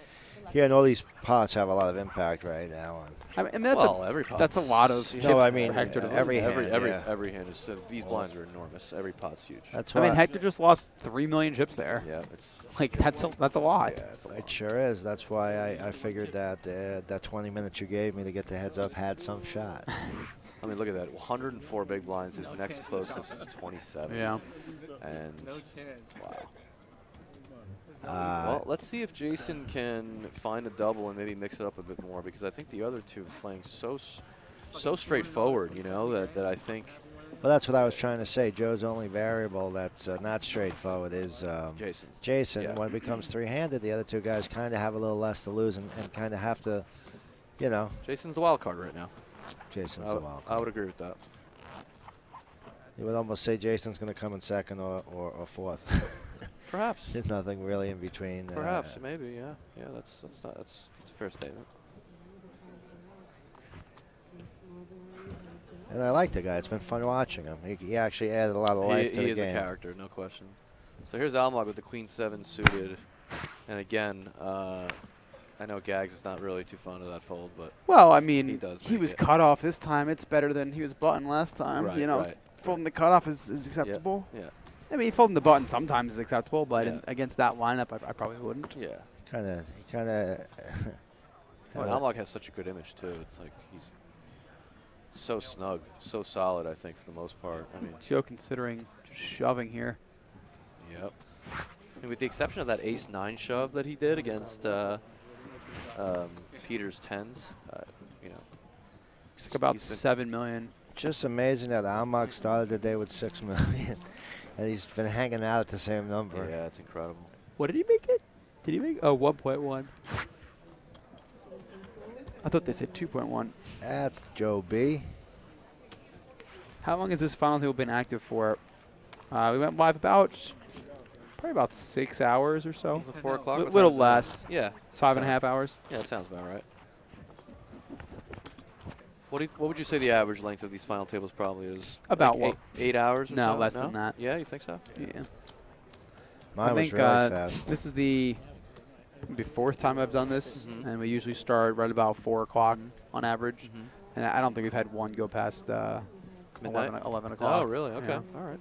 C: Yeah, and all these pots have a lot of impact right now.
B: I mean, that's
A: well,
B: a
A: every pot.
B: that's a lot of chips
C: No, I
B: for
C: mean,
B: Hector to lose.
C: every hand, yeah.
A: every hand is. These blinds are enormous. Every pot's huge.
C: That's
B: I
C: why
B: mean, Hector just lost 3 million chips there.
A: Yeah, it's
B: Like that's a lot.
A: yeah, it's a lot.
C: it sure is. That's why I figured that that 20 minutes you gave me to get the heads up had some shot.
A: I mean, look at that. 104 big blinds. His next closest is 27.
B: Yeah.
A: And wow.
C: Uh,
A: Well, let's see if Jason can find a double and maybe mix it up a bit more, because I think the other two are playing so straightforward, you know, that I think
C: well, that's what I was trying to say. Joe's only variable that's not straightforward is
A: Jason.
C: Jason.
A: Yeah.
C: When it becomes three-handed, the other two guys kind of have a little less to lose and kind of have to, you know,
A: Jason's the wild card right now.
C: Jason's
A: I
C: the
A: would-
C: wild
A: I
C: card.
A: would agree with that.
C: You would almost say Jason's going to come in second or fourth.
A: Perhaps.
C: There's nothing really in between.
A: Perhaps, maybe, yeah. Yeah, that's a fair statement.
C: And I like the guy. It's been fun watching him. He actually added a lot of life to
A: He
C: the
A: is
C: game.
A: a character, no question. So here's Almog with the Queen 7 suited. And again, I know Gags is not really too fond of that fold, but
B: Well, I
A: He
B: mean,
A: does
B: he
A: make
B: was
A: it.
B: cut off this time. It's better than he was button last time.
A: Right,
B: you know,
A: right.
B: folding the cutoff is acceptable.
A: yeah,
B: I mean, folding the button sometimes is acceptable, but
A: Yeah.
B: against that lineup, I probably wouldn't.
A: yeah.
C: He kind of.
A: Well, Almog has such a good image too. It's like he's so snug, so solid. I think for the most part. I mean,
B: Joe considering just shoving here.
A: yep. And with the exception of that ace-9 shove that he did against Peter's 10s, you know.
B: It's like about
A: He's been-
B: 7 million.
C: Just amazing that Almog started the day with 6 million, and he's been hanging out at the same number.
A: Yeah, it's incredible.
B: What did he make it? Did he make? Oh, 1.1. I thought they said 2.1.
C: That's Joe B.
B: How long has this final table been active for? We went live about probably about 6 hours or so.
A: Was it 4 o'clock?
B: A
A: What
B: little
A: time is it?
B: less.
A: Yeah.
B: 5.5 hours.
A: Yeah, that sounds about right. What would you say the average length of these final tables probably is?
B: About
A: like 8 hours or
B: No,
A: so?
B: less than that.
A: Yeah, you think so?
B: Yeah.
C: Mine
B: I
C: was
B: think
C: really fast.
B: this is the maybe 4th time I've done this,
A: Mhm.
B: and we usually start right about 4 o'clock on average.
A: Mhm.
B: And I don't think we've had one go past
A: Midnight?
B: 11 o'clock.
A: Oh, really? Okay.
B: Yeah.
A: All right.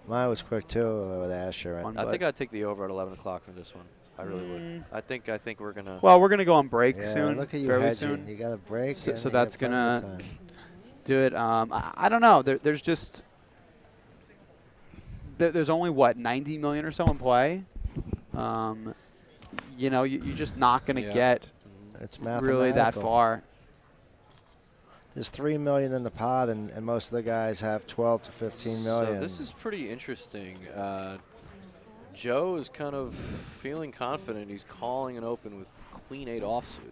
C: Mine was quick too with Asher.
B: Fun.
A: I
B: But-
A: think I'd take the over at 11 o'clock for this one. I really would.
B: Mm.
A: I think we're gonna.
B: Well, we're going to go on break
C: Yeah,
B: soon,
C: look at you
B: fairly
C: hedging.
B: soon.
C: You got a break.
B: So-
C: and
B: so
C: you got
B: that's
C: plenty of
B: gonna-
C: time.
B: Do it. I don't know. There's just there's only what 90 million or so in play. You know, you're just not going to
A: Yeah.
B: get
C: It's
B: really that
C: mathematical.
B: far.
C: There's 3 million in the pot, and most of the guys have 12 to 15 million.
A: So this is pretty interesting. Joe is kind of feeling confident. He's calling an open with Queen-8 offsuit.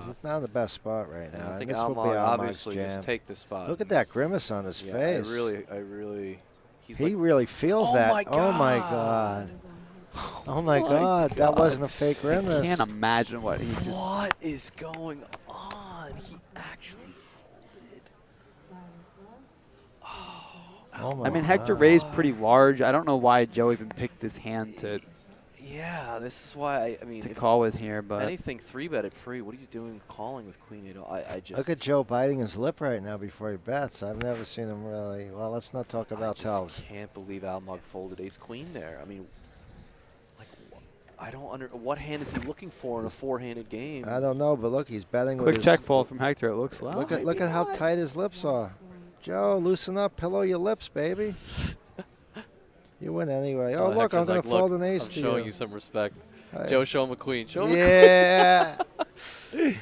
C: He's not in the best spot right
A: And
C: now.
A: I
C: and
A: think
C: this will be
A: Almog
C: Almog's
A: obviously
C: jam.
A: just take the spot.
C: Look at that grimace on his
A: Yeah,
C: face.
A: I really. He's
C: He
A: like,
C: really feels
A: oh
C: that.
A: my
C: Oh my
A: God.
C: God. Oh my
B: my
C: God. That
B: God.
C: wasn't a fake grimace.
B: I can't imagine what he just.
A: what is going on? He actually folded.
C: Oh my
B: I mean, Hector
C: God.
B: raised pretty large. I don't know why Joe even picked this hand to
A: Yeah, this is why I mean, if
B: call with here, but
A: anything 3-betted free, what are you doing calling with Queen-8? I just
C: Look at Joe biting his lip right now before he bets. I've never seen him really. Well, let's not talk
A: I
C: about
A: just
C: tells.
A: can't believe Almog folded Ace-Queen there. I mean, like, I don't what hand is he looking for in a 4-handed game?
C: I don't know, but look, he's betting with
B: quick
C: his.
B: check fold from Hector. It looks like.
C: Look at how tight his lips are. Joe, loosen up, pillow your lips, baby. You win anyway. Oh, look, I'm
A: Hector's
C: going
A: like,
C: to fold
A: look,
C: an ace
A: I'm
C: to
A: showing
C: you.
A: you some respect.
C: Hey.
A: Joe, show him a queen. Show him a
C: Yeah.
A: queen.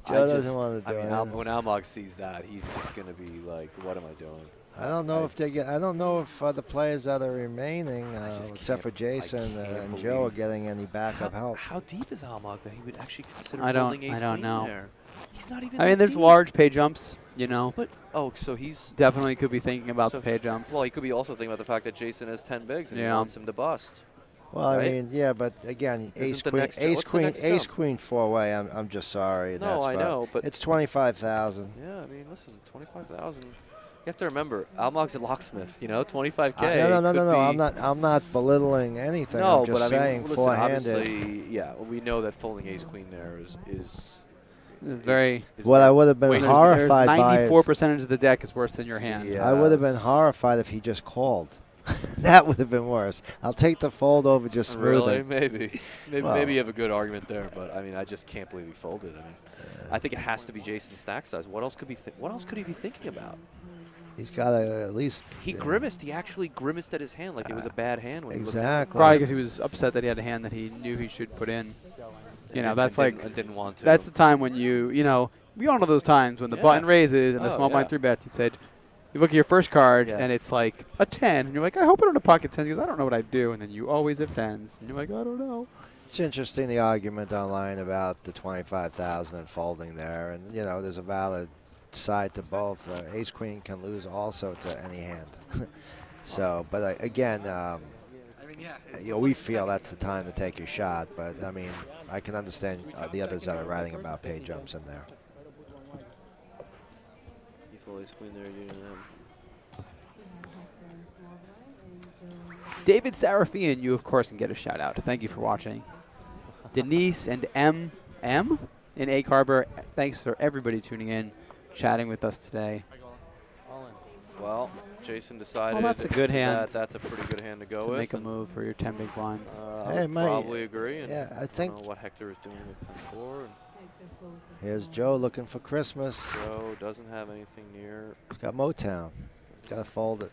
C: Joe doesn't want to do
A: I mean,
C: it.
A: when Almog sees that, he's just going to be like, what am I doing?
C: I don't know if they get. I don't know if the players that are remaining,
A: just
C: except for
A: can't-
C: Jason
A: I can't
C: and Joe, are
A: believe-
C: getting any backup help.
A: How deep is Almog that he would actually consider
B: I don't-
A: folding
B: I
A: ace
B: don't
A: queen
B: know.
A: there? He's not even
B: I mean,
A: that
B: there's
A: deep.
B: large pay jumps. You know,
A: But, so he's...
B: definitely could be thinking about
A: So-
B: the pay jump.
A: Well, he could be also thinking about the fact that Jason has 10 bigs and he
B: Yeah.
A: wants him to bust.
C: Well, I
A: right?
C: mean, yeah, but again,
A: Isn't the next what's the next
C: ace
A: jump?
C: queen 4-way. I'm just sorry. in
A: No,
C: that
A: I
C: spot.
A: know, but-
C: it's 25,000.
A: Yeah, I mean, listen, 25,000. You have to remember, Almog's a locksmith, you know, 25K.
C: No.
A: could
C: I'm not belittling anything.
A: No,
C: I'm just
A: but I
C: saying
A: mean, listen,
C: four-handed.
A: obviously, yeah, we know that folding ace queen there is
B: Very.
C: What I would have been
A: Wait,
B: There's
C: horrified by is
B: 94% of the deck is worse than your hand.
A: Yeah.
C: I would have been horrified if he just called. That would have been worse. I'll take the fold over just
A: Really?
C: smoothing.
A: Maybe.
C: Well-
A: Maybe you have a good argument there, but I mean, I just can't believe he folded. I mean, I think it has to be Jason's stack size. What else could be? What else could he be thinking about?
C: He's got to at least.
A: He grimaced. He actually grimaced at his hand like it was a bad hand. When he looked at it.
C: Exactly.
B: Probably because he was upset that he had a hand that he knew he should put in. You know,
A: And
B: that's
A: didn't-
B: like
A: and didn't want to.
B: that's the time when you know, we all know those times when the
A: Yeah.
B: button raises and the
A: Oh,
B: small blind
A: yeah.
B: 3-bet. You said, you look at your first card
A: Yeah.
B: and it's like a 10, and you're like, I hope I don't have pocket 10 because I don't know what I do, and then you always have 10s, and you're like, I don't know.
C: It's interesting the argument online about the 25,000 and folding there, and there's a valid side to both. Ace queen can lose also to any hand. So, but again, we feel that's the time to take your shot. But I mean, I can understand the others that are writing about pay jumps in there.
A: You fold ace queen there. You didn't have.
B: David Serafian, you of course can get a shout out. Thank you for watching. Denise and M in Egg Harbor, thanks for everybody tuning in, chatting with us today.
A: Well, Jason decided.
B: Well, that's a good hand.
A: That's a pretty good hand to go
B: To
A: with.
B: make a
A: and,
B: move for your 10 big blinds.
A: I
C: Hey,
A: would
C: mate.
A: probably agree. And
C: Yeah, I
A: don't
C: think
A: know what Hector is doing with 10-4. And
C: here's Joe looking for Christmas.
A: Joe doesn't have anything near.
C: He's got Motown. He's got to fold it.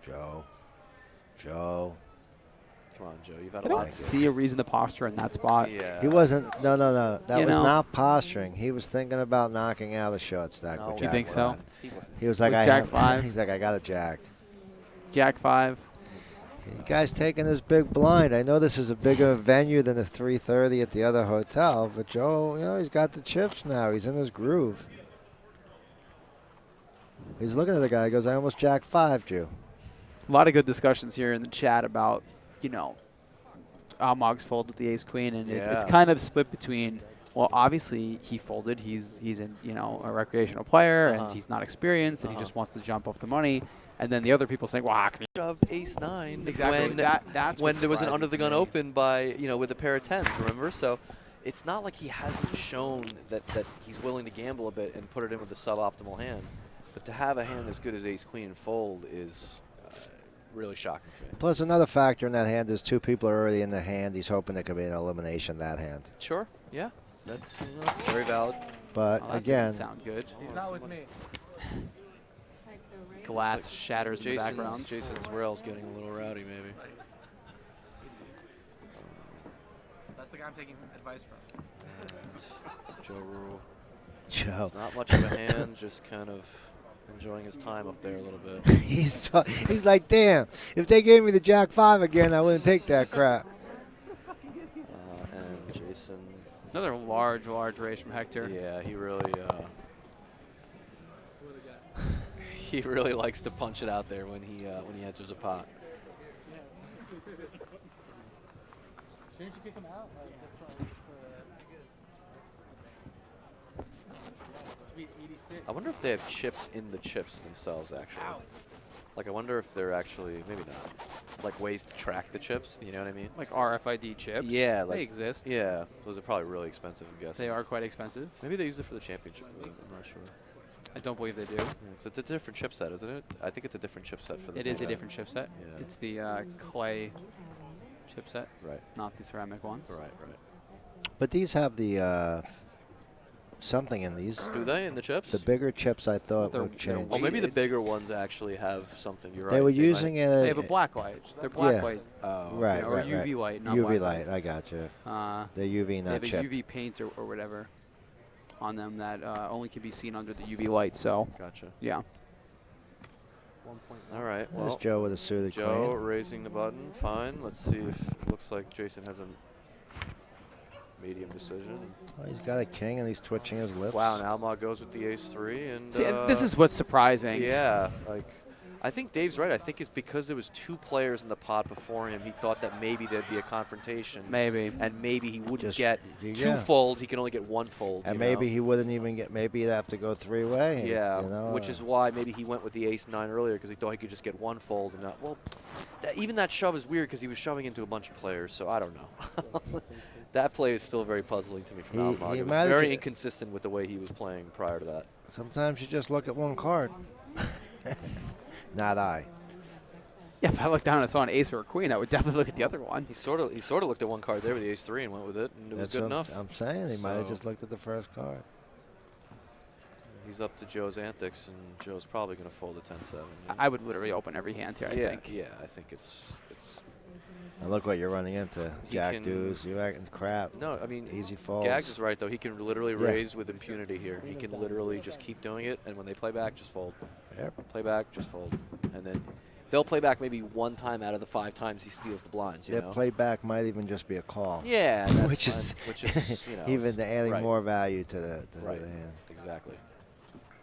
C: Joe.
A: Come on, Joe. You've had
B: I
A: a lot.
B: don't see a reason to posture in that spot.
A: Yeah.
C: He wasn't. No. That
B: You
C: was
B: know.
C: not posturing. He was thinking about knocking out a short stack.
A: No,
C: with
B: You
C: Jack
B: think so?
A: wasn't. He wasn't.
C: He was like,
B: With
C: I
B: Jack
C: have,
B: 5?
C: He's like, I got a jack.
B: Jack 5.
C: You guys taking this big blind. I know this is a bigger venue than the 330 at the other hotel, but Joe, he's got the chips now. He's in his groove. He's looking at the guy. He goes, I almost jack 5, Joe.
B: A lot of good discussions here in the chat about, Almog's fold with the ace queen, and it's
A: Yeah.
B: kind of split between, well, obviously he folded. He's a recreational player, and he's not experienced, and he just wants to jump up the money. And then the other people saying, well, how can you
A: Of ace 9
B: Exactly.
A: when
B: That's
A: when
B: what's
A: there was an
B: surprising
A: under the
B: to
A: gun
B: me.
A: open by with a pair of 10s, remember? So it's not like he hasn't shown that he's willing to gamble a bit and put it in with a suboptimal hand. But to have a hand as good as ace queen and fold is really shocking to me.
C: Plus, another factor in that hand is 2 people are already in the hand. He's hoping there could be an elimination that hand.
A: Sure, yeah, that's very valid.
C: But
B: Oh, that
C: again,
B: didn't sound good.
G: He's not with me.
B: Glass shatters in the background.
A: Jason's rail's getting a little rowdy, maybe.
G: That's the guy I'm taking advice from.
A: And Joe Rule.
C: Joe,
A: Not much of a hand, just kind of enjoying his time up there a little bit.
C: he's like, damn, if they gave me the jack 5 again, I wouldn't take that crap.
A: And Jason,
B: Another large raise from Hector.
A: yeah, he really he really likes to punch it out there when he enters a pot.
G: Shouldn't you kick him out?
A: I wonder if they have chips in the chips themselves, actually. Like, I wonder if they're actually, maybe not, like ways to track the chips, you know what I mean?
B: Like RFID chips.
A: Yeah, like,
B: they exist.
A: Yeah, those are probably really expensive, I'm guessing.
B: They are quite expensive.
A: Maybe they use it for the championship, I'm not sure.
B: I don't believe they do.
A: Yeah, 'cause it's a different chipset, isn't it? I think it's a different chipset for the
B: It is a
A: Borgata.
B: different chipset.
A: Yeah.
B: It's the clay chipset,
A: Right,
B: not the ceramic ones.
A: right.
C: But these have the something in these.
A: Do they in the chips?
C: The bigger chips, I thought,
B: They're-
C: would
B: they're
C: change.
A: Oh, maybe the
B: weighted.
A: bigger ones actually have something. You're right.
C: They were
A: might-
C: using it.
B: They have a black light. They're black
C: Yeah.
B: light.
A: Oh, okay.
C: Right,
B: or
C: right,
B: UV
C: right.
B: light, not
C: UV
B: black
C: light. I got you.
B: They
C: The UV, not
B: have a
C: chip.
B: UV paint or whatever on them that only can be seen under the UV light. So,
A: Gotcha.
B: yeah.
A: All right.
C: There's
A: Well,
C: Joe with a suited
A: Joe
C: queen.
A: raising the button. Fine. Let's see if it looks like Jason has a medium decision.
C: Oh, he's got a king and he's twitching his lips.
A: Wow. And Alma goes with the ace 3 and.
B: See, this is what's surprising.
A: Yeah. Like, I think Dave's right. I think it's because there was 2 players in the pot before him. He thought that maybe there'd be a confrontation.
B: Maybe.
A: And maybe he wouldn't
C: Just-
A: get
C: yeah.
A: 2 folds. He can only get 1 fold.
C: And
A: you
C: maybe
A: know?
C: he wouldn't even get. Maybe he'd have to go 3-way.
A: Yeah,
C: You know,
A: which is why maybe he went with the ace 9 earlier because he thought he could just get 1 fold and not. Well, even that shove is weird because he was shoving into a bunch of players, so I don't know. That play is still very puzzling to me from
C: He-
A: Almog.
C: he
A: It was
C: might have
A: very
C: ju-
A: inconsistent with the way he was playing prior to that.
C: Sometimes you just look at one card. Not I.
B: Yeah, if I look down and saw an ace or a queen, I would definitely look at the other one.
A: He sort of looked at one card there with the ace 3 and went with it, and it was good
C: what
A: enough.
C: I'm saying he might have
A: So-
C: just looked at the first card.
A: He's up to Joe's antics, and Joe's probably going to fold a 10-7.
B: I would literally open every hand here, I think.
A: Yeah, I think it's.
C: And look what you're running into.
A: He
C: Jack
A: can-
C: deuce. You acting crap.
A: No, I mean,
C: Easy folds.
A: Gags is right, though. He can literally
C: Yeah.
A: raise with impunity here. He can literally just keep doing it, and when they play back, just fold.
C: Yep.
A: Play back, just fold. And then they'll play back maybe 1 time out of the 5 times he steals the blinds, you
C: Their
A: know?
C: playback might even just be a call.
A: Yeah, that's
C: which
A: fine.
C: is
A: Which is, you know,
C: even adding
A: right.
C: more value to the
A: Right.
C: hand.
A: Exactly.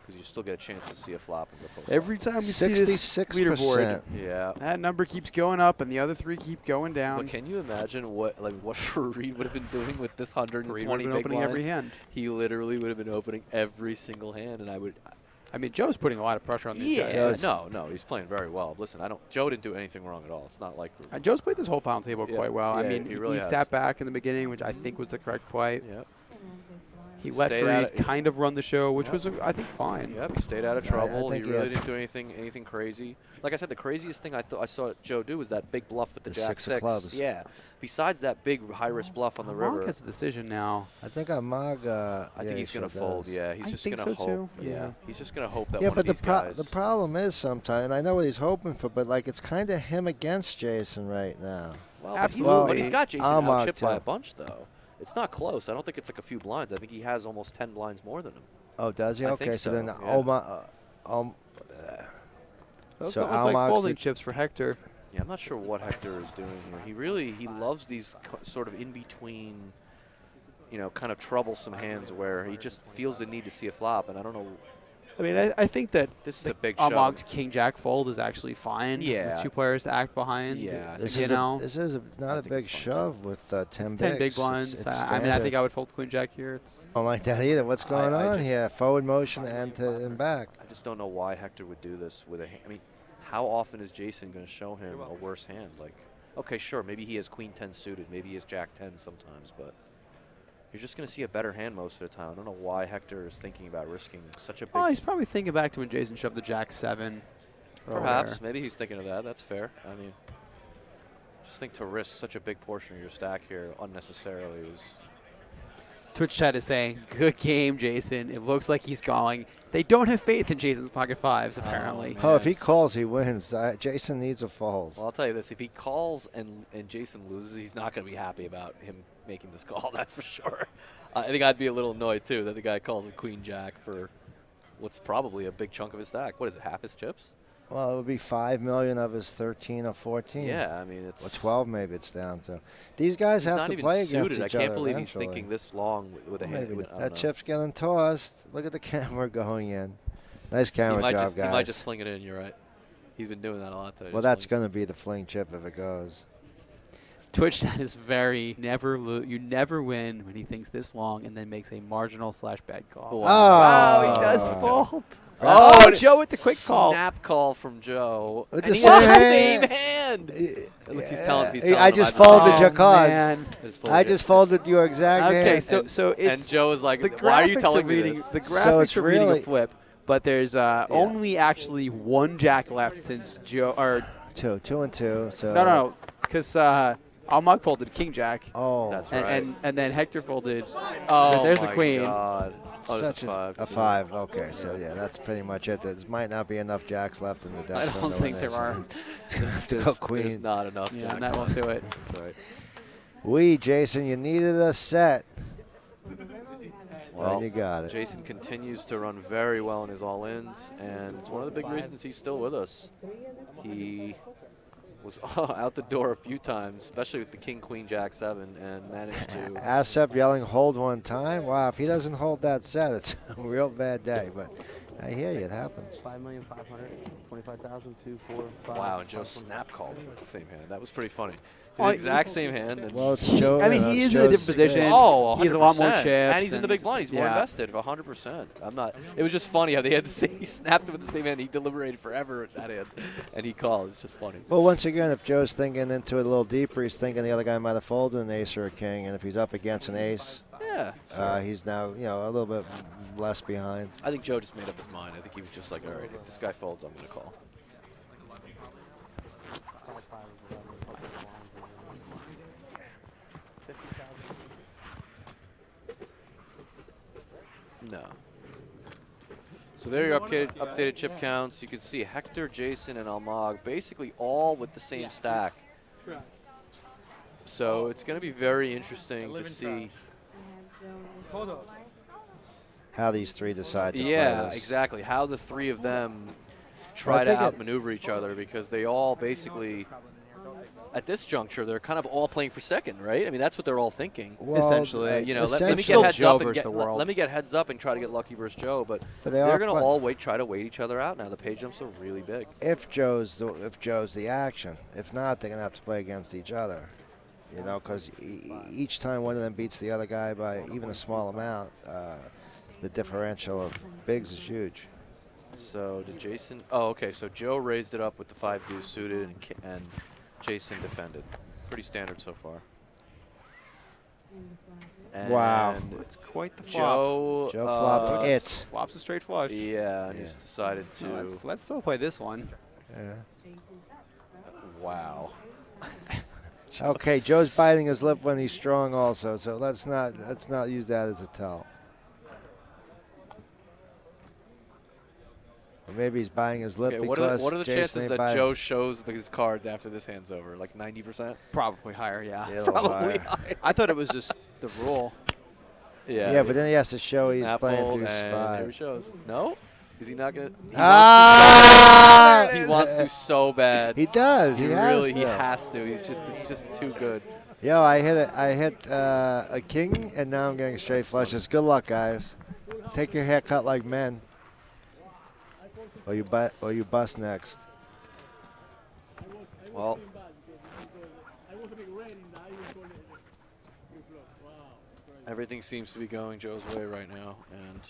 A: Because you still get a chance to see a flop in the post.
B: Every time we see this
C: 66%.
B: leaderboard,
A: Yeah.
B: that number keeps going up and the other 3 keep going down.
A: But can you imagine what Fareed would have been doing with this 120
B: Fareed would have been
A: big
B: opening every
A: blinds?
B: hand.
A: He literally would have been opening every single hand, and I would.
B: I mean, Joe's putting a lot of pressure on these guys.
C: Yes.
A: No, he's playing very well. Listen, Joe didn't do anything wrong at all. It's not like.
B: Joe's played this whole final table
A: Yeah.
B: quite well. I
A: Yeah,
B: mean,
A: he really has.
B: sat back in the beginning, which I think was the correct play.
A: Yep.
B: He let
A: Stayed
B: Freed
A: out of-
B: kind of run the show, which
A: Yep.
B: was, I think, fine.
A: Yep, he stayed out of
C: I
A: trouble. He
C: think he
A: really
C: had-
A: didn't do anything crazy. Like I said, the craziest thing I saw Joe do was that big bluff with the
C: The
A: jack
C: six of clubs.
A: Yeah. Besides that big high-risk bluff on the
B: Monk
A: river,
B: has a decision now.
C: I think Amag.
A: I think he's going to fold. Yeah, he's
B: I
A: just
B: think
A: going to
B: so,
A: hope.
B: too.
A: Yeah,
B: Yeah.
A: he's just going to hope that
C: Yeah,
A: one
C: but
A: of these guys.
C: the problem is sometimes, and I know what he's hoping for, but like it's kind of him against Jason right now.
A: Well,
B: Absolutely.
A: But he's got Jason
C: Amag,
A: out chipped by
C: too.
A: a bunch, though. It's not close. I don't think it's like a few blinds. I think he has almost 10 blinds more than him.
C: Oh, does he?
A: I
C: Okay,
A: think
C: so
A: so,
C: then
A: yeah.
B: Those
C: So
B: don't look like
C: Almag's
B: folding
C: the-
B: chips for Hector.
A: Yeah, I'm not sure what Hector is doing here. He loves these sort of in between, kind of troublesome hands where he just feels the need to see a flop, and I don't know.
B: I mean, I think that
A: This is a big shove.
B: Amag's king-jack fold is actually fine
A: Yeah.
B: with 2 players to act behind.
A: Yeah, I
C: This
A: think
C: is,
B: you know.
C: this is not a
A: think
C: big
A: it's fine,
C: shove with 10
B: It's 10
C: bigs.
B: big blinds.
C: It's
B: I mean, I think I would fold queen-jack here. It's
C: I don't like that either. What's going
A: I
C: on
A: just-
C: here? Forward motion and back.
A: I just don't know why Hector would do this with a hand. I mean, how often is Jason going to show him a worse hand? Like, okay, sure, maybe he has queen 10 suited, maybe he has jack 10 sometimes, but you're just going to see a better hand most of the time. I don't know why Hector is thinking about risking such a big.
B: oh, he's probably thinking back to when Jason shoved the jack 7.
A: Perhaps,
B: earlier.
A: maybe he's thinking of that. That's fair. I mean, just think to risk such a big portion of your stack here unnecessarily is.
B: Twitch chat is saying, good game, Jason. It looks like he's calling. They don't have faith in Jason's pocket fives, apparently.
A: man.
C: Oh, if he calls, he wins. Jason needs a fold.
A: Well, I'll tell you this: if he calls and Jason loses, he's not going to be happy about him making this call. That's for sure. I think I'd be a little annoyed too that the guy calls with queen jack for what's probably a big chunk of his stack. What is it? Half his chips?
C: Well, it would be 5 million of his 13 or 14.
A: Yeah, I mean it's.
C: Or 12 maybe it's down to. These guys
A: He's
C: have
A: not
C: to
A: even
C: play
A: suited.
C: against each
A: I can't
C: other
A: believe
C: eventually.
A: he's thinking this long with a hand.
C: Maybe
A: I don't
C: that
A: know.
C: chip's getting tossed. Look at the camera going in. Nice camera job, guys.
A: He might just fling it in. You're right. He's been doing that a lot today.
C: Well, that's going to be the fling chip if it goes.
B: Twitch chat is very you never win when he thinks this long and then makes a marginal / bad call.
A: Wow.
B: Oh, he does
C: Oh.
B: fold.
A: Oh,
B: Oh, Joe with the quick call.
A: Snap call from Joe.
C: With
A: And
C: the
A: he has
C: same
A: the same hand. Look, he's telling. He's
C: I
A: telling him
C: just
A: I've
C: folded
A: been-
C: your cards.
B: Man.
A: Just folded
C: I
A: it.
C: just folded your exact
B: Okay,
C: hand.
B: so it's
A: And Joe is like,
B: the
A: "Why are you
B: graphics
A: telling me
B: reading
A: this?"
B: the
C: So
B: graphics
C: it's
B: are reading
C: really-
B: a flip, but there's only actually 1 jack left since Joe or
C: two and two. So
B: no, because Almag folded king jack.
C: Oh,
A: That's
B: And,
A: right.
B: and then Hector folded.
A: Oh,
B: there's the
A: my
B: queen.
A: God. Oh, there's
C: such
A: a five.
C: a
A: too.
C: 5. Okay, so yeah, that's pretty much it. There might not be enough jacks left in the deck.
B: I
C: for
B: don't
C: the
B: think there
C: winners.
B: are.
C: It's gonna have to go
A: There's
C: queen.
A: not enough.
B: Yeah,
A: jacks
B: and that won't
A: left.
B: do it.
A: That's right.
C: Jason, you needed a set.
A: Well,
C: and you got it.
A: Jason continues to run very well in his all-ins, and it's one of the big reasons he's still with us. He was out the door a few times, especially with the king, queen, jack, 7, and managed to.
C: Asep yelling hold one time. Wow, if he doesn't hold that set, it's a real bad day. But I hear you, it happens.
G: 5,525,245.
A: Wow, and Joe snap called him with the same hand. That was pretty funny.
B: Oh,
A: The exact same hand. And
C: Well, it's Joe.
B: I mean, he is in a different position.
A: Oh,
B: He has a lot more
A: 100%.
B: chips.
A: And he's in the big blind. He's more
B: yeah.
A: invested, 100%. I'm not. It was just funny how they had the same. He snapped it with the same hand. He deliberated forever at that hand, and he called. It's just funny.
C: Well, once again, if Joe's thinking into it a little deeper, he's thinking the other guy might have folded an ace or a king, and if he's up against an ace,
A: Yeah.
C: he's now a little bit less behind.
A: I think Joe just made up his mind. I think he was just like, all right, if this guy folds, I'm going to call. No. So there are your updated chip counts. You can see Hector, Jason, and Almag basically all with the same stack. So it's going to be very interesting to see.
C: How these three decide to play
A: Yeah,
C: this.
A: exactly. How the three of them
C: Well,
A: try
C: I
A: to
C: think
A: outmaneuver each other, because they all basically, at this juncture, they're kind of all playing for second, right? I mean, that's what they're all thinking.
C: Well,
B: Essentially.
A: You know, let me
C: essentially-
A: get heads
B: Joe
A: up and
B: versus the world.
A: let me get heads up and try to get lucky versus Joe. But
C: But they
A: they're
C: are
A: going to
C: play-
A: all try to wait each other out now. The pay jumps are really big.
C: if Joe's the action. If not, they're gonna have to play against each other. You know, because each time one of them beats the other guy by even a small amount, the differential of bigs is huge.
A: So did Jason? Oh, okay. So Joe raised it up with the 5 deuce suited, and Jason defended. Pretty standard so far. And
C: Wow.
B: It's quite the flop.
C: Joe flopped it.
B: Flop's a straight flush.
A: Yeah, and he's decided to.
B: No, let's still play this one.
C: Yeah.
A: Wow.
C: Okay, Joe's biting his lip when he's strong also, so let's not use that as a tell. Or maybe he's biting his lip
A: Okay,
C: because
A: what are the
C: Jason
A: chances
C: ain't
A: that
C: biting.
A: Joe shows his cards after this hand's over? Like 90%?
B: Probably higher, yeah.
C: Yeah, a little
A: Probably
C: higher.
A: higher.
B: I thought it was just the rule.
C: Yeah, but then he has to show he's
A: Snap
C: playing
A: fold,
C: deuce
A: and
C: five.
A: here he shows. No? Is he not going to?
C: Ah!
A: He wants to so bad.
C: He does. He
A: really, he
C: to.
A: has to. It's just too good.
C: Yo, I hit a king, and now I'm getting straight flushes. Good luck, guys. Take your haircut like men, or you bust next.
A: Well, everything seems to be going Joe's way right now, and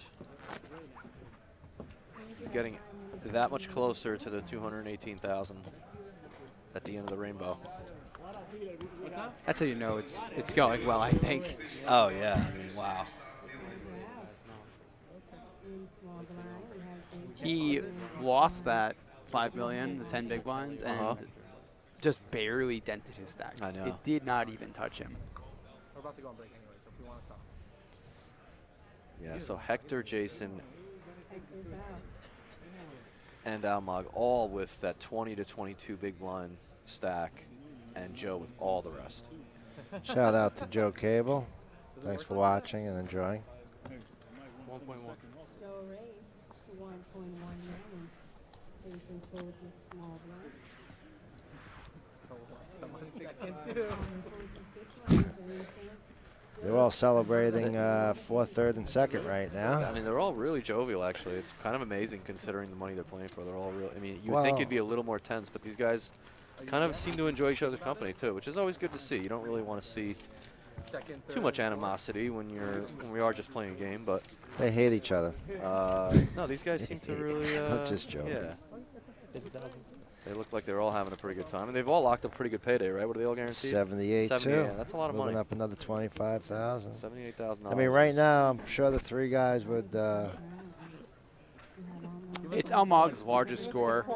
A: he's getting that much closer to the 218,000 at the end of the rainbow.
B: That's how you know it's going well, I think.
A: Oh yeah, I mean, wow.
B: He lost that 5 million, the 10 big blinds, and just barely dented his stack.
A: I know.
B: It did not even touch him.
G: We're about to go on break anyway, so if we want to talk.
A: Yeah, so Hector, Jason, and Almog all with that 20 to 22 big blind stack, and Joe with all the rest.
C: Shout out to Joe Cable. Thanks for watching and enjoying.
G: 1.1.
E: Joe raised to 1.1 million. Jason folded small blind.
C: They're all celebrating fourth, third, and second right now.
A: I mean, they're all really jovial, actually. It's kind of amazing considering the money they're playing for. They're all real. I mean, you would think it'd be a little more tense, but these guys kind of seem to enjoy each other's company too, which is always good to see. You don't really want to see too much animosity when we are just playing a game, but
C: They hate each other.
A: no, these guys seem to really.
C: I'm just joking.
A: Yeah. They look like they're all having a pretty good time, and they've all locked up a pretty good payday, right? What are they all guaranteed?
C: 78 too.
A: Yeah, that's a lot of
C: Moving
A: money.
C: up another 25,000.
A: $78,000.
C: I mean, right now I'm sure the three guys would.
B: It's Almog's largest score.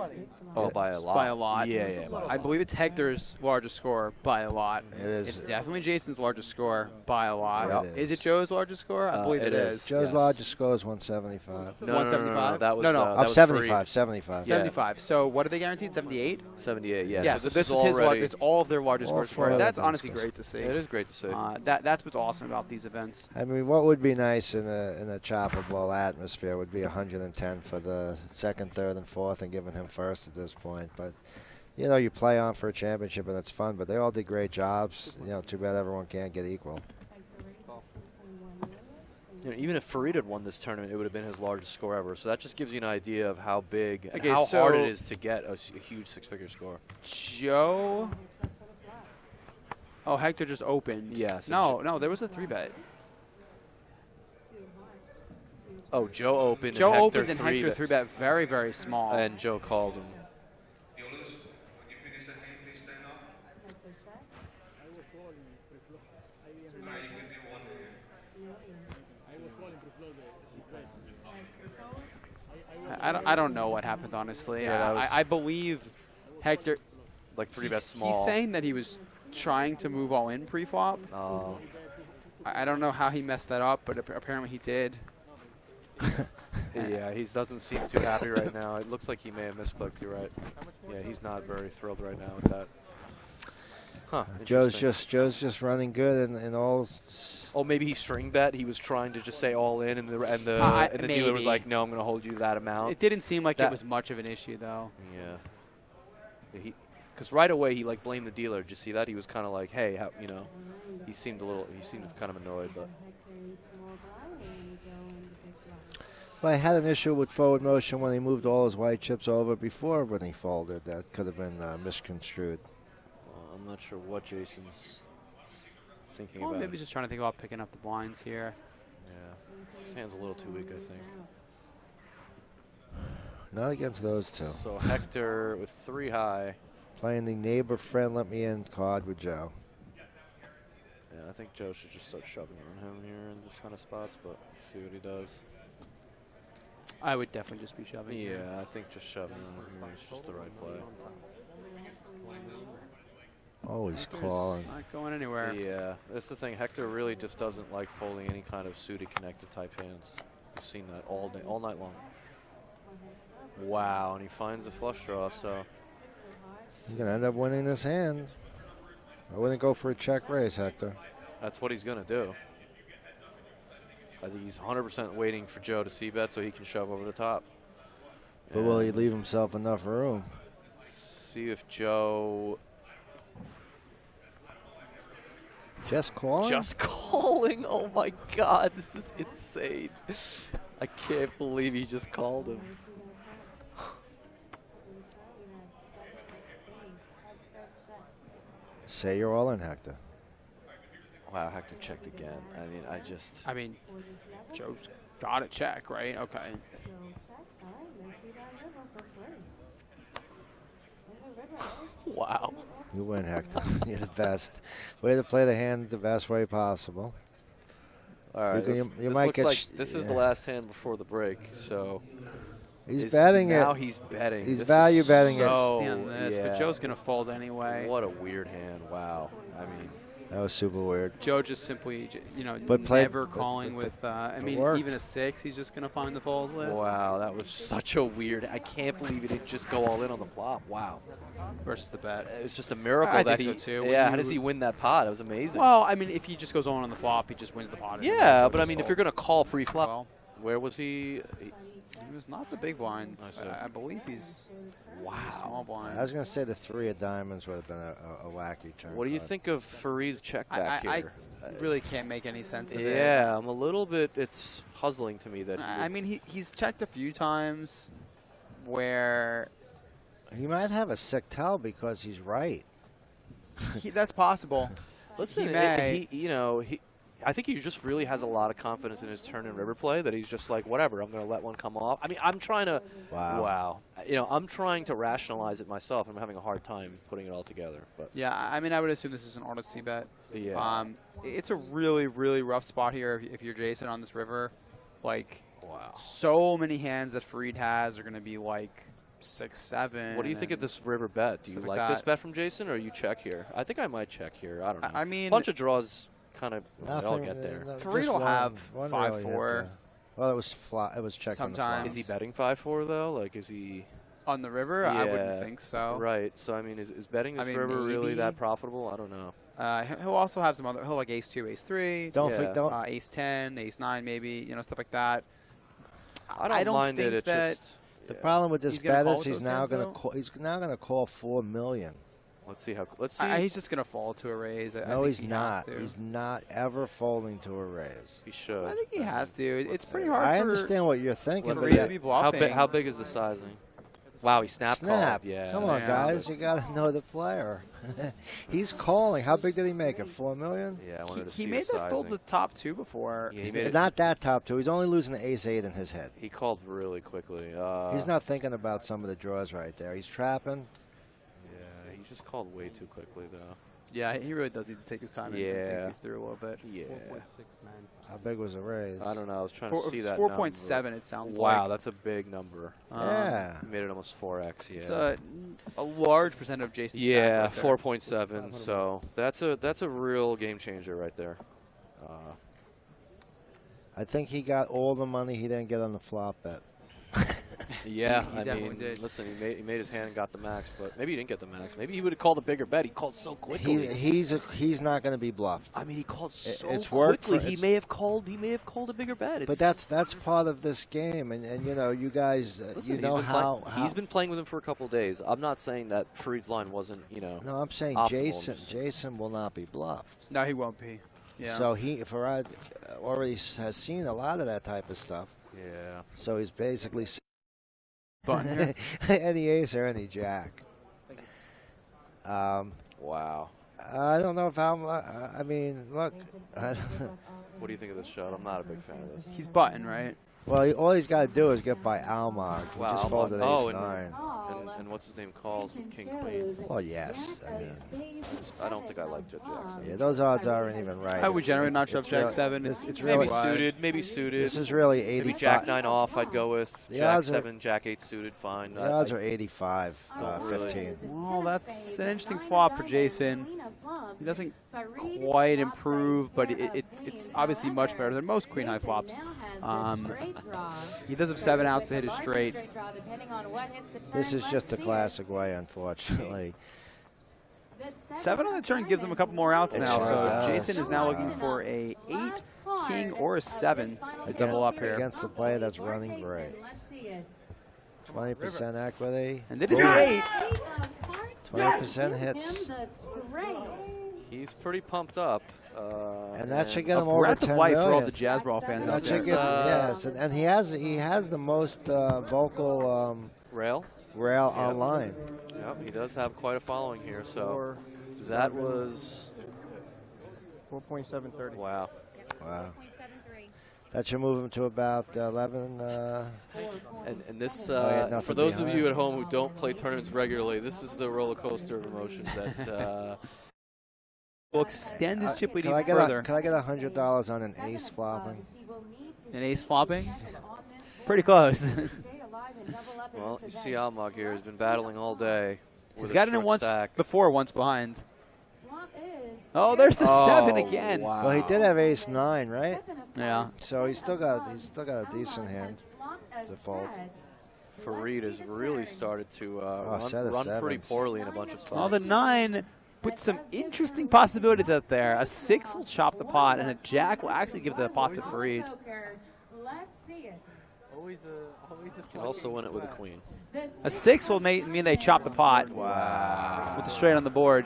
A: Oh, by a lot.
B: By a lot.
A: Yeah, yeah. By a
B: I
A: lot.
B: believe it's Hector's largest score by a lot.
C: It is.
B: It's definitely Jason's largest score by a lot.
C: Yeah, it
B: Is
C: is.
B: it Joe's largest score? I believe
A: it
B: it
A: is.
B: is.
C: Joe's
A: Yes.
C: largest score is 175.
A: No, no, no, no, no,
B: 175?
A: that was
B: No, no.
A: that
C: I'm
A: was
C: 75.
A: free.
C: 75.
A: Yeah.
B: 75. So what are they guaranteed? 78?
A: 78. Yeah.
B: Yeah.
A: So
B: this is his.
A: already.
B: It's all of their largest
C: All
B: scores.
C: four
B: for it.
C: of
B: That's
C: their
B: honestly
C: scores.
B: great to see.
A: It is great to see.
B: That's what's awesome about these events.
C: I mean, what would be nice in a chopper ball atmosphere would be 110 for the second, third, and fourth, and giving him first at this point. But you know, you play on for a championship, and it's fun. But they all did great jobs. You know, too bad everyone can't get equal.
A: You know, even if Farid had won this tournament, it would have been his largest score ever. So that just gives you an idea of how big and
B: Okay,
A: how
B: so-
A: hard it is to get a huge six-figure score.
B: Joe. Oh, Hector just opened.
A: Yeah, so
B: No, there was a 3-bet.
A: Oh, Joe opened.
B: Joe
A: and
B: opened and
A: three
B: Hector 3-bet very, very small.
A: and Joe called him.
B: I don't know what happened, honestly.
A: Yeah, that was-
B: I believe Hector.
A: Like 3-bet small.
B: He's saying that he was trying to move all in pre-flop.
A: Oh.
B: I don't know how he messed that up, but apparently he did.
A: Yeah, he doesn't seem too happy right now. It looks like he may have misclicked. You're right. Yeah, he's not very thrilled right now with that. Huh.
C: Joe's
A: interesting.
C: just running good in all.
A: Oh, maybe he string bet. He was trying to just say all in, and the dealer was
B: maybe.
A: like, "No, I'm going to hold you to that amount."
B: It didn't seem like
A: That-
B: it was much of an issue, though.
A: Yeah. Because right away he like blamed the dealer. Did you see that? He was kind of like, "Hey, how, you know," he seemed kind of annoyed, but.
C: Well, I had an issue with forward motion when he moved all his white chips over before when he folded. That could have been misconstrued.
A: Well, I'm not sure what Jason's thinking
B: Well,
A: about.
B: maybe he's just trying to think about picking up the blinds here.
A: Yeah. His hand's a little too weak, I think.
C: Not against those two.
A: So Hector with 3 high.
C: Playing the neighbor friend let me in card with Joe.
A: Yeah, I think Joe should just start shoving on him here in this kind of spots, but let's see what he does.
B: I would definitely just be shoving.
A: Yeah, I think just shoving on him is just the right play.
C: Oh, he's
B: Hector's
C: calling.
B: not going anywhere.
A: Yeah, that's the thing. Hector really just doesn't like folding any kind of suited connected type hands. We've seen that all day, all night long. Wow, and he finds a flush draw, so.
C: He's going to end up winning this hand. I wouldn't go for a check raise, Hector.
A: That's what he's going to do. I think he's 100% waiting for Joe to c-bet so he can shove over the top.
C: But will he leave himself enough room?
A: See if Joe...
C: Just calling?
A: Just calling. Oh, my God. This is insane. I can't believe he just called him.
C: Say you're all in, Hector.
A: Wow, Hector checked again.
B: I mean, Joe's got to check, right? Okay.
A: Wow.
C: You win, Hector. You're the best. Way to play the hand the best way possible.
A: All right.
C: You
A: This
C: might
A: looks
C: get
A: like this is the last hand before the break, so.
C: He's betting
A: now
C: it.
A: He's betting.
C: He's
A: This
C: value
A: is
C: betting it.
A: so,
B: Stand this, but
A: yeah.
B: Joe's going to fold anyway.
A: What a weird hand. Wow. I mean.
C: That was super weird.
B: Joe just simply,
C: But play-
B: never calling with, I mean,
C: worked.
B: even a 6, he's just going to find the folds with.
A: Wow, that was such a weird. I can't believe he didn't just go all in on the flop. Wow.
B: Versus the bet.
A: It's just a miracle
B: I
A: that
B: think
A: he.
B: so too. When
A: Yeah, how
B: you-
A: does he win that pot? It was amazing.
B: Well, I mean, if he just goes on the flop, he just wins the pot.
A: Yeah,
B: Joe
A: but I
B: just
A: mean, if you're going to
B: folds.
A: call pre-flop,
B: Well,
A: where was he?
B: he was not the big blind.
A: I see.
B: I believe he's
A: Wow.
B: small blind.
C: I was going to say the 3 of diamonds would have been a wacky turn.
A: What do you
C: but
A: think of Farid's check back
B: I
A: here?
B: really can't make any sense of it.
A: Yeah, I'm a little bit. It's puzzling to me that.
B: I mean, he's checked a few times where
C: He might have a sick tell because he's right.
B: that's possible.
A: Listen,
B: he may.
A: I think he just really has a lot of confidence in his turn and river play that he's just like, whatever, I'm going to let one come off. I mean, I'm trying to.
C: Wow.
A: I'm trying to rationalize it myself. I'm having a hard time putting it all together. But
B: Yeah, I mean, I would assume this is an auto C bet.
A: yeah.
B: It's a really, really rough spot here if you're Jason on this river. Like,
A: Wow.
B: so many hands that Farid has are going to be like 6, 7.
A: What do you think of this river bet? Do you
B: stuff
A: like
B: like
A: this
B: that.
A: bet from Jason, or you check here? I think I might check here. I don't know.
B: I mean,
A: bunch of draws, kind of. I'll
C: Nothing.
A: get there.
B: Farid
C: just
B: will
C: one-
B: have
C: one
B: 5-4.
C: really hit the- Well, it was it was checked on the flop.
B: Sometimes.
A: Is he betting 5-4 though? Like, is he?
B: On the river, I
A: Yeah.
B: wouldn't think so.
A: Right. So I mean, is betting
B: I
A: this
B: mean,
A: river really
B: maybe.
A: that profitable? I don't know.
B: He'll also have some other. He'll like Ace 2, Ace 3,
C: Don't
A: Yeah.
C: don't.
B: Ace 10, Ace 9, maybe stuff like that.
A: I don't mind
B: think
A: it. It's
B: that
A: just.
C: The
A: yeah.
C: problem with this
B: He's gonna
C: bet
B: call
C: is
B: with
C: he's
B: those
C: now
B: hands,
C: going to
B: though?
C: call. He's now going to call 4 million.
A: Let's see how. Let's see.
B: He's just gonna fall to a raise. I
C: No,
B: think
C: he's
B: he
C: not.
B: Has to.
C: He's not ever folding to a raise.
A: he should.
B: I think he has to. It's
A: let's
B: pretty
A: see.
B: hard
C: I
B: for
C: understand what you're thinking.
A: Let's
C: but
A: see.
B: Farid
C: that-
B: to be
A: How
B: bluffing.
A: big? How big is the sizing? Wow, he snap
C: Snap.
A: called. Yeah.
C: Come on,
B: Yeah.
C: guys. You got to know the player. He's calling. How big did he make it? 4 million?
A: Yeah, I wanted to see
B: He
A: the
B: made that fold
A: sizing.
B: with top 2 before.
A: Yeah, he made it.
C: Not that top 2. He's only losing the ace-8 in his head.
A: He called really quickly.
C: He's not thinking about some of the draws right there. He's trapping.
A: Yeah, he just called way too quickly though.
B: Yeah, he really does need to take his time and
A: Yeah.
B: think these through a little bit.
A: Yeah.
C: How big was the raise?
A: I don't know. I was trying
B: Four-
A: to see that.
B: 4.7.
A: number.
B: It sounds
A: Wow,
B: like.
A: that's a big number.
C: Yeah.
A: He made it almost 4x. Yeah.
B: It's a large percent of Jason's stack
A: Yeah,
B: right there.
A: 4.7. So that's a real game changer right there.
C: I think he got all the money he didn't get on the flop bet.
A: Yeah,
B: He
A: I
B: definitely
A: mean,
B: did.
A: listen, he made his hand and got the max, but maybe he didn't get the max. Maybe he would have called a bigger bet. He called so quickly.
C: He's not going to be bluffed.
A: I mean, he called so
C: it's worked
A: quickly.
C: for-
A: He may have called a bigger bet.
C: But that's part of this game, and you guys,
A: Listen,
C: you know how
A: he's been playing with him for a couple of days. I'm not saying that Farid's line wasn't,
C: No, I'm saying
A: optimal.
C: Jason will not be bluffed.
B: No, he won't be. Yeah.
C: So Farad already has seen a lot of that type of stuff.
A: Yeah.
C: So he's basically
B: Button here.
C: any ace or any jack.
A: Wow.
C: I don't know if I mean, look.
A: What do you think of this shot? I'm not a big fan of this.
B: He's button, right?
C: Well, all he's got to do is get by Almog. He
A: Wow,
C: just folded
A: Almog.
C: ace-9.
A: And what's his name calls with king queen.
C: Well, yes. I mean,
A: I don't think I like Jack Jackson.
C: yeah, those odds aren't even right.
B: I would generally not shove
C: it's
B: Jack
C: really-
B: 7.
C: It's
B: It's
C: really
A: Maybe suited, maybe suited.
C: This is really 85.
A: Maybe Jack 9 off. I'd go with
C: The
A: Jack
C: odds are-
A: 7, Jack 8 suited. Fine.
C: The odds are 85,
A: Don't really.
C: 15.
B: Well, that's an interesting flop for Jason. He doesn't quite improve, but it's obviously much better than most queen high flops. He does have 7 outs to hit his straight.
C: This is just a classic way, unfortunately.
B: 7 on the turn gives him a couple more outs
C: It
B: now,
C: sure
B: so
C: does.
B: Jason is now looking for a 8, king, or a 7 to double up here.
C: Against the player that's running great. 20% equity.
B: And it is the 8.
C: 20% hits.
A: He's pretty pumped up.
C: And that should get
B: A
C: him over
B: breath
C: 10
B: of life for all
C: million.
B: the Jazz Brawl fans out
C: That should
B: there.
C: get, yes, and he has the most vocal
A: Rail.
C: rail online.
A: Yep, he does have quite a following here. So that was
H: 4.730.
A: wow.
C: Wow. That should move him to about 11.
A: And this,
C: Oh, yeah,
A: for
C: nothing
A: those of
C: behind.
A: you at home who don't play tournaments regularly, this is the roller coaster of emotions that.
B: Will extend his chip lead
C: Can I
B: even
C: get
B: further.
C: can I get $100 on an ace flopping?
B: An ace flopping? Pretty close.
A: Well, you see Almog here has been battling all day.
B: He's
A: With
B: got
A: a
B: it in
A: short
B: once
A: stack.
B: before, once behind. Oh, there's the 7 again.
A: Wow.
C: Well, he did have ace-9, right?
B: Yeah.
C: So he's still got a decent hand to fold.
A: Fareed has really started to
C: set of
A: run pretty
C: sevens.
A: poorly in a bunch of spots.
B: Well, the 9 puts some interesting possibilities out there. A 6 will chop the pot, and a Jack will actually give the pot to Fareed.
A: Can also win it with a queen.
B: A 6 will mean they chop the pot.
C: Wow.
B: With a straight on the board.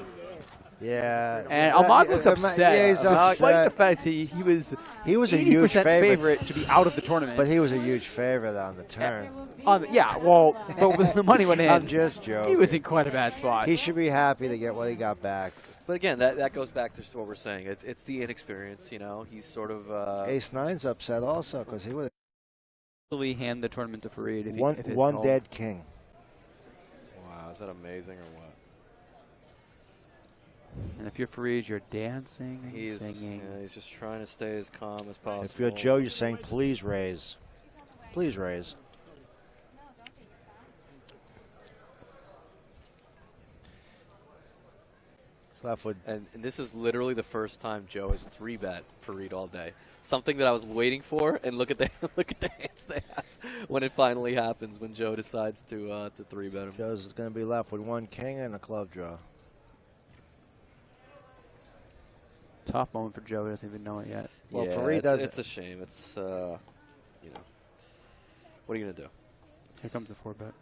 C: Yeah.
B: And Almog looks upset.
C: Yeah, he's
B: Despite
C: upset.
B: the fact he was
C: He was a
B: 80%
C: huge
B: favorite to be out of the tournament.
C: But he was a huge favorite on the turn.
B: Yeah, well, but when the money went in,
C: I'm just joking.
B: he was in quite a bad spot.
C: He should be happy to get what he got back.
A: But again, that goes back to what we're saying. It's the inexperience, you know. He's sort of
C: Ace-9's upset also because he would
B: Easily hand the tournament to Fareed. If
C: one
B: if it
C: one
B: called.
C: dead king.
A: wow, is that amazing or what?
B: And if you're Fareed, you're dancing and
A: He's
B: singing.
A: he's just trying to stay as calm as possible.
C: If you're Joe, you're saying please raise. Please raise. Left with
A: And this is literally the first time Joe has 3-bet Fareed all day. Something that I was waiting for, and look at the look at the hands they have when it finally happens. When Joe decides to 3-bet him.
C: Joe's going to be left with one king and a club draw.
B: Tough moment for Joe. He doesn't even know it yet.
C: Well,
A: yeah,
C: Fareed doesn't.
A: it's a shame. It's you know, what are you gonna do?
B: Here comes the 4-bet.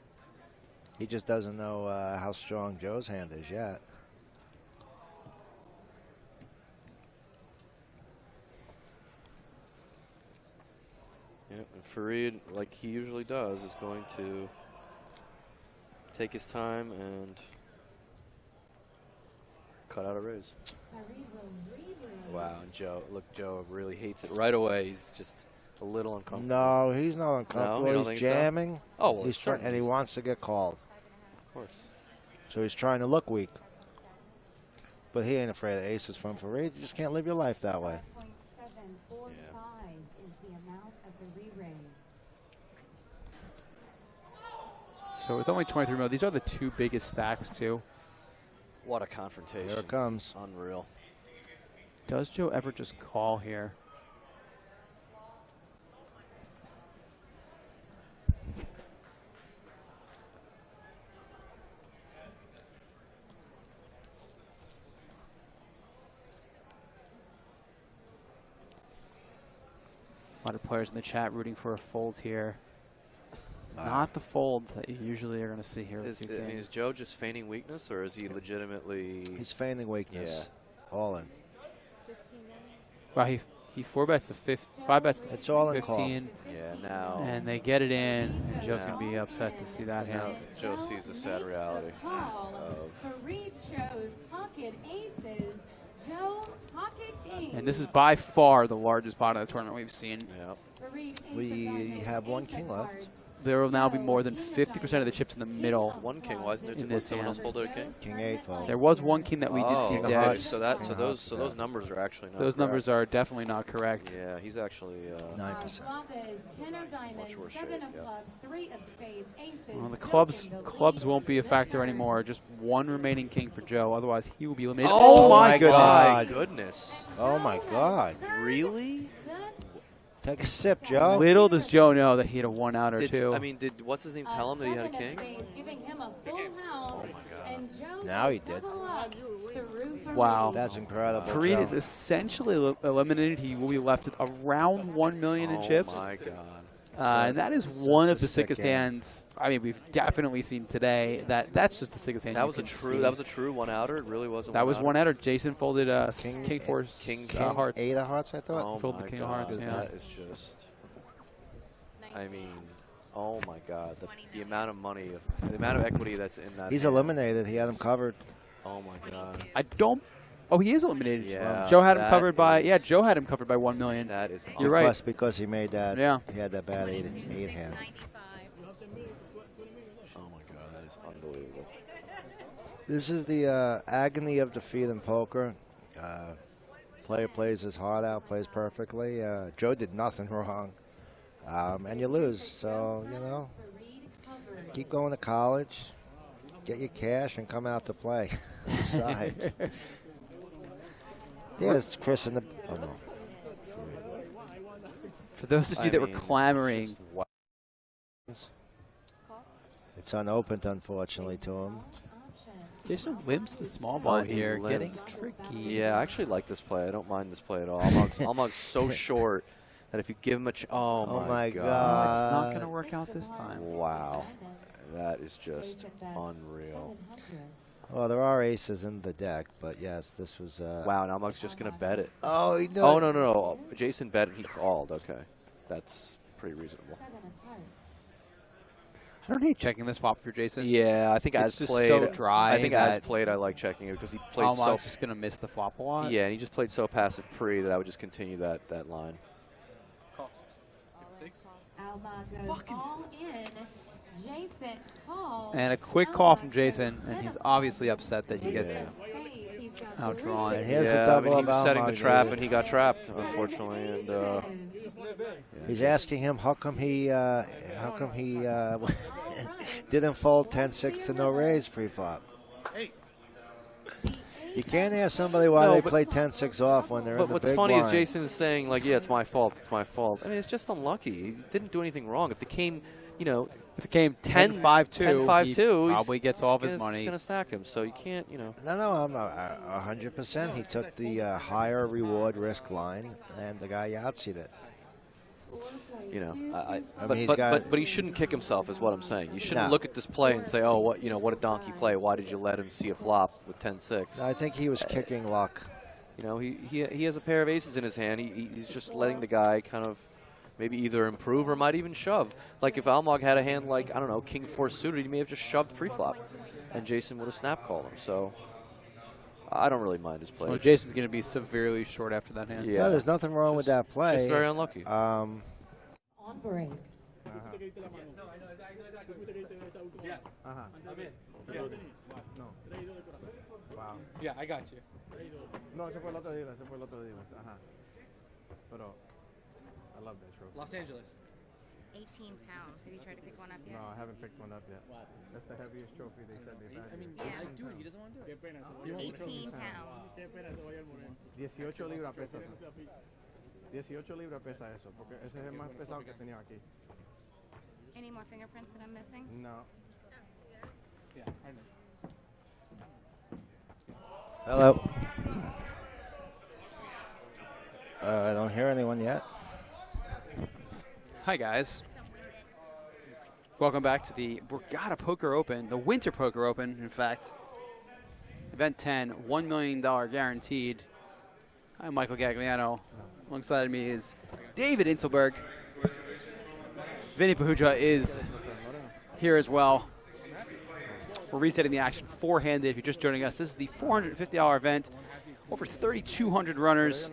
C: He just doesn't know how strong Joe's hand is yet.
A: Yeah, and Fareed, like he usually does, is going to take his time and cut out a raise. Wow, and Joe really hates it right away. He's just a little uncomfortable.
C: No, he's not
A: No,
C: uncomfortable.
A: you don't
C: He's
A: think so?
C: jamming.
A: Oh, well,
C: he's
A: certainly.
C: and he wants to get called.
A: Of course.
C: So he's trying to look weak. But he ain't afraid of aces from Fareed. You just can't live your life that way.
E: 5.745 is the amount of the re-raise.
B: So with only 23 mil, these are the 2 biggest stacks too.
A: What a confrontation.
C: Here it comes.
A: Unreal.
B: Does Joe ever just call here? A lot of players in the chat rooting for a fold here. Not the fold that you usually are going to see here.
A: Is,
B: with
A: I
B: 2
A: mean,
B: kings.
A: is Joe just feigning weakness, or is he legitimately?
C: He's feigning weakness. All in.
B: Wow, he 4-bets the 5-bets the
C: It's all in call.
B: 15.
A: Yeah, now.
B: And they get it in, and Joe's going to be upset to see that
A: Now
B: hand.
A: Joe sees the sad reality of.
E: Fareed shows pocket aces. Joe pocket kings.
B: And this is by far the largest pot of the tournament we've seen.
A: Yeah.
C: We have one king left.
B: There will now be more than 50% of the chips in the middle.
A: One king. Why isn't
B: In
A: there
B: this
A: someone else
B: hand.
A: folded a king?
C: King 8 fold.
B: There was one king that we did see
C: King of
B: dead.
C: hearts.
A: So
C: King of hearts,
A: those numbers are actually not
B: Those numbers
A: correct.
B: are definitely not correct.
A: Yeah, he's actually
C: 9%.
A: Much worse shape, yeah.
B: Well, the clubs won't be a factor anymore. Just one remaining king for Joe. Otherwise, he will be eliminated.
A: Oh
B: my goodness!
C: God.
A: Goodness.
C: Oh my God!
A: Really?
C: Take a sip, Joe.
B: Little does Joe know that he had a 1 out or
A: Did,
B: 2.
A: I mean, did what's his name tell him that he had a king?
E: Oh
A: my God.
C: Now he did.
B: Wow.
C: That's incredible.
B: Fareed
C: Joe.
B: is essentially eliminated. He will be left with around 1 million in chips.
A: Oh my God.
B: And that is one
C: such
B: of the
C: a sick
B: sickest
C: game.
B: hands. I mean, we've definitely seen today. That's just the sickest hand.
A: That
B: you
A: was a
B: can
A: true.
B: see.
A: That was a true one outer. It really was.
B: That was 1
A: outer.
B: outer. Jason folded king four
C: King
B: hearts.
C: 8 of hearts, I thought.
A: Oh
B: Filled the
A: my
B: king of
A: God.
B: hearts, yeah.
A: That is just. I mean, oh my God. The amount of money, the amount of equity that's in that.
C: He's
A: hand.
C: eliminated. He had him covered.
A: Oh my God.
B: I don't. Oh, he is eliminated.
A: Yeah,
B: Joe had him
A: that
B: covered by.
A: is-
B: Yeah, Joe had him covered by 1 million.
A: That is.
B: You're right.
C: Plus, because he made that.
B: Yeah.
C: He had that bad 8 hand.
A: Oh my God. That is unbelievable.
C: This is the agony of defeat in poker. Player plays his heart out, plays perfectly. Joe did nothing wrong. And you lose. So, you know, keep going to college, get your cash, and come out to play. Decide. There's Chris in the. Oh, no.
B: For those of you
A: I
B: that were
A: mean,
B: clamoring,
A: just wa-
C: It's unopened, unfortunately, to him.
B: Jason limps the small blind
A: he
B: here, getting
A: limped.
B: tricky.
A: Yeah, I actually like this play. I don't mind this play at all. Almog's so short that if you give him a
C: Oh my
B: It's
C: God.
B: not going to work out this time.
A: Wow. That is just unreal.
C: Well, there are aces in the deck, but yes, this was.
A: Wow, and Almog's just going to bet it.
C: Oh, he knew
A: Oh,
C: it.
A: no. Jason bet it. He called. Okay. That's pretty reasonable.
B: I don't hate checking this flop for Jason.
A: Yeah, I think
B: It's
A: as
B: just
A: played.
B: so dry
A: I think as
B: that
A: played, I like checking it because he played
B: Almog's just going to miss the flop a lot.
A: Yeah, and he just played so passive pre that I would just continue that line.
B: And a quick call from Jason, and he's obviously upset that he gets outdrawn.
C: And here's the
A: Yeah,
C: double
A: he
C: of
A: was setting the
C: Almog,
A: trap,
C: maybe.
A: and he got trapped, unfortunately. And
C: He's asking him how come he didn't fold 10-6 to no raise pre-flop. You can't ask somebody why
A: No,
C: they
A: but-
C: play 10-6 off when they're in
A: But
C: the
A: what's
C: big
A: funny is
C: blind.
A: Jason's saying, like, yeah, it's my fault, it's my fault. I mean, it's just unlucky. He didn't do anything wrong. If the came, you know,
B: If it came
A: 10
B: 10-5-2,
A: 10-5-2,
B: he probably gets all of his money.
A: He's going to stack him, so you can't, you know.
C: No, I'm not 100%. He took the higher reward risk line, and the guy Yahtzeed it.
A: You know,
C: I
A: but,
C: mean, he's
A: but,
C: got-
A: but he shouldn't kick himself, is what I'm saying. You shouldn't
C: No.
A: look at this play and say, oh, what a donkey play. Why did you let him see a flop with 10-6?
C: I think he was kicking luck.
A: You know, he has a pair of aces in his hand. He's just letting the guy kind of maybe either improve or might even shove. Like if Almog had a hand like, I don't know, King 4 suited, he may have just shoved pre-flop, and Jason would have snap called him. So I don't really mind his play.
B: Well, Jason's going to be severely short after that hand.
A: Yeah.
C: No, there's nothing wrong with that play.
A: Just very unlucky.
E: On break.
D: Yeah, I got you.
G: No, ese fue el otro día, Ajá. Pero, I love that trophy.
D: Los Angeles.
F: 18 pounds. Have you tried to pick one up yet?
G: No, I haven't picked one up yet. That's the heaviest trophy they said they've had.
D: I mean,
F: Yeah.
D: I do it. He doesn't want to do it.
F: 18 pounds.
G: 18 libras pesa eso. 18 libras pesa eso, porque ese es el más pesado que tenía aquí.
F: Any more fingerprints that I'm missing?
G: No.
D: Yeah, I know.
C: Hello. I don't hear anyone yet.
B: Hi, guys. Welcome back to the Borgata Poker Open, the Winter Poker Open, in fact. Event 10, $1 million guaranteed. I'm Michael Gagliano. Alongside of me is David Inselberg. Vinny Pahuja is here as well. We're resetting the action four-handed. If you're just joining us, this is the $450 event. Over 3,200 runners.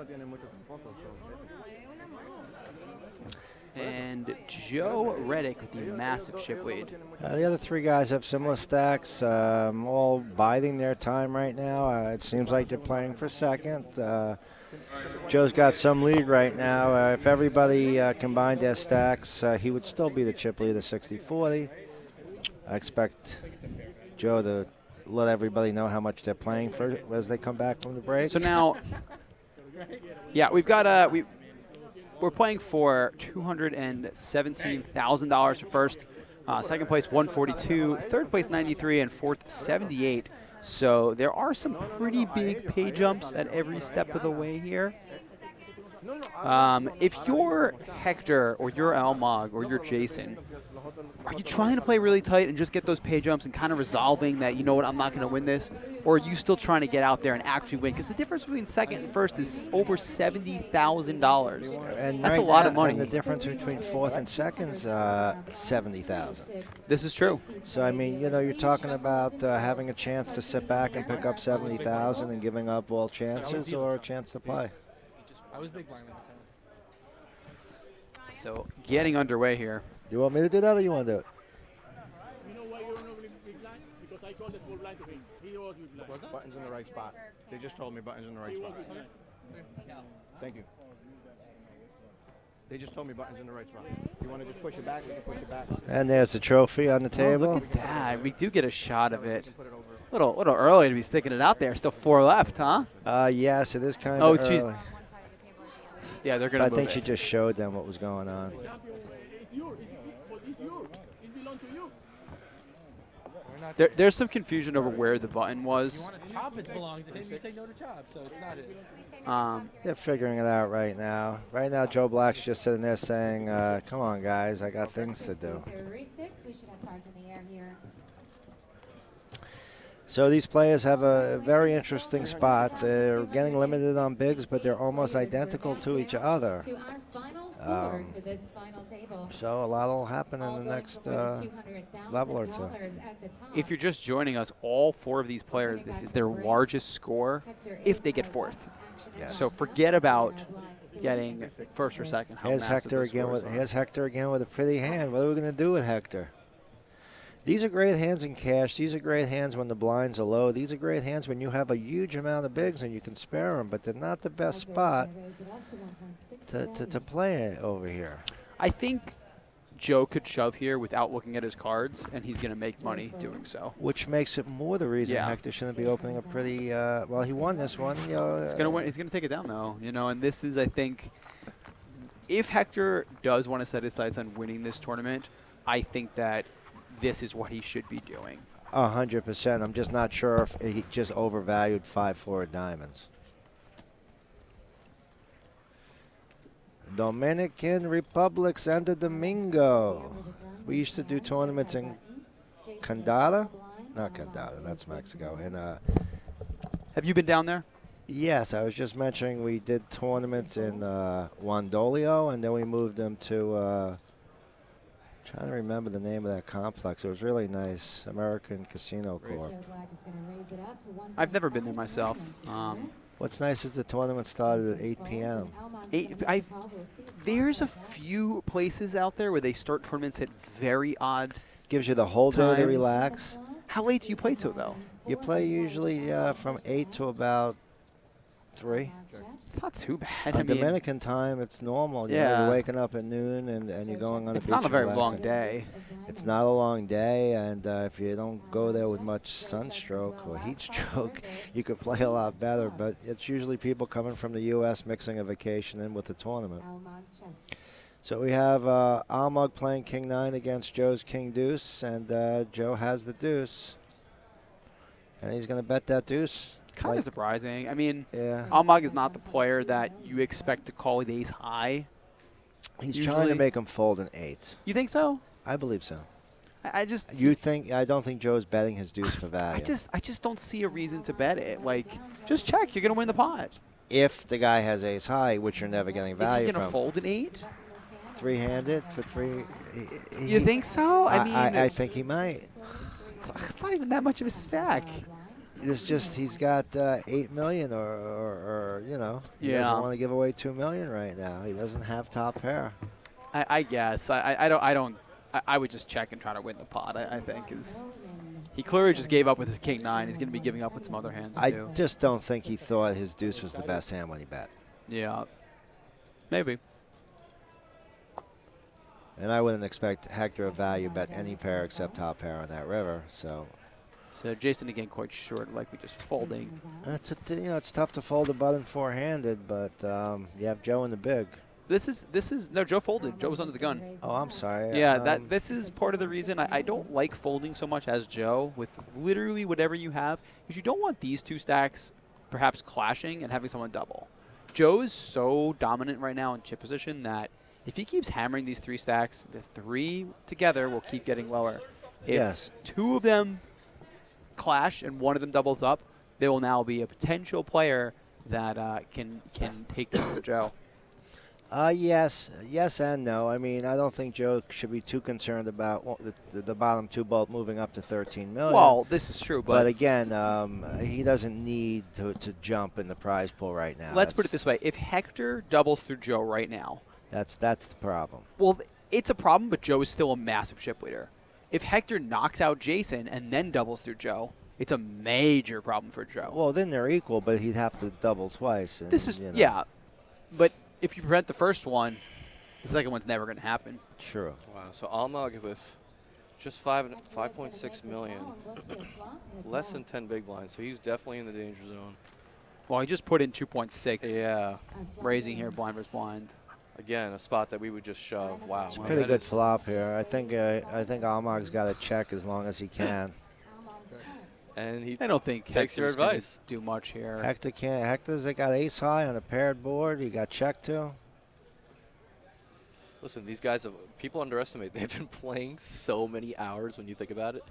B: and Joe Reddick with the massive chip lead.
C: The other three guys have similar stacks, all biding their time right now. It seems like they're playing for second. Joe's got some lead right now. If everybody combined their stacks, he would still be the chip leader 60-40. I expect Joe to let everybody know how much they're playing for as they come back from the break.
B: So now, yeah, we've got we're playing for $217,000 for first, second place 142, third place 93, and fourth 78. So there are some pretty big pay jumps at every step of the way here. If you're Hector or you're Almog or you're Jason, are you trying to play really tight and just get those pay jumps and kind of resolving that, you know what, I'm not going to win this? Or are you still trying to get out there and actually win? Because the difference between second and first is over $70,000.
C: And
B: that's
C: right
B: a lot
C: now,
B: of money.
C: And the difference between fourth and second's $70,000.
B: This is true.
C: So, I mean, you know, you're talking about having a chance to sit back and pick up $70,000 and giving up all chances, or a chance to play.
D: I was big blind.
B: So getting underway here.
C: You want me to do that, or you want to do it?
G: You know why you don't know big blind? Because I called the small blind to him. He was with blind. Buttons in the right spot. They just told me buttons in the right spot. Thank you. They just told me buttons in the right spot. You want to just push it back? We can push it back.
C: And there's the trophy on the table.
B: Oh, look at that. We do get a shot of it. A little early to be sticking it out there. Still 4 left, huh?
C: Yes, it is kind
B: Oh,
C: of
B: geez.
C: early.
B: Yeah, they're going to
C: I
B: move
C: think
B: it.
C: she just showed them what was going on.
G: It's yours. It's yours. It belongs to you.
B: There's some confusion over where the button was.
D: Chop it belongs to him. You say no to chop, so it's not it.
C: They're figuring it out right now. Right now, Joe Black's just sitting there saying, come on, guys, I got things to do.
E: 36, we should have cards in the air here.
C: So these players have a very interesting spot. They're getting limited on bigs, but they're almost identical to each other.
E: To our final four for this final table.
C: So a lot will happen in the next level or two.
B: If you're just joining us, all 4 of these players, this is their largest score if they get fourth.
C: Yeah.
B: So forget about getting first or second. How
C: Here's
B: massive
C: Hector
B: those
C: again.
B: scores are.
C: Here's Hector again with a pretty hand. What are we going to do with Hector? These are great hands in cash. These are great hands when the blinds are low. These are great hands when you have a huge amount of bigs and you can spare them, but they're not the best spot to play over here.
B: I think Joe could shove here without looking at his cards, and he's going to make money doing so.
C: Which makes it more the reason
B: Yeah.
C: Hector shouldn't be opening a pretty. Well, he won this one. You know,
B: He's going to win. He's going to take it down, though. You know, and this is, I think, if Hector does want to set his sights on winning this tournament, I think that this is what he should be doing.
C: 100%. I'm just not sure if he just overvalued 5-4 diamonds. Dominican Republic, Santo Domingo. We used to do tournaments in Condada. Not Condada, that's Mexico. And
B: Have you been down there?
C: yes, I was just mentioning we did tournaments in Wandolio, and then we moved them to. Trying to remember the name of that complex. It was really nice. American Casino Corp.
B: I've never been there myself.
C: What's nice is the tournament started at 8 p.m.
B: There's a few places out there where they start tournaments at very odd.
C: Gives you the whole day to
B: times.
C: relax.
B: How late do you play till, though?
C: You play usually from 8 to about 3.
B: It's not too bad.
C: On Dominican time, it's normal. You know,
B: Yeah.
C: you're waking up at noon and you're going on
B: It's
C: the
B: not
C: beach
B: a very
C: and
B: long
C: relaxing.
B: day.
C: It's not a long day, and if you don't go there with much sunstroke or heat stroke, you could play a lot better. But it's usually people coming from the U.S. mixing a vacation in with the tournament. So we have Almug playing King 9 against Joe's King Deuce, and Joe has the deuce. And he's going to bet that deuce.
B: Kind of surprising. I mean,
C: Yeah.
B: Almog is not the player that you expect to call it ace high.
C: He's
B: Usually-
C: trying to make him fold an 8.
B: You think so?
C: I believe so.
B: I just
C: I don't think Joe's betting his deuce for value.
B: I just don't see a reason to bet it. Like, just check. You're gonna win the pot.
C: If the guy has ace high, which you're never getting
B: Is
C: value
B: he gonna
C: from.
B: fold an 8?
C: Three-handed for 3.
B: You think so? I mean,
C: I think he might.
B: it's not even that much of a stack.
C: It's just he's got 8 million, or you know, he doesn't
B: Yeah.
C: want to give away 2 million right now. He doesn't have top pair.
B: I guess. I would just check and try to win the pot, I think. He clearly just gave up with his king 9. He's going to be giving up with some other hands,
C: I
B: too.
C: just don't think he thought his deuce was the best hand when he bet.
B: Yeah. Maybe.
C: And I wouldn't expect Hector of value bet any pair except top pair on that river. So
B: Jason again quite short, likely just folding.
C: it's tough to fold a button four-handed, but you have Joe in the big.
B: This is no, Joe folded. Joe was under the gun.
C: Oh, I'm sorry.
B: Yeah, this is part of the reason I don't like folding so much as Joe with literally whatever you have, because you don't want these two stacks perhaps clashing and having someone double. Joe is so dominant right now in chip position that if he keeps hammering these 3 stacks, the 3 together will keep getting lower. If 2 of them clash and 1 of them doubles up, there will now be a potential player that can take this from Joe.
C: Yes and no. I mean, I don't think Joe should be too concerned about the bottom 2 both moving up to 13 million.
B: Well, this is true,
C: but again, he doesn't need to jump in the prize pool right now.
B: Let's put it this way: if Hector doubles through Joe right now,
C: that's the problem.
B: Well, it's a problem, but Joe is still a massive chip leader. If Hector knocks out Jason and then doubles through Joe, it's a major problem for Joe.
C: Well, then they're equal, but he'd have to double twice. And,
B: this is but if you prevent the first one, the second one's never going to happen.
C: True.
A: Wow. So Almog with just 5.6 million, less than 10 big blinds. So he's definitely in the danger zone.
B: Well, he just put in 2.6.
A: Yeah.
B: Raising here, blind versus blind.
A: Again, a spot that we would just shove. Wow.
C: It's a pretty good flop here. I think Almog's got to check as long as he can.
A: And
B: I don't think
A: takes your advice.
B: Do much here.
C: Hector can't. Hector's got ace high on a paired board. He got checked too.
A: Listen, these guys people underestimate. They've been playing so many hours when you think about it.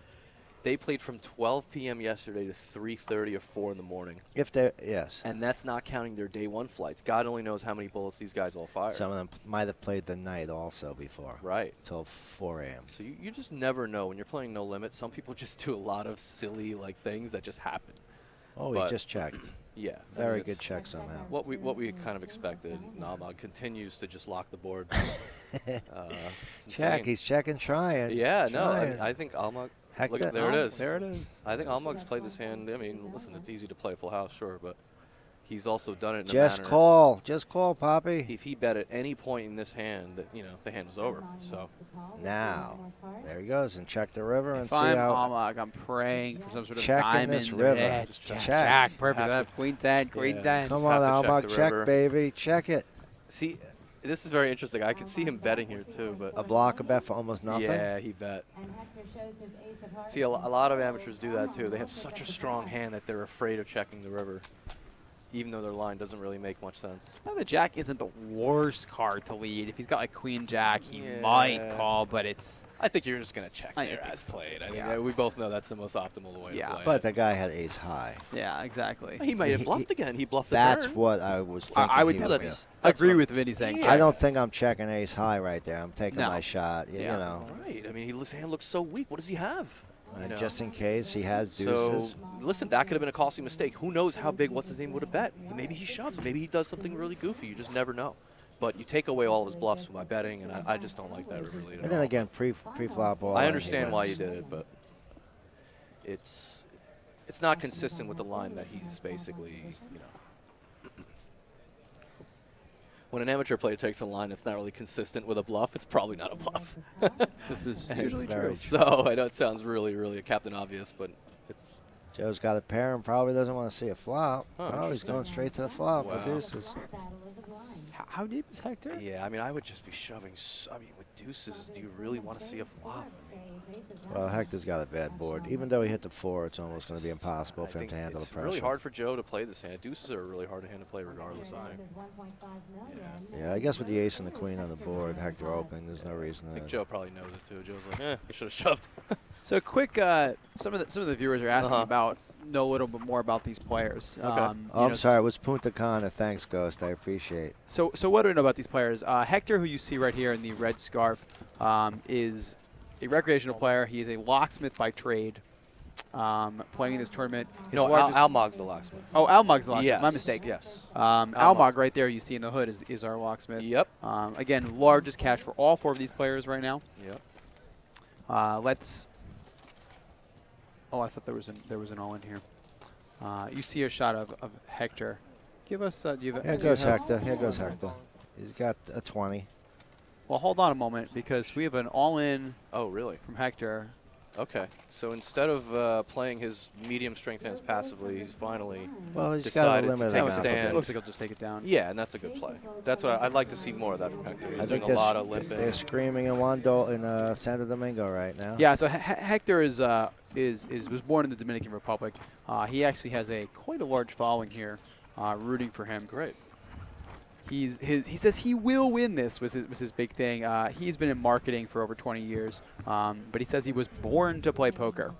A: They played from 12 p.m. yesterday to 3:30 or 4 in the morning.
C: Yes.
A: And that's not counting their day 1 flights. God only knows how many bullets these guys all fire.
C: Some of them might have played the night also before.
A: Right.
C: Till 4 a.m.
A: So you just never know when you're playing no limit. Some people just do a lot of silly things that just happen.
C: Oh, he just checked.
A: Yeah.
C: Very good check somehow.
A: What we kind of expected. Namag continues to just lock the board.
C: Check. He's checking, trying.
A: Yeah.
C: Trying.
A: No. I think Almog.
C: Hector,
A: look, there it is.
B: There it is.
A: I think Almog's played this hand. I mean, listen, it's easy to play full house, sure, but he's also done it in a manner.
C: Just call, Poppy.
A: If he bet at any point in this hand, the hand was over. So
C: now, there he goes, and check the river and
B: if
C: see
B: I'm
C: how.
B: Almog, I'm praying for some sort of
C: checking
B: diamond.
C: this river.
B: Yeah,
C: Check.
B: Jack, perfect. Queen 10, Queen 10.
C: Come on, Almog, check, baby, check it.
A: See, this is very interesting. I can see him betting here too, but
C: a block of bet for almost nothing.
A: Yeah, he bet. See, a lot of amateurs do that too. They have such a strong hand that they're afraid of checking the river, even though their line doesn't really make much sense.
B: Well, the Jack isn't the worst card to lead. If he's got like Queen Jack, he might call, but it's.
A: I think you're just gonna check there as played. I mean, we both know that's the most optimal way to play.
C: But the guy had ace high.
B: Yeah, exactly.
A: He might have bluffed again. He bluffed the
C: That's
A: turn.
C: what I was thinking.
B: I would agree with Vinny saying.
C: I don't think I'm checking ace high right there. I'm taking
B: No.
C: my shot. You know.
A: Right. I mean, his hand looks so weak. What does he have?
C: Just in case he has deuces.
A: So, listen, that could have been a costly mistake. Who knows how big what's-his-name would have bet? Maybe he shoves. Maybe he does something really goofy. You just never know. But you take away all of his bluffs by betting, and I just don't like that river lead.
C: And then again, pre-flop ball.
A: I understand why you did it, but it's not consistent with the line that he's basically, When an amateur player takes a line that's not really consistent with a bluff, it's probably not a bluff.
B: This is usually true.
A: So I know it sounds really, really a Captain Obvious, but it's.
C: Joe's got a pair and probably doesn't want to see a flop.
A: Oh,
C: He's going straight to the flop with
A: Wow.
C: deuces.
B: How deep is Hector?
A: Yeah, I mean, I would just be shoving. I mean, with deuces, do you really want to see a flop?
C: Well, Hector's got a bad board. Even though he hit the 4, it's almost going to be impossible for him to handle the
A: It's
C: pressure.
A: really hard for Joe to play this hand. Deuces are a really hard hand to play regardless.
C: Yeah, I guess with the ace and the queen on the board, Hector opening, there's no reason
A: I think
C: to.
A: Joe probably knows it too. Joe's like, I should have shoved.
B: So quick, some of the viewers are asking know a little bit more about these players.
A: Okay.
C: I'm sorry, it was Punta Cana. Thanks, Ghost. I appreciate.
B: So what do we know about these players? Hector, who you see right here in the red scarf, is a recreational player. He is a locksmith by trade. playing in this tournament. His
A: No,
B: largest
A: Almog's the locksmith.
B: Oh, Almog's the locksmith.
A: Yes.
B: My mistake.
A: Yes.
B: Almog right there you see in the hood is our locksmith.
A: Yep.
B: Again, largest cash for all 4 of these players right now.
A: Yep.
B: Let's. Oh, I thought there was an all in here. You see a shot of Hector. Give us.
C: Here goes Hector. Here goes Hector. He's got a 20.
B: Well, hold on a moment because we have an all in.
A: Oh, really?
B: From Hector.
A: Okay. So instead of playing his medium strength hands passively, he's finally
C: Well, he's got a
A: decided to
C: limited
A: take a
C: amount.
B: It
A: stand.
B: looks like he'll just take it down.
A: Yeah, and that's a good play. That's what I'd like to see more of that from Hector. He's doing a lot of limping.
C: They're screaming in Santo Domingo right now.
B: Yeah, so Hector was born in the Dominican Republic. He actually has quite a large following here, rooting for him.
A: Great.
B: He says he will win this was his big thing. He's been in marketing for over 20 years, but he says he was born to play poker.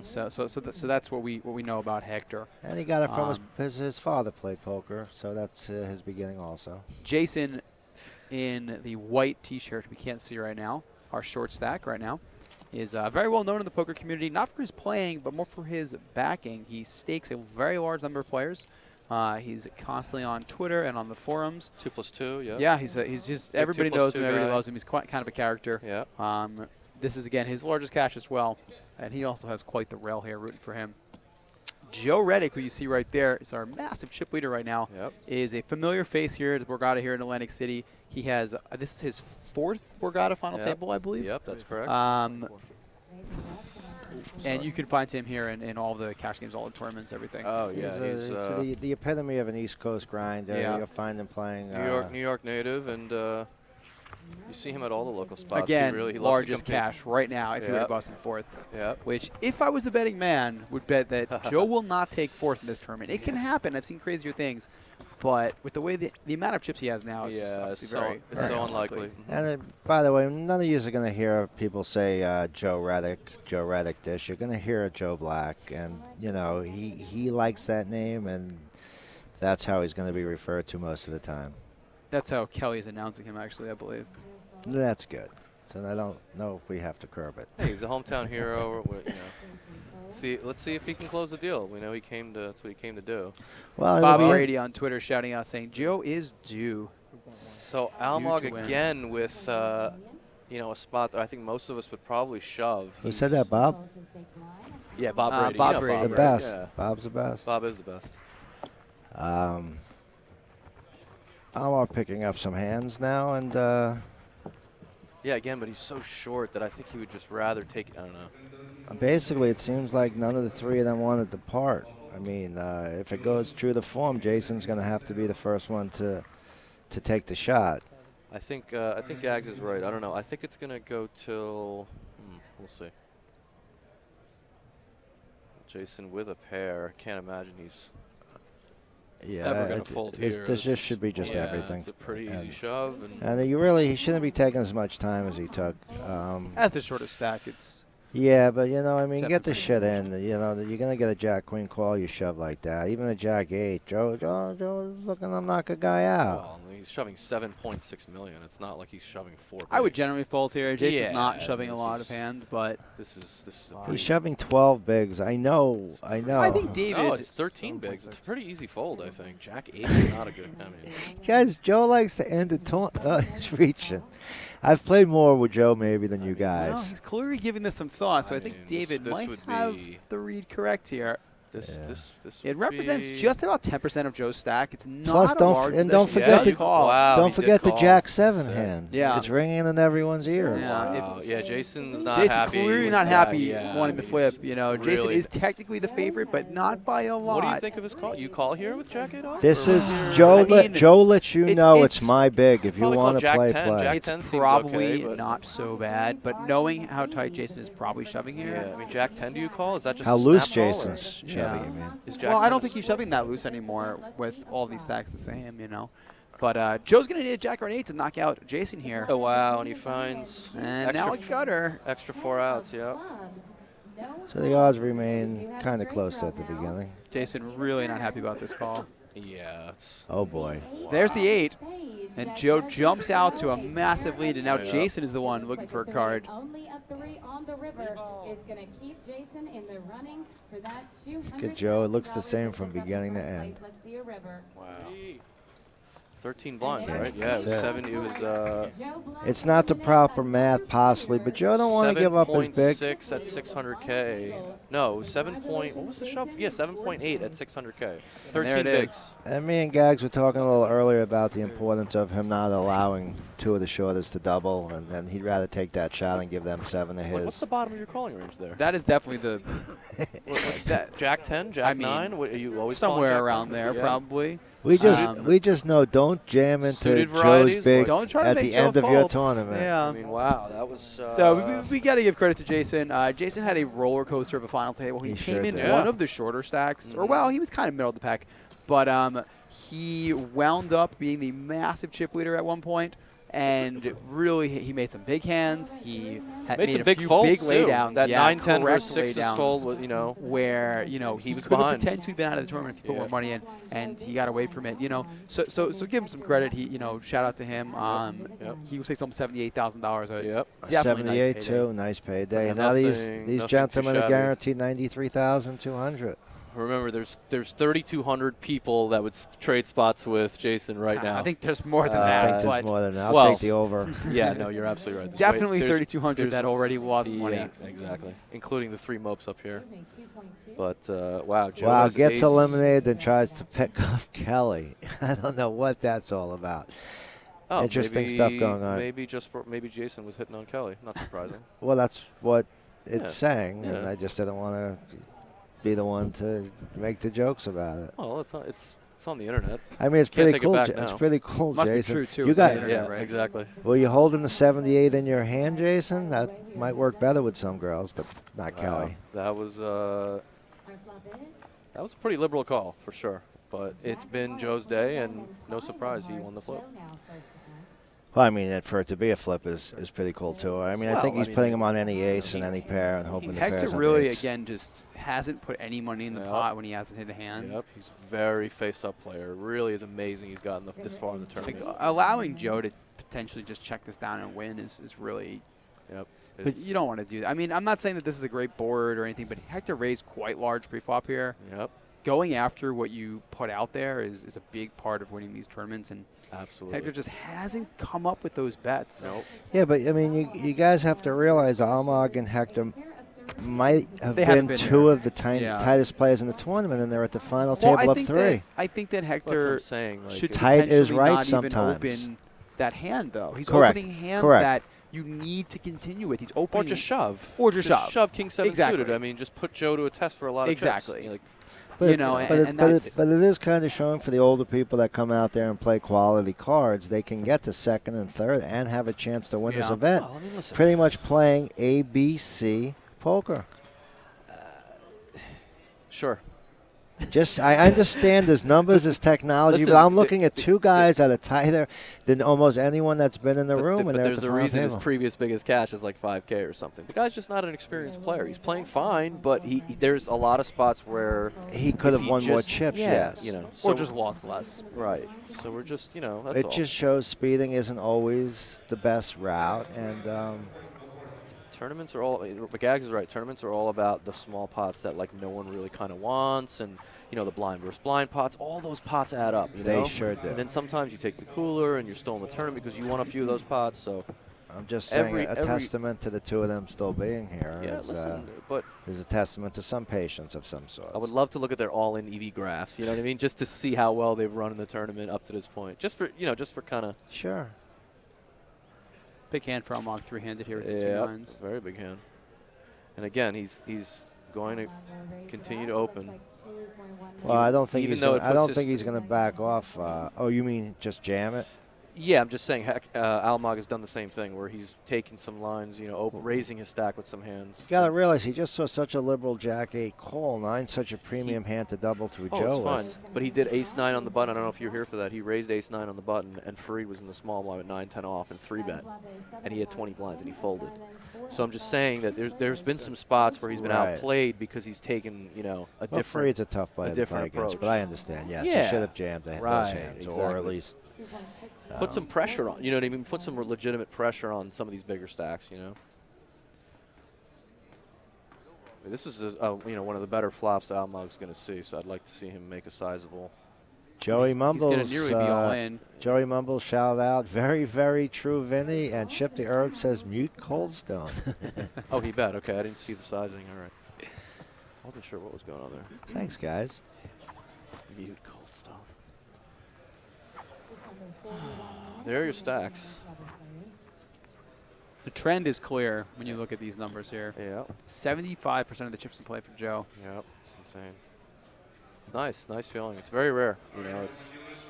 B: So that's what we know about Hector.
C: And he got it from his father played poker, so that's his beginning also.
B: Jason in the white T-shirt we can't see right now, our short stack right now, is very well known in the poker community, not for his playing, but more for his backing. He stakes a very large number of players. He's constantly on Twitter and on the forums.
A: 2+2, yeah.
B: Yeah, he's just everybody knows him, everybody loves him. He's quite kind of a character.
A: Yeah.
B: This is again his largest cash as well, and he also has quite the rail here rooting for him. Joe Reddick, who you see right there, is our massive chip leader right now.
A: Yep.
B: Is a familiar face here at Borgata here in Atlantic City. He has this is his 4th Borgata final table, I believe.
A: Yep, that's correct.
B: And you can find him here in all the cash games, all the tournaments, everything.
A: Oh yeah,
C: He's the epitome of an East Coast grinder.
B: Yeah.
C: You'll find him playing
A: New York native, and you see him at all the local spots.
B: Again,
A: he loves to
B: largest
A: compete.
B: cash right now if you were to bust him 4th.
A: Yeah.
B: Which, if I was a betting man, would bet that Joe will not take 4th in this tournament. It can happen. I've seen crazier things. But with the way the amount of chips he has now, it's just obviously
A: it's so unlikely.
C: And by the way, none of you are going to hear people say Joe Reddick dish. You're going to hear Joe Black, and he likes that name, and that's how he's going to be referred to most of the time.
B: That's how Kelly's announcing him, actually, I believe.
C: That's good. So I don't know if we have to curb it.
A: Hey, he's a hometown hero. Let's see if he can close the deal. We know that's what he came to do.
C: Well,
B: Bob Brady on Twitter shouting out saying Joe is due.
A: So Almog again with a spot that I think most of us would probably shove.
C: Who said that, Bob?
A: Yeah, Bob Brady.
B: Bob Brady.
C: The best.
A: Yeah.
C: Bob's the best.
A: Bob is the best.
C: Almog picking up some hands now, and
A: yeah, again, but he's so short that I think he would just rather take it. I don't know.
C: basically it seems like none of the 3 of them wanted to part. I mean, if it goes true to form, Jason's going to have to be the first one to take the shot.
A: I think Gags is right. I don't know. I think it's going to go till we'll see. Jason with a pair. Can't imagine he's ever going to fold here.
C: This just should be just everything.
A: It's a pretty easy shove.
C: And he shouldn't be taking as much time as he took.
B: As the shortest stack, it's...
C: Yeah, but, get the shit in. You're going to get a Jack-Queen call, you shove like that. Even a Jack-8. Joe's looking to knock a guy out.
A: Well, he's shoving 7.6 million. It's not like he's shoving 4
B: I would
A: bigs.
B: generally fold here. Jason's not shoving a lot of hands, but...
A: This is
C: He's shoving 12 bigs. I know.
B: I think David...
A: Oh, it's 13 bigs. It's a pretty easy fold, I think. Jack-8 is not a good...
C: Guys, Joe likes to end the he's reaching. I've played more with Joe maybe than you guys.
B: Well, he's clearly giving this some thought, so I think David might have the read correct here. It represents just about 10% of Joe's stack. It's not
C: Plus, don't forget the Jack 7 hand.
B: Yeah,
C: it's ringing in everyone's ears.
A: Yeah, Jason's not happy.
B: Clearly not happy wanting to flip.
A: Really.
B: Jason is technically the favorite, but not by a lot.
A: What do you think of his call? You call here with Jack-8 off?
C: This is Joe. Joe lets you know it's my big. If you want to play.
B: It's probably not so bad, but knowing how tight Jason is probably shoving here.
A: Yeah, I mean, Jack-10 do you call? Is that just
C: how loose Jason's?
B: Well, I don't think he's shoving that loose anymore with all these stacks the same, But Joe's going to need a Jack or an 8 to knock out Jason here.
A: Oh, wow, and he finds
B: now a gutter.
A: Extra 4 outs, yeah.
C: So the odds remain kind of close at the beginning.
B: Jason really not happy about this call.
A: Yeah.
C: Oh, boy.
B: There's the 8. And Joe jumps out to a massive lead, and now Jason is the one looking for a card.
E: 3 on the river is going to keep Jason in the running for that $200,000.
C: Look at Joe. It looks the same from beginning to end.
E: Let's see a river.
A: Wow. 13 blinds,
E: And
A: right? Yeah, it was
C: That's it.
A: 7. It was
C: It's not the proper math, possibly, but Joe don't want to give up his big.
A: 7.6 at 600K. No, it was 7 point. What was the shove? Yeah, 7.8 at 600K. 13
B: it
A: bigs.
B: is.
C: And me and Gags were talking a little earlier about the importance of him not allowing 2 of the shortest to double, and he'd rather take that shot and give them 7 of his.
A: What's the bottom of your calling range there?
B: That is definitely the that,
A: Jack 10, Jack
B: I mean,
A: 9? What, are you always calling
B: somewhere
A: Jack
B: around
A: 10?
B: there,
A: Yeah.
B: probably.
C: We just know don't jam into
A: Suited
C: Joe's
A: varieties,
C: big
B: Don't try to
C: at
B: make
C: the
B: Joe
C: end of your
B: fold.
C: tournament.
B: Yeah.
A: I mean, wow, that was.
B: So we got to give credit to Jason. Jason had a roller coaster of a final table. He
C: He
B: came
C: sure
B: in
C: did.
B: one of the shorter stacks, or well, he was kind of middle of the pack, but he wound up being the massive chip leader at one point, and really he made some big hands. He had
A: made some
B: a
A: big
B: few
A: folds
B: big
A: too.
B: laydowns.
A: That
B: yeah,
A: 9-10
B: correct
A: versus 6
B: laydowns,
A: fold was, you know.
B: where he
A: was
B: could have
A: behind.
B: potentially been out of the tournament if he put
A: Yeah.
B: more money in, and he got away from it. So give him some credit. He shout out to him.
A: Yep.
B: He was taking home $78,000.
A: Yep.
B: Definitely nice
C: 78
B: payday.
C: too, nice payday.
A: Yeah,
C: And now these
A: nothing
C: gentlemen
A: too
C: are
A: shabby.
C: guaranteed 93,200.
A: Remember, there's 3,200 people that would trade spots with Jason right now.
B: I think there's more than
C: I
B: that.
C: think there's
B: but
C: more than that. I'll
A: well,
C: take the over.
A: Yeah, no, you're absolutely right.
B: definitely
A: There's-
B: 3,200 that already lost money.
A: Yeah, exactly, including the 3 mopes up here.
E: Excuse me, 2.2.
A: But wow, Joe
C: Wow,
A: has
C: gets
A: ace.
C: eliminated and tries to pick off Kelly. I don't know what that's all about.
A: Oh,
C: Interesting
A: maybe-
C: stuff going on.
A: Maybe Jason was hitting on Kelly. Not surprising.
C: Well, that's what
A: Yeah.
C: it's saying, and
A: Yeah.
C: I just didn't want to be the one to make the jokes about it.
A: Well, it's on the internet.
C: I mean, it's
A: Can't
C: pretty
A: take it
C: cool.
A: back
C: It's
A: now.
C: pretty cool,
B: Must be
C: Jason.
B: true, too.
C: You
B: It's on
C: got?
B: the internet.
A: Yeah,
B: right?
A: exactly.
C: Were you holding the 78 in your hand, Jason? That might work better with some girls, but not Kelly.
A: That was
E: Our flop is
A: that was a pretty liberal call for sure. But it's been Joe's day, and no
E: Five
A: surprise he
E: hearts.
A: won the flip.
E: Joe now first to go.
C: Well, I mean, for it to be a flip is pretty cool too. I mean, I think
A: Well,
C: he's
A: I mean,
C: putting him on any ace and any pair and hoping the pairs
B: Hector
C: on
B: really,
C: eights.
B: again, just hasn't put any money in the
A: Yep.
B: pot when he hasn't hit a hand.
A: Yep, he's a very face-up player. Really is amazing. He's gotten this far in the
B: I think
A: tournament.
B: allowing Joe to potentially just check this down and win is really.
A: Yep.
B: But
A: It's-
B: you don't want to do that. I mean, I'm not saying that this is a great board or anything, but Hector raised quite large pre-flop here.
A: Yep.
B: Going after what you put out there is a big part of winning these tournaments, and
A: Absolutely.
B: Hector just hasn't come up with those bets.
A: Nope.
C: Yeah, but I mean, you guys have to realize Almog and Hector might have
B: They haven't
C: been
B: been
C: two
B: there.
C: of the
B: Yeah.
C: tightest players in the tournament, and they're at the final
B: Well,
C: table
B: I
C: of
B: think
C: 3.
B: that I think that
A: That's what I'm
B: Hector
A: saying. Like,
B: should
A: it's-
C: Tight is
B: potentially
C: right
B: not
C: sometimes.
B: even open that hand, though. He's
C: Correct.
B: opening hands
C: Correct.
B: that you need to continue with. He's opening.
A: Or just shove.
B: Or just shove.
A: Shove King 7
B: Exactly.
A: suited. I mean, just put Joe to a test for a lot of
B: Exactly.
A: chips. Like,
C: But,
B: you know,
C: but,
B: and
C: it,
B: that's
C: but it is kind of showing for the older people that come out there and play quality cards. They can get to second and third and have a chance to win this
B: Yeah.
C: event.
A: well, I mean, listen.
C: Pretty much playing ABC poker.
A: Sure.
C: Just I understand there's numbers, there's technology,
A: Listen,
C: but I'm looking at two guys that are tighter than almost anyone that's been in the room,
A: But
C: and they're
A: there's
C: at the
A: a
C: final
A: reason his
C: table.
A: previous biggest cash is like 5K or something. The guy's just not an experienced player. He's playing fine, but there's a lot of spots where
C: He could
A: if
C: have won more
A: just-
C: chips,
A: yeah,
C: yes.
A: You know,
B: or
A: so
B: just lost less.
A: right. So we're just, that's
C: It
A: all.
C: just shows speeding isn't always the best route, and
A: Tournaments are all. Gags is right. Tournaments are all about the small pots that like no one really kind of wants, and the blind versus blind pots. All those pots add up. You
C: They
A: know?
C: sure do.
A: And then sometimes you take the cooler, and you're still in the tournament because you won a few of those pots. So
C: I'm just saying
A: Every-
C: a
A: every-
C: testament to the two of them still being here
A: yeah,
C: is,
A: listen. But
C: is a testament to some patience of some sort.
A: I would love to look at their all-in EV graphs. You know what I mean? Just to see how well they've run in the tournament up to this point. Just for kind of.
C: Sure.
B: Big hand for Almog, three-handed here with the two
A: Yeah,
B: nines.
A: very big hand. And again, he's going to continue to open.
C: Well, I don't think
A: Even
C: he's.
A: though
C: Gonna,
A: it
C: I don't
A: puts
C: think
A: his-
C: he's going to back off. Oh, you mean just jam it?
A: Yeah, I'm just saying. Almog has done the same thing where he's taking some lines, raising his stack with some hands.
C: You got to realize he just saw such a liberal Jack-8 call. 9's such a premium hand to double through
A: Oh,
C: Joe
A: it's fine.
C: with.
A: But he did ace-9 on the button. I don't know if you were here for that. He raised ace-9 on the button, and Fareed was in the small blind at 9-10 off and 3-bet. And he had 20 blinds, and he folded. So I'm just saying that there's been some spots where he's been
C: Right.
A: outplayed because he's taken, a
C: Well,
A: different.
C: Fareed's a tough player to play
A: different
C: against,
A: approach.
C: but I understand. Yes,
A: Yeah.
C: he should have jammed those
A: Right,
C: hands, or
A: exactly.
C: at least
A: Put some pressure on. You know what I mean? Put some legitimate pressure on some of these bigger stacks, This is one of the better flops that Almog's going to see, so I'd like to see him make a sizable.
C: Joey Mumbles.
B: He's going to nearly be all in.
C: Joey Mumbles shout out, very, very true, Vinny. And Chip the Herb says mute Coldstone.
A: Oh, he bet. Okay, I didn't see the sizing. All right. I wasn't sure what was going on there.
C: Thanks, guys.
A: Mute Coldstone. There are your stacks.
B: The trend is clear when you look at these numbers here.
A: Yeah.
B: 75% of the chips in play for Joe.
A: Yep. It's insane. It's nice. Nice feeling. It's very rare.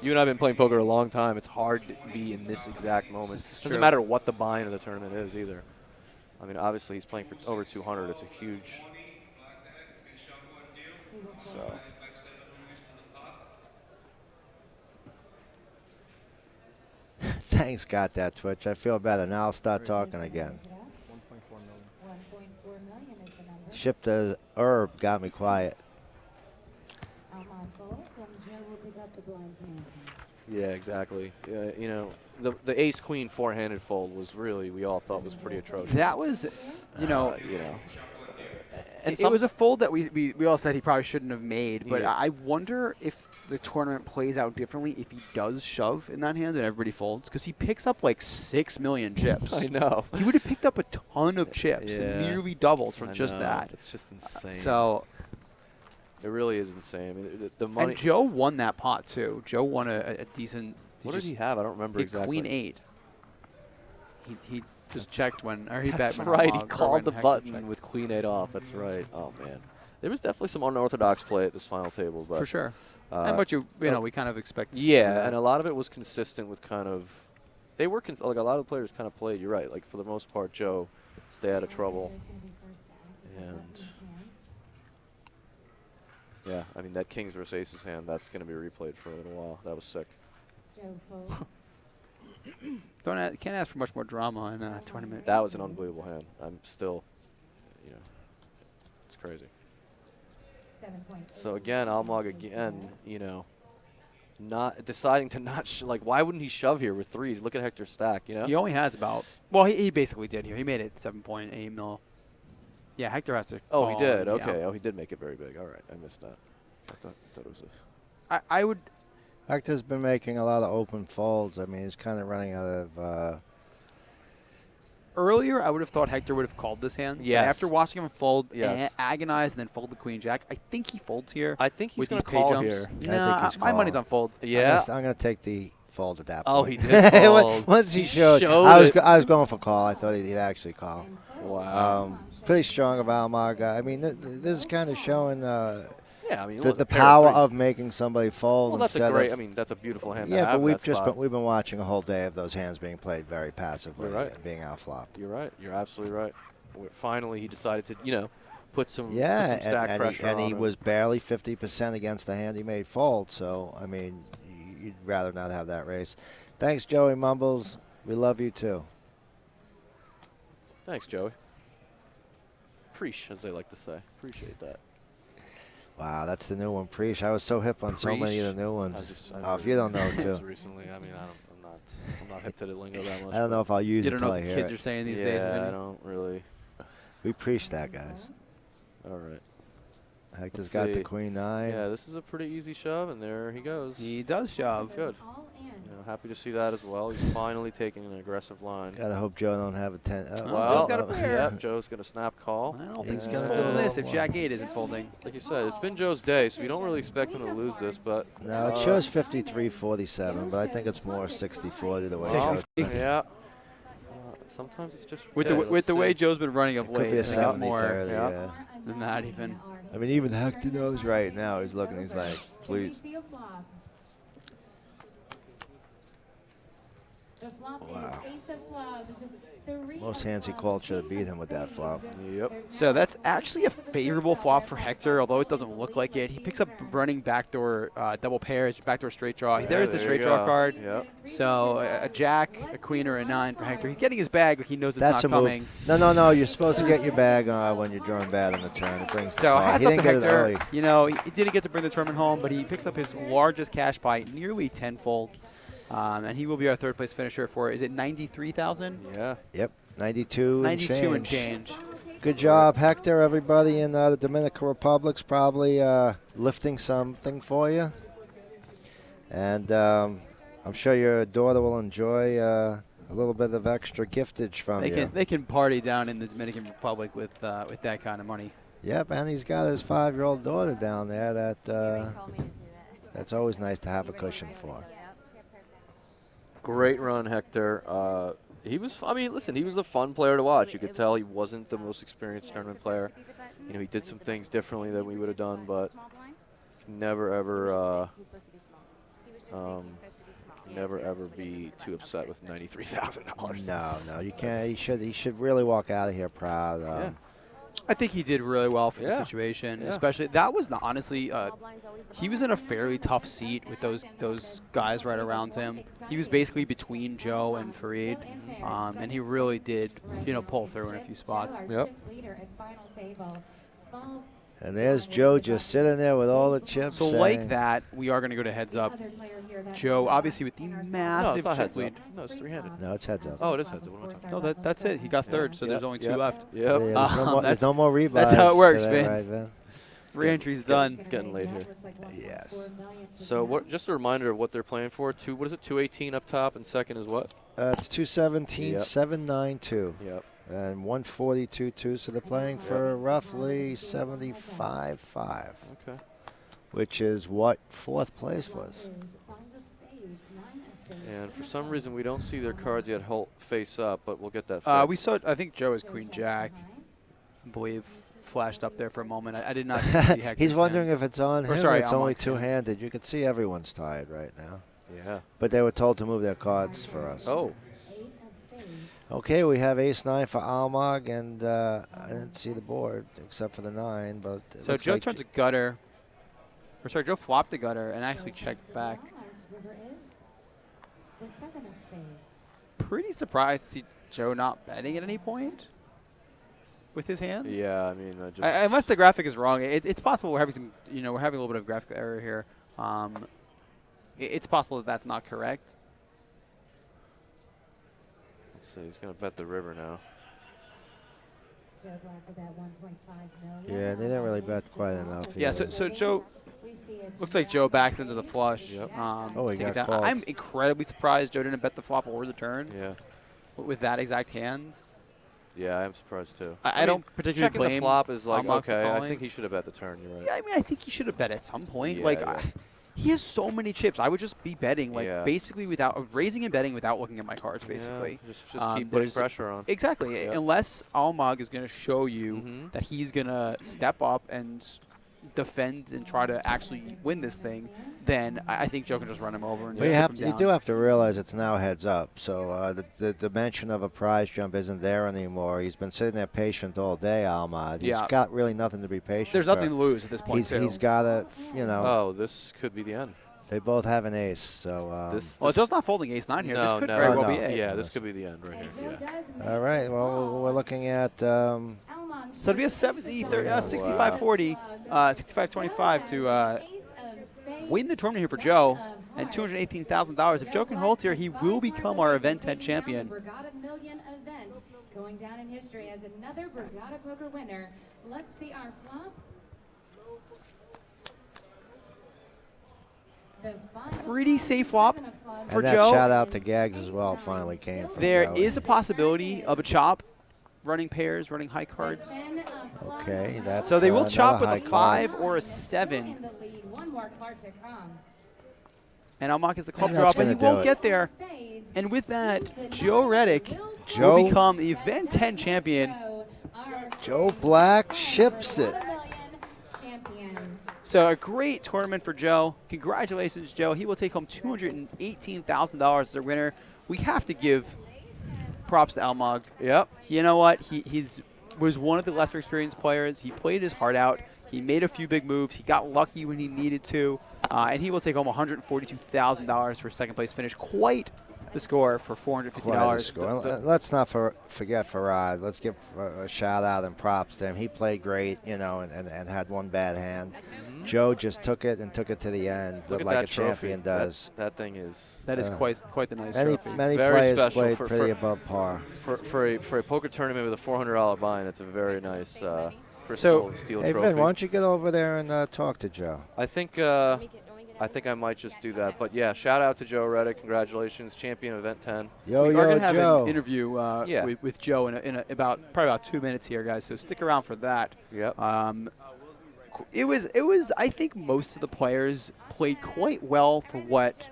A: You and I have been playing poker a long time. It's hard to be in this exact moment. It doesn't matter what the buy-in of the tournament is either. I mean, obviously he's playing for over 200. It's a huge. So.
C: Thanks, got that, Twitch. I feel better. Now I'll start talking again.
E: 1.4 million is the number.
C: Chip the Herb got me quiet.
E: Almond folds, and Joe will pick up the blinds and antes.
A: Yeah, exactly. The ace queen four-handed fold was really, we all thought was pretty atrocious.
B: That was,
A: And
B: it was a fold that we all said he probably shouldn't have made, but
A: Yeah.
B: I wonder if the tournament plays out differently if he does shove in that hand and everybody folds, because he picks up like 6 million chips.
A: I know.
B: He would have picked up a ton of chips and
A: Yeah.
B: nearly doubled from
A: I
B: just
A: know.
B: that.
A: It's just insane.
B: So,
A: it really is insane. I mean, the money.
B: and Joe won that pot too. Joe won a decent.
A: What did he have? I don't remember exactly.
B: Queen 8. He just checked when, or he
A: That's
B: bet when
A: right. He
B: Almog- or
A: called
B: when
A: the
B: Hector
A: button
B: checked.
A: with Queen 8 off. That's right. Oh man, there was definitely some unorthodox play at this final table, but
B: For sure. And what we kind of expect.
A: yeah, and a lot of it was consistent with kind of. They were like a lot of the players kind of played. You're right. Like for the most part, Joe stay out of trouble. And yeah, I mean that Kings versus Aces hand. That's going to be replayed for a little while. That was sick.
E: Joe folds.
B: Can't ask for much more drama in a tournament.
A: That was an unbelievable hand. I'm still, it's crazy.
E: 7.8.
A: So again, Almog again, not deciding to not like. Why wouldn't he shove here with threes? Look at Hector's stack.
B: He only has about. Well, he basically did here. He made it 7.8 mil. Yeah, Hector has to.
A: Oh, he
B: call,
A: did.
B: yeah.
A: Okay. Oh, he did make it very big. All right, I missed that. I thought it was a.
B: I would.
C: Hector's been making a lot of open folds. I mean, he's kind of running out of.
B: Earlier, I would have thought Hector would have called this hand. But
A: Yes.
B: after watching him fold,
A: Yes.
B: agonize, and then fold the queen jack, I think he folds here.
A: I think he's
B: with
A: going
B: these
A: to
B: pay
A: call
B: jumps.
A: here.
B: Nah,
C: he's
B: my money's
C: calling.
B: on fold.
A: Yeah.
C: I'm going to take the fold at that
A: Oh,
C: point.
A: he did fold.
C: Once he showed
A: Showed it.
C: I was going for call. I thought he'd actually call.
A: Wow.
C: Pretty strong about Almog. I mean, this is kind of showing
A: Yeah, I mean,
C: the power of making somebody fold.
A: Well, that's a
C: instead
A: great.
C: of,
A: I mean, that's a beautiful hand. to
C: yeah,
A: have
C: but
A: in
C: we've
A: that
C: just
A: spot.
C: we've been watching a whole day of those hands being played very passively,
A: You're right.
C: and being outflopped.
A: You're right. You're absolutely right. Finally, he decided to, put some
C: Yeah,
A: put some stack pressure
C: and
A: on
C: he
A: him.
C: was barely 50% against the hand he made fold. So I mean, you'd rather not have that race. Thanks, Joey Mumbles. We love you too.
A: Thanks, Joey. Preach, as they like to say. Appreciate that.
C: Wow, that's the new one, Preach. I was so hip on so many of the new ones. If you don't know, too.
A: Recently, I mean, I'm not hip to the lingo that much.
C: I don't know if I'll use
B: You
C: it
B: don't know
C: till
B: what
C: I
B: the
C: hear
B: kids
C: it.
B: are saying these
A: yeah,
B: days.
A: I don't really.
C: We preach that, guys.
A: All right.
C: Hector's
A: Let's
C: got the
A: see.
C: queen 9.
A: Yeah, this is a pretty easy shove, and there he goes.
B: He does shove.
A: Good.
E: All in.
A: Happy to see that as well. He's finally taking an aggressive line.
C: Gotta hope Joe don't have a 10.
A: Well,
B: Joe's got a pair.
A: Yep, Joe's going to snap call.
B: I don't think he's
C: Yeah.
B: going to fold this if Jack 8 isn't folding.
A: Like you said, it's been Joe's day, so we don't really expect him to lose this, but...
C: No, it shows 53-47, but I think it's more 60-40 the way.
A: Well,
C: it goes.
A: yeah. Sometimes it's just...
B: With
A: yeah,
B: the
A: let's
B: way
A: see.
B: Joe's been running of
C: Could
B: late,
C: be a
B: I think it's more
C: 70-30,
A: yeah.
C: yeah.
B: than that even.
C: I mean, even Hector knows right now. He's looking, he's like, please.
E: Can we see a flop? The flop
C: Wow.
E: is ace of clubs. Three
C: Most
E: of
C: hands he
E: clubs,
C: called should have
E: king
C: beat
E: of
C: him with that
E: spades.
C: flop.
A: Yep.
E: There's
B: So
E: no
B: that's
E: spades
B: actually a
E: for the
B: favorable
E: straight
B: flop
E: draw.
B: for Hector, although it doesn't look like it. He picks up running backdoor double pairs, backdoor straight draw. There's the
A: there
B: straight
A: you
B: draw
A: go.
B: card.
A: Yep.
B: So a jack, a queen, or a 9 for Hector. He's getting his bag like he knows it's
C: That's
B: not
C: a move.
B: coming.
C: No. You're supposed to get your bag when you're drawing bad on the turn. It brings the
B: So
C: call.
B: hats
C: He
B: up to
C: didn't get it
B: Hector.
C: early.
B: You know, he didn't get to bring the tournament home, but he picks up his largest cash by nearly tenfold. And he will be our third place finisher for, is it 93,000?
A: Yeah.
C: Yep, 92
B: 92 and
C: change.
B: change.
C: Good job, Hector. Everybody in the Dominican Republic's probably lifting something for you. And I'm sure your daughter will enjoy a little bit of extra giftage from you.
B: They can party down in the Dominican Republic with that kind of money.
C: Yep, and he's got his 5-year-old daughter down there that's always nice to have a cushion for.
A: Great run, Hector. He was a fun player to watch. You could tell he wasn't the most experienced tournament player. You know, he did some things differently than we would have done, but never ever be too upset with $93,000.
C: No, you can't. He should really walk out of here proud.
A: Yeah.
B: I think he did really well for the
A: Yeah.
B: situation,
A: Yeah.
B: especially that was not, honestly. He was in a fairly tough seat with those guys right around him. He was basically between Joe and Fareed, and he really did, pull through in a few spots.
A: Yep.
C: And there's Joe just sitting there with all the chips.
B: So like that, we are going to go to heads up. Joe, obviously with the massive
A: no, it's not
B: chip
A: heads
B: lead.
A: up. No, it's three-handed.
C: No, it's heads up.
A: Oh, it is heads up. What am I talking
B: No, that's it. He got third, so there's
A: Yep.
B: only two
A: Yep.
B: left.
A: Yep.
C: Yeah, there's no more rebuys.
B: That's how it works,
C: today,
B: man.
C: right, Vin?
B: Re-entry's done.
A: It's getting late here.
C: Yes.
A: So just a reminder of what they're playing for. What is it? 218 up top, and second is what?
C: It's 217,
A: Yep.
C: 792.
A: Yep.
C: And 142.2, so they're playing for roughly 75.5,
A: Okay.
C: which is what fourth place was.
A: And for some reason, we don't see their cards yet face up, but we'll get that
B: We
A: fixed.
B: saw. I think Joe is Queen Jack. I believe flashed up there for a moment. I did not see Hector's
C: He's wondering
B: hand.
C: if it's on
B: Or
C: him.
B: sorry,
C: It's only
B: Almag's hand.
C: two-handed. You can see everyone's tied right now.
A: Yeah.
C: But they were told to move their cards for us.
A: Oh.
C: Okay, we have ace-9 for Almag, and I didn't see the board except for the 9. But it
B: So
C: looks
B: Joe
C: like
B: turns a gutter. Or sorry, Joe flopped the gutter and actually checked back. Pretty surprised to see Joe not betting at any point with his hands.
A: Yeah, I mean,
B: Unless the graphic is wrong, it's possible we're having some. We're having a little bit of graphic error here. It's possible that that's not correct.
A: Let's see. He's going to bet the river now.
C: Yeah, they didn't really bet quite enough.
B: Yeah,
C: either.
B: so Joe, looks like Joe backs into the flush.
A: Yep.
C: Oh, he
B: take it
C: got
B: down.
C: called.
B: I'm incredibly surprised Joe didn't bet the flop or the turn
A: Yeah.
B: with that exact hand.
A: Yeah, I'm surprised too.
B: I don't particularly
A: checking
B: blame
A: the flop is like,
B: Almag for
A: okay, I
B: calling.
A: think he should have bet the turn. You're right.
B: Yeah, I mean, I think he should have bet at some point.
A: Yeah,
B: like,
A: yeah.
B: he has so many chips. I would just be betting,
A: Yeah.
B: basically without raising and betting without looking at my cards, basically.
A: Yeah, just keep putting
B: there's-
A: pressure on.
B: Exactly.
A: Yep.
B: Unless Almag is going to show you
A: Mhm.
B: that he's going to step up and defend and try to actually win this thing, then I think Joe can just run him over and
C: But
B: just chip him
C: you
B: down.
C: do have to realize it's now heads up. So the dimension of a prize jump isn't there anymore. He's been sitting there patient all day, Almad. He's
B: Yeah.
C: got really nothing to be patient
B: There's
C: for.
B: nothing to lose at this point, too.
C: He's got to,
A: Oh, this could be the end.
C: they both have an ace. So
B: Well, Joe's not folding ace-9 here. This
A: No,
B: could
A: no,
B: very well
C: no.
B: be it.
A: Yeah, this could be the end right here. Yeah.
C: all right. Well, we're looking at
B: So it'll be a 65-40, 65-25 to win the tournament here for Joe, and $218,000. If Joe can hold here, he will become our Event 10 champion.
E: Borgata Million event going down in history as another Borgata Poker winner. Let's see our flop. The
B: Pretty safe flop for
C: and that
B: Joe.
C: shout out to Gags as well. Finally came from
B: There
C: Joe.
B: is a possibility of a chop, running pairs, running high cards.
C: Okay, that's
B: So they will chop with
C: another
B: a
C: high card.
B: 5 or a 7.
E: in the lead. One more card to come.
B: And Almag is the club
C: And
B: draw,
C: that's
B: but he
C: gonna do
B: won't
C: it.
B: get there. And with that, Joe Reddick
C: Joe-
B: will become the Event 10 champion.
C: Joe Black ships it.
B: So a great tournament for Joe. Congratulations, Joe. He will take home $218,000 as their winner. We have to give props to Almag.
A: Yep.
B: You know what? He's was one of the lesser experienced players. He played his heart out. He made a few big moves. He got lucky when he needed to. And he will take home $142,000 for second place finish. Quite the score for $450.
C: Quite a score. Let's not forget Farad. Let's give a shout out and props to him. He played great, and had one bad hand. Joe just took it to the end,
A: Look at
C: like
A: that
C: a
A: trophy.
C: champion does.
A: That thing is.
B: That is quite the nice
C: Many
B: trophy.
A: Very
C: players
A: special
C: played
A: for-
C: pretty
A: for-
C: above par.
A: For a poker tournament with a $400 buy-in, it's a very nice
B: So-
A: crystal and steel
C: Hey,
A: trophy.
C: Vin, why don't you get over there and talk to Joe?
A: I think I might just do that. But yeah, shout out to Joe Reddick. Congratulations, champion of Event 10.
C: Yo,
B: We are going to have
C: Joe.
B: an interview
A: Yeah.
B: with Joe in about 2 minutes here, guys. So stick around for that.
A: Yep.
B: It was. I think most of the players played quite well for what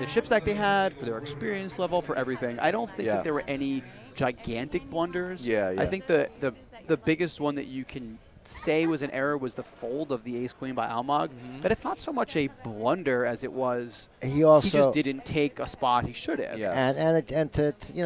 B: the chip stack they had, for their experience level, for everything. I don't think
A: Yeah.
B: that there were any gigantic blunders.
A: Yeah.
B: I think the biggest one that you can say was an error was the fold of the ace queen by Almog. But it's not so much a blunder as it was.
C: He
B: He just didn't take a spot he should have.
A: Yeah.
C: And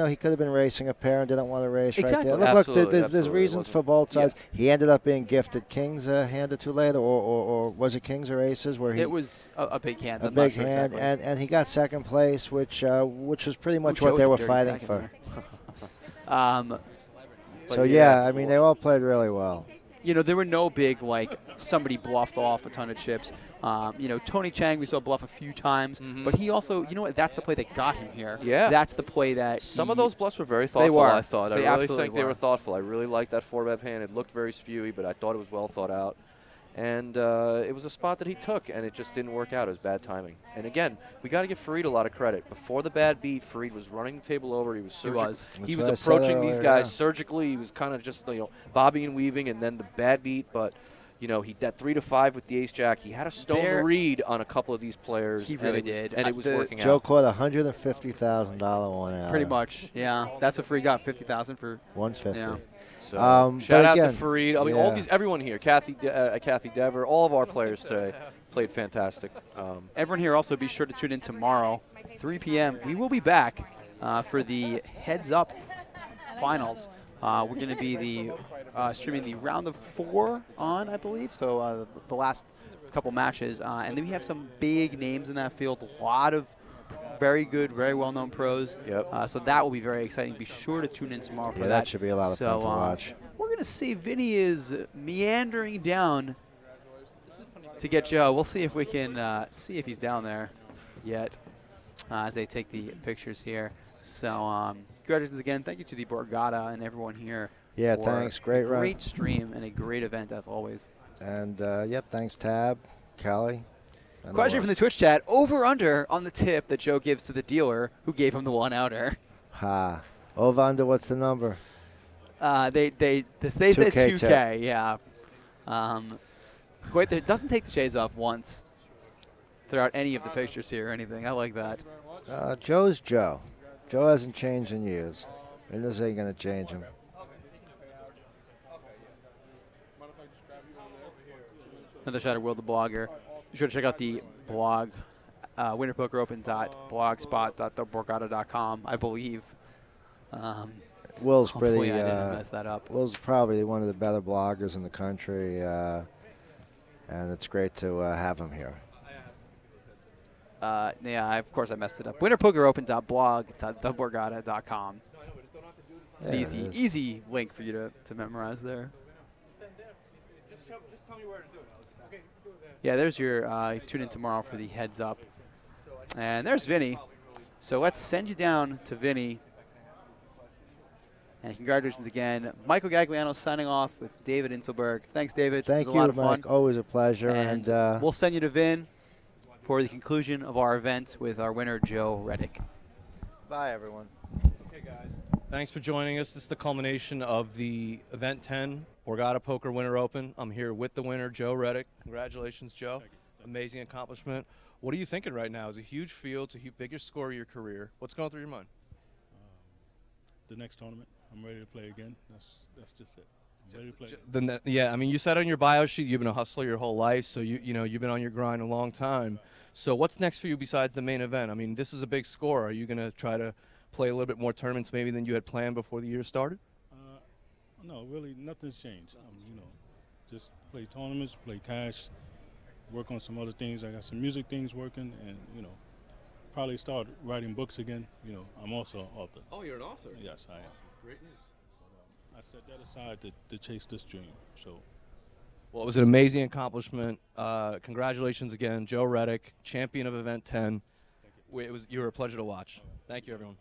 C: he could have been racing a pair and didn't want to race
B: Exactly.
C: right there. Look,
A: Absolutely,
C: there's
A: absolutely.
C: reasons
A: It
C: for both
B: Yeah.
C: sides. He ended up being gifted kings a hand or two later, or was it kings or aces where he
B: It was a big hand.
C: a
B: I'm not
C: big
B: sure
C: hand,
B: exactly.
C: and he got second place, which was pretty much
B: Ooh,
C: what
B: Joe
C: they
B: did
C: were
B: dirty
C: fighting
B: second
C: for.
B: there.
C: So
A: yeah.
C: I mean, they all played really well.
B: There were no big, like, somebody bluffed off a ton of chips. Tony Chang, we saw bluff a few times, but he also, that's the play that got him here.
A: Yeah.
B: That's the play that
A: Some of those bluffs were very thoughtful,
B: were.
A: I thought.
B: They
A: I really
B: absolutely
A: think they
B: were.
A: were thoughtful. I really liked that 4-bet hand. It looked very spewy, but I thought it was well thought out. And it was a spot that he took, and it just didn't work out. It was bad timing. And again, we got to give Fareed a lot of credit. Before the bad beat, Fareed was running the table over. He was
B: He was.
A: He
C: That's
A: was
C: what I said
A: approaching these
C: earlier,
A: guys
C: yeah.
A: surgically. He was kind of just bobbing and weaving, and then the bad beat. But he that 3-5 with the ace jack. He had a stone
B: There-
A: read on a couple of these players.
B: He
A: and
B: really
A: it was-
B: did.
A: and it was
B: The-
A: working
C: Joe
A: out.
C: caught $150,000 one out.
B: pretty much, yeah. That's what Free got, 50,000 for.
C: 150.
B: Yeah.
A: So
C: But
A: shout out
C: again,
A: to Fareed. I mean, everyone here, Kathy Dever, all of our players today played fantastic.
B: Everyone here also be sure to tune in tomorrow, 3 p.m. We will be back for the Heads Up Finals. We're going to be streaming the round of 4 on, I believe, so the last couple matches. And then we have some big names in that field, a lot of very good, very well-known pros.
A: Yep.
B: So that will be very exciting. Be sure to tune in tomorrow for
C: Yeah, that should be a lot of fun to watch.
B: We're going to see Vinny is meandering down to get Joe. We'll see if we can see if he's down there yet as they take the pictures here. So congratulations again. Thank you to the Borgata and everyone here.
C: Yeah,
B: for
C: thanks. Great
B: a
C: run.
B: great stream and a great event as always.
C: And, thanks, Tab, Kelly. and
B: Question
C: the
B: from the Twitch chat. Over under on the tip that Joe gives to the dealer who gave him the one outer.
C: Ha. Over under, what's the number?
B: They said
C: 2K
B: 2K, yeah. It doesn't take the shades off once throughout any of the pictures here or anything. I like that.
C: Joe's Joe. Joe hasn't changed in years. And this ain't going to change him.
B: Another shot of Will the Blogger. Be sure to check out the blog, winterpokeropen.blogspot.theborgata.com, I believe.
C: Will's
B: Hopefully
C: pretty.
B: I didn't mess that up.
C: Will's probably one of the better bloggers in the country, and it's great to have him here.
B: Of course I messed it up. winterpokeropen.blog.theborgata.com. It's an
C: Yeah, it is.
B: easy link for you to memorize there. Yeah, there's your tune in tomorrow for the Heads Up. And there's Vinny. So let's send you down to Vinny. And congratulations again. Michael Gagliano signing off with David Inselberg. Thanks, David.
C: Thank
B: it was
C: you,
B: a lot of
C: Mike.
B: fun.
C: Always a pleasure.
B: And we'll send you to Vin for the conclusion of our event with our winner, Joe Reddick.
C: Bye, everyone.
H: Hey, guys. Thanks for joining us. This is the culmination of the Event 10 Borgata Poker Winter Open. I'm here with the winner, Joe Reddick. Congratulations, Joe. Amazing accomplishment. What are you thinking right now? It's a huge field. It's a biggest score of your career. What's going through your mind?
I: The next tournament. I'm ready to play again. That's just it. I'm ready to play.
H: Yeah, I mean, you said on your bio sheet you've been a hustler your whole life, so you've been on your grind a long time. So what's next for you besides the main event? I mean, this is a big score. Are you going to try to play a little bit more tournaments maybe than you had planned before the year started?
I: No, really, nothing's changed. Just play tournaments, play cash, work on some other things. I got some music things working, and probably start writing books again. I'm also an author.
H: Oh, you're an author.
I: Yes, I am.
H: Great news.
I: I set that aside to chase this dream. So
H: Well, it was an amazing accomplishment. Congratulations again, Joe Reddick, champion of Event 10. You were a pleasure to watch. Thank you, everyone.